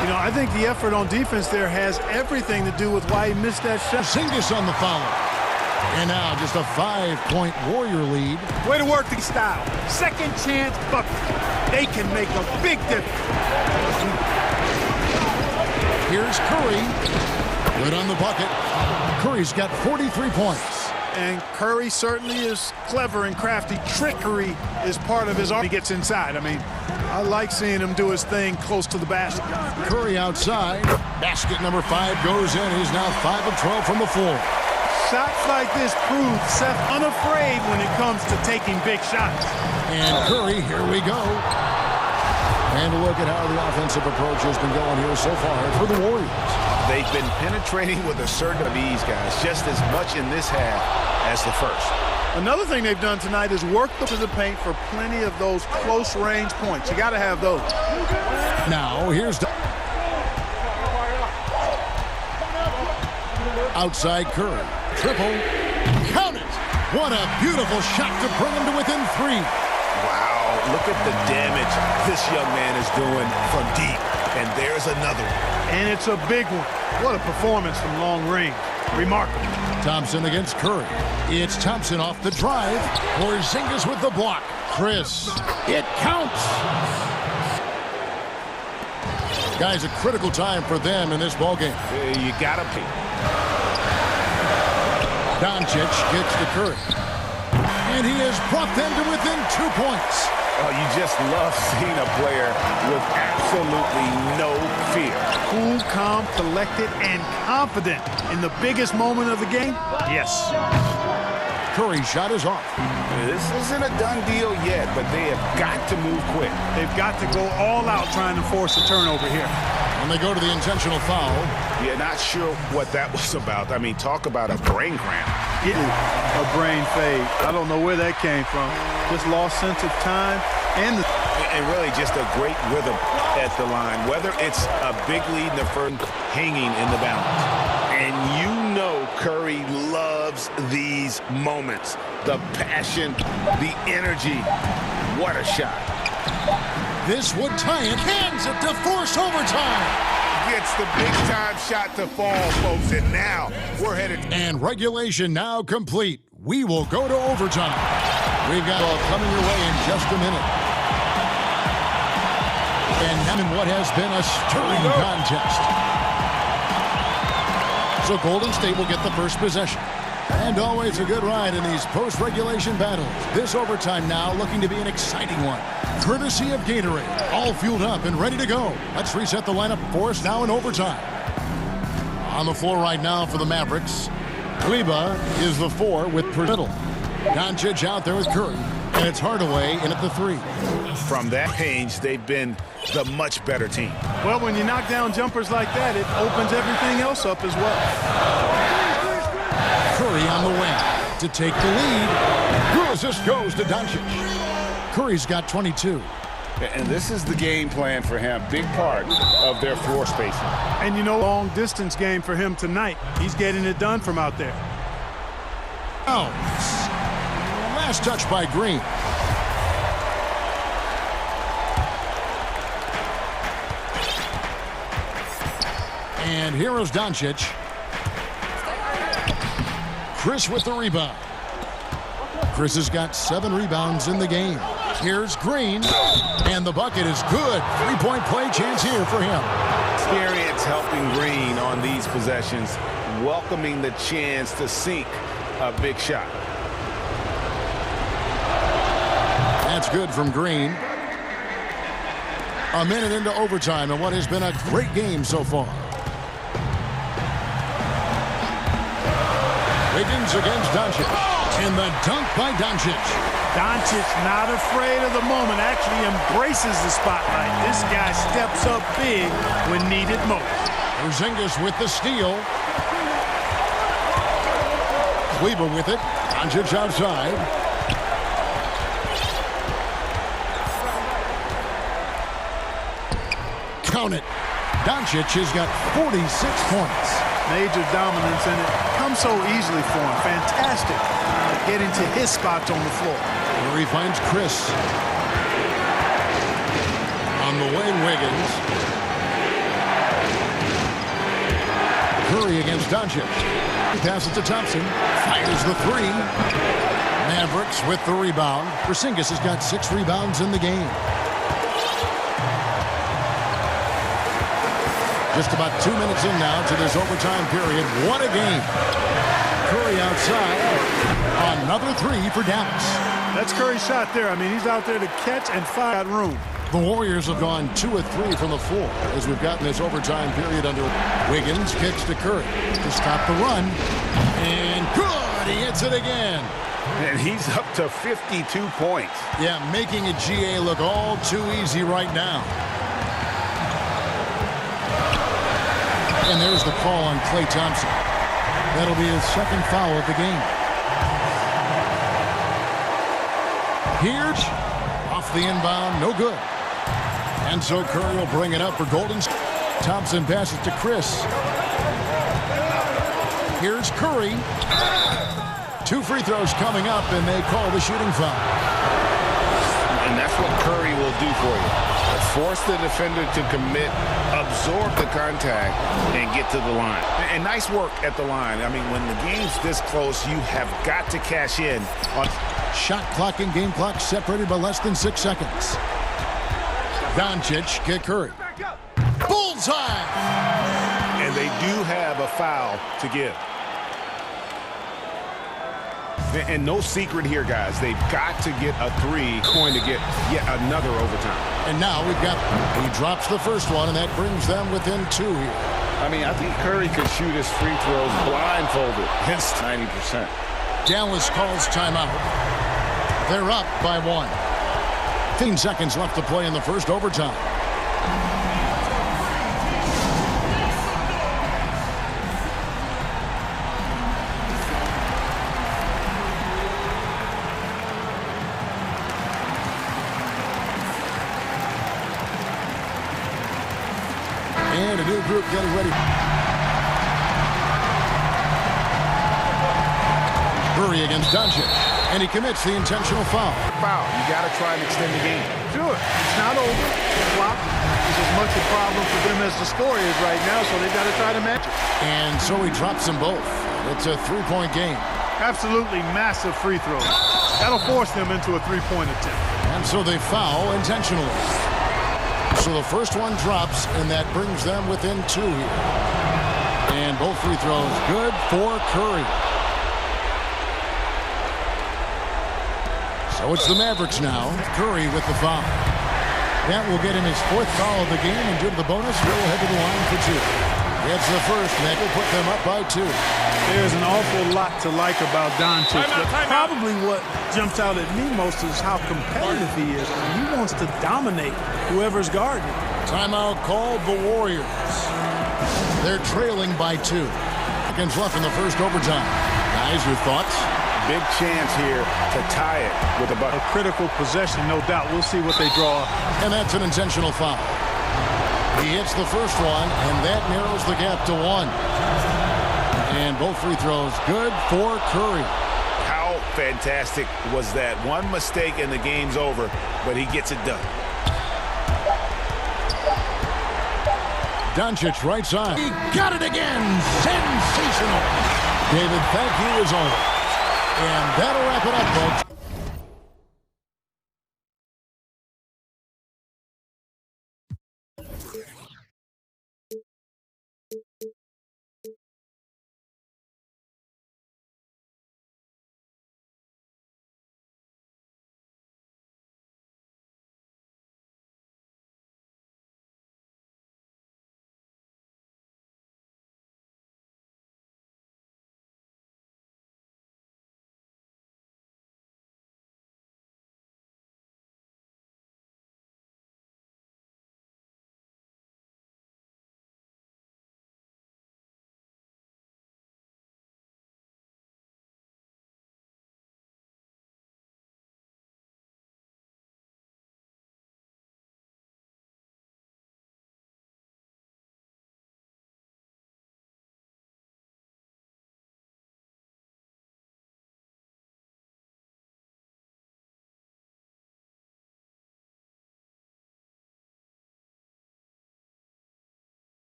You know, I think the effort on defense there has everything to do with why he missed that shot. Porzingis on the foul. And now just a 5-point Warrior lead. Way to work the style. Second chance bucket. They can make a big difference. Here's Curry. Good on the bucket. Curry's got 43 points. And Curry certainly is clever and crafty. Trickery is part of his art. He gets inside. I mean, I like seeing him do his thing close to the basket. Curry outside. Basket number 5 goes in. He's now 5 of 12 from the floor. Shots like this prove Seth unafraid when it comes to taking big shots. And Curry, here we go. And look at how the offensive approach has been going here so far for the Warriors. They've been penetrating with a certain ease, guys, just as much in this half as the first. Another thing they've done tonight is work to the paint for plenty of those close-range points. You got to have those. Now, here's outside Curry. Triple. Count it. What a beautiful shot to bring him to within 3. Wow, look at the damage this young man is doing from deep. And there's another one. And it's a big one. What a performance from long range. Remarkable. Thompson against Curry. It's Thompson off the drive. Porzingis with the block. Chris. It counts. Guys, a critical time for them in this ballgame. You got to be. Doncic gets to Curry. And he has brought them to within 2 points. Oh, you just love seeing a player with absolutely no fear. Cool, calm, collected, and confident in the biggest moment of the game? Yes. Curry's shot is off. This isn't a done deal yet, but they have got to move quick. They've got to go all out trying to force a turnover here. And they go to the intentional foul. Yeah, not sure what that was about. I mean, talk about a brain cramp. Yeah, a brain fade. I don't know where that came from. Just lost sense of time and really just a great rhythm at the line. Whether it's a big lead in the first, hanging in the balance. And you know Curry loves loves these moments. The passion, the energy. What a shot. This would tie it. Hands it to force overtime. Gets the big-time shot to fall, folks, and now we're headed. And regulation now complete. We will go to overtime. We've got all coming your way in just a minute. And now in what has been a stirring contest. So Golden State will get the first possession. And always a good ride in these post-regulation battles. This overtime now looking to be an exciting one. Courtesy of Gatorade. All fueled up and ready to go. Let's reset the lineup for us now in overtime. On the floor right now for the Mavericks. Kleba is the 4 with middle. Doncic out there with Curry. And it's Hardaway in at the 3. From that range, they've been the much better team. Well, when you knock down jumpers like that, it opens everything else up as well. Curry on the wing to take the lead. Assist goes to Doncic. Curry's got 22. And this is the game plan for him. Big part of their floor spacing. And you know, long distance game for him tonight. He's getting it done from out there. Oh, last touch by Green. And here is Doncic. Chris with the rebound. Chris has got 7 rebounds in the game. Here's Green, and the bucket is good. 3-point play chance here for him. Experience helping Green on these possessions, welcoming the chance to sink a big shot. That's good from Green. A minute into overtime and what has been a great game so far. Wiggins against Doncic. And the dunk by Doncic. Doncic not afraid of the moment, actually embraces the spotlight. This guy steps up big when needed most. Porzingis with the steal. Kleba with it. Doncic outside. Count it. Doncic has got 46 points. Major dominance, and it comes so easily for him. Fantastic. Getting to his spots on the floor. Where he finds Chris. On the way, Wiggins. Curry against Doncic. He passes to Thompson. Fires the 3. Mavericks with the rebound. Porzingis has got 6 rebounds in the game. Just about 2 minutes in now to this overtime period. What a game. Curry outside. Another 3 for Dallas. That's Curry's shot there. I mean, he's out there to catch and fire that room. The Warriors have gone 2 of 3 from the floor as we've gotten this overtime period under. Wiggins kicks to Curry to stop the run. And good. He hits it again. And he's up to 52 points. Yeah, making a GA look all too easy right now. And there's the call on Klay Thompson. That'll be his second foul of the game. Here's off the inbound, no good. And so Curry will bring it up for Golden State. Thompson passes to Chris. Here's Curry. 2 free throws coming up, and they call the shooting foul. And that's what Curry will do for you. Force the defender to commit, absorb the contact, and get to the line. And nice work at the line. I mean, when the game's this close, you have got to cash in on. Shot clock and game clock separated by less than 6 seconds. Doncic kick Curry. Bullseye! And they do have a foul to give. And no secret here, guys. They've got to get a 3 going to get yet another overtime. And now we've got, he drops the first one, and that brings them within 2 here. I mean, I think Curry could shoot his free throws blindfolded. Hence 90%. Dallas calls timeout. They're up by 1. 15 seconds left to play in the first overtime. And a new group getting ready. Curry against Doncic, and he commits the intentional foul. Foul. You got to try and extend the game. Sure. It's not over. The clock is as much a problem for them as the score is right now, so they've got to try to match it. And so he drops them both. It's a three-point game. Absolutely massive free throws. That'll force them into a three-point attempt. And so they foul intentionally. So the first one drops, and that brings them within 2 here. And both free throws good for Curry. So it's the Mavericks now. Curry with the foul. That will get him his 4th foul of the game, and due to the bonus, he'll head to the line for 2. It's the first, and that will put them up by 2. There's an awful lot to like about Doncic, but probably what jumps out at me most is how competitive he is. He wants to dominate whoever's guarding. Timeout called the Warriors. They're trailing by 2. Seconds left in the first overtime. Guys, your thoughts? Big chance here to tie it with a critical possession, no doubt. We'll see what they draw. And that's an intentional foul. He hits the first one, and that narrows the gap to 1. And both free throws good for Curry. How fantastic was that? One mistake and the game's over, but he gets it done. Doncic right side. He got it again. Sensational. David, thank you as always. And that'll wrap it up, folks.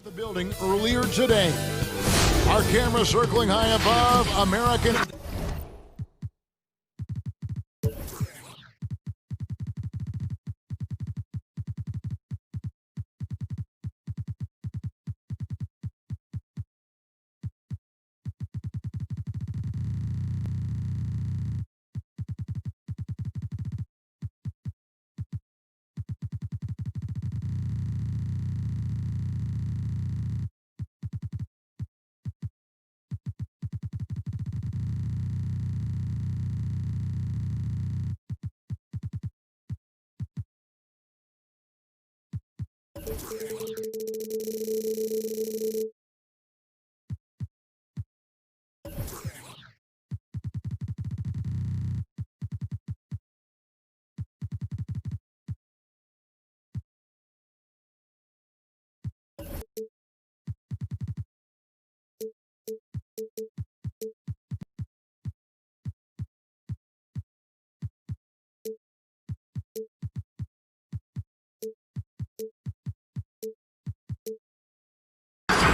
The building earlier today. Our camera circling high above American.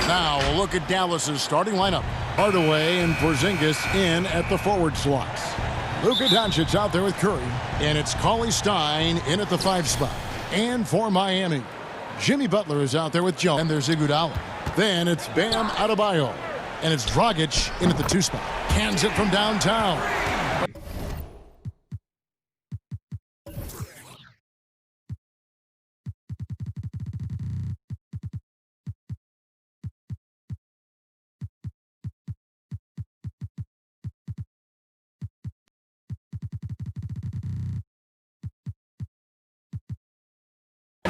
Now we'll look at Dallas's starting lineup. Hardaway and Porzingis in at the forward slots. Luka Doncic out there with Curry. And it's Cauley Stein in at the 5 spot. And for Miami, Jimmy Butler is out there with Jones. And there's Iguodala. Then it's Bam Adebayo. And it's Dragic in at the 2 spot. Cans it from downtown.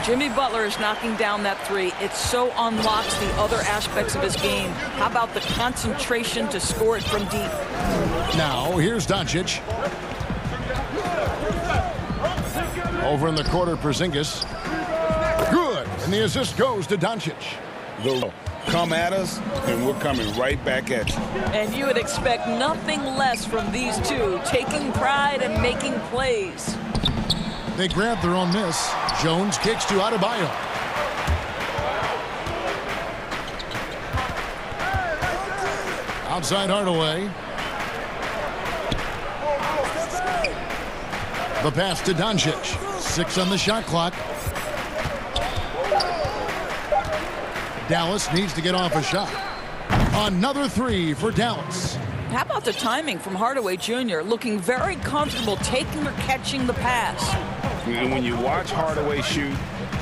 Jimmy Butler is knocking down that three. It so unlocks the other aspects of his game. How about the concentration to score it from deep? Now, here's Doncic. Over in the corner, Porzingis. Good. And the assist goes to Doncic. They'll come at us, and we're coming right back at you. And you would expect nothing less from these two, taking pride and making plays. They grab their own miss. Jones kicks to Adebayo. Outside Hardaway. The pass to Doncic. 6 on the shot clock. Dallas needs to get off a shot. Another three for Dallas. How about the timing from Hardaway Jr. looking very comfortable taking or catching the pass. And when you watch Hardaway shoot,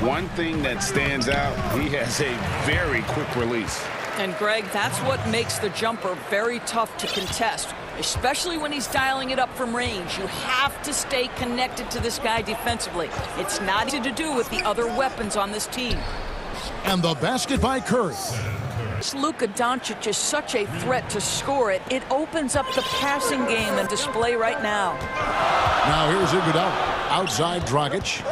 one thing that stands out, he has a very quick release. And Greg, that's what makes the jumper very tough to contest, especially when he's dialing it up from range. You have to stay connected to this guy defensively. It's not easy to do with the other weapons on this team. And the basket by Curry. Luka Doncic is such a threat to score it. It opens up the passing game and display right now. Now here's Iguodala. Outside Dragic.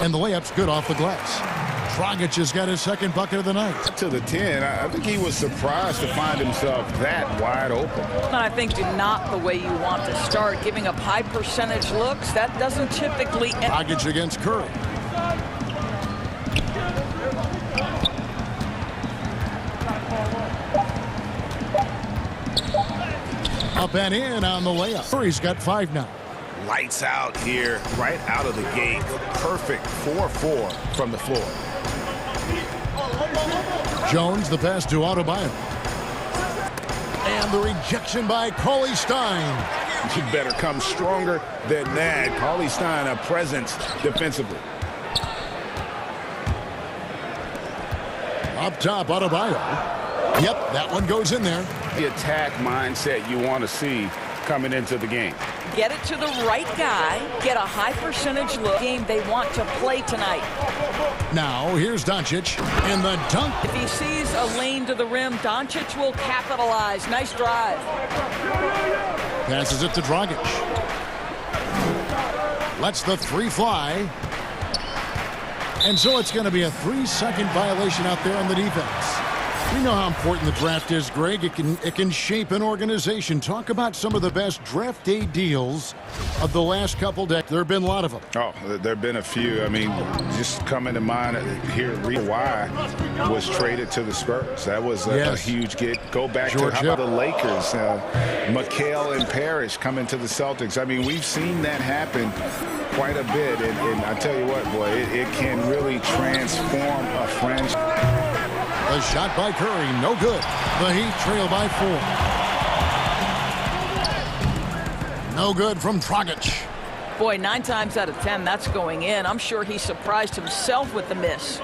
And the layup's good off the glass. Dragic has got his second bucket of the night. To the 10, I think he was surprised to find himself that wide open. I think not the way you want to start. Giving up high percentage looks, that doesn't typically end. Dragic against Curry. Up and in on the layup. Curry's got 5 now. Lights out here, right out of the gate. Perfect 4-4 from the floor. Jones, the pass to Adebayo. And the rejection by Cauley Stein. You better come stronger than that. Cauley Stein, a presence defensively. Up top, Adebayo. Yep, that one goes in there. The attack mindset you want to see coming into the game. Get it to the right guy, get a high percentage look. Game they want to play tonight. Now, here's Doncic in the dunk. If he sees a lane to the rim, Doncic will capitalize. Nice drive. Passes it to Dragic. Lets the three fly. And so it's going to be a 3-second violation out there on the defense. We know how important the draft is, Greg. It can shape an organization. Talk about some of the best draft day deals of the last couple decades. There have been a lot of them. Oh, there have been a few. I mean, just coming to mind here, Kawhi was traded to the Spurs. That was a huge get. Go back to how about the Lakers. McHale and Parrish coming to the Celtics. I mean, we've seen that happen quite a bit. And I tell you what, boy, it can really transform a franchise. A shot by Curry, no good. The Heat trail by 4. No good from Dragic. Boy, 9 times out of 10, that's going in. I'm sure he surprised himself with the miss.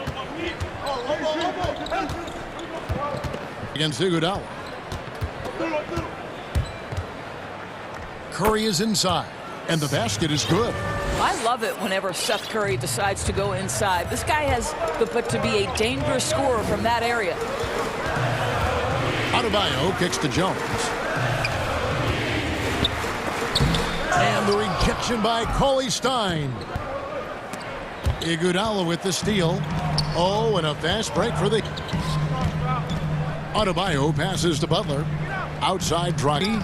Against Iguodala. Curry is inside, and the basket is good. I love it whenever Seth Curry decides to go inside. This guy has the but to be a dangerous scorer from that area. Adebayo kicks to Jones. And the rejection by Cauley Stein. Iguodala with the steal. Oh, and a fast break for the... Adebayo passes to Butler. Outside Dragic.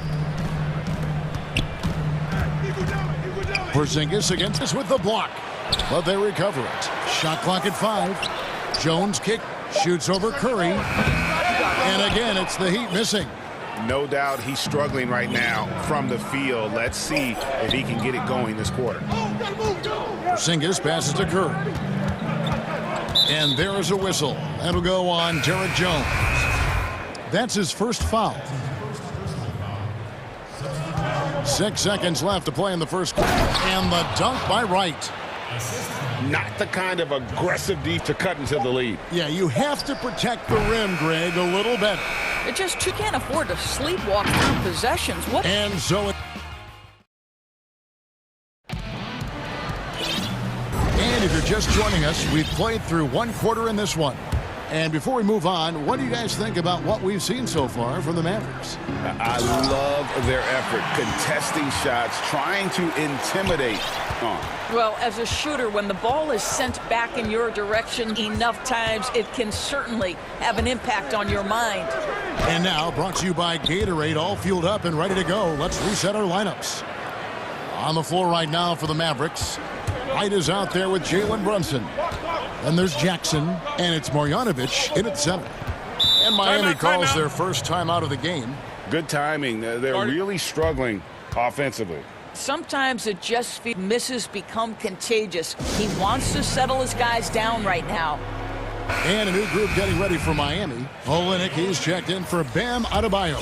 Porzingis against us with the block, but they recover it. Shot clock at 5. Jones kick, shoots over Curry, and again it's the Heat missing. No doubt he's struggling right now from the field. Let's see if he can get it going this quarter. Porzingis passes to Curry, and there is a whistle. That'll go on Derek Jones. That's his first foul. 6 seconds left to play in the first quarter. And the dunk by Wright. Not the kind of aggressive deep to cut into the lead. Yeah, you have to protect the rim, Greg, a little better. It just, you can't afford to sleepwalk through possessions. What? And so it... And If you're just joining us, we've played through one quarter in this one. And before we move on, what do you guys think about what we've seen so far from the Mavericks? I love their effort, contesting shots, trying to intimidate. Well, as a shooter, when the ball is sent back in your direction enough times, it can certainly have an impact on your mind. And now, brought to you by Gatorade, all fueled up and ready to go. Let's reset our lineups. On the floor right now for the Mavericks, White is out there with Jalen Brunson. Then there's Jackson, and it's Marjanovic in at center. And Miami calls their first time out of the game. Good timing. They're really struggling offensively. Sometimes it just misses become contagious. He wants to settle his guys down right now. And a new group getting ready for Miami. Olynyk, he's checked in for Bam Adebayo.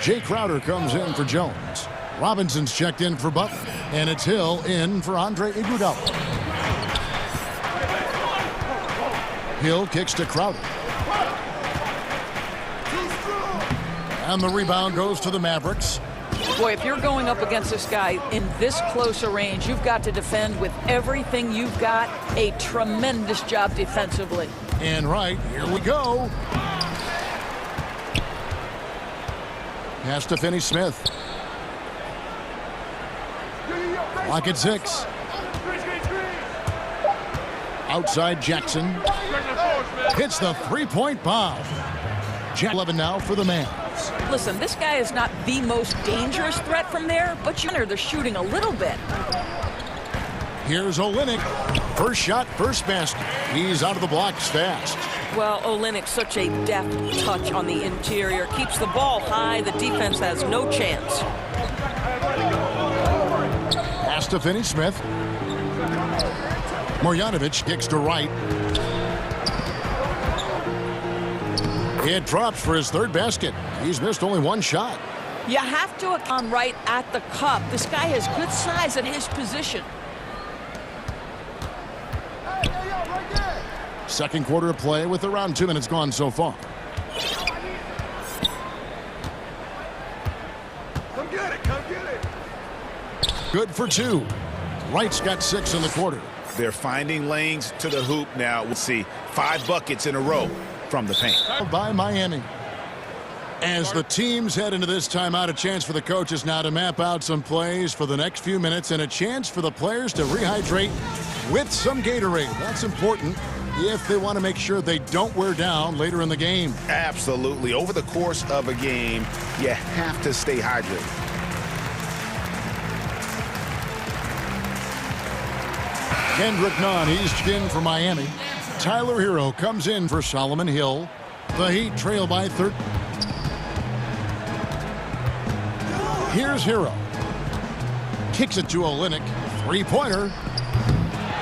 Jay Crowder comes in for Jones. Robinson's checked in for Butler. And it's Hill in for Andre Iguodala. Hill kicks to Crowder. And the rebound goes to the Mavericks. Boy, if you're going up against this guy in this close a range, you've got to defend with everything you've got. A tremendous job defensively. And right, here we go. Pass to Finney-Smith. Clock at 6. Outside Jackson. Hits the three-point bomb. Jack 11 now for the Mavs. Listen, this guy is not the most dangerous threat from there, but you know they're shooting a little bit. Here's Olynyk. First shot, first basket. He's out of the blocks fast. Well, Olynyk's such a deft touch on the interior. Keeps the ball high. The defense has no chance. Pass to Finney-Smith. Marjanovic kicks to right. It drops for his third basket. He's missed only one shot. You have to come right at the cup. This guy has good size at his position. Second quarter of play with around 2 minutes gone so far. Come get it, come get it. Good for 2. Wright's got 6 in the quarter. They're finding lanes to the hoop now. We'll see 5 buckets in a row from the paint. By Miami. As the teams head into this timeout, a chance for the coaches now to map out some plays for the next few minutes and a chance for the players to rehydrate with some Gatorade. That's important if they want to make sure they don't wear down later in the game. Absolutely. Over the course of a game, you have to stay hydrated. Kendrick Nunn, he's in for Miami. Tyler Hero comes in for Solomon Hill. The Heat trail by 13. Here's Hero. Kicks it to Olynyk. Three-pointer.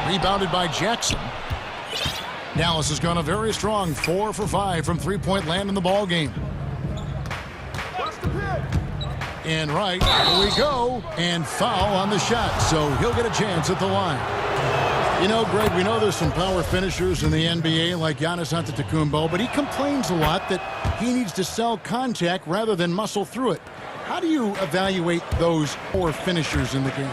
Rebounded by Jackson. Dallas has gone a very strong 4 for 5 from three-point land in the ball game. And right, here we go. And foul on the shot, so he'll get a chance at the line. You know, Greg, we know there's some power finishers in the NBA like Giannis Antetokounmpo, but he complains a lot that he needs to sell contact rather than muscle through it. How do you evaluate those power finishers in the game?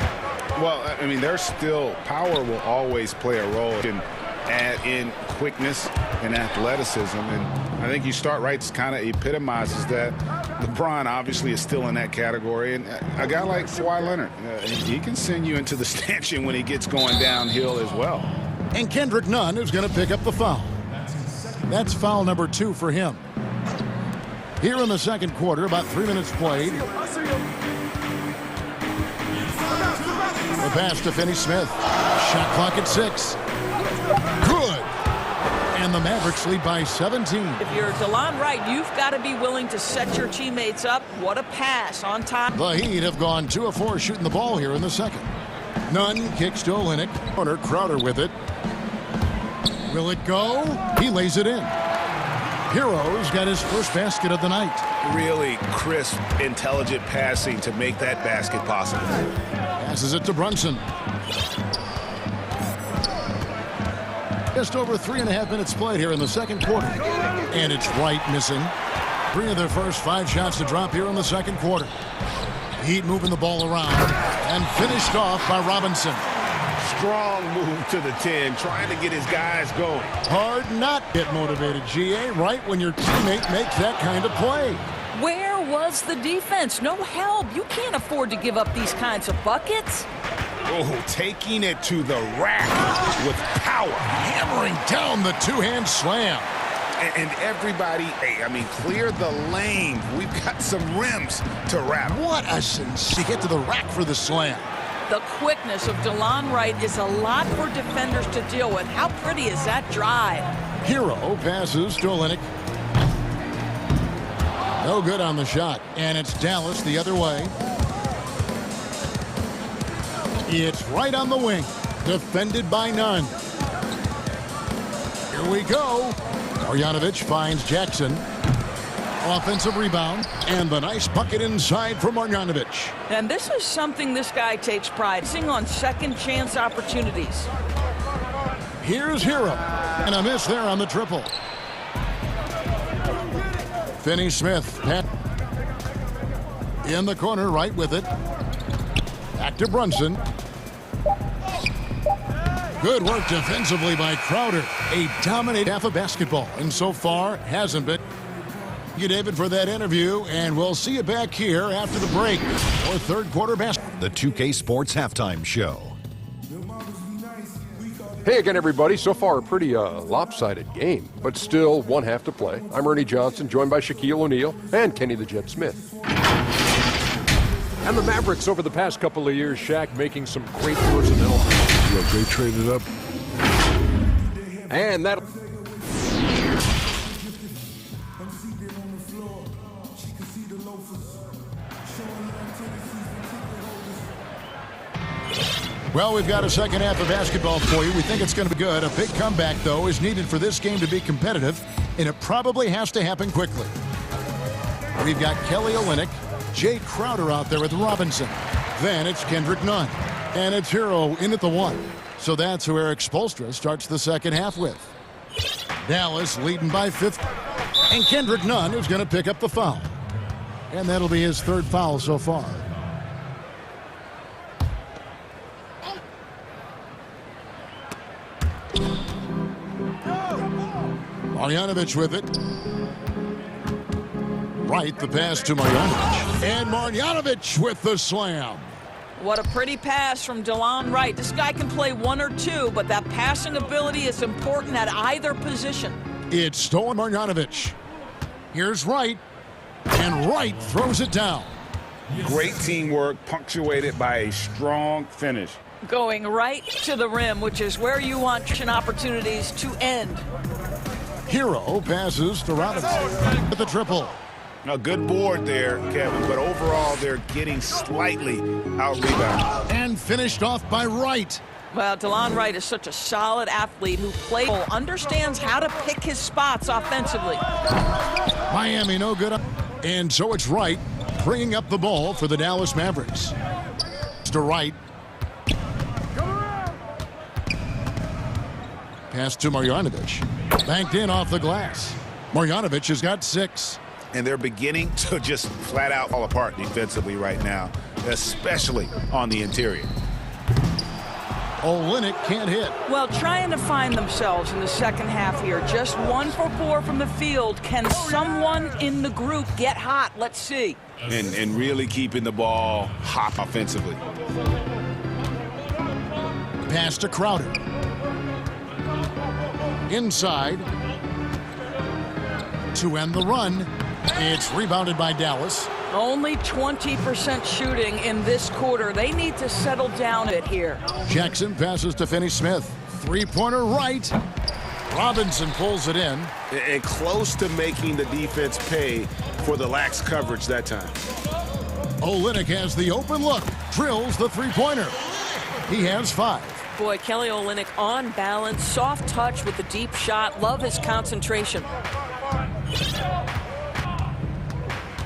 Well, I mean, there's still power will always play a role. You can add in quickness and athleticism, and I think you start right kind of epitomizes that. LeBron obviously is still in that category, and a guy like Kawhi Leonard, he can send you into the stanchion when he gets going downhill as well. And Kendrick Nunn is going to pick up the foul. That's foul number 2 for him. Here in the second quarter, about 3 minutes played. The pass to Finney-Smith. Shot clock at 6. Good. And the Mavericks lead by 17. If you're DeLon Wright, you've got to be willing to set your teammates up. What a pass on time. The Heat have gone 2 of 4 shooting the ball here in the second. Nunn kicks to Olynyk. Corner, Crowder with it. Will it go? He lays it in. Hero's got his first basket of the night. Really crisp, intelligent passing to make that basket possible. Passes it to Brunson. Just over 3.5 minutes played here in the second quarter. And it's Wright missing. 3 of their first 5 shots to drop here in the second quarter. Heat moving the ball around. And finished off by Robinson. strong move to the 10, trying to get his guys going. Hard not get motivated, GA, right when your teammate makes that kind of play. Where was the defense? No help. You can't afford to give up these kinds of buckets. Oh, taking it to the rack with power. Hammering down the two-hand slam. And everybody, hey, I mean, clear the lane. We've got some rims to rattle. What a sense to get to the rack for the slam. The quickness of DeLon Wright is a lot for defenders to deal with. How pretty is that drive? Hero passes to Olynyk. No good on the shot. And it's Dallas the other way. It's right on the wing. Defended by none. Here we go. Marjanovic finds Jackson. Offensive rebound. And the nice bucket inside for Marjanovic. And this is something this guy takes pride in, on second chance opportunities. Here's Hero. And a miss there on the triple. Finney-Smith in the corner, right with it. Back to Brunson. Good work defensively by Crowder. A dominant half of basketball, and so far hasn't been. Thank you, David, for that interview, and we'll see you back here after the break for third quarter basketball. The 2K Sports Halftime Show. Hey again, everybody. So far, a pretty lopsided game, but still one half to play. I'm Ernie Johnson, joined by Shaquille O'Neal and Kenny the Jet Smith. And the Mavericks over the past couple of years, Shaq, making some great personnel. They traded up. And that... Well, we've got a second half of basketball for you. We think it's going to be good. A big comeback, though, is needed for this game to be competitive, and it probably has to happen quickly. We've got Kelly Olynyk, Jay Crowder out there with Robinson. Then it's Kendrick Nunn, and it's Hero in at the one. So that's who Eric Spoelstra starts the second half with. Dallas leading by 50, and Kendrick Nunn is going to pick up the foul. And that'll be his third foul so far. Marjanovic with it. Right, the pass to Marjanovic. And Marjanovic with the slam. What a pretty pass from DeLon Wright. This guy can play one or two, but that passing ability is important at either position. It's stolen Marjanovic. Here's Wright. And Wright throws it down. Great teamwork, punctuated by a strong finish. Going right to the rim, which is where you want opportunities to end. Hero passes to Robinson with the triple. A good board there, Kevin, but overall they're getting slightly out-rebounded. And finished off by Wright. Well, DeLon Wright is such a solid athlete who understands how to pick his spots offensively. Miami no good. And so it's Wright bringing up the ball for the Dallas Mavericks. To Wright. Pass to Marjanovic. Banked in off the glass. Marjanovic has got 6. And they're beginning to just flat out fall apart defensively right now, especially on the interior. Olynyk can't hit. Well, trying to find themselves in the second half here. Just 1 for 4 from the field. Can someone in the group get hot? Let's see. And really keeping the ball hot offensively. Pass to Crowder. Inside. To end the run. It's rebounded by Dallas. Only 20% shooting in this quarter. They need to settle down a bit here. Jackson passes to Finney-Smith. Three-pointer right. Robinson pulls it in. And close to making the defense pay for the lax coverage that time. Olynyk has the open look. Drills the three-pointer. He has 5. Boy, Kelly Olynyk on balance, soft touch with the deep shot. Love his concentration.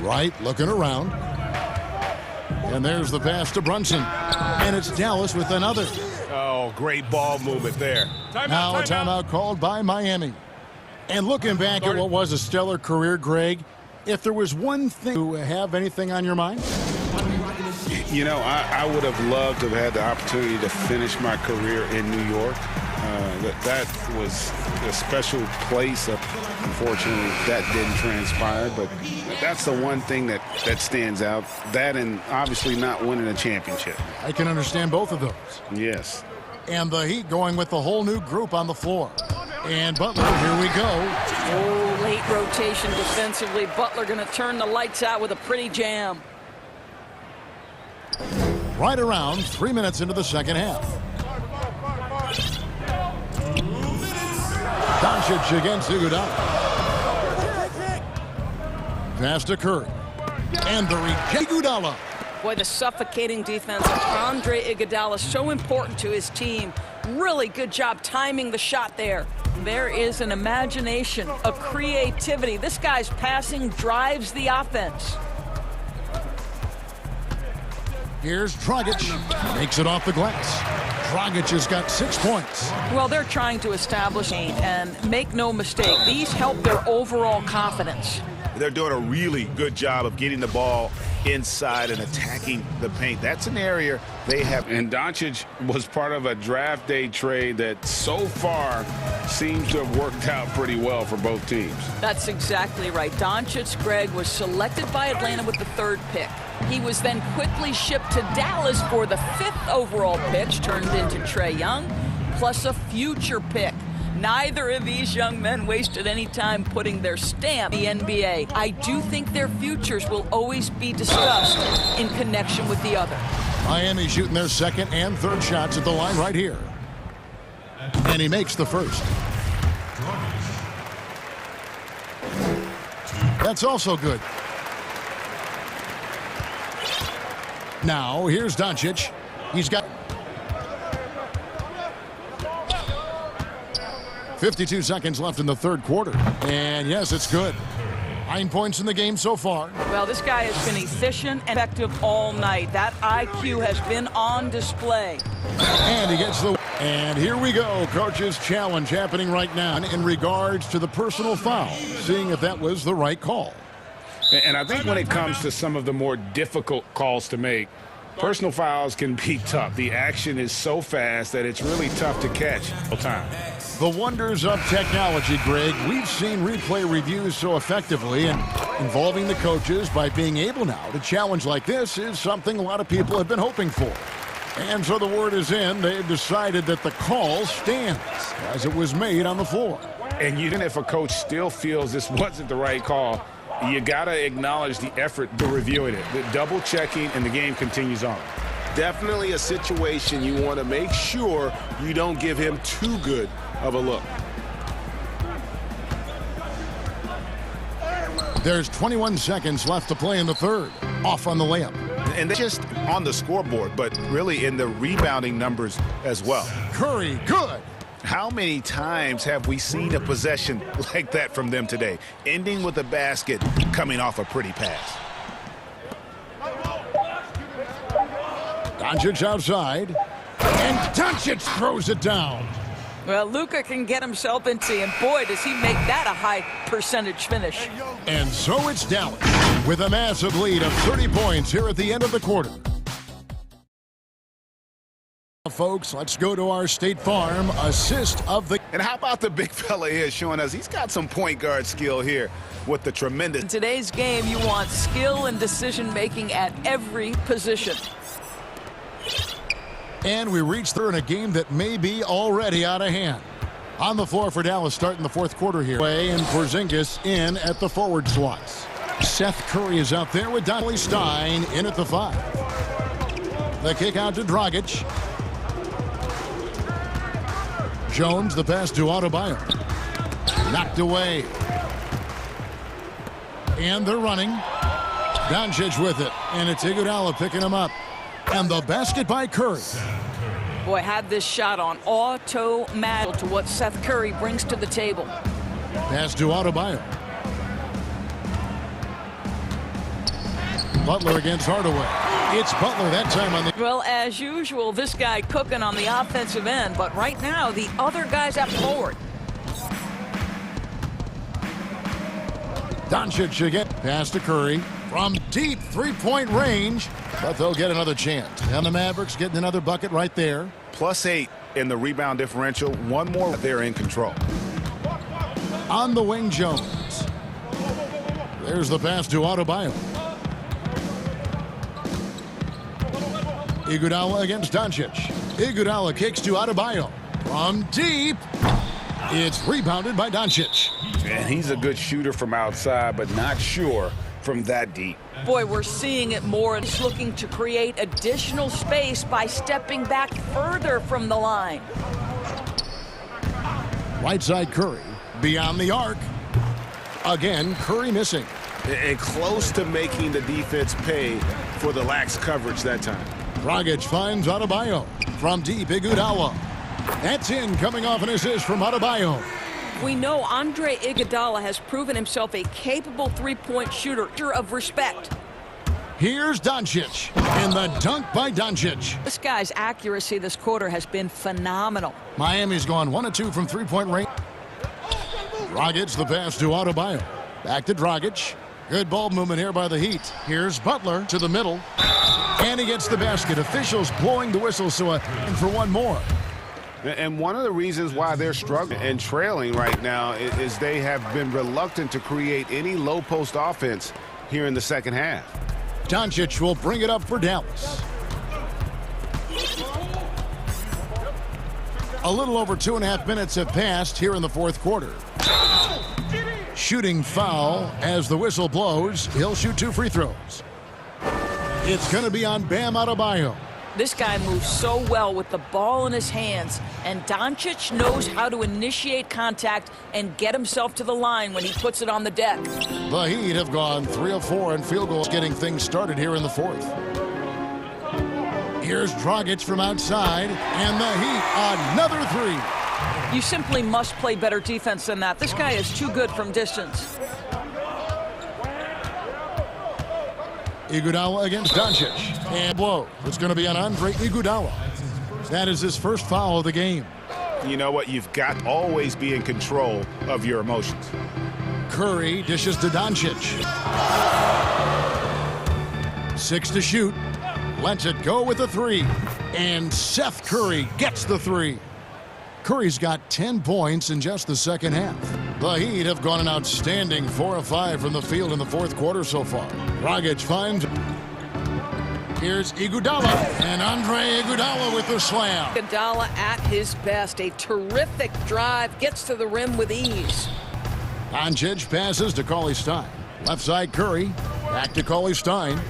Right, looking around. And there's the pass to Brunson. And it's Dallas with another. Oh, great ball movement there. Now a timeout called by Miami. And looking back at what was a stellar career, Greg, if there was one thing to have anything on your mind? You know, I would have loved to have had the opportunity to finish my career in New York. That was a special place. Unfortunately, that didn't transpire, but that's the one thing that stands out. That and obviously not winning a championship. I can understand both of those. Yes. And the Heat going with the whole new group on the floor. And Butler, here we go. Oh, late rotation defensively. Butler going to turn the lights out with a pretty jam. Right around 3 minutes into the second half. Doncic against Iguodala. Pass to Curry. And the reject Iguodala. Boy, the suffocating defense of Andre Iguodala is so important to his team. Really good job timing the shot there. There is an imagination, a creativity. This guy's passing drives the offense. Here's Dragic. Makes it off the glass. Dragic has got 6 points. Well, they're trying to establish, and make no mistake, these help their overall confidence. They're doing a really good job of getting the ball inside and attacking the paint. That's an area they have. And Doncic was part of a draft day trade that so far seems to have worked out pretty well for both teams. That's exactly right. Doncic, Greg, was selected by Atlanta with the 3rd pick. He was then quickly shipped to Dallas for the 5th overall pick, turned into Trae Young, plus a future pick. Neither of these young men wasted any time putting their stamp in the NBA. I do think their futures will always be discussed in connection with the other. Miami shooting their 2nd and 3rd shots at the line right here. And he makes the 1st. That's also good. Now, here's Doncic. He's got 52 seconds left in the 3rd quarter. And yes, it's good. 9 points in the game so far. Well, this guy has been efficient and effective all night. That IQ has been on display. And he gets the... And here we go. Coach's challenge happening right now in regards to the personal foul. Seeing if that was the right call. And I think when it comes to some of the more difficult calls to make, personal fouls can be tough. The action is so fast that it's really tough to catch all the time. The wonders of technology, Greg. We've seen replay reviews so effectively, and involving the coaches by being able now to challenge like this is something a lot of people have been hoping for. And so the word is in. They've decided that the call stands as it was made on the floor. And even if a coach still feels this wasn't the right call, you got to acknowledge the effort to reviewing it, the double checking, and the game continues on. Definitely a situation you want to make sure you don't give him too good of a look. There's 21 seconds left to play in the 3rd. Off on the layup. And they're just on the scoreboard, but really in the rebounding numbers as well. Curry, good. How many times have we seen a possession like that from them today? Ending with a basket, coming off a pretty pass. Doncic outside. And Doncic throws it down. Well, Luka can get himself into, and boy, does he make that a high percentage finish. And so it's Dallas with a massive lead of 30 points here at the end of the quarter. Folks, let's go to our State Farm assist of the... And how about the big fella here showing us he's got some point guard skill here with the tremendous... In today's game, you want skill and decision-making at every position. And we reach there in a game that may be already out of hand. On the floor for Dallas starting the 4th quarter here. And Porzingis in at the forward slots. Seth Curry is out there with Donnelly Stein in at the 5. The kick out to Dragic. Jones, the pass to Adebayo. Knocked away. And they're running. Doncic with it. And it's Iguodala picking him up. And the basket by Curry. Boy, had this shot on automatic to what Seth Curry brings to the table. Pass to Adebayo. Butler against Hardaway. It's Butler that time on the... Well, as usual, this guy cooking on the offensive end, but right now, the other guys up forward. Doncic again. Pass to Curry. From deep 3-point range. But they'll get another chance. And the Mavericks getting another bucket right there. +8 in the rebound differential. One more, they're in control. On the wing, Jones. There's the pass to Adebayo. Iguodala against Doncic. Iguodala kicks to Adebayo. From deep. It's rebounded by Doncic. And he's a good shooter from outside, but not sure from that deep. Boy, we're seeing it more. It's looking to create additional space by stepping back further from the line. Right side Curry. Beyond the arc. Again, Curry missing. And close to making the defense pay for the lax coverage that time. Dragic finds Adebayo. From deep, Iguodala. That's in, coming off an assist from Adebayo. We know Andre Iguodala has proven himself a capable three-point shooter of respect. Here's Doncic, and the dunk by Doncic. This guy's accuracy this quarter has been phenomenal. Miami's gone 1 of 2 from three-point range. Dragic, the pass to Adebayo. Back to Dragic. Good ball movement here by the Heat. Here's Butler to the middle. And he gets the basket. Officials blowing the whistle, so in for one more. And one of the reasons why they're struggling and trailing right now is they have been reluctant to create any low post offense here in the second half. Doncic will bring it up for Dallas. A little over 2.5 minutes have passed here in the fourth quarter. Shooting foul as the whistle blows. He'll shoot 2 free throws. It's going to be on Bam Adebayo. This guy moves so well with the ball in his hands, and Doncic knows how to initiate contact and get himself to the line when he puts it on the deck. The Heat have gone 3 of 4 in field goals, getting things started here in the fourth. Here's Dragic from outside, and the Heat another 3. You simply must play better defense than that. This guy is too good from distance. Iguodala against Doncic. And blow. It's going to be on Andre Iguodala. That is his first foul of the game. You know what? You've got to always be in control of your emotions. Curry dishes to Doncic. 6 to shoot. Lets it go with a 3. And Seth Curry gets the 3. Curry's got 10 points in just the second half. The Heat have gone an outstanding 4 of 5 from the field in the fourth quarter so far. Dragic finds. Here's Iguodala, and Andre Iguodala with the slam. Iguodala at his best. A terrific drive, gets to the rim with ease. Doncic passes to Cauley-Stein. Left side Curry, back to Cauley-Stein.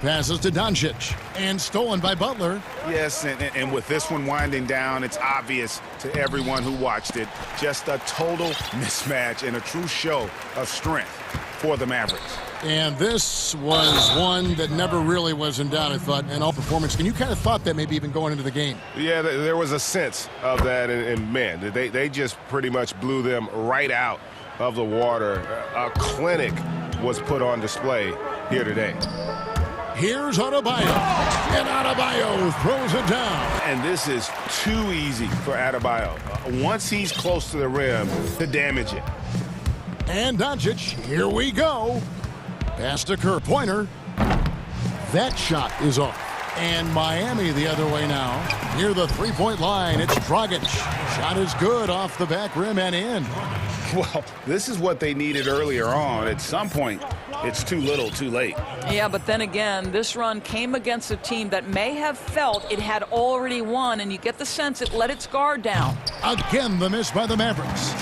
Passes to Doncic, and stolen by Butler. Yes, and with this one winding down, it's obvious to everyone who watched it. Just a total mismatch and a true show of strength for the Mavericks. And this was one that never really was in doubt, I thought, in all performance. And you kind of thought that maybe even going into the game. Yeah, there was a sense of that, and man, they just pretty much blew them right out of the water. A clinic was put on display here today. Here's Adebayo, and Adebayo throws it down. And this is too easy for Adebayo. Once he's close to the rim, to damage it. And Doncic, here we go. Pass to Kerr, pointer. That shot is off. And Miami the other way now. Near the three-point line, it's Dragic. Shot is good off the back rim and in. Well, this is what they needed earlier on. At some point, it's too little, too late. Yeah, but then again, this run came against a team that may have felt it had already won, and you get the sense it let its guard down. Again, the miss by the Mavericks.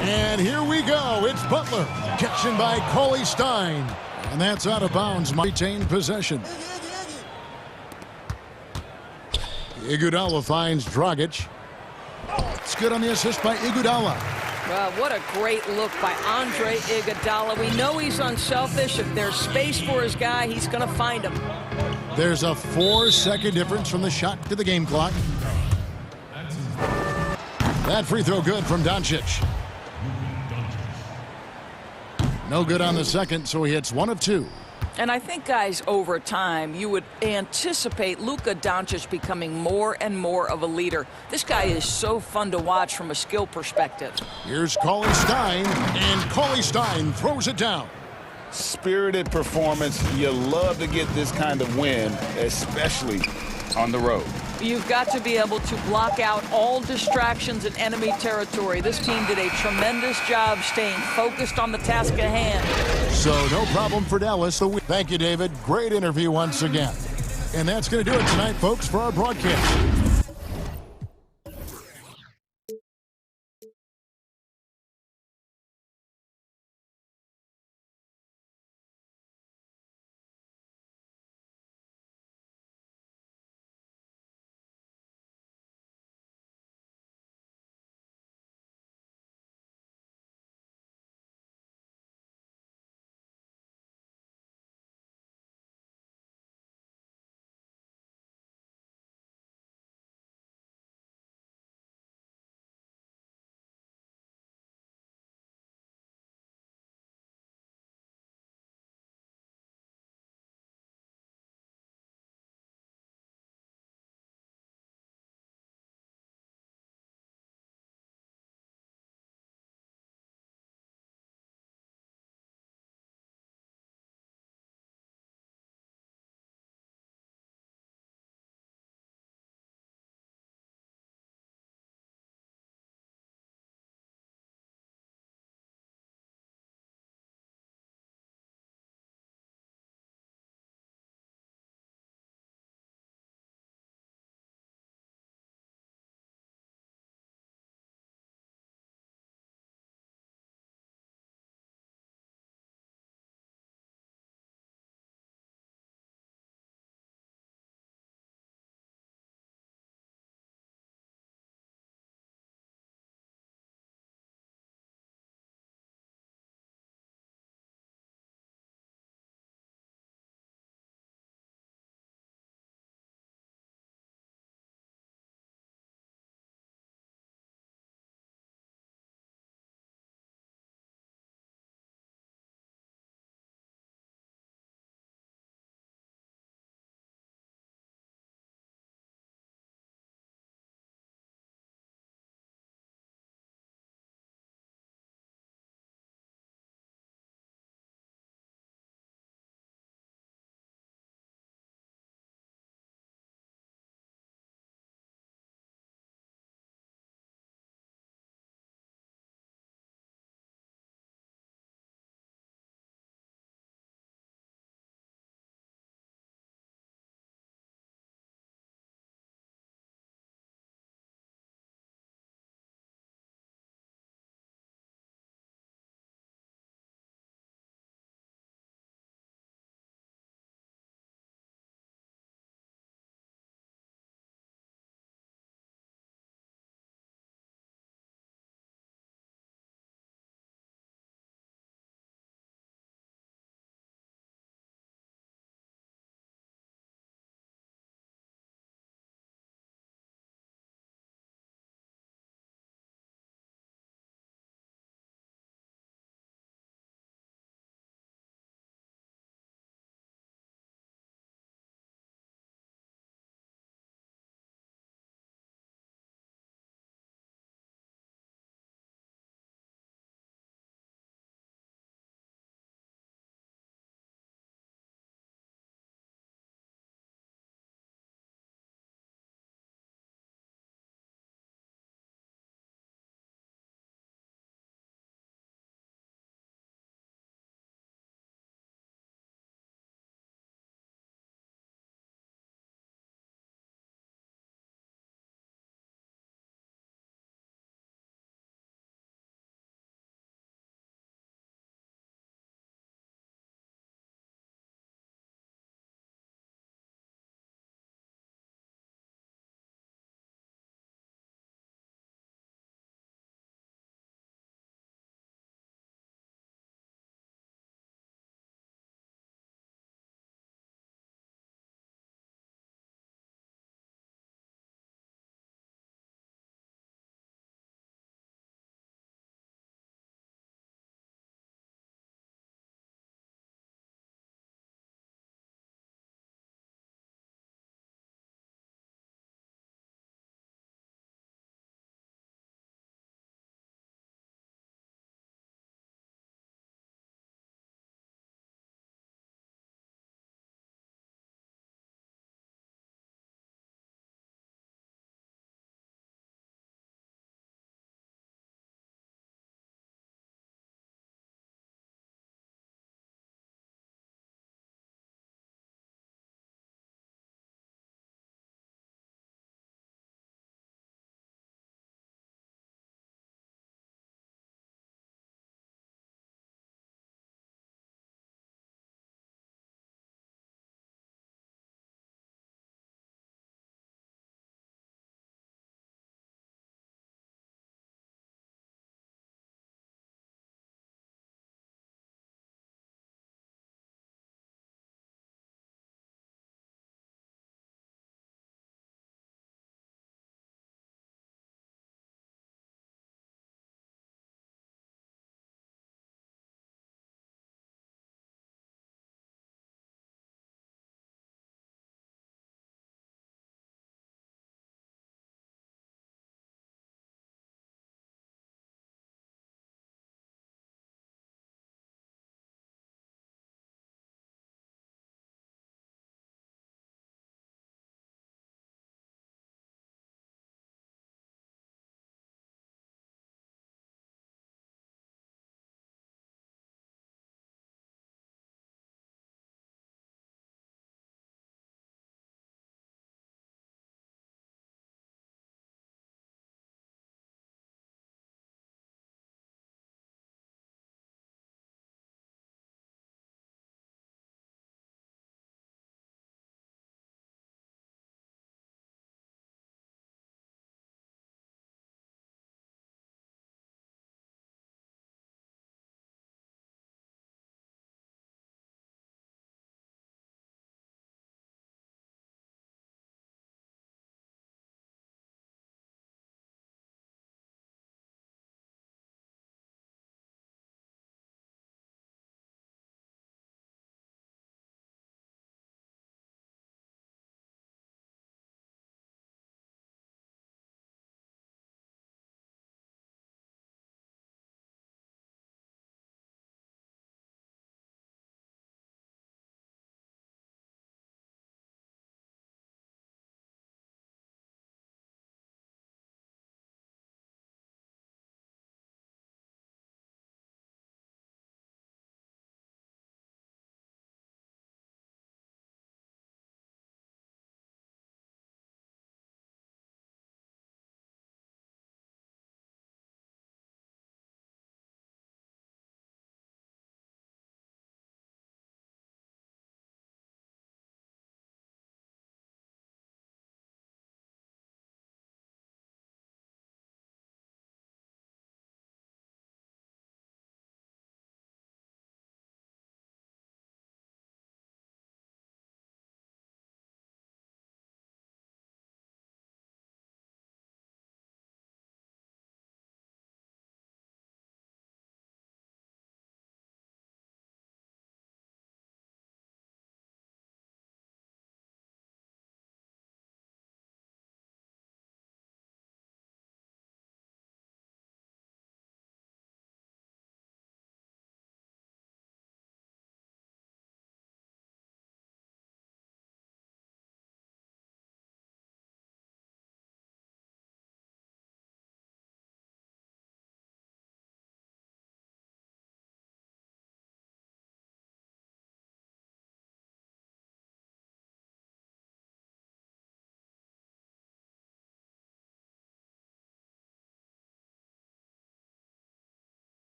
And here we go. It's Butler. Catching by Cauley-Stein. And that's out of bounds. Retained possession. Iguodala finds Dragic. It's good on the assist by Iguodala. Well, what a great look by Andre Iguodala. We know he's unselfish. If there's space for his guy, he's going to find him. There's a 4-second difference from the shot to the game clock. That free throw good from Doncic. No good on the second, so he hits 1 of 2. And I think, guys, over time, you would anticipate Luka Doncic becoming more and more of a leader. This guy is so fun to watch from a skill perspective. Here's Cauley-Stein, and Cauley-Stein throws it down. spirited performance. You love to get this kind of win, especially on the road. You've got to be able to block out all distractions in enemy territory. This team did a tremendous job staying focused on the task at hand. So no problem for Dallas. Thank you, David. Great interview once again. And that's going to do it tonight, folks, for our broadcast.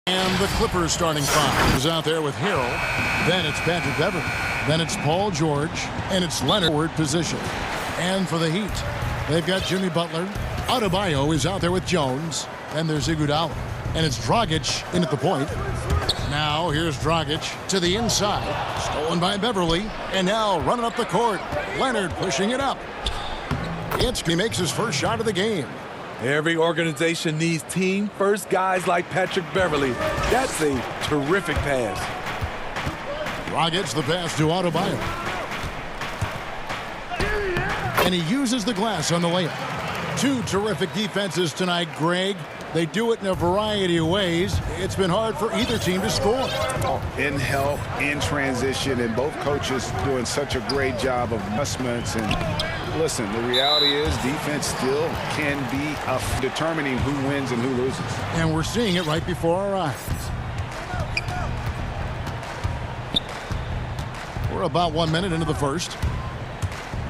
And the Clippers starting five is out there with Harrell. Then it's Patrick Beverley. Then it's Paul George. And it's Leonard forward position. And for the Heat, they've got Jimmy Butler. Adebayo is out there with Jones. And there's Iguodala. And it's Dragic in at the point. Now here's Dragic to the inside. Stolen by Beverley. And now running up the court. Leonard pushing it up. He makes his first shot of the game. Every organization needs team-first guys like Patrick Beverley. That's a terrific pass. Dragic the pass to Adebayo. And he uses the glass on the layup. Two terrific defenses tonight, Greg. They do it in a variety of ways. It's been hard for either team to score. In help, in transition, and both coaches doing such a great job of adjustments. And listen, the reality is defense still can be determining who wins and who loses. And we're seeing it right before our eyes. We're about 1 minute into the first.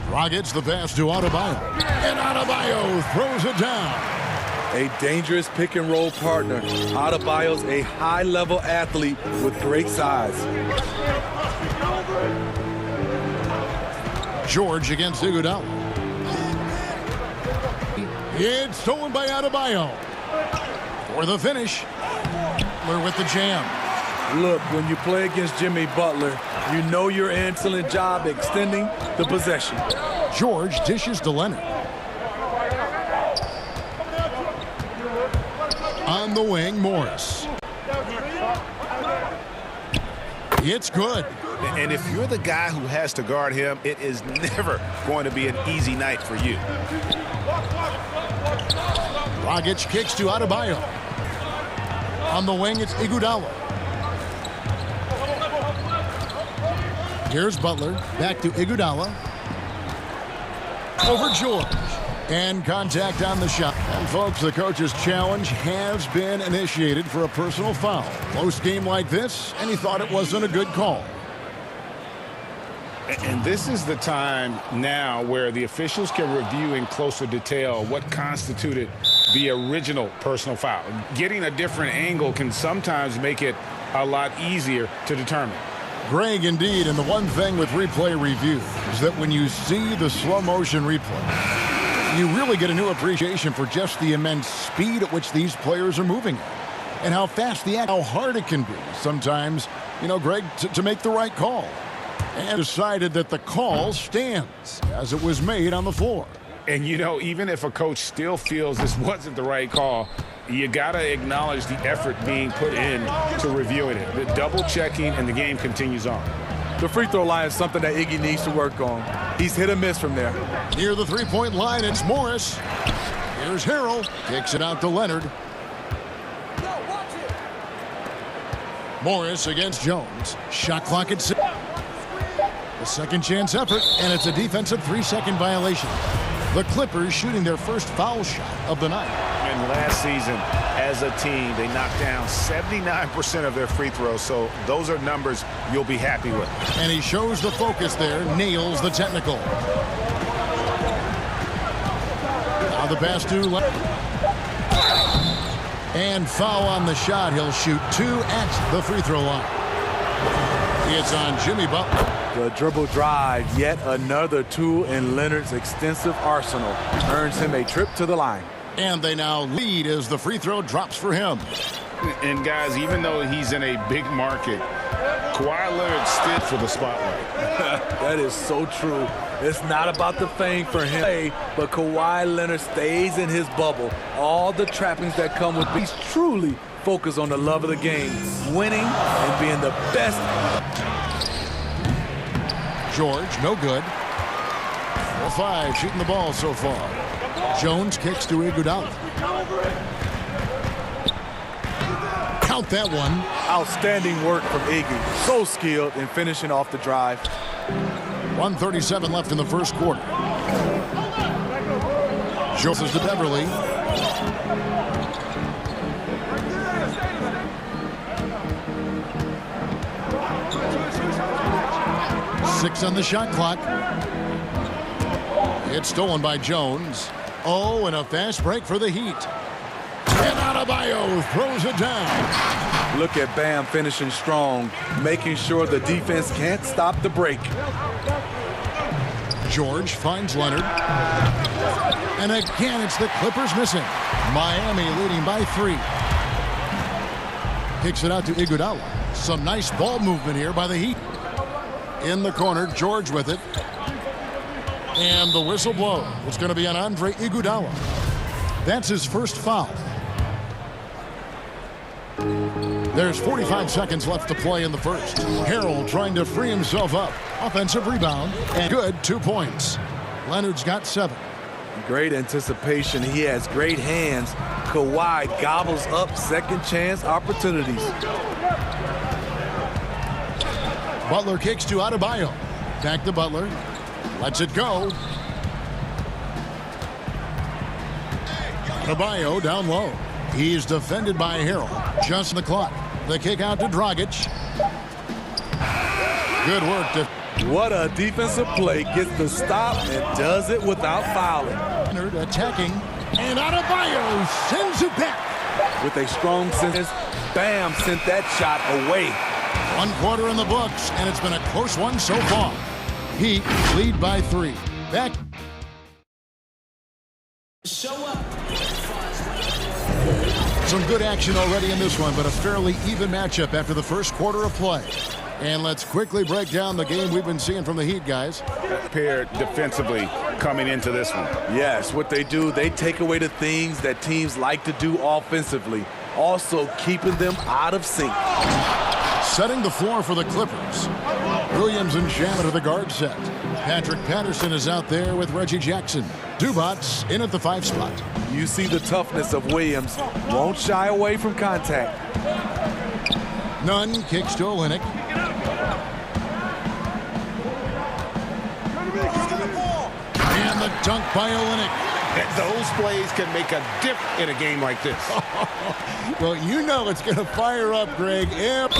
Dragic the pass to Adebayo. And Adebayo throws it down. A dangerous pick-and-roll partner. Adebayo's a high-level athlete with great size. George against Iguodala. It's stolen by Adebayo. For the finish. Butler with the jam. Look, when you play against Jimmy Butler, you know you're in an excellent job extending the possession. George dishes to Leonard. On the wing, Morris. It's good. And if you're the guy who has to guard him, it is never going to be an easy night for you. Dragic kicks to Adebayo. On the wing, it's Iguodala. Here's Butler. Back to Iguodala. Over George. And contact on the shot. And folks, the coach's challenge has been initiated for a personal foul. Close game like this, and he thought it wasn't a good call. And this is the time now where the officials can review in closer detail what constituted the original personal foul. Getting a different angle can sometimes make it a lot easier to determine. Greg, indeed, and the one thing with replay review is that when you see the slow motion replay, you really get a new appreciation for just the immense speed at which these players are moving and how fast how hard it can be sometimes, you know, Greg, to make the right call. And decided that the call stands as it was made on the floor. And, you know, even if a coach still feels this wasn't the right call, you got to acknowledge the effort being put in to reviewing it. The double checking, and the game continues on. The free throw line is something that Iggy needs to work on. He's hit or miss from there. Near the three-point line, it's Morris. Here's Harrell. Kicks it out to Leonard. Morris against Jones. Shot clock at 6. A second chance effort, and it's a defensive 3-second violation. The Clippers shooting their first foul shot of the night. And last season, as a team, they knocked down 79% of their free throws, so those are numbers you'll be happy with. And he shows the focus there, nails the technical. Now the pass to Leonard. And foul on the shot. He'll shoot 2 at the free throw line. It's on Jimmy Butler. The dribble drive, yet another tool in Leonard's extensive arsenal, earns him a trip to the line. And they now lead as the free throw drops for him. And guys, even though he's in a big market, Kawhi Leonard stood for the spotlight. That is so true. It's not about the fame for him, but Kawhi Leonard stays in his bubble. All the trappings that come with he's truly focused on the love of the game, winning and being the best. George, no good. 4-5 shooting the ball so far. Jones kicks to Iguodala. Count that one. Outstanding work from Iggy. So skilled in finishing off the drive. 1:37 left in the first quarter. Jones to Beverley. Six on the shot clock. It's stolen by Jones. Oh, and a fast break for the Heat. And Adebayo throws it down. Look at Bam finishing strong, making sure the defense can't stop the break. George finds Leonard. And again, it's the Clippers missing. Miami leading by 3. Kicks it out to Iguodala. Some nice ball movement here by the Heat. In the corner, George with it. And the whistle blows. It's going to be on Andre Iguodala. That's his first foul. There's 45 seconds left to play in the first. Harrell trying to free himself up. Offensive rebound. And good, 2 points. Leonard's got 7. Great anticipation. He has great hands. Kawhi gobbles up second chance opportunities. Butler kicks to Adebayo. Back to Butler. Lets it go. Adebayo down low. He's defended by Harrell. Just the clock. The kick out to Dragic. Good work. What a defensive play. Gets the stop and does it without fouling. Leonard attacking. And Adebayo sends it back. With a strong sentence, Bam sent that shot away. 1 quarter in the books, and it's been a close one so far. Heat lead by 3. Back. Show up. Some good action already in this one, but a fairly even matchup after the first quarter of play. And let's quickly break down the game we've been seeing from the Heat, guys. Paired defensively coming into this one. Yes, what they do, they take away the things that teams like to do offensively, also keeping them out of sync. Setting the floor for the Clippers. Williams and Shamet are the guard set. Patrick Patterson is out there with Reggie Jackson. Dubats in at the 5 spot. You see the toughness of Williams. Won't shy away from contact. Nunn kicks to Olynyk. And the dunk by Olynyk. Those plays can make a difference in a game like this. Well, you know it's going to fire up, Greg. Yep.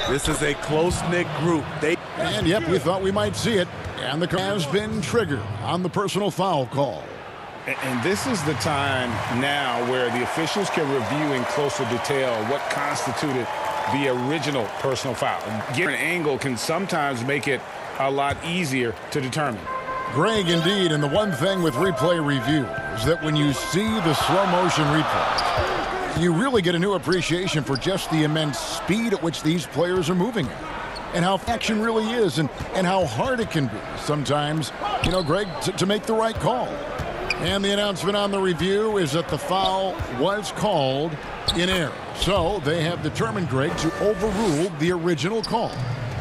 This is a close-knit group. And, yep, we thought we might see it. And the call has been triggered on the personal foul call. And this is the time now where the officials can review in closer detail what constituted the original personal foul. Getting an angle can sometimes make it a lot easier to determine. Greg, indeed, and the one thing with replay review is that when you see the slow motion replay, you really get a new appreciation for just the immense speed at which these players are moving at, and how action really is, and how hard it can be sometimes, you know, Greg, to make the right call. And the announcement on the review is that the foul was called in error. So they have determined, Greg, to overrule the original call.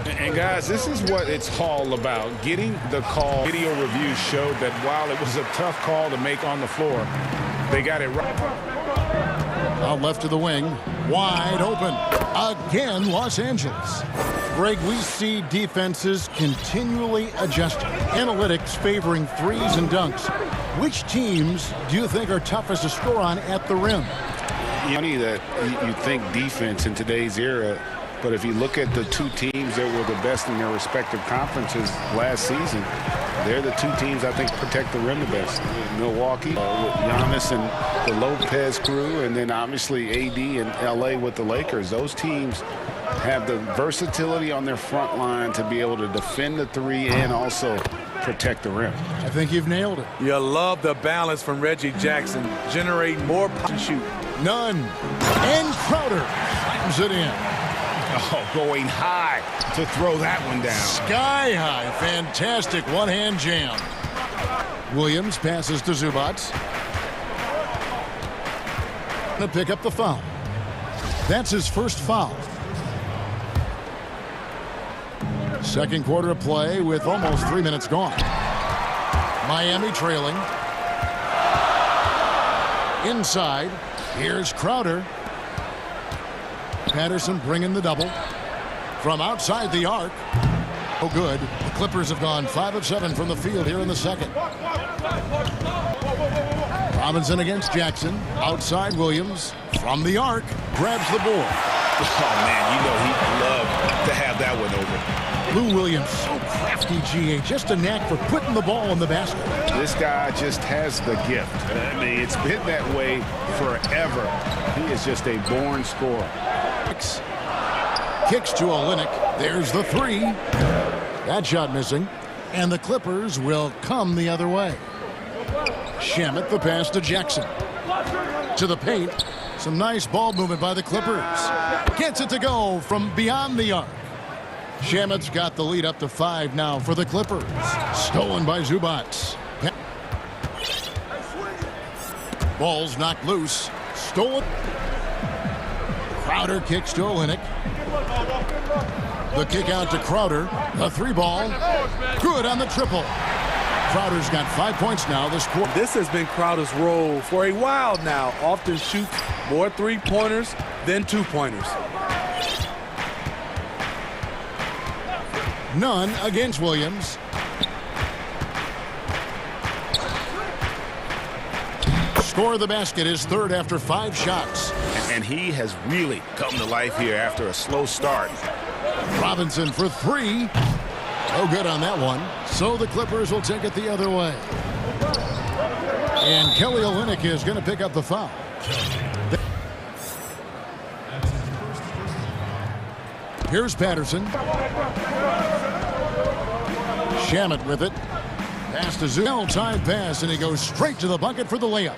And guys, this is what it's all about. Getting the call. Video review showed that while it was a tough call to make on the floor, they got it right. Out left to the wing, wide open. Again, Los Angeles. Greg, we see defenses continually adjusting. Analytics favoring threes and dunks. Which teams do you think are toughest to score on at the rim? Funny that you think defense in today's era, but if you look at the two teams that were the best in their respective conferences last season, they're the two teams I think protect the rim the best. Milwaukee with Giannis and the Lopez crew, and then obviously AD and LA with the Lakers. Those teams have the versatility on their front line to be able to defend the three and also protect the rim. I think you've nailed it. You love the balance from Reggie Jackson. Generate more and shoot. None. And Crowder slams it in. Oh, going high to throw that one down. Sky high. Fantastic one-hand jam. Williams passes to Zubats. To pick up the foul. That's his first foul. Second quarter of play with almost 3 minutes gone. Miami trailing. Inside. Here's Crowder. Patterson bringing the double. From outside the arc. Oh, good. The Clippers have gone 5 of 7 from the field here in the second. Robinson against Jackson. Outside Williams. From the arc. Grabs the board. Oh, man, you know he loved to have that one over. Lou Williams, so crafty, GA. Just a knack for putting the ball in the basket. This guy just has the gift. I mean, it's been that way forever. He is just a born scorer. Kicks to Olynyk. There's the three. That shot missing. And the Clippers will come the other way. Shamet, the pass to Jackson. To the paint. Some nice ball movement by the Clippers. Gets it to go from beyond the arc. Shamet's got the lead up to 5 now for the Clippers. Stolen by Zubac. Ball's knocked loose. Stolen. Crowder kicks to Olynyk. The kick out to Crowder. The three ball. Good on the triple. Crowder's got 5 points now this quarter. This has been Crowder's role for a while now. Often shoots more three-pointers than two-pointers. None against Williams. Score the basket is third after 5 shots. And he has really come to life here after a slow start. Robinson for 3. No good on that one. So the Clippers will take it the other way. And Kelly Olynyk is going to pick up the foul. Here's Patterson. Shamet with it. Pass to Zell. Time pass, and he goes straight to the bucket for the layup.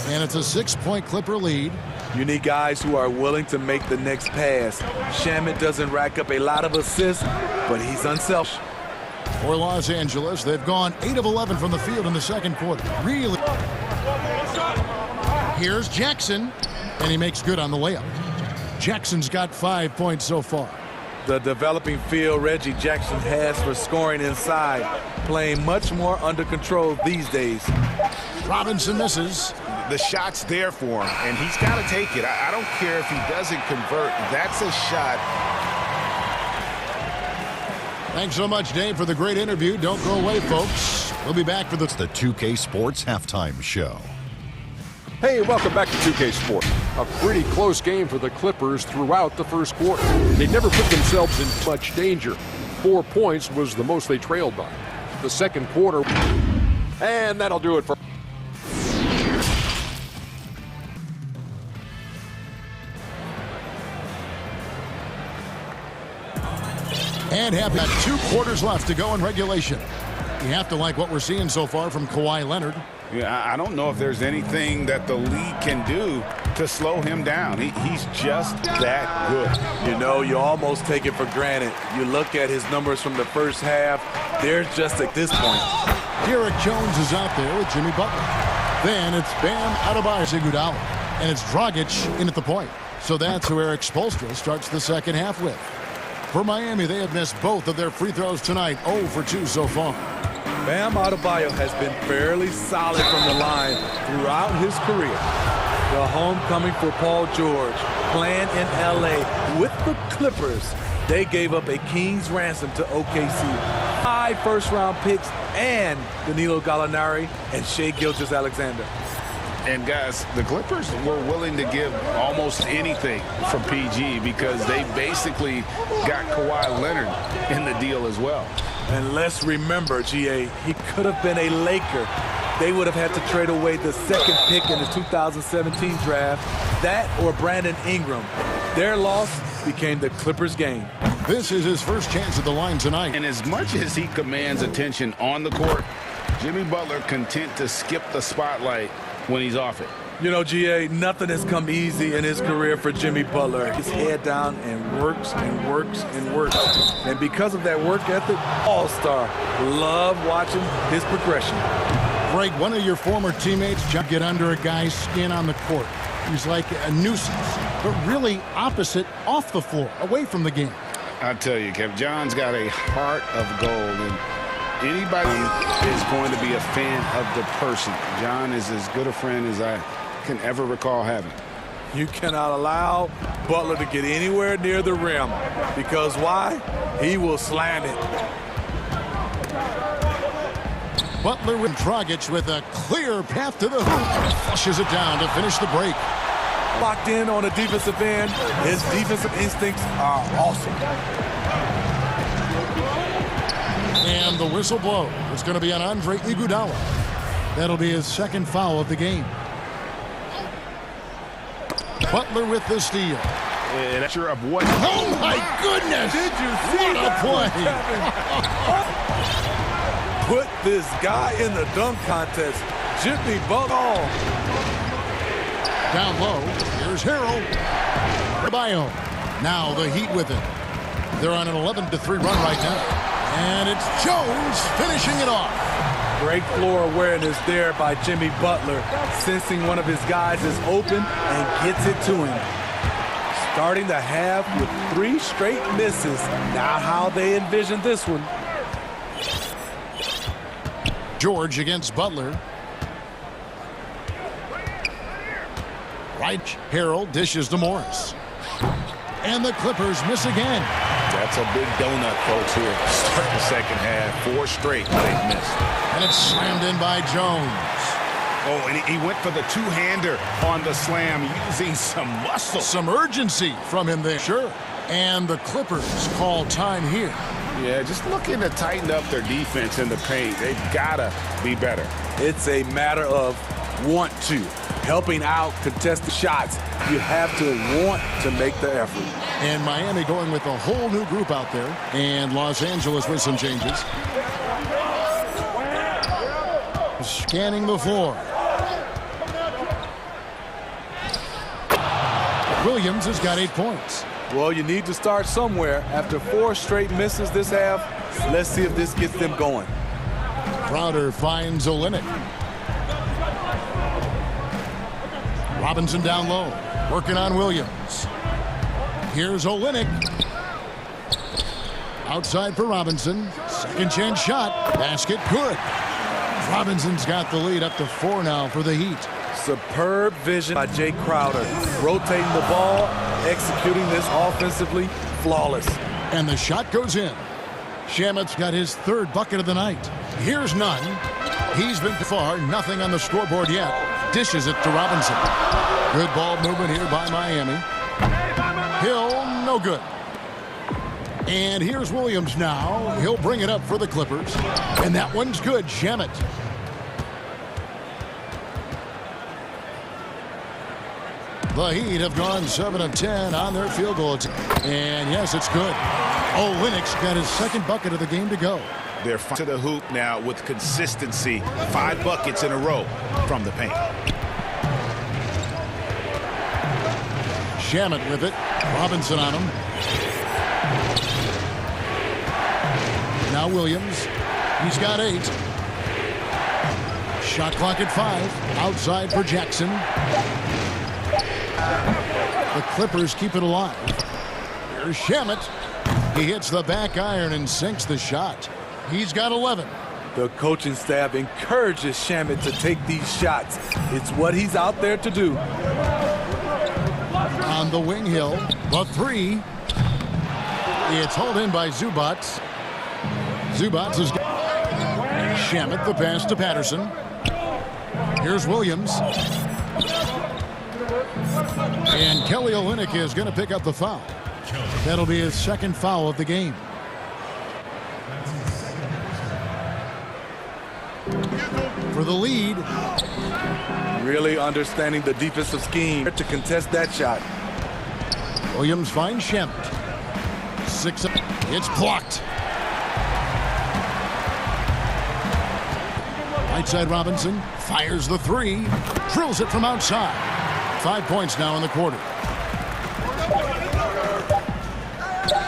And it's a 6-point Clipper lead. You need guys who are willing to make the next pass. Shamet doesn't rack up a lot of assists, but he's unselfish. For Los Angeles, they've gone 8 of 11 from the field in the second quarter. Really. Here's Jackson, and he makes good on the layup. Jackson's got 5 points so far. The developing feel Reggie Jackson has for scoring inside, playing much more under control these days. Robinson misses. The shot's there for him, and he's got to take it. I don't care if he doesn't convert. That's a shot. Thanks so much, Dave, for the great interview. Don't go away, folks. We'll be back for the 2K Sports Halftime Show. Hey, welcome back to 2K Sports. A pretty close game for the Clippers throughout the first quarter. They never put themselves in much danger. 4 points was the most they trailed by. The second quarter, and that'll do it for... And have got 2 quarters left to go in regulation. You have to like what we're seeing so far from Kawhi Leonard. Yeah, I don't know if there's anything that the league can do to slow him down. He's just that good. You know, you almost take it for granted. You look at his numbers from the first half, they're just at this point. Derek Jones is out there with Jimmy Butler. Then it's Bam Adebayo, and it's Dragic in at the point. So that's who Eric Spoelstra starts the second half with. For Miami, they have missed both of their free throws tonight, 0 for 2 so far. Bam Adebayo has been fairly solid from the line throughout his career. The homecoming for Paul George, playing in L.A. with the Clippers. They gave up a king's ransom to OKC. 5 first-round picks and Danilo Gallinari and Shai Gilgeous-Alexander. And guys, the Clippers were willing to give almost anything for PG because they basically got Kawhi Leonard in the deal as well. And let's remember, GA, he could have been a Laker. They would have had to trade away the second pick in the 2017 draft, that or Brandon Ingram. Their loss became the Clippers' gain. This is his first chance at the line tonight. And as much as he commands attention on the court, Jimmy Butler content to skip the spotlight when he's off it. You know, GA, nothing has come easy in his career for Jimmy Butler. His head down and works and works and works. And because of that work ethic, all-star. Love watching his progression. Greg, one of your former teammates get under a guy's skin on the court. He's like a nuisance, but really opposite off the floor, away from the game. I tell you, Kev, John's got a heart of gold, and anybody is going to be a fan of the person. John is as good a friend as I can ever recall having. You cannot allow Butler to get anywhere near the rim, because why? He will slam it. Butler and Dragic with a clear path to the hoop. Flushes it down to finish the break. locked in on a defensive end. His defensive instincts are awesome. And the whistle blows. It's going to be on Andre Iguodala. That'll be his second foul of the game. Butler with the steal. And that's of what? Oh my goodness! Did you see what a play? Put this guy in the dunk contest. Jimmy Butler. Down low. Here's Harrell. Bio. Now the Heat with it. They're on an 11-3 run right now. And it's Jones finishing it off. Great floor awareness there by Jimmy Butler, sensing one of his guys is open and gets it to him. Starting the half with 3 straight misses. Not how they envisioned this one. George against Butler. Right. Harrell dishes to Morris. And the Clippers miss again. That's a big donut, folks, here. Start the second half. 4 straight they've missed. And it's slammed in by Jones. Oh, and he went for the two-hander on the slam, using some muscle. Some urgency from him there. Sure. And the Clippers call time here. Yeah, just looking to tighten up their defense in the paint. They've got to be better. It's a matter of want to. Helping out contested shots. You have to want to make the effort. And Miami going with a whole new group out there. And Los Angeles with some changes. Scanning the floor. Williams has got 8 points. Well, you need to start somewhere. After 4 straight misses this half, let's see if this gets them going. Crowder finds Olynyk. Robinson down low, working on Williams. Here's Olynyk. Outside for Robinson. Second chance shot. Basket good. Robinson's got the lead up to 4 now for the Heat. Superb vision by Jay Crowder. Rotating the ball, executing this offensively, flawless. And the shot goes in. Shamet's got his 3rd bucket of the night. Here's none. He's been far, nothing on the scoreboard yet. Dishes it to Robinson. Good ball movement here by Miami. Hill, no good. And here's Williams now. He'll bring it up for the Clippers. And that one's good, Shamet. The Heat have gone 7 of 10 on their field goal. And yes, it's good. Olynyk's got his 2nd bucket of the game to go. They're to the hoop now with consistency. 5 buckets in a row from the paint. Shamet with it. Robinson on him. Now Williams. He's got 8. Shot clock at 5. Outside for Jackson. The Clippers keep it alive. Here's Shamet. He hits the back iron and sinks the shot. He's got 11. The coaching staff encourages Shamet to take these shots. It's what he's out there to do. On the wing, Hill. The 3. It's hauled in by Zubats. Zubats is... Shamet the pass to Patterson. Here's Williams. And Kelly Olynyk is going to pick up the foul. That'll be his 2nd foul of the game. For the lead. Really understanding the defensive scheme to contest that shot. Williams finds Shamet. 6. It's blocked. Right side Robinson fires the 3. Drills it from outside. 5 points now in the quarter.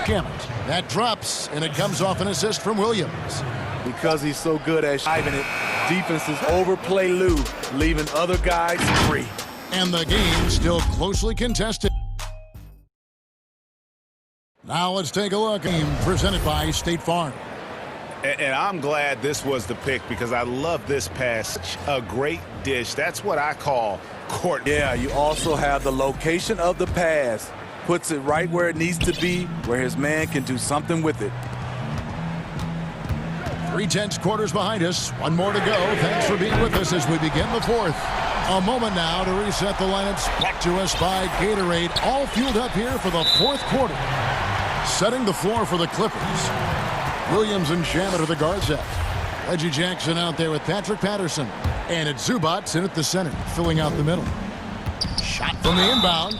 Shamet. That drops, and it comes off an assist from Williams. Because he's so good at driving it, defenses overplay Lou, leaving other guys free. And the game still closely contested. Now let's take a look. Game presented by State Farm. And I'm glad this was the pick because I love this pass. A great dish. That's what I call court. Yeah, you also have the location of the pass. Puts it right where it needs to be, where his man can do something with it. 3 tenths quarters behind us. 1 more to go. Thanks for being with us as we begin the 4th. A moment now to reset the lineups. Back to us by Gatorade. All fueled up here for the fourth quarter. Setting the floor for the Clippers. Williams and Shamet are the guard set. Reggie Jackson out there with Patrick Patterson. And it's Zubats in at the center, filling out the middle. Shot from the inbound.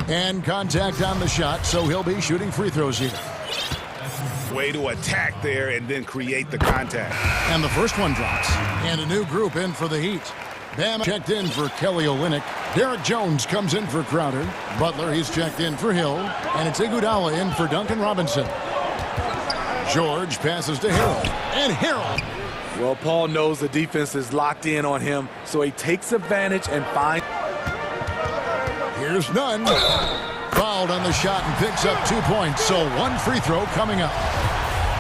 And contact on the shot, so he'll be shooting free throws here. Way to attack there and then create the contact. And the first one drops. And a new group in for the Heat. Bam checked in for Kelly Olynyk. Derek Jones comes in for Crowder. Butler, he's checked in for Hill. And it's Iguodala in for Duncan Robinson. George passes to Harrell. And Harrell. Well, Paul knows the defense is locked in on him, so he takes advantage and finds. Here's Nunn. Fouled on the shot and picks up 2 points. So one free throw coming up.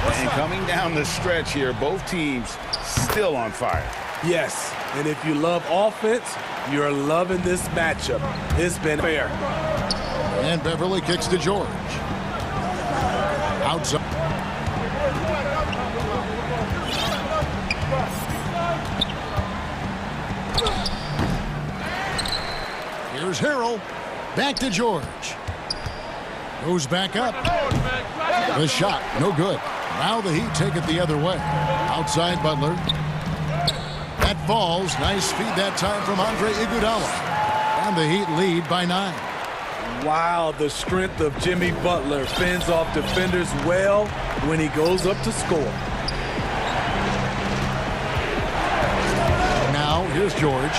And coming down the stretch here, both teams still on fire. Yes, and if you love offense, you're loving this matchup. It's been fair. And Beverly kicks to George. Outside. Here's Harrell. Back to George. Goes back up. The shot, no good. Now the Heat take it the other way. Outside Butler. That falls. Nice feed that time from Andre Iguodala. And the Heat lead by 9. Wow, the strength of Jimmy Butler fends off defenders well when he goes up to score. Now here's George.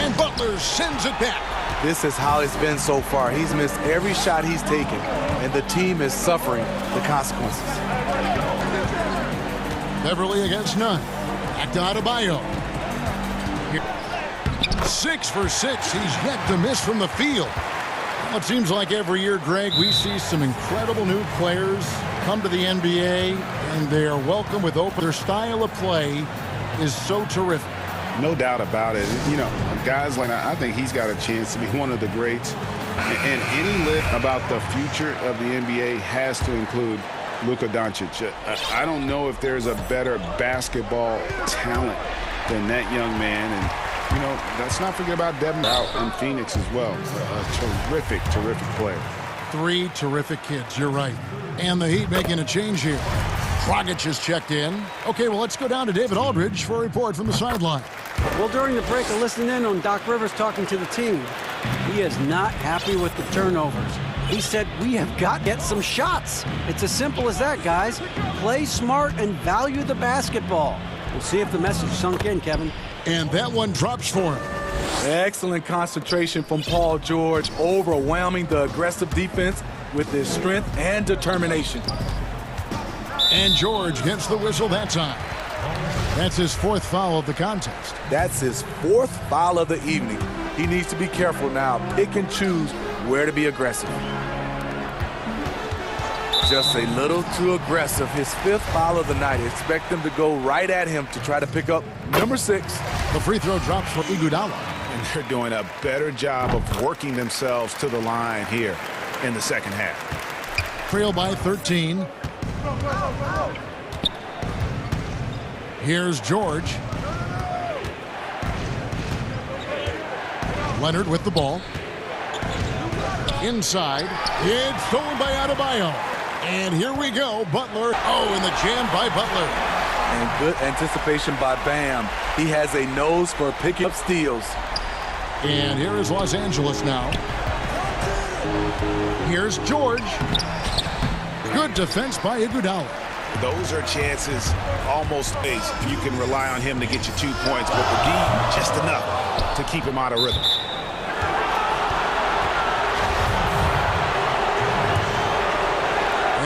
And Butler sends it back. This is how it's been so far. He's missed every shot he's taken, and the team is suffering the consequences. Beverly against Nunn. Back to Adebayo. 6 for 6. He's yet to miss from the field. Well, it seems like every year, Greg, we see some incredible new players come to the NBA, and they are welcome with open. Their style of play is so terrific. No doubt about it. You know, guys like I think he's got a chance to be one of the greats. And any list about the future of the NBA has to include Luka Doncic. I don't know if there's a better basketball talent than that young man. And, you know, let's not forget about Devin out in Phoenix as well. A terrific, terrific player. 3 terrific kids, you're right. And the Heat making a change here. Dragic is checked in. Okay, well, let's go down to David Aldridge for a report from the sideline. Well, during the break, I listened in on Doc Rivers talking to the team. He is not happy with the turnovers. He said, we have got to get some shots. It's as simple as that, guys. Play smart and value the basketball. We'll see if the message sunk in, Kevin. And that one drops for him. Excellent concentration from Paul George, overwhelming the aggressive defense with his strength and determination. And George gets the whistle that time. That's his 4th foul of the contest. That's his 4th foul of the evening. He needs to be careful now. Pick and choose where to be aggressive. Just a little too aggressive. His 5th foul of the night. Expect them to go right at him to try to pick up number 6. The free throw drops for Iguodala. And they're doing a better job of working themselves to the line here in the second half. Trail by 13. Here's George. Leonard with the ball. Inside. It's stolen by Adebayo. And here we go. Butler. Oh, and the jam by Butler. And good anticipation by Bam. He has a nose for picking up steals. And here is Los Angeles now. Here's George. Good defense by Iguodala. Those are chances almost ace. You can rely on him to get you 2 points, but the D just enough to keep him out of rhythm.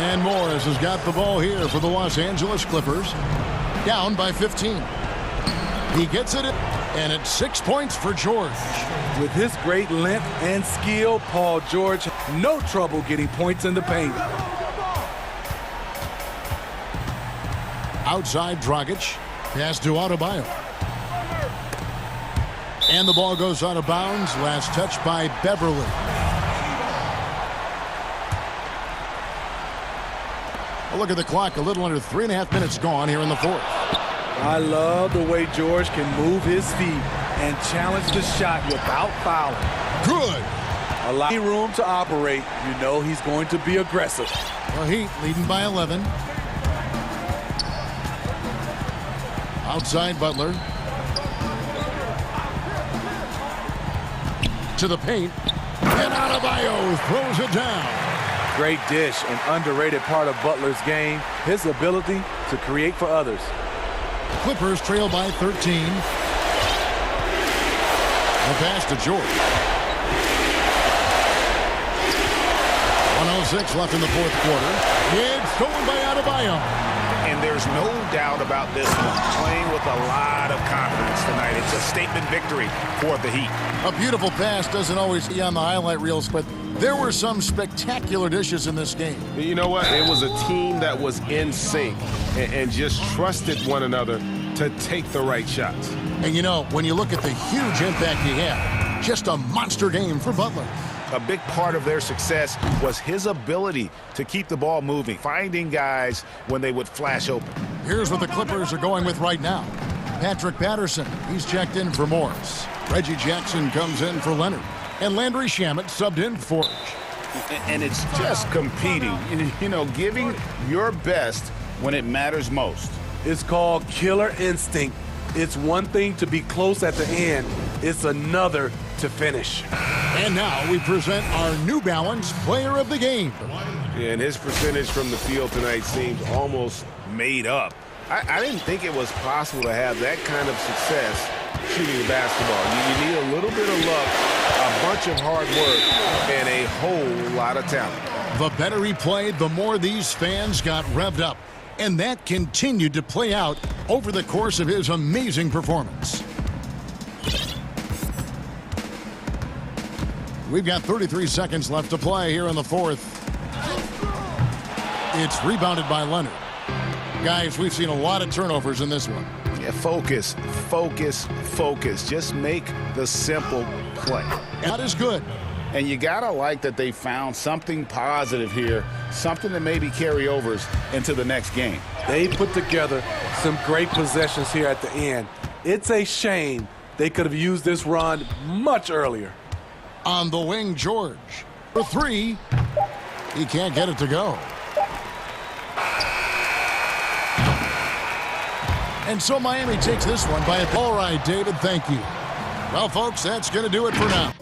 And Morris has got the ball here for the Los Angeles Clippers. Down by 15. He gets it in, and it's 6 points for George. With his great length and skill, Paul George, no trouble getting points in the paint. Outside Dragic. Pass to Adebayo. And the ball goes out of bounds. Last touch by Beverly. A look at the clock. A little under 3.5 minutes gone here in the 4th. I love the way George can move his feet. and challenge the shot without fouling. Good. A lot of room to operate. You know he's going to be aggressive. The Heat leading by 11. Outside Butler. To the paint. And Adebayo throws it down. Great dish, an underrated part of Butler's game. His ability to create for others. Clippers trail by 13. The pass to George. 1:06 left in the fourth quarter. It's stolen by Adebayo. And there's no doubt about this one. Playing with a lot of confidence tonight. It's a statement victory for the Heat. A beautiful pass doesn't always be on the highlight reels, but there were some spectacular dishes in this game. You know what? It was a team that was in sync and just trusted one another to take the right shots. And you know, when you look at the huge impact he had, just a monster game for Butler. A big part of their success was his ability to keep the ball moving, finding guys when they would flash open. Here's what the Clippers are going with right now. Patrick Patterson, he's checked in for Morris. Reggie Jackson comes in for Leonard. And Landry Shamet subbed in for Forge. And it's just competing, you know, giving your best when it matters most. It's called killer instinct. It's one thing to be close at the end. It's another to finish. And now we present our New Balance Player of the Game. Yeah, and his percentage from the field tonight seems almost made up. I didn't think it was possible to have that kind of success shooting the basketball. You need a little bit of luck, a bunch of hard work, and a whole lot of talent. The better he played, the more these fans got revved up. And that continued to play out over the course of his amazing performance. We've got 33 seconds left to play here in the fourth. It's rebounded by Leonard. Guys, we've seen a lot of turnovers in this one. Yeah, focus, focus, focus. Just make the simple play. That is good. And you gotta like that they found something positive here, something that maybe carry overs into the next game. They put together some great possessions here at the end. It's a shame they could have used this run much earlier. On the wing, George. For three. He can't get it to go. And so Miami takes this one by a... All right, David, thank you. Well, folks, that's going to do it for now.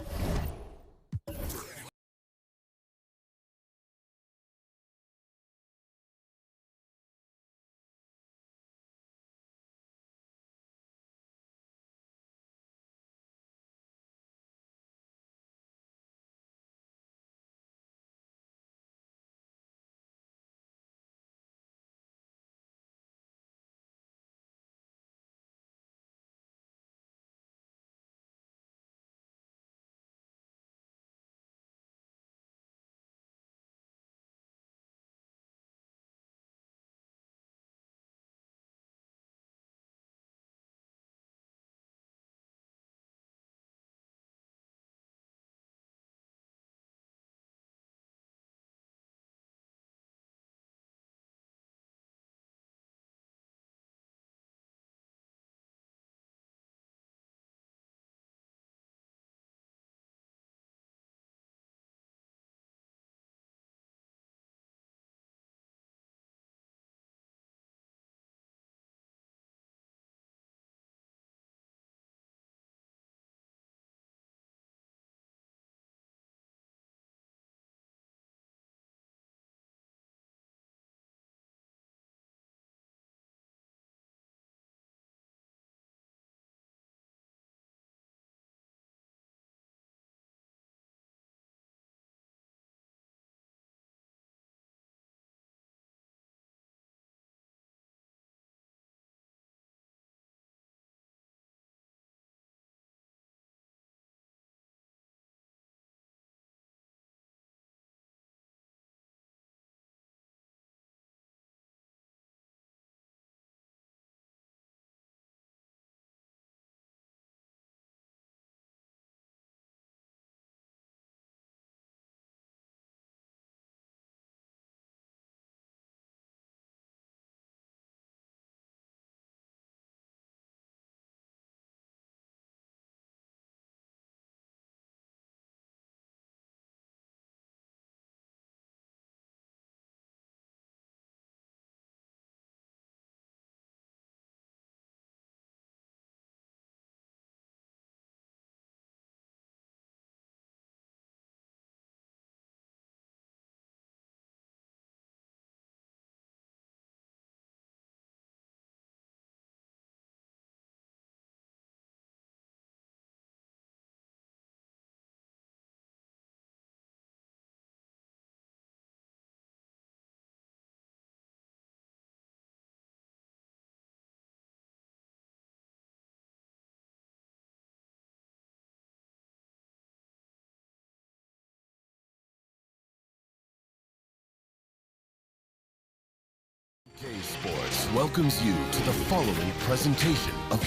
Sports welcomes you to the following presentation of...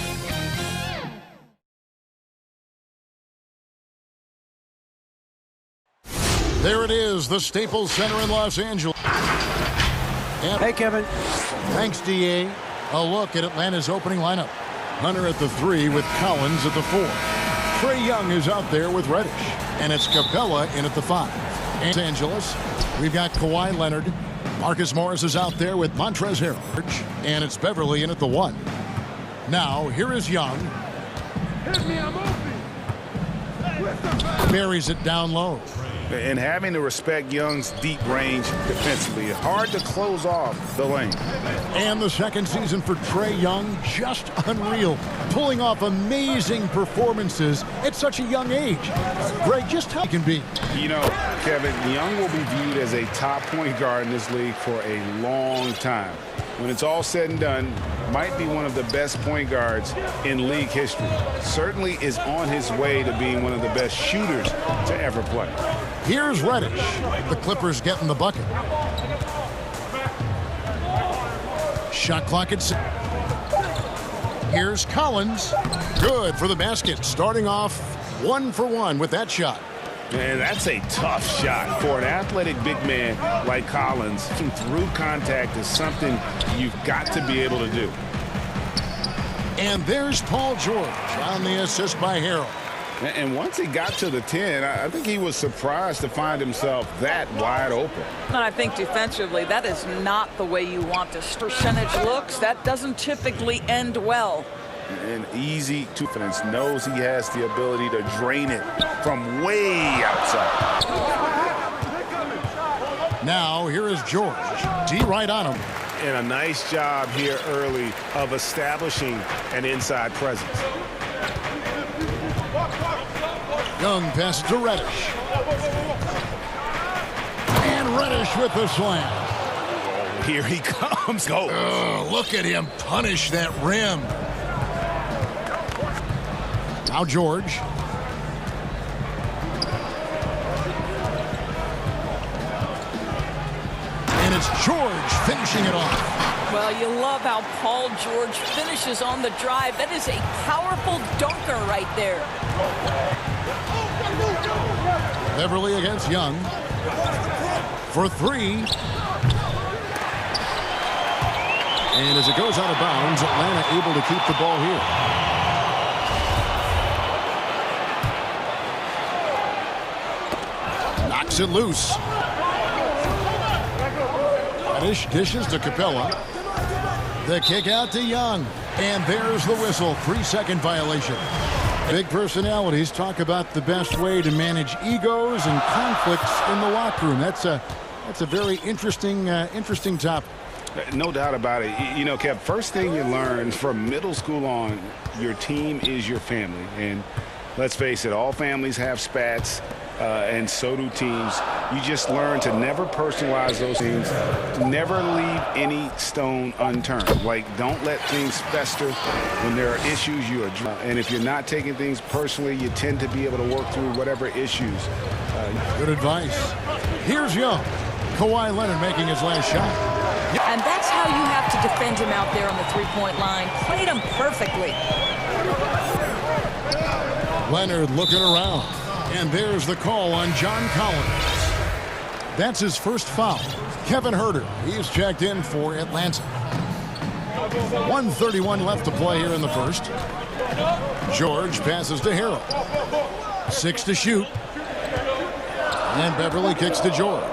There it is, the Staples Center in Los Angeles. Hey, Kevin. Thanks, DA. A look at Atlanta's opening lineup. Hunter at the 3 with Collins at the 4. Trae Young is out there with Reddish. And it's Capella in at the 5. Los Angeles, we've got Kawhi Leonard. Marcus Morris is out there with Montrezl Harrell. And it's Beverly in at the 1. Now, here is Young. Hit me, I'm open. Buries it down low. And having to respect Young's deep range defensively. Hard to close off the lane. And the second season for Trae Young, just unreal. Pulling off amazing performances at such a young age. Greg, just how he can be. You know, Kevin, Young will be viewed as a top point guard in this league for a long time. When it's all said and done, might be one of the best point guards in league history. Certainly is on his way to being one of the best shooters to ever play. Here's Reddish. The Clippers getting the bucket. Shot clock at 6. Here's Collins. Good for the basket. Starting off 1 for 1 with that shot. And that's a tough shot for an athletic big man like Collins. Through contact is something you've got to be able to do. And there's Paul George on the assist by Harrell. And once he got to the 10, I think he was surprised to find himself that wide open. And I think defensively, that is not the way you want this percentage looks. That doesn't typically end well. And easy to defense, knows he has the ability to drain it from way outside. Now here is George. D right on him. And a nice job here early of establishing an inside presence. Young passes to Reddish. And Reddish with the slam. Here he comes. Go. Look at him punish that rim. Now George. And it's George finishing it off. Well, you love how Paul George finishes on the drive. That is a powerful dunker right there. Beverly against Young. For 3. And as it goes out of bounds, Atlanta able to keep the ball here. Knocks it loose. Reddish dishes to Capella. The kick out to Young. And there's the whistle. 3-second violation. Big personalities talk about the best way to manage egos and conflicts in the locker room. That's a very interesting topic. No doubt about it. You know, Kev, first thing you learn from middle school on, your team is your family. And let's face it, all families have spats, and so do teams. You just learn to never personalize those things. Never leave any stone unturned. Like, don't let things fester. When there are issues, you address. And if you're not taking things personally, you tend to be able to work through whatever issues. Good advice. Here's Young. Kawhi Leonard making his last shot. And that's how you have to defend him out there on the three-point line. Played him perfectly. Leonard looking around. And there's the call on John Collins. That's his first foul. Kevin Huerter, he's checked in for Atlanta. 1:31 left to play here in the first. George passes to Harrell. 6 to shoot. And Beverly kicks to George.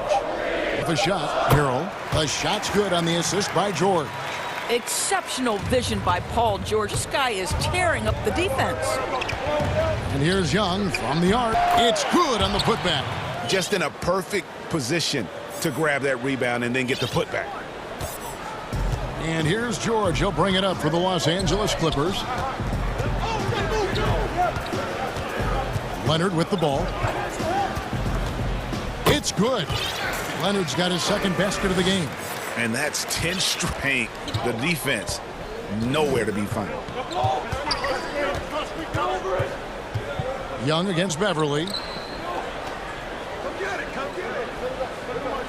With a shot, Harrell. The shot's good on the assist by George. Exceptional vision by Paul George. This guy is tearing up the defense. And here's Young from the arc. It's good on the putback. Just in a perfect position to grab that rebound and then get the putback. And here's George. He'll bring it up for the Los Angeles Clippers. Leonard with the ball. It's good. Leonard's got his second basket of the game. And that's 10 straight. The defense, nowhere to be found. Young against Beverly.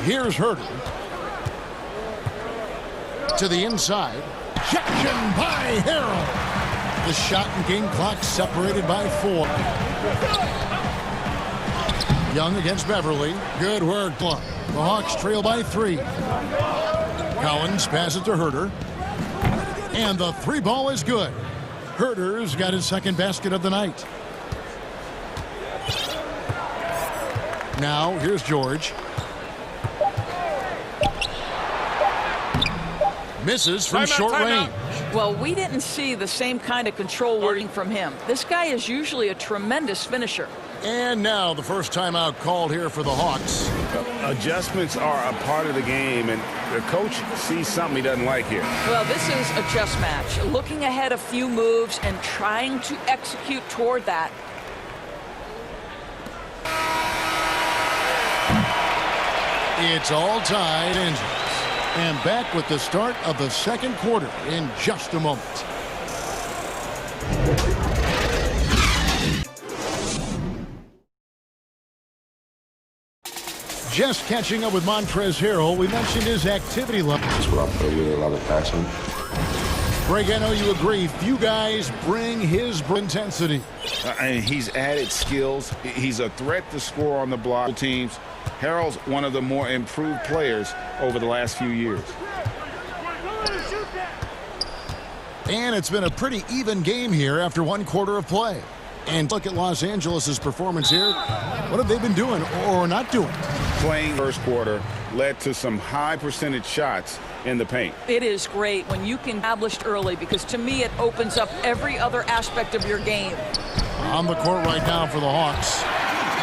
Here's Huerter. To the inside. Ejection by Harrell. The shot and game clock separated by 4. Young against Beverly. Good work. The Hawks trail by 3. Collins passes to Herter. And the 3 ball is good. Herter's got his second basket of the night. Now, here's George. Misses from short range. Well, we didn't see the same kind of control working from him. This guy is usually a tremendous finisher. And now the first timeout called here for the Hawks. Adjustments are a part of the game, and the coach sees something he doesn't like here. Well, this is a chess match. Looking ahead a few moves and trying to execute toward that. It's all tied and back with the start of the second quarter in just a moment. Just catching up with Montrezl Harrell, we mentioned his activity level. That's what I put really a lot of passion. Greg, I know you agree. Few guys bring his intensity. And he's added skills. He's a threat to score on the block teams. Harrell's one of the more improved players over the last few years. And it's been a pretty even game here after one quarter of play. And look at Los Angeles' performance here. What have they been doing or not doing? Playing first quarter led to some high percentage shots in the paint. It is great when you can establish early, because to me it opens up every other aspect of your game. On the court right now for the Hawks.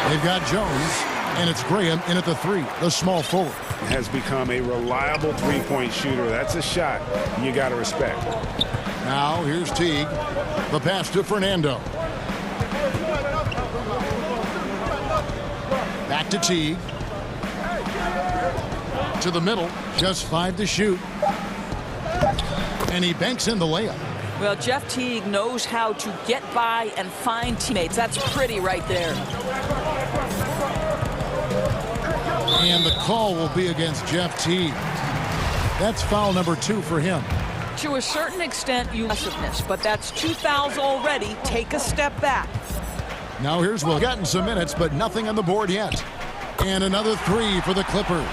They've got Jones. And it's Graham in at the 3, the small forward. Has become a reliable three-point shooter. That's a shot you got to respect. Now here's Teague. The pass to Fernando. Back to Teague. To the middle. Just 5 to shoot. And he banks in the layup. Well, Jeff Teague knows how to get by and find teammates. That's pretty right there. And the call will be against Jeff Teague. That's foul number 2 for him. To a certain extent, aggressiveness, but that's 2 fouls already. Take a step back. Now here's Will. Gotten some minutes, but nothing on the board yet. And another 3 for the Clippers.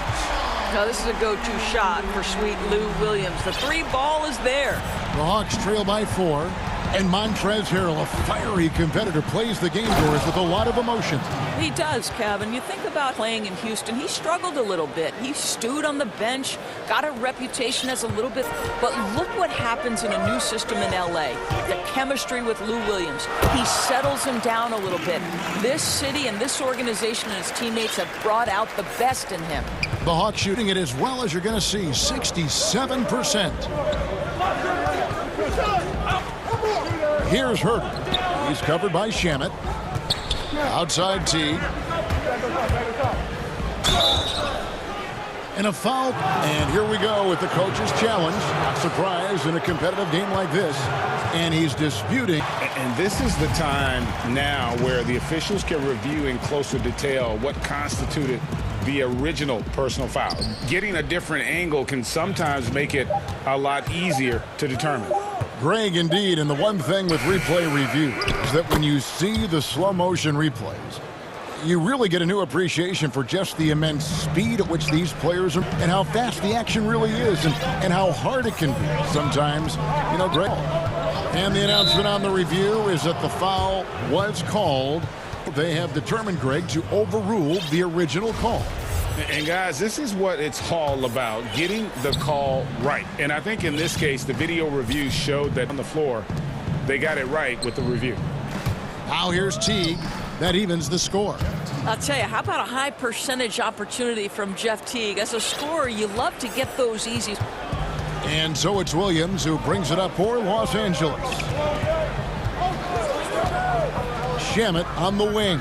Now this is a go-to shot for sweet Lou Williams. The 3 ball is there. The Hawks trail by 4. And Montrezl Harrell, a fiery competitor, plays the game for us with a lot of emotion. He does, Kevin. You think about playing in Houston, he struggled a little bit. He stewed on the bench, got a reputation as a little bit. But look what happens in a new system in L.A. The chemistry with Lou Williams. He settles him down a little bit. This city and this organization and his teammates have brought out the best in him. The Hawks shooting it as well as you're going to see, 67%. Here's Herter. He's covered by Shamet. Outside Teague. And a foul. And here we go with the coach's challenge. Not surprised in a competitive game like this. And he's disputing. And this is the time now where the officials can review in closer detail what constituted the original personal foul. Getting a different angle can sometimes make it a lot easier to determine. Greg, indeed, and the one thing with replay review is that when you see the slow motion replays, you really get a new appreciation for just the immense speed at which these players are and how fast the action really is and how hard it can be sometimes, you know, Greg. And the announcement on the review is that the foul was called. They have determined, Greg, to overrule the original call. And guys, this is what it's all about, getting the call right. And I think in this case, the video review showed that on the floor, they got it right with the review. Now here's Teague. That evens the score. I'll tell you, how about a high percentage opportunity from Jeff Teague? As a scorer, you love to get those easy. And so it's Williams who brings it up for Los Angeles. Shamet on the wing.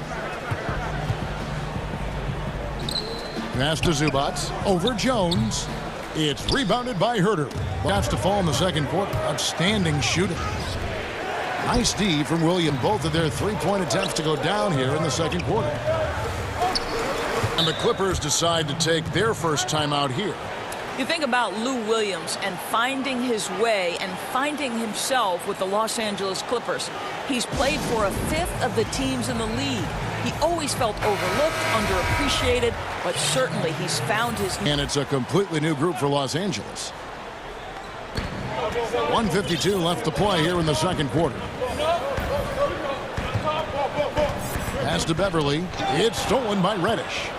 Pass to Zubats. Over Jones. It's rebounded by Herter. That's to fall in the second quarter. Outstanding shooting. Nice D from Williams. Both of their three-point attempts to go down here in the second quarter. And the Clippers decide to take their first timeout here. You think about Lou Williams and finding his way and finding himself with the Los Angeles Clippers. He's played for a fifth of the teams in the league. He always felt overlooked, underappreciated, but certainly he's found his... And it's a completely new group for Los Angeles. 1:52 left to play here in the second quarter. Pass to Beverly. It's stolen by Reddish.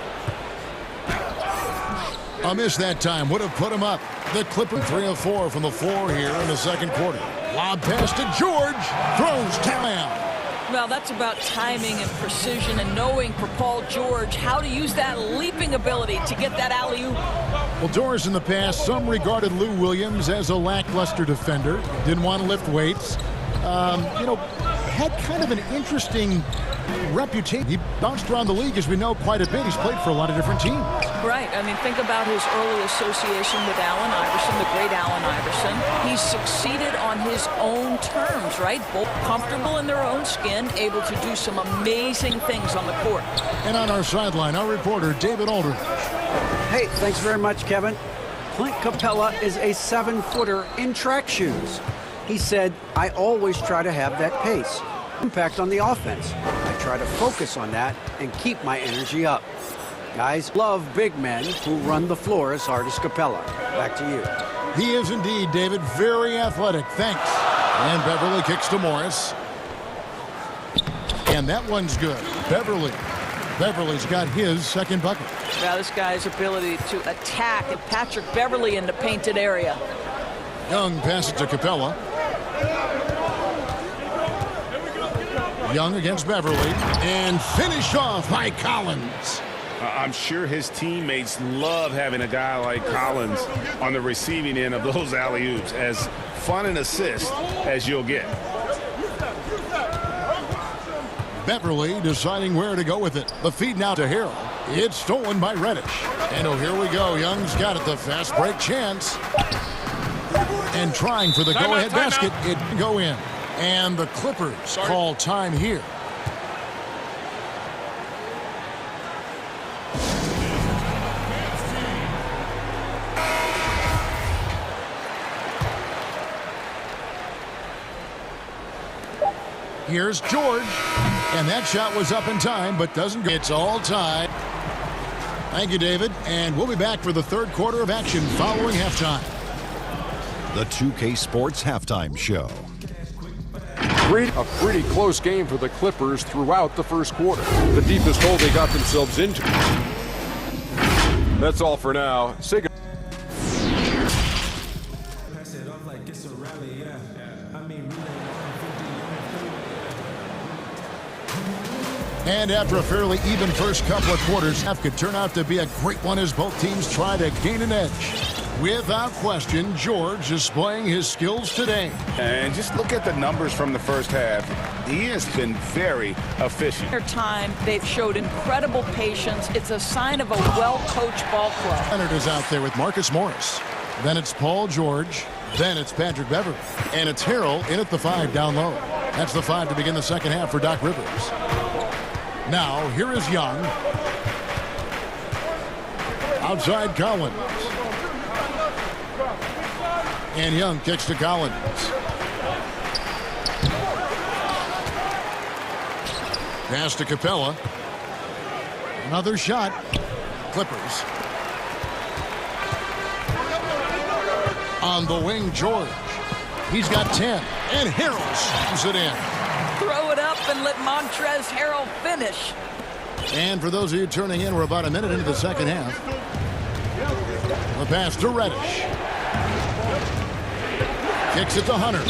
A miss that time would have put him up. The Clipper 3 of 4 from the floor here in the second quarter. Lob pass to George. Throws down. Well, that's about timing and precision and knowing for Paul George how to use that leaping ability to get that alley-oop. Well, Doris, in the past, some regarded Lou Williams as a lackluster defender. Didn't want to lift weights. Had kind of an interesting reputation. He bounced around the league, as we know, quite a bit. He's played for a lot of different teams. Right. I mean, think about his early association with Allen Iverson, the great Allen Iverson. He's succeeded on his own terms, right? Both comfortable in their own skin, able to do some amazing things on the court. And on our sideline, our reporter, David Aldridge. Hey, thanks very much, Kevin. Clint Capella is a 7-footer in track shoes. He said, I always try to have that pace, impact on the offense. I try to focus on that and keep my energy up. Guys love big men who run the floor as hard as Capella. Back to you. He is indeed, David, very athletic. Thanks. And Beverly kicks to Morris. And that one's good. Beverly's got his second bucket. Now this guy's ability to attack and Patrick Beverly in the painted area. Young passes to Capella. Young against Beverly. And finished off by Collins. I'm sure his teammates love having a guy like Collins on the receiving end of those alley-oops. As fun an assist as you'll get. Beverly deciding where to go with it. The feed now to Harrell. It's stolen by Reddish. And oh, here we go. Young's got it. The fast break chance. And trying for the go-ahead basket. It can go in. And the Clippers call time here. Here's George. And that shot was up in time, but doesn't go. It's all tied. Thank you, David. And we'll be back for the third quarter of action following halftime. The 2K Sports Halftime Show. A pretty close game for the Clippers throughout the first quarter. The deepest hole they got themselves into. That's all for now. Say goodbye. And after a fairly even first couple of quarters, half could turn out to be a great one as both teams try to gain an edge. Without question, George displaying his skills today. And just look at the numbers from the first half. He has been very efficient. Their time, they've showed incredible patience. It's a sign of a well-coached ball club. Leonard is out there with Marcus Morris. Then it's Paul George. Then it's Patrick Beverly. And it's Harrell in at the 5 down low. That's the 5 to begin the second half for Doc Rivers. Now, here is Young. Outside Collins. And Young kicks to Collins. Pass to Capella. Another shot. Clippers. On the wing, George. He's got 10. And Harrell slams it in. Throw it up and let Montrezl Harrell finish. And for those of you turning in, we're about a minute into the second half. The pass to Reddish. Kicks it to Hunter.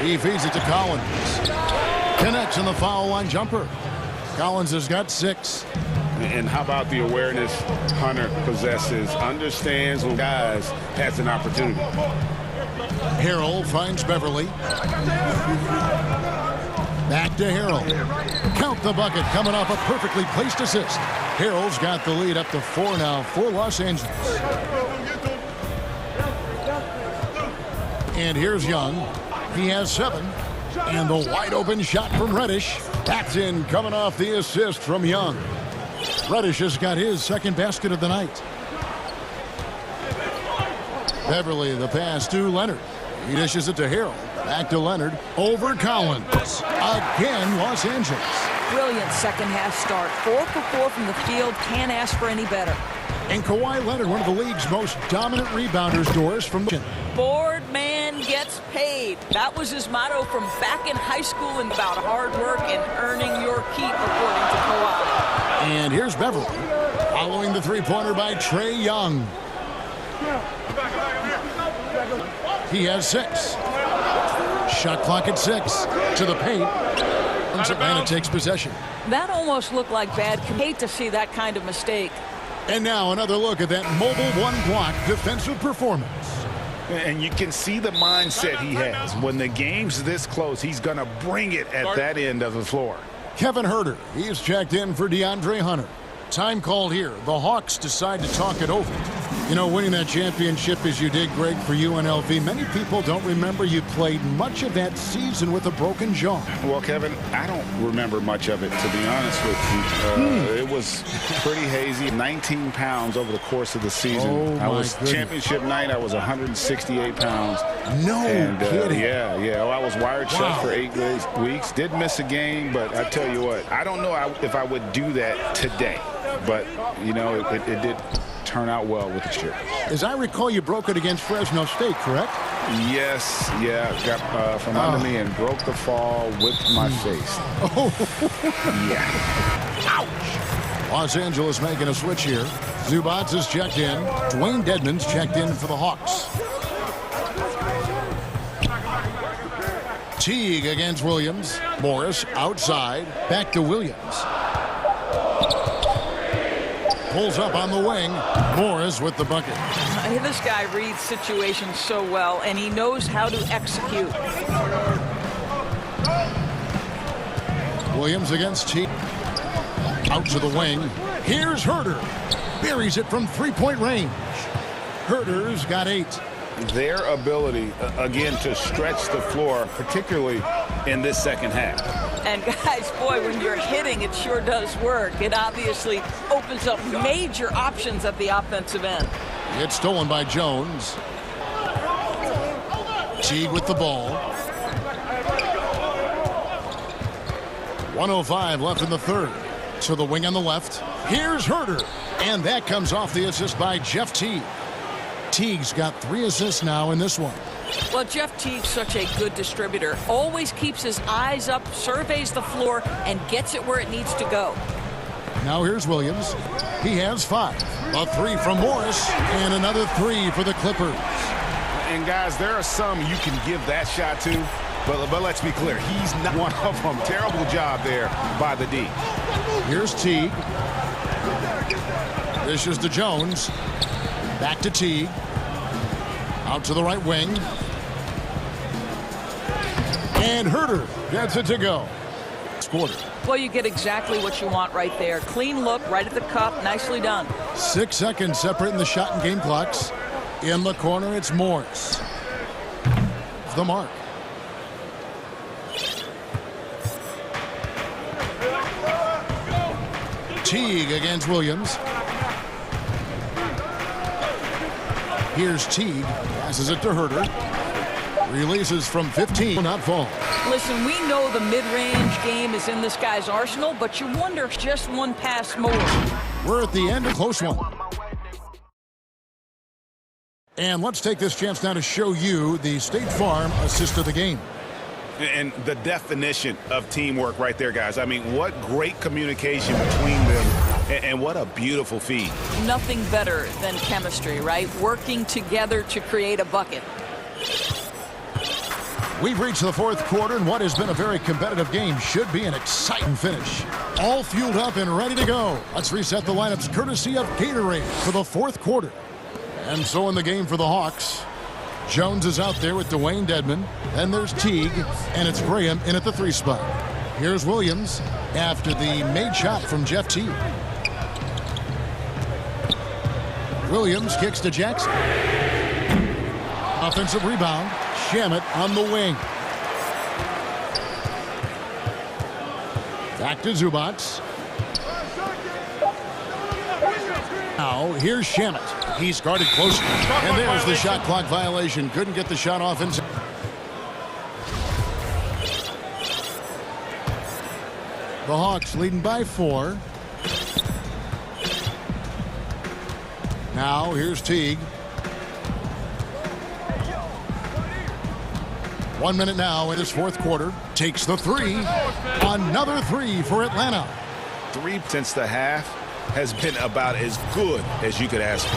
He feeds it to Collins. Connects on the foul line jumper. Collins has got 6. And how about the awareness Hunter possesses? Understands when guys has an opportunity. Harrell finds Beverly. Back to Harrell. Count the bucket coming off a perfectly placed assist. Harrell's got the lead up to 4 now for Los Angeles. And here's Young. He has 7. And the wide open shot from Reddish. That's in, coming off the assist from Young. Reddish has got his second basket of the night. Beverly, the pass to Leonard. He dishes it to Harrell. Back to Leonard. Over Collins. Again, Los Angeles. Brilliant second half start. 4 for 4 from the field. Can't ask for any better. And Kawhi Leonard, one of the league's most dominant rebounders, Doris, from the... Board man gets paid. That was his motto from back in high school, and about hard work and earning your keep, according to Kawhi. And here's Beverly, following the three-pointer by Trae Young. He has 6. Shot clock at 6. To the paint. And Savannah takes possession. That almost looked like bad. Hate to see that kind of mistake. And now another look at that mobile one-block defensive performance. And you can see the mindset he has. When the game's this close, he's going to bring it at that end of the floor. Kevin Huerter, he's checked in for DeAndre Hunter. Time called here. The Hawks decide to talk it over. You know, winning that championship as you did, Greg, for UNLV, many people don't remember you played much of that season with a broken jaw. Well, Kevin, I don't remember much of it, to be honest with you. It was pretty hazy. 19 pounds over the course of the season. I was championship night. I was 168 pounds. No kidding. Yeah. I was wired shut for 8 weeks. Did miss a game, but I tell you what, I don't know if I would do that today. But, you know, it did turn out well with the chip. As I recall, you broke it against Fresno State, correct? Yes, got from under me and broke the fall with my face. Yeah. Ouch! Los Angeles making a switch here. Zubats is checked in. Dwayne Dedmon's checked in for the Hawks. Teague against Williams. Morris outside. Back to Williams. Pulls up on the wing. Morris with the bucket. This guy reads situations so well, and he knows how to execute. Williams against Teague. Out to the wing. Here's Huerter. Buries it from three-point range. Huerter's got 8. Their ability, again, to stretch the floor, particularly in this second half. And guys, boy, when you're hitting, it sure does work. It obviously opens up major options at the offensive end. It's stolen by Jones. Teague with the ball. 1:05 left in the third. To the wing on the left. Here's Huerter. And that comes off the assist by Jeff Teague. Teague's got 3 assists now in this one. Well, Jeff Teague's such a good distributor. Always keeps his eyes up, surveys the floor, and gets it where it needs to go. Now here's Williams. He has 5. A 3 from Morris, and another 3 for the Clippers. And guys, there are some you can give that shot to, but let's be clear, he's not one of them. Terrible job there by the D. Here's Teague. This is to Jones. Back to Teague. Out to the right wing. And Huerter gets it to go. Quarter. Well, you get exactly what you want right there. Clean look, right at the cup. Nicely done. 6 seconds separating the shot and game clocks. In the corner, it's Morris. The mark. Teague against Williams. Here's Teague. Passes it to Huerter. Releases from 15. Not fall. Listen, we know the mid-range game is in this guy's arsenal, but you wonder if just one pass more. We're at the end of close one. And let's take this chance now to show you the State Farm assist of the game. And the definition of teamwork right there, guys. I mean, what great communication between them, and what a beautiful feed. Nothing better than chemistry, right? Working together to create a bucket. We've reached the fourth quarter, and what has been a very competitive game should be an exciting finish. All fueled up and ready to go. Let's reset the lineups courtesy of Gatorade for the fourth quarter. And so in the game for the Hawks, Jones is out there with Dwayne Dedmon. Then there's Teague, and it's Graham in at the 3 spot. Here's Williams after the made shot from Jeff Teague. Williams kicks to Jackson. Offensive rebound. Shamet on the wing. Back to Zubats. Now, here's Shamet. He's guarded closely. And there's the shot clock violation. Couldn't get the shot off inside. The Hawks leading by 4. Now, here's Teague. 1 minute now in his fourth quarter. Takes the 3. Another 3 for Atlanta. 3 since the half has been about as good as you could ask for.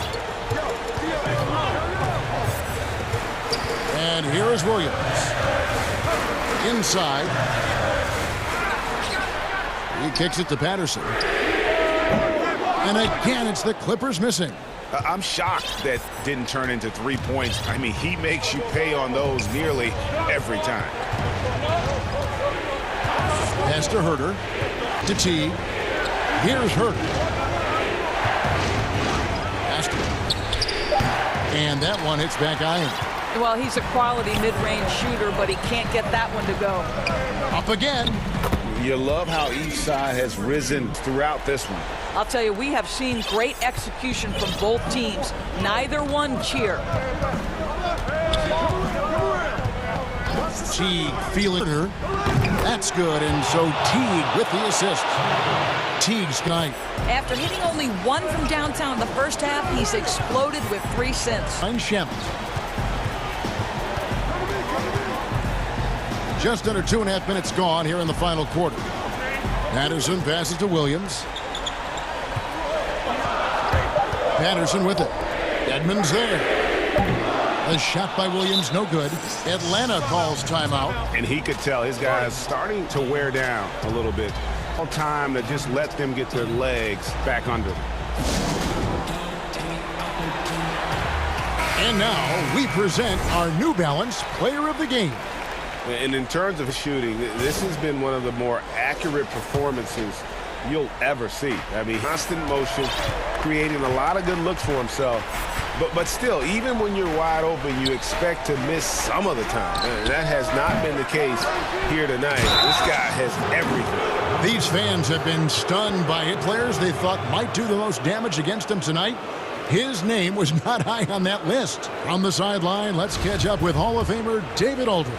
And here is Williams. Inside. He kicks it to Patterson. And again, it's the Clippers missing. I'm shocked that didn't turn into 3 points. I mean, he makes you pay on those nearly every time. Pass to Herter. To Teague. Here's Herter. And that one hits back iron. Well, he's a quality mid-range shooter, but he can't get that one to go. Up again. You love how each side has risen throughout this one. I'll tell you, we have seen great execution from both teams. Neither one cheer. Teague feeling her. That's good, and so Teague with the assist. Teague's night. After hitting only 1 from downtown in the first half, he's exploded with 3 since. And Shamet. Just under 2.5 minutes gone here in the final quarter. Patterson passes to Williams. Patterson with it. Edmonds there. A shot by Williams, no good. Atlanta calls timeout. And he could tell his guys starting to wear down a little bit. All time to just let them get their legs back under them. And now we present our New Balance Player of the Game. And in terms of shooting, this has been one of the more accurate performances you'll ever see. I mean, constant motion, creating a lot of good looks for himself. But still, even when you're wide open, you expect to miss some of the time. And that has not been the case here tonight. This guy has everything. These fans have been stunned by it. Players they thought might do the most damage against him tonight. His name was not high on that list. From the sideline, let's catch up with Hall of Famer David Aldridge.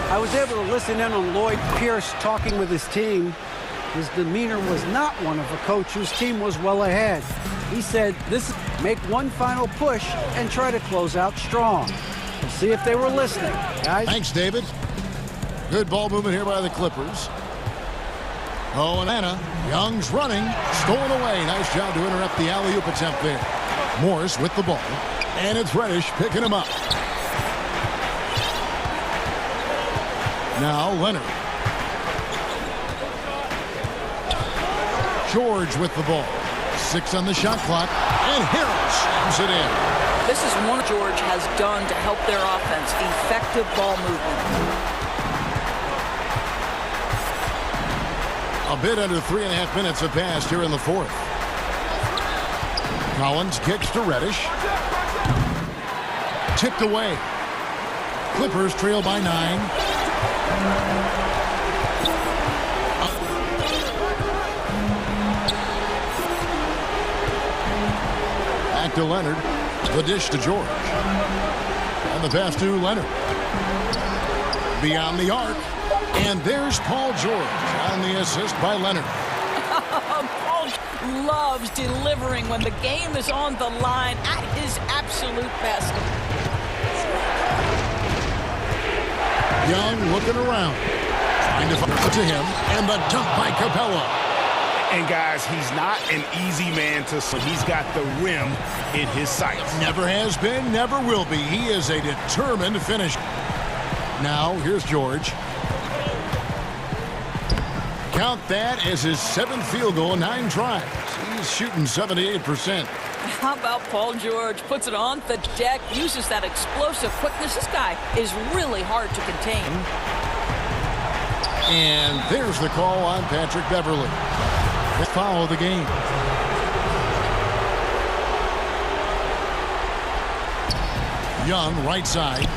I was able to listen in on Lloyd Pierce talking with his team. His demeanor was not one of a coach whose team was well ahead. He said, make one final push and try to close out strong. We'll see if they were listening, guys. Thanks, David. Good ball movement here by the Clippers. Oh, and Anna. Young's running. Stolen away. Nice job to interrupt the alley-oop attempt there. Morris with the ball. And it's Reddish picking him up. Now Leonard. George with the ball. 6 on the shot clock. And Harris slams it in. This is what George has done to help their offense. Effective ball movement. A bit under 3.5 minutes have passed here in the fourth. Collins kicks to Reddish. Tipped away. Clippers trail by 9. Back to Leonard. The dish to George. And the pass to Leonard. Beyond the arc. And there's Paul George on the assist by Leonard. Paul loves delivering when the game is on the line at his absolute best. Young looking around. Trying to find to him. And the dunk by Capella. And guys, he's not an easy man to swim. He's got the rim in his sights. Never has been, never will be. He is a determined finisher. Now, here's George. Count that as his 7th field goal in 9 tries. He's shooting 78%. How about Paul George? Puts it on the deck, uses that explosive quickness. This guy is really hard to contain. And there's the call on Patrick Beverley. Let's follow the game. Young, right side.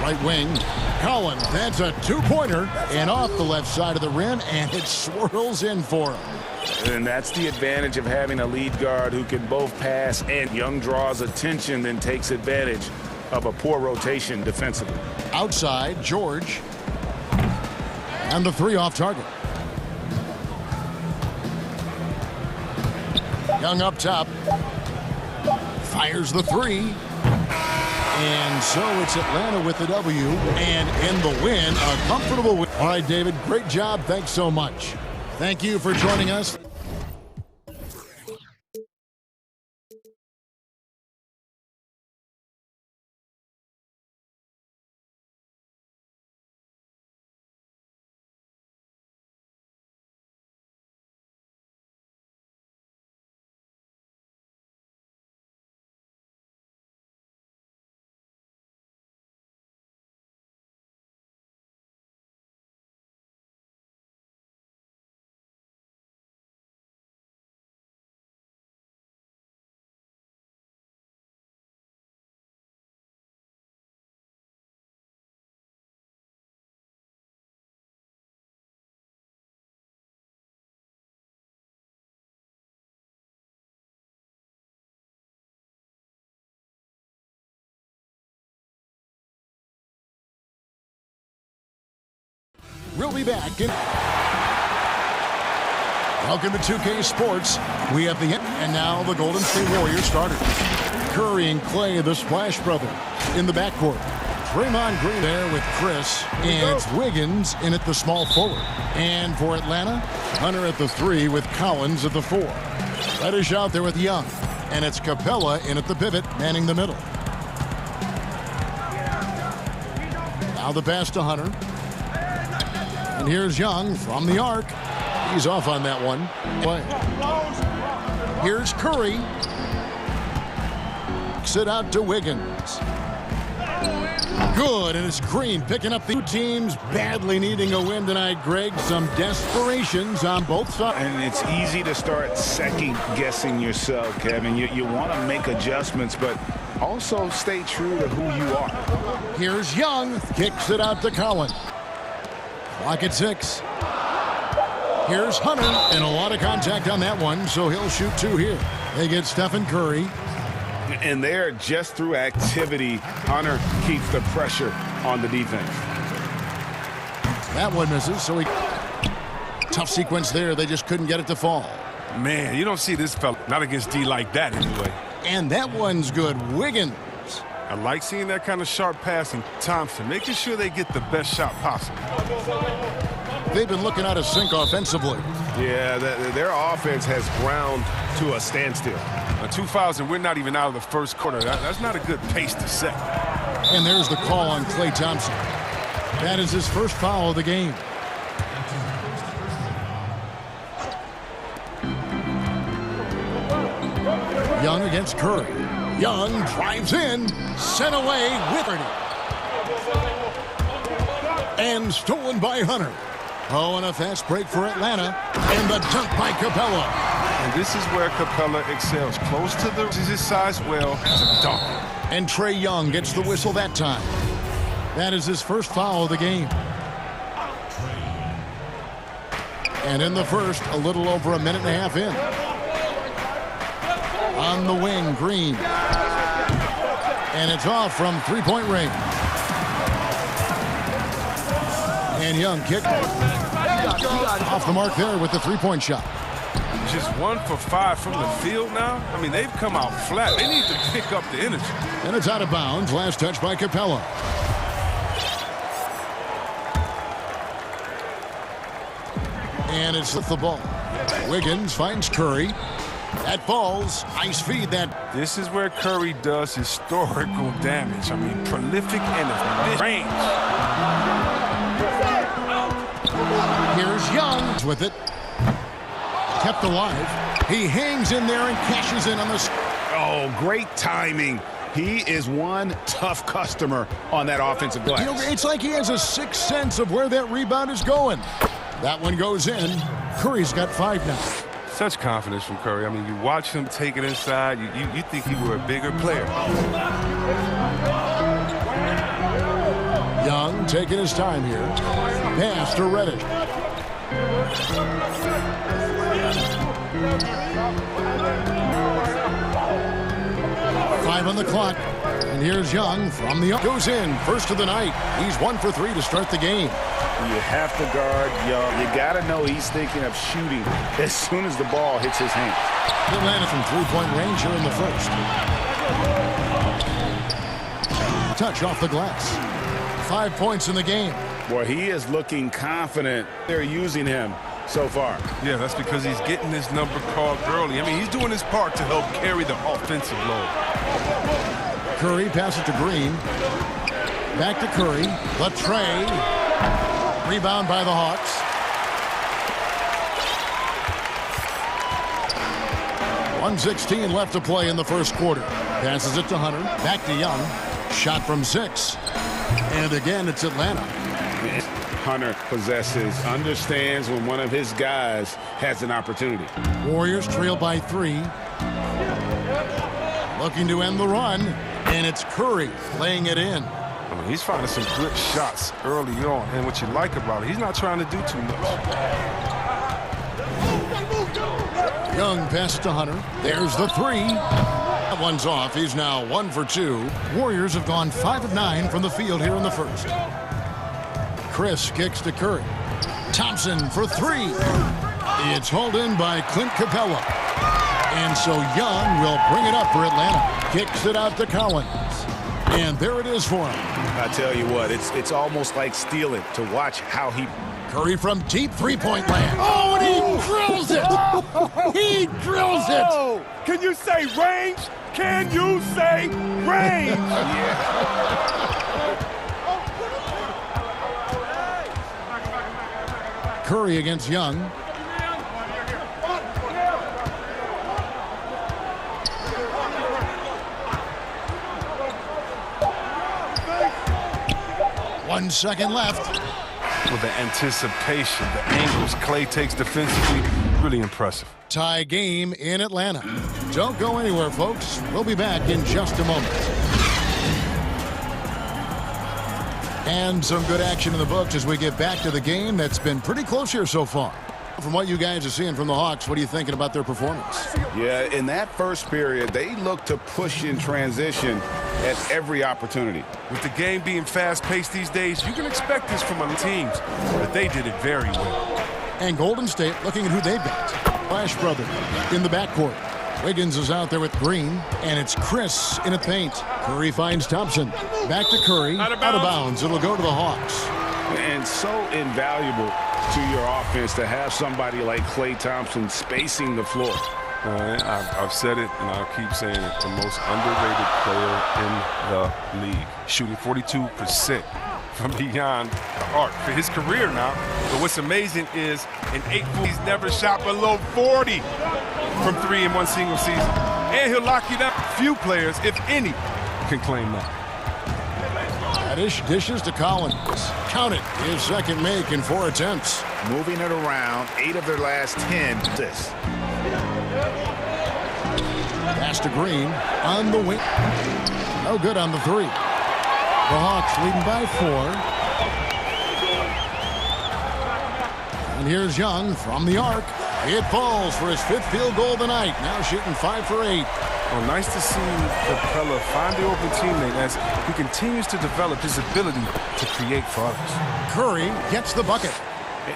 Right wing. Collins, that's a two-pointer. And off the left side of the rim, and it swirls in for him. And that's the advantage of having a lead guard who can both pass, and Young draws attention, then takes advantage of a poor rotation defensively. Outside, George. And the three off target. Young up top. Fires the three. And so it's Atlanta with the W. And in the win, a comfortable win. All right, David, great job. Thanks so much. Thank you for joining us. We'll be back. Welcome to 2K Sports. We have the and now the Golden State Warriors starters. Curry and Clay, the Splash Brothers, in the backcourt. Draymond Green there with Chris, and it's Wiggins in at the small forward. And for Atlanta, Hunter at the 3 with Collins at the 4. Reddish out there with Young, and it's Capella in at the pivot, manning the middle. Now the pass to Hunter. And here's Young from the arc. He's off on that one. Here's Curry. Sit out to Wiggins. Good, and it's Green picking up the two teams badly needing a win tonight, Greg. Some desperations on both sides. And it's easy to start second-guessing yourself, Kevin. You want to make adjustments, but also stay true to who you are. Here's Young. Kicks it out to Collins. Clock at 6. Here's Hunter, and a lot of contact on that one, so he'll shoot 2 here. They get Stephen Curry. And there, just through activity, Hunter keeps the pressure on the defense. That one misses, so tough sequence there. They just couldn't get it to fall. Man, you don't see this fella, not against D like that anyway. And that one's good. Wiggins. I like seeing that kind of sharp passing. Thompson, making sure they get the best shot possible. They've been looking out of sync offensively. Yeah, their offense has ground to a standstill. 2 fouls, and we're not even out of the first quarter. That's not a good pace to set. And there's the call on Klay Thompson. That is his first foul of the game. Young against Curry. Young drives in, sent away with it. And stolen by Hunter. Oh, and a fast break for Atlanta. And the dunk by Capella. And this is where Capella excels. Close to the his size well to dunk. And Trae Young gets the whistle that time. That is his first foul of the game. And in the first, a little over a minute and a half in. On the wing, Green. And it's off from three-point range. And Young kick. Off the mark there with the three-point shot. Just 1 for 5 from the field now. I mean, they've come out flat. They need to pick up the energy. And it's out of bounds. Last touch by Capella. And it's with the ball. Wiggins finds Curry. That falls. Nice feed that. This is where Curry does historical damage. I mean, prolific and efficient range. Here's Young with it. Kept alive. He hangs in there and cashes in on the... Oh, great timing. He is one tough customer on that offensive glass. You know, it's like he has a sixth sense of where that rebound is going. That one goes in. Curry's got 5 now. Such confidence from Curry. I mean, you watch him take it inside, you think he were a bigger player. Young taking his time here. Pass to Reddish. Five on the clock. And here's Young from the arc. Goes in, first of the night. He's 1 for 3 to start the game. You have to guard Young. You got to know he's thinking of shooting as soon as the ball hits his hands. Atlanta from three-point range here in the first. Touch off the glass. 5 points in the game. Boy, he is looking confident. They're using him so far. Yeah, that's because he's getting his number called early. I mean, he's doing his part to help carry the offensive load. Curry passes to Green. Back to Curry. The tray. Rebound by the Hawks. 1:16 left to play in the first quarter. Passes it to Hunter. Back to Young. Shot from 6. And again, it's Atlanta. Hunter possesses, understands when one of his guys has an opportunity. Warriors trail by 3. Looking to end the run. And it's Curry laying it in. I mean, he's finding some good shots early on. And what you like about it, he's not trying to do too much. Young passes to Hunter. There's the 3. That one's off. He's now 1 for 2. Warriors have gone 5 of 9 from the field here in the first. Chris kicks to Curry. Thompson for 3. It's hauled in by Clint Capella. And so Young will bring it up for Atlanta. Kicks it out to Collins. And there it is for him. I tell you what, it's almost like stealing to watch how he... Curry from deep three-point land. Oh, and he drills it! He drills it! Can you say range? Can you say range? Curry against Young. One second left. With the anticipation, the angles Clay takes defensively, really impressive. Tie game in Atlanta. Don't go anywhere, folks. We'll be back in just a moment. And some good action in the books as we get back to the game that's been pretty close here so far. From what you guys are seeing from the Hawks, what are you thinking about their performance? Yeah, in that first period, they looked to push in transition at every opportunity. With the game being fast-paced these days, you can expect this from other teams, but they did it very well. And Golden State looking at who they've got. Flash brother in the backcourt. Wiggins is out there with Green, and it's Chris in a paint. Curry finds Thompson. Back to Curry. Out of bounds. It'll go to the Hawks. And so invaluable to your offense to have somebody like Klay Thompson spacing the floor. I've said it, and I'll keep saying it. The most underrated player in the league. Shooting 42% from beyond the arc for his career now. But what's amazing is in 8 he's never shot below 40 from 3 in one single season. And he'll lock you down. Few players, if any, can claim that. Dishes to Collins. Count it. His second make in 4 attempts. Moving it around. 8 of their last 10 assists. Pass to Green on the wing. No good on the 3. The Hawks leading by 4. And here's Young from the arc. It falls for his 5th field goal of the night. Now shooting 5 for 8. Well, nice to see Capella find the open teammate as he continues to develop his ability to create for others. Curry gets the bucket.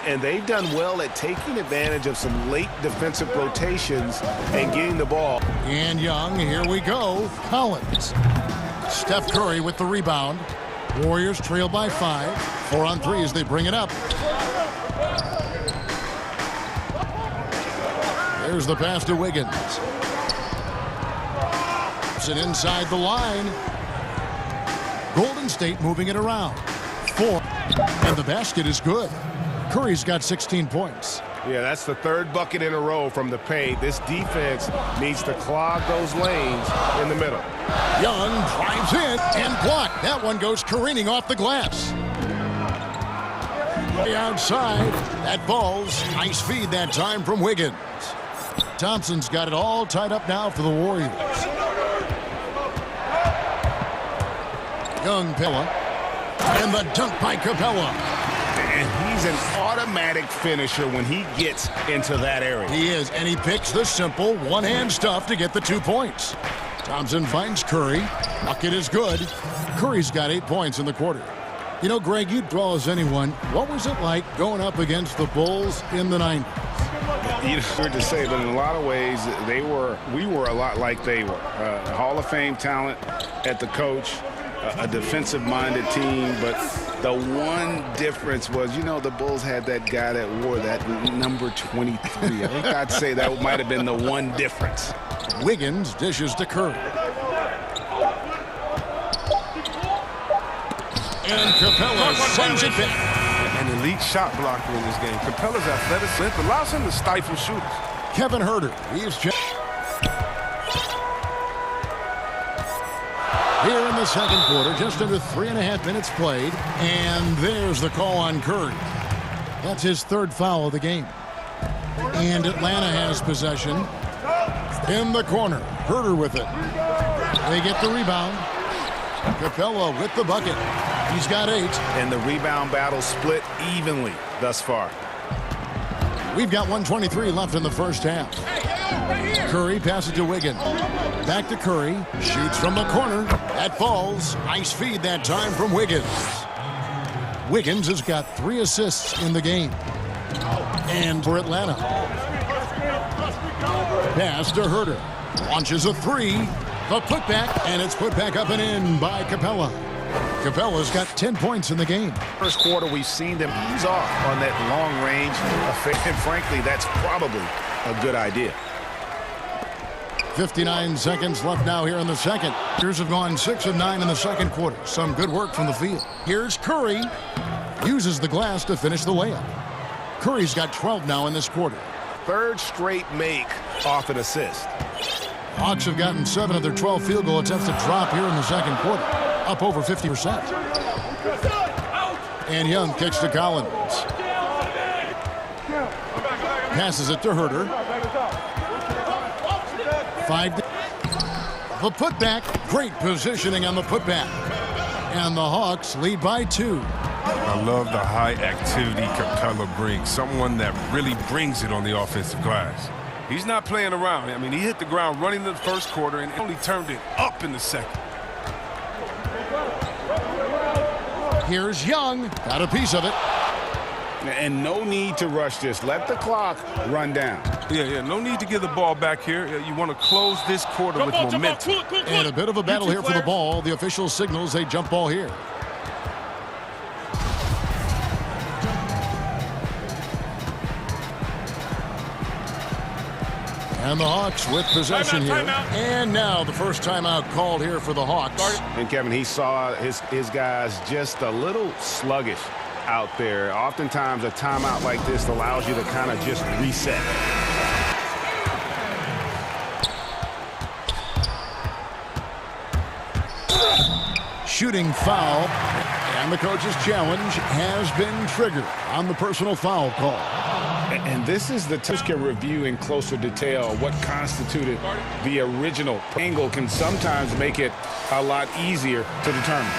And they've done well at taking advantage of some late defensive rotations and getting the ball. And Young, here we go. Collins. Steph Curry with the rebound. Warriors trail by 5. 4 on 3 as they bring it up. There's the pass to Wiggins. It inside the line. Golden State moving it around. 4. And the basket is good. Curry's got 16 points. Yeah, that's the 3rd bucket in a row from the paint. This defense needs to clog those lanes in the middle. Young drives in and blocked. That one goes careening off the glass. The outside. That falls. Nice feed that time from Wiggins. Thompson's got it all tied up now for the Warriors. Young Pella. And the dunk by Capella. And he's an automatic finisher when he gets into that area. He is, and he picks the simple one-hand stuff to get the 2 points. Thompson finds Curry. Bucket is good. Curry's got 8 points in the quarter. You know, Greg, you'd well as anyone, what was it like going up against the Bulls in the 90s? It's weird to say, but in a lot of ways, we were a lot like they were. Hall of Fame talent at the coach, a defensive-minded team, but the one difference was, you know, the Bulls had that guy that wore that number 23. I think I'd say that might have been the one difference. Wiggins dishes to Curry. And Capella sends it back. An elite shot blocker in this game. Capella's athletic allows him to stifle shooters. Kevin Huerter, he's just here in the second quarter, just under 3.5 minutes played, and there's the call on Curry. That's his 3rd foul of the game. And Atlanta has possession. In the corner, Huerter with it. They get the rebound. Capella with the bucket. He's got 8. And the rebound battle split evenly thus far. We've got 1:23 left in the first half. Curry passes to Wiggins. Back to Curry. Shoots from the corner. That falls. Nice feed that time from Wiggins. Wiggins has got 3 assists in the game. And for Atlanta. Pass to Huerter. Launches a 3. The putback, and it's put back up and in by Capella. Capella's got 10 points in the game. First quarter, we've seen them ease off on that long range affair, and frankly, that's probably a good idea. 59 seconds left now here in the second. Here's have gone 6 of 9 in the second quarter. Some good work from the field. Here's Curry. Uses the glass to finish the layup. Curry's got 12 now in this quarter. 3rd straight make off an assist. Hawks have gotten 7 of their 12 field goal attempts to drop here in the second quarter. Up over 50%. And Young kicks to Collins. Passes it to Huerter. 5. The putback. Great positioning on the putback. And the Hawks lead by 2. I love the high activity Capella brings. Someone that really brings it on the offensive glass. He's not playing around. I mean, he hit the ground running the first quarter and only turned it up in the second. Here's Young. Got a piece of it. And no need to rush this. Let the clock run down. Yeah, no need to give the ball back here. You want to close this quarter with momentum. And a bit of a battle here for the ball. The official signals a jump ball here. And the Hawks with possession here. And now the first timeout called here for the Hawks. And Kevin, he saw his guys just a little sluggish out there. Oftentimes a timeout like this allows you to kind of just reset. Shooting foul. And the coach's challenge has been triggered on the personal foul call. And this is the touch can review in closer detail what constituted the original angle can sometimes make it a lot easier to determine.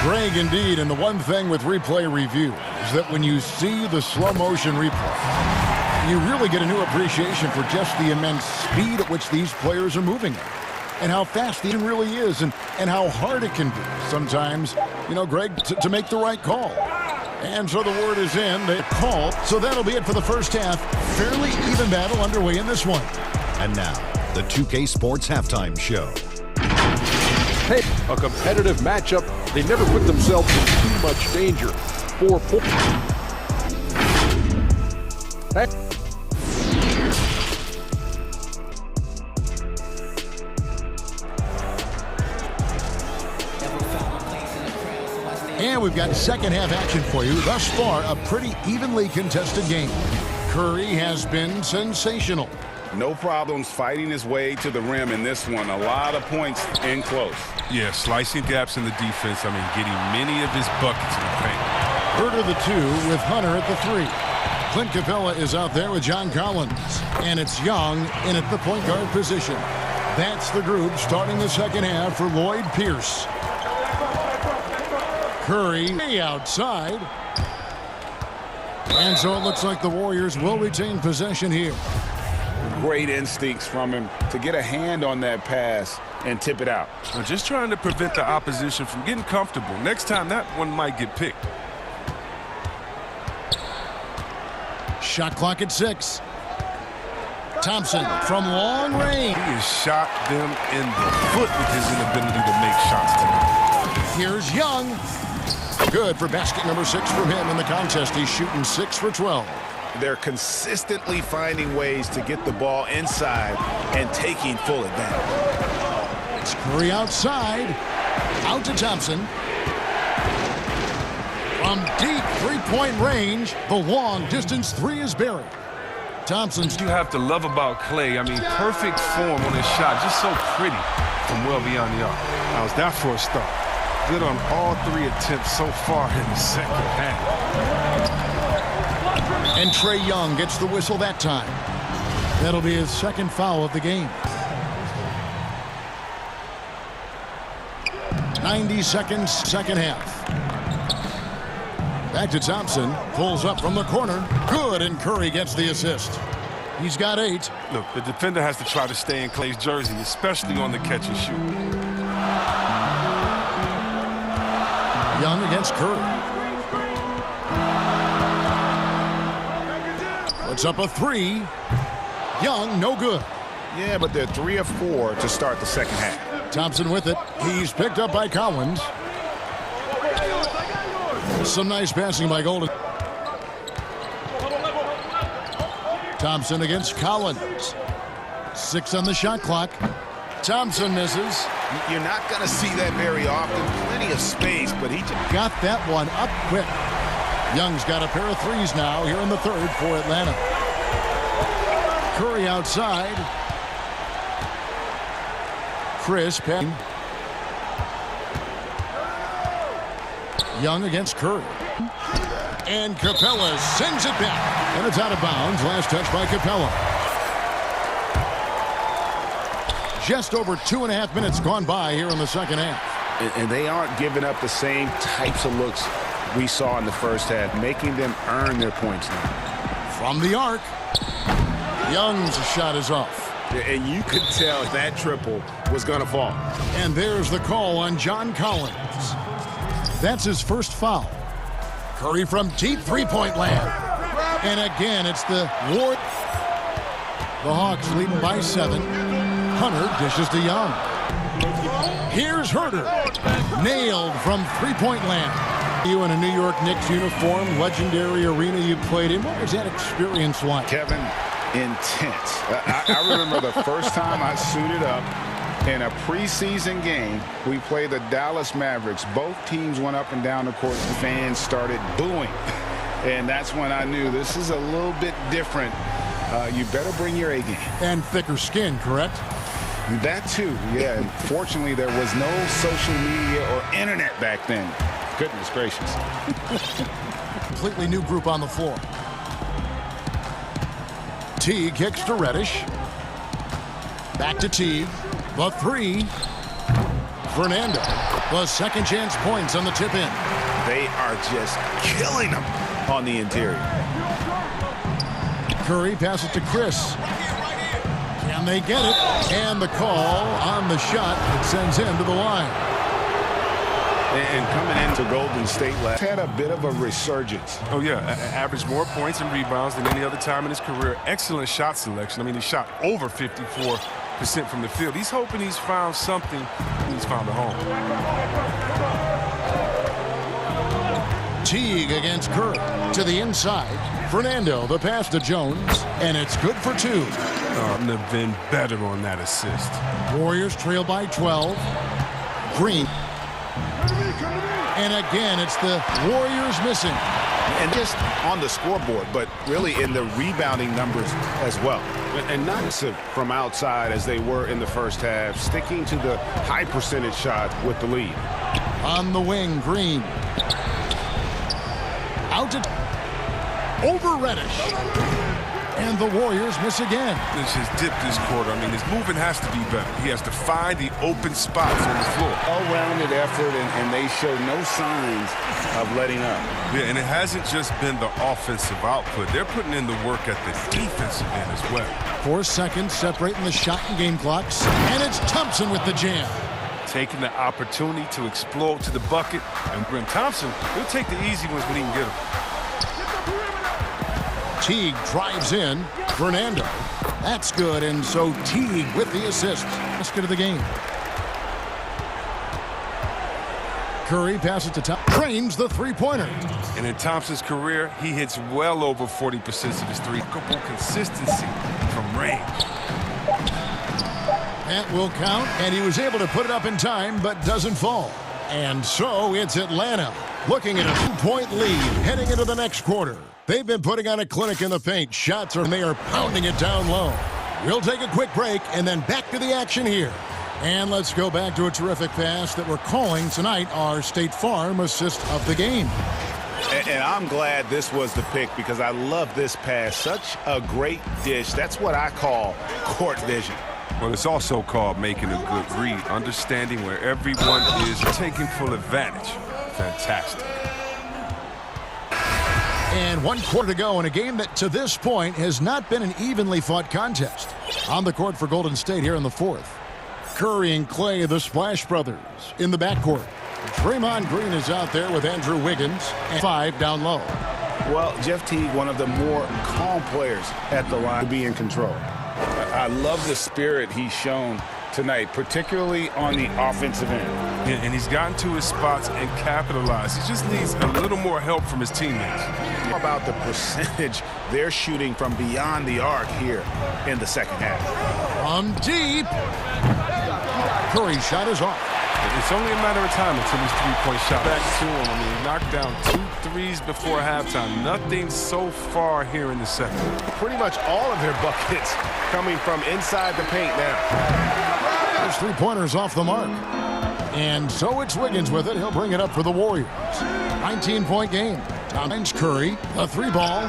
Greg, indeed, and the one thing with replay review is that when you see the slow motion replay, you really get a new appreciation for just the immense speed at which these players are moving and how fast it really is and how hard it can be sometimes, you know, Greg, to make the right call. And so the word is in, they call. So that'll be it for the first half. Fairly even battle underway in this one. And now, the 2K Sports Halftime Show. Hey, a competitive matchup. They never put themselves in too much danger. 4 points. Hey. And we've got second half action for you. Thus far, a pretty evenly contested game. Curry has been sensational. No problems fighting his way to the rim in this one. A lot of points in close. Yeah, slicing gaps in the defense. I mean, getting many of his buckets in the paint. Huerter the 2 with Hunter at the 3. Clint Capella is out there with John Collins. And it's Young in at the point guard position. That's the group starting the second half for Lloyd Pierce. Curry outside. And so it looks like the Warriors will retain possession here. Great instincts from him to get a hand on that pass and tip it out. I'm just trying to prevent the opposition from getting comfortable. Next time, that one might get picked. Shot clock at 6. Thompson from long range. He has shot them in the foot with his inability to make shots tonight. Here's Young. Good for basket number 6 from him in the contest. He's shooting 6 for 12. They're consistently finding ways to get the ball inside and taking full advantage. It's Curry outside. Out to Thompson. From deep three-point range, the long-distance three is buried. Thompson's. You have to love about Clay. I mean, perfect form on his shot. Just so pretty from well beyond the arc. How's that for a start? Good on all 3 attempts so far in the second half. And Trae Young gets the whistle that time. That'll be his second foul of the game. 90 seconds, second half. Back to Thompson. Pulls up from the corner. Good, and Curry gets the assist. He's got 8. Look, the defender has to try to stay in Clay's jersey, especially on the catch and shoot. Young against Curry. Puts up a 3. Young, no good. Yeah, but they're 3 of 4 to start the second half. Thompson with it. He's picked up by Collins. Some nice passing by Golden. Thompson against Collins. 6 on the shot clock. Thompson misses. You're not going to see that very often. Plenty of space, but he just got that one up quick. Young's got a pair of 3s now here in the third for Atlanta. Curry outside. Chris Penn. Young against Curry. And Capella sends it back. And it's out of bounds. Last touch by Capella. Just over 2.5 minutes gone by here in the second half. And they aren't giving up the same types of looks we saw in the first half, making them earn their points now. From the arc. Young's shot is off. And you could tell that triple was going to fall. And there's the call on John Collins. That's his first foul. Curry from deep three-point land. And again, it's the Ward. The Hawks leading by 7. Hunter dishes to Young. Here's Herter. Nailed from three-point land. You in a New York Knicks uniform, legendary arena you played in. What was that experience like? Kevin, intense. I remember the first time I suited up in a preseason game. We played the Dallas Mavericks. Both teams went up and down the court. The fans started booing. And that's when I knew this is a little bit different. You better bring your A game. And thicker skin, correct? That too, yeah. And fortunately, there was no social media or internet back then. Goodness gracious. Completely new group on the floor. Teague kicks to Reddish. Back to Teague. The 3. Fernando. The second chance points on the tip in. They are just killing them on the interior. Curry passes to Chris. Can they get it? And the call on the shot that sends him to the line. And coming into Golden State last had a bit of a resurgence. Oh, yeah. Averaged more points and rebounds than any other time in his career. Excellent shot selection. I mean, he shot over 54% from the field. He's hoping he's found something. He's found a home. Teague against Curry. To the inside. Fernando, the pass to Jones. And it's good for 2. Couldn't have been better on that assist. Warriors trail by 12. Green. And again, it's the Warriors missing. And just on the scoreboard, but really in the rebounding numbers as well. And not from outside as they were in the first half, sticking to the high percentage shot with the lead. On the wing, Green. Out to over Reddish. And the Warriors miss again. This has dipped this quarter. I mean, his movement has to be better. He has to find the open spots on the floor. All-rounded effort, and they show no signs of letting up. Yeah, and it hasn't just been the offensive output. They're putting in the work at the defensive end as well. 4 seconds separating the shot and game clocks. And it's Thompson with the jam. Taking the opportunity to explode to the bucket. And Grim Thompson, he'll take the easy ones when he can get them. Teague drives in. Fernando. That's good, and so Teague with the assist. Let's get to the game. Curry passes to Thompson. Trains the three-pointer. And in Thompson's career, he hits well over 40% of his three. Consistency from range. That will count, and he was able to put it up in time, but doesn't fall. And so it's Atlanta looking at a 2-point lead heading into the next quarter. They've been putting on a clinic in the paint. Shots are, and they are pounding it down low. We'll take a quick break and then back to the action here. And let's go back to a terrific pass that we're calling tonight our State Farm assist of the game. And I'm glad this was the pick because I love this pass. Such a great dish. That's what I call court vision. Well, it's also called making a good read, understanding where everyone is, taking full advantage. Fantastic. And 1 quarter to go in a game that to this point has not been an evenly fought contest. On the court for Golden State here in the 4th. Curry and Clay, the Splash Brothers, in the backcourt. Draymond Green is out there with Andrew Wiggins, and 5 down low. Well, Jeff Teague, one of the more calm players at the line, to be in control. I love the spirit he's shown tonight, particularly on the offensive end. Yeah, and he's gotten to his spots and capitalized. He just needs a little more help from his teammates. How about the percentage they're shooting from beyond the arc here in the second half? From deep. Curry's shot is off. It's only a matter of time until his three-point shot back to him. I mean, he knocked down 2 threes before halftime. Nothing so far here in the second. Pretty much all of their buckets coming from inside the paint now. There's 3-pointers off the mark. And so it's Wiggins with it. He'll bring it up for the Warriors. 19-point game. Thompson, Curry, a 3-ball.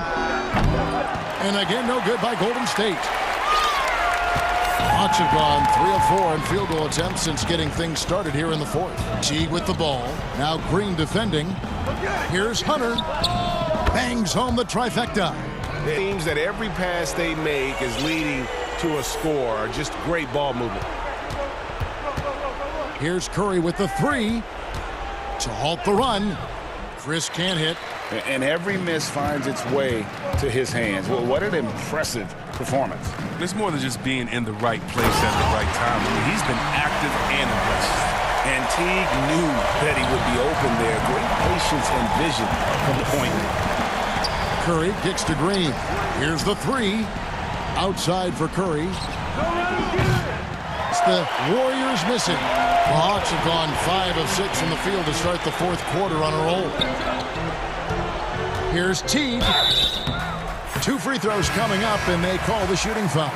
And again, no good by Golden State. Hawks have gone 3 of 4 in field goal attempts since getting things started here in the 4th. Teague with the ball. Now Green defending. Here's Hunter. Bangs home the trifecta. It seems that every pass they make is leading to a score. Just great ball movement. Here's Curry with the 3 to halt the run. Chris can't hit. And every miss finds its way to his hands. Well, what an impressive performance. It's more than just being in the right place at the right time. I mean, he's been active and aggressive. And Teague knew that he would be open there. Great patience and vision from the point. Curry kicks to Green. Here's the 3. Outside for Curry. It's the Warriors missing. The Hawks have gone 5 of 6 from the field to start the 4th quarter on a roll. Here's Teague. 2 free throws coming up, and they call the shooting foul.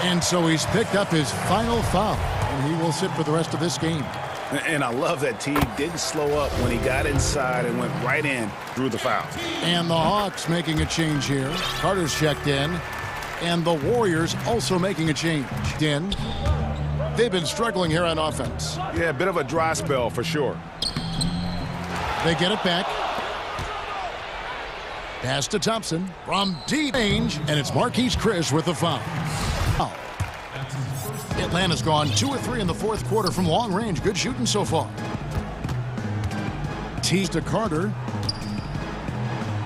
And so he's picked up his final foul, and he will sit for the rest of this game. And I love that Teague didn't slow up when he got inside and went right in through the foul. And the Hawks making a change here. Carter's checked in. And the Warriors also making a change. They've been struggling here on offense. Yeah, a bit of a dry spell for sure. They get it back. Pass to Thompson from deep range, and it's Marquise Chris with the foul. Atlanta's gone 2 of 3 in the 4th quarter from long range. Good shooting so far. Tease to Carter.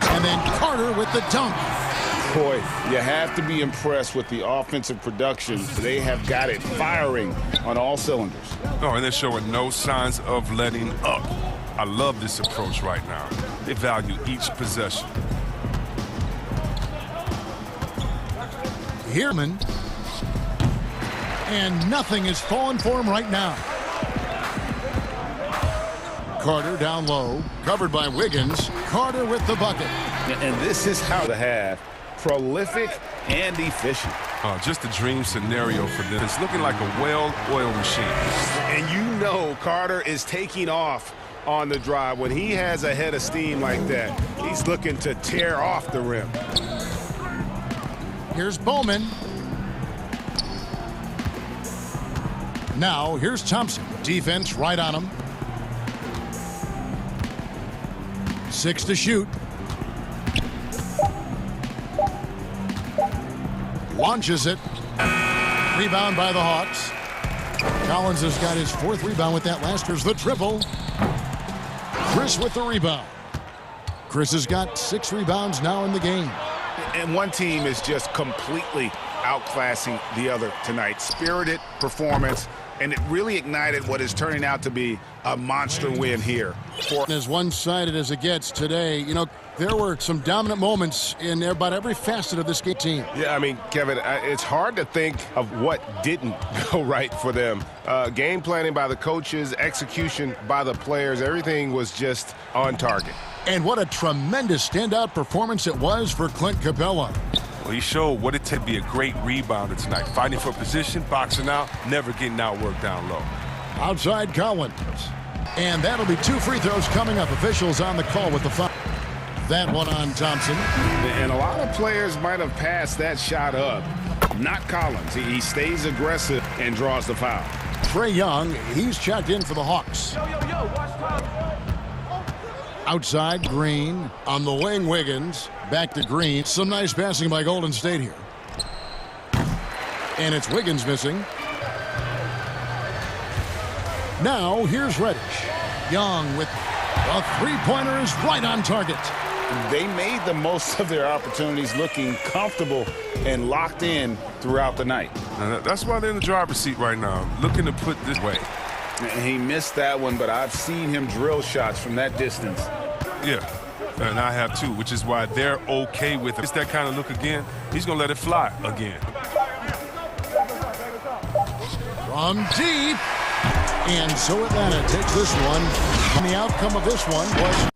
And then Carter with the dunk. Boy, you have to be impressed with the offensive production. They have got it firing on all cylinders. Oh, and they're showing no signs of letting up. I love this approach right now. They value each possession. Heerman. And nothing is falling for him right now. Carter down low, covered by Wiggins. Carter with the bucket. And this is how to have prolific and efficient. Just a dream scenario for them. It's looking like a well-oiled machine. And you know Carter is taking off on the drive. When he has a head of steam like that, he's looking to tear off the rim. Here's Bowman. Now, here's Thompson. Defense right on him. 6 to shoot. Launches it. Rebound by the Hawks. Collins has got his 4th rebound with that last. Here's the triple. Chris with the rebound. Chris has got 6 rebounds now in the game. And one team is just completely outclassing the other tonight. Spirited performance, and it really ignited what is turning out to be a monster win here. As one-sided as it gets today, you know, there were some dominant moments in about every facet of this team. Yeah, I mean, Kevin, it's hard to think of what didn't go right for them. Game planning by the coaches, execution by the players, everything was just on target. And what a tremendous standout performance it was for Clint Capella. Well, he showed what it takes to be a great rebounder tonight. Fighting for position, boxing out, never getting outworked down low. Outside Collins. And that'll be 2 free throws coming up. Officials on the call with the foul. That one on Thompson. And a lot of players might have passed that shot up. Not Collins. He stays aggressive and draws the foul. Trae Young, he's checked in for the Hawks. Outside Green. On the wing, Wiggins. Back to Green. Some nice passing by Golden State here. And it's Wiggins missing. Now, here's Reddish. Young with a three-pointer is right on target. They made the most of their opportunities, looking comfortable and locked in throughout the night. That's why they're in the driver's seat right now, looking to put this way. He missed that one, but I've seen him drill shots from that distance. Yeah, and I have too, which is why they're okay with it. It's that kind of look again. He's going to let it fly again. From deep. And so Atlanta takes this one. And the outcome of this one was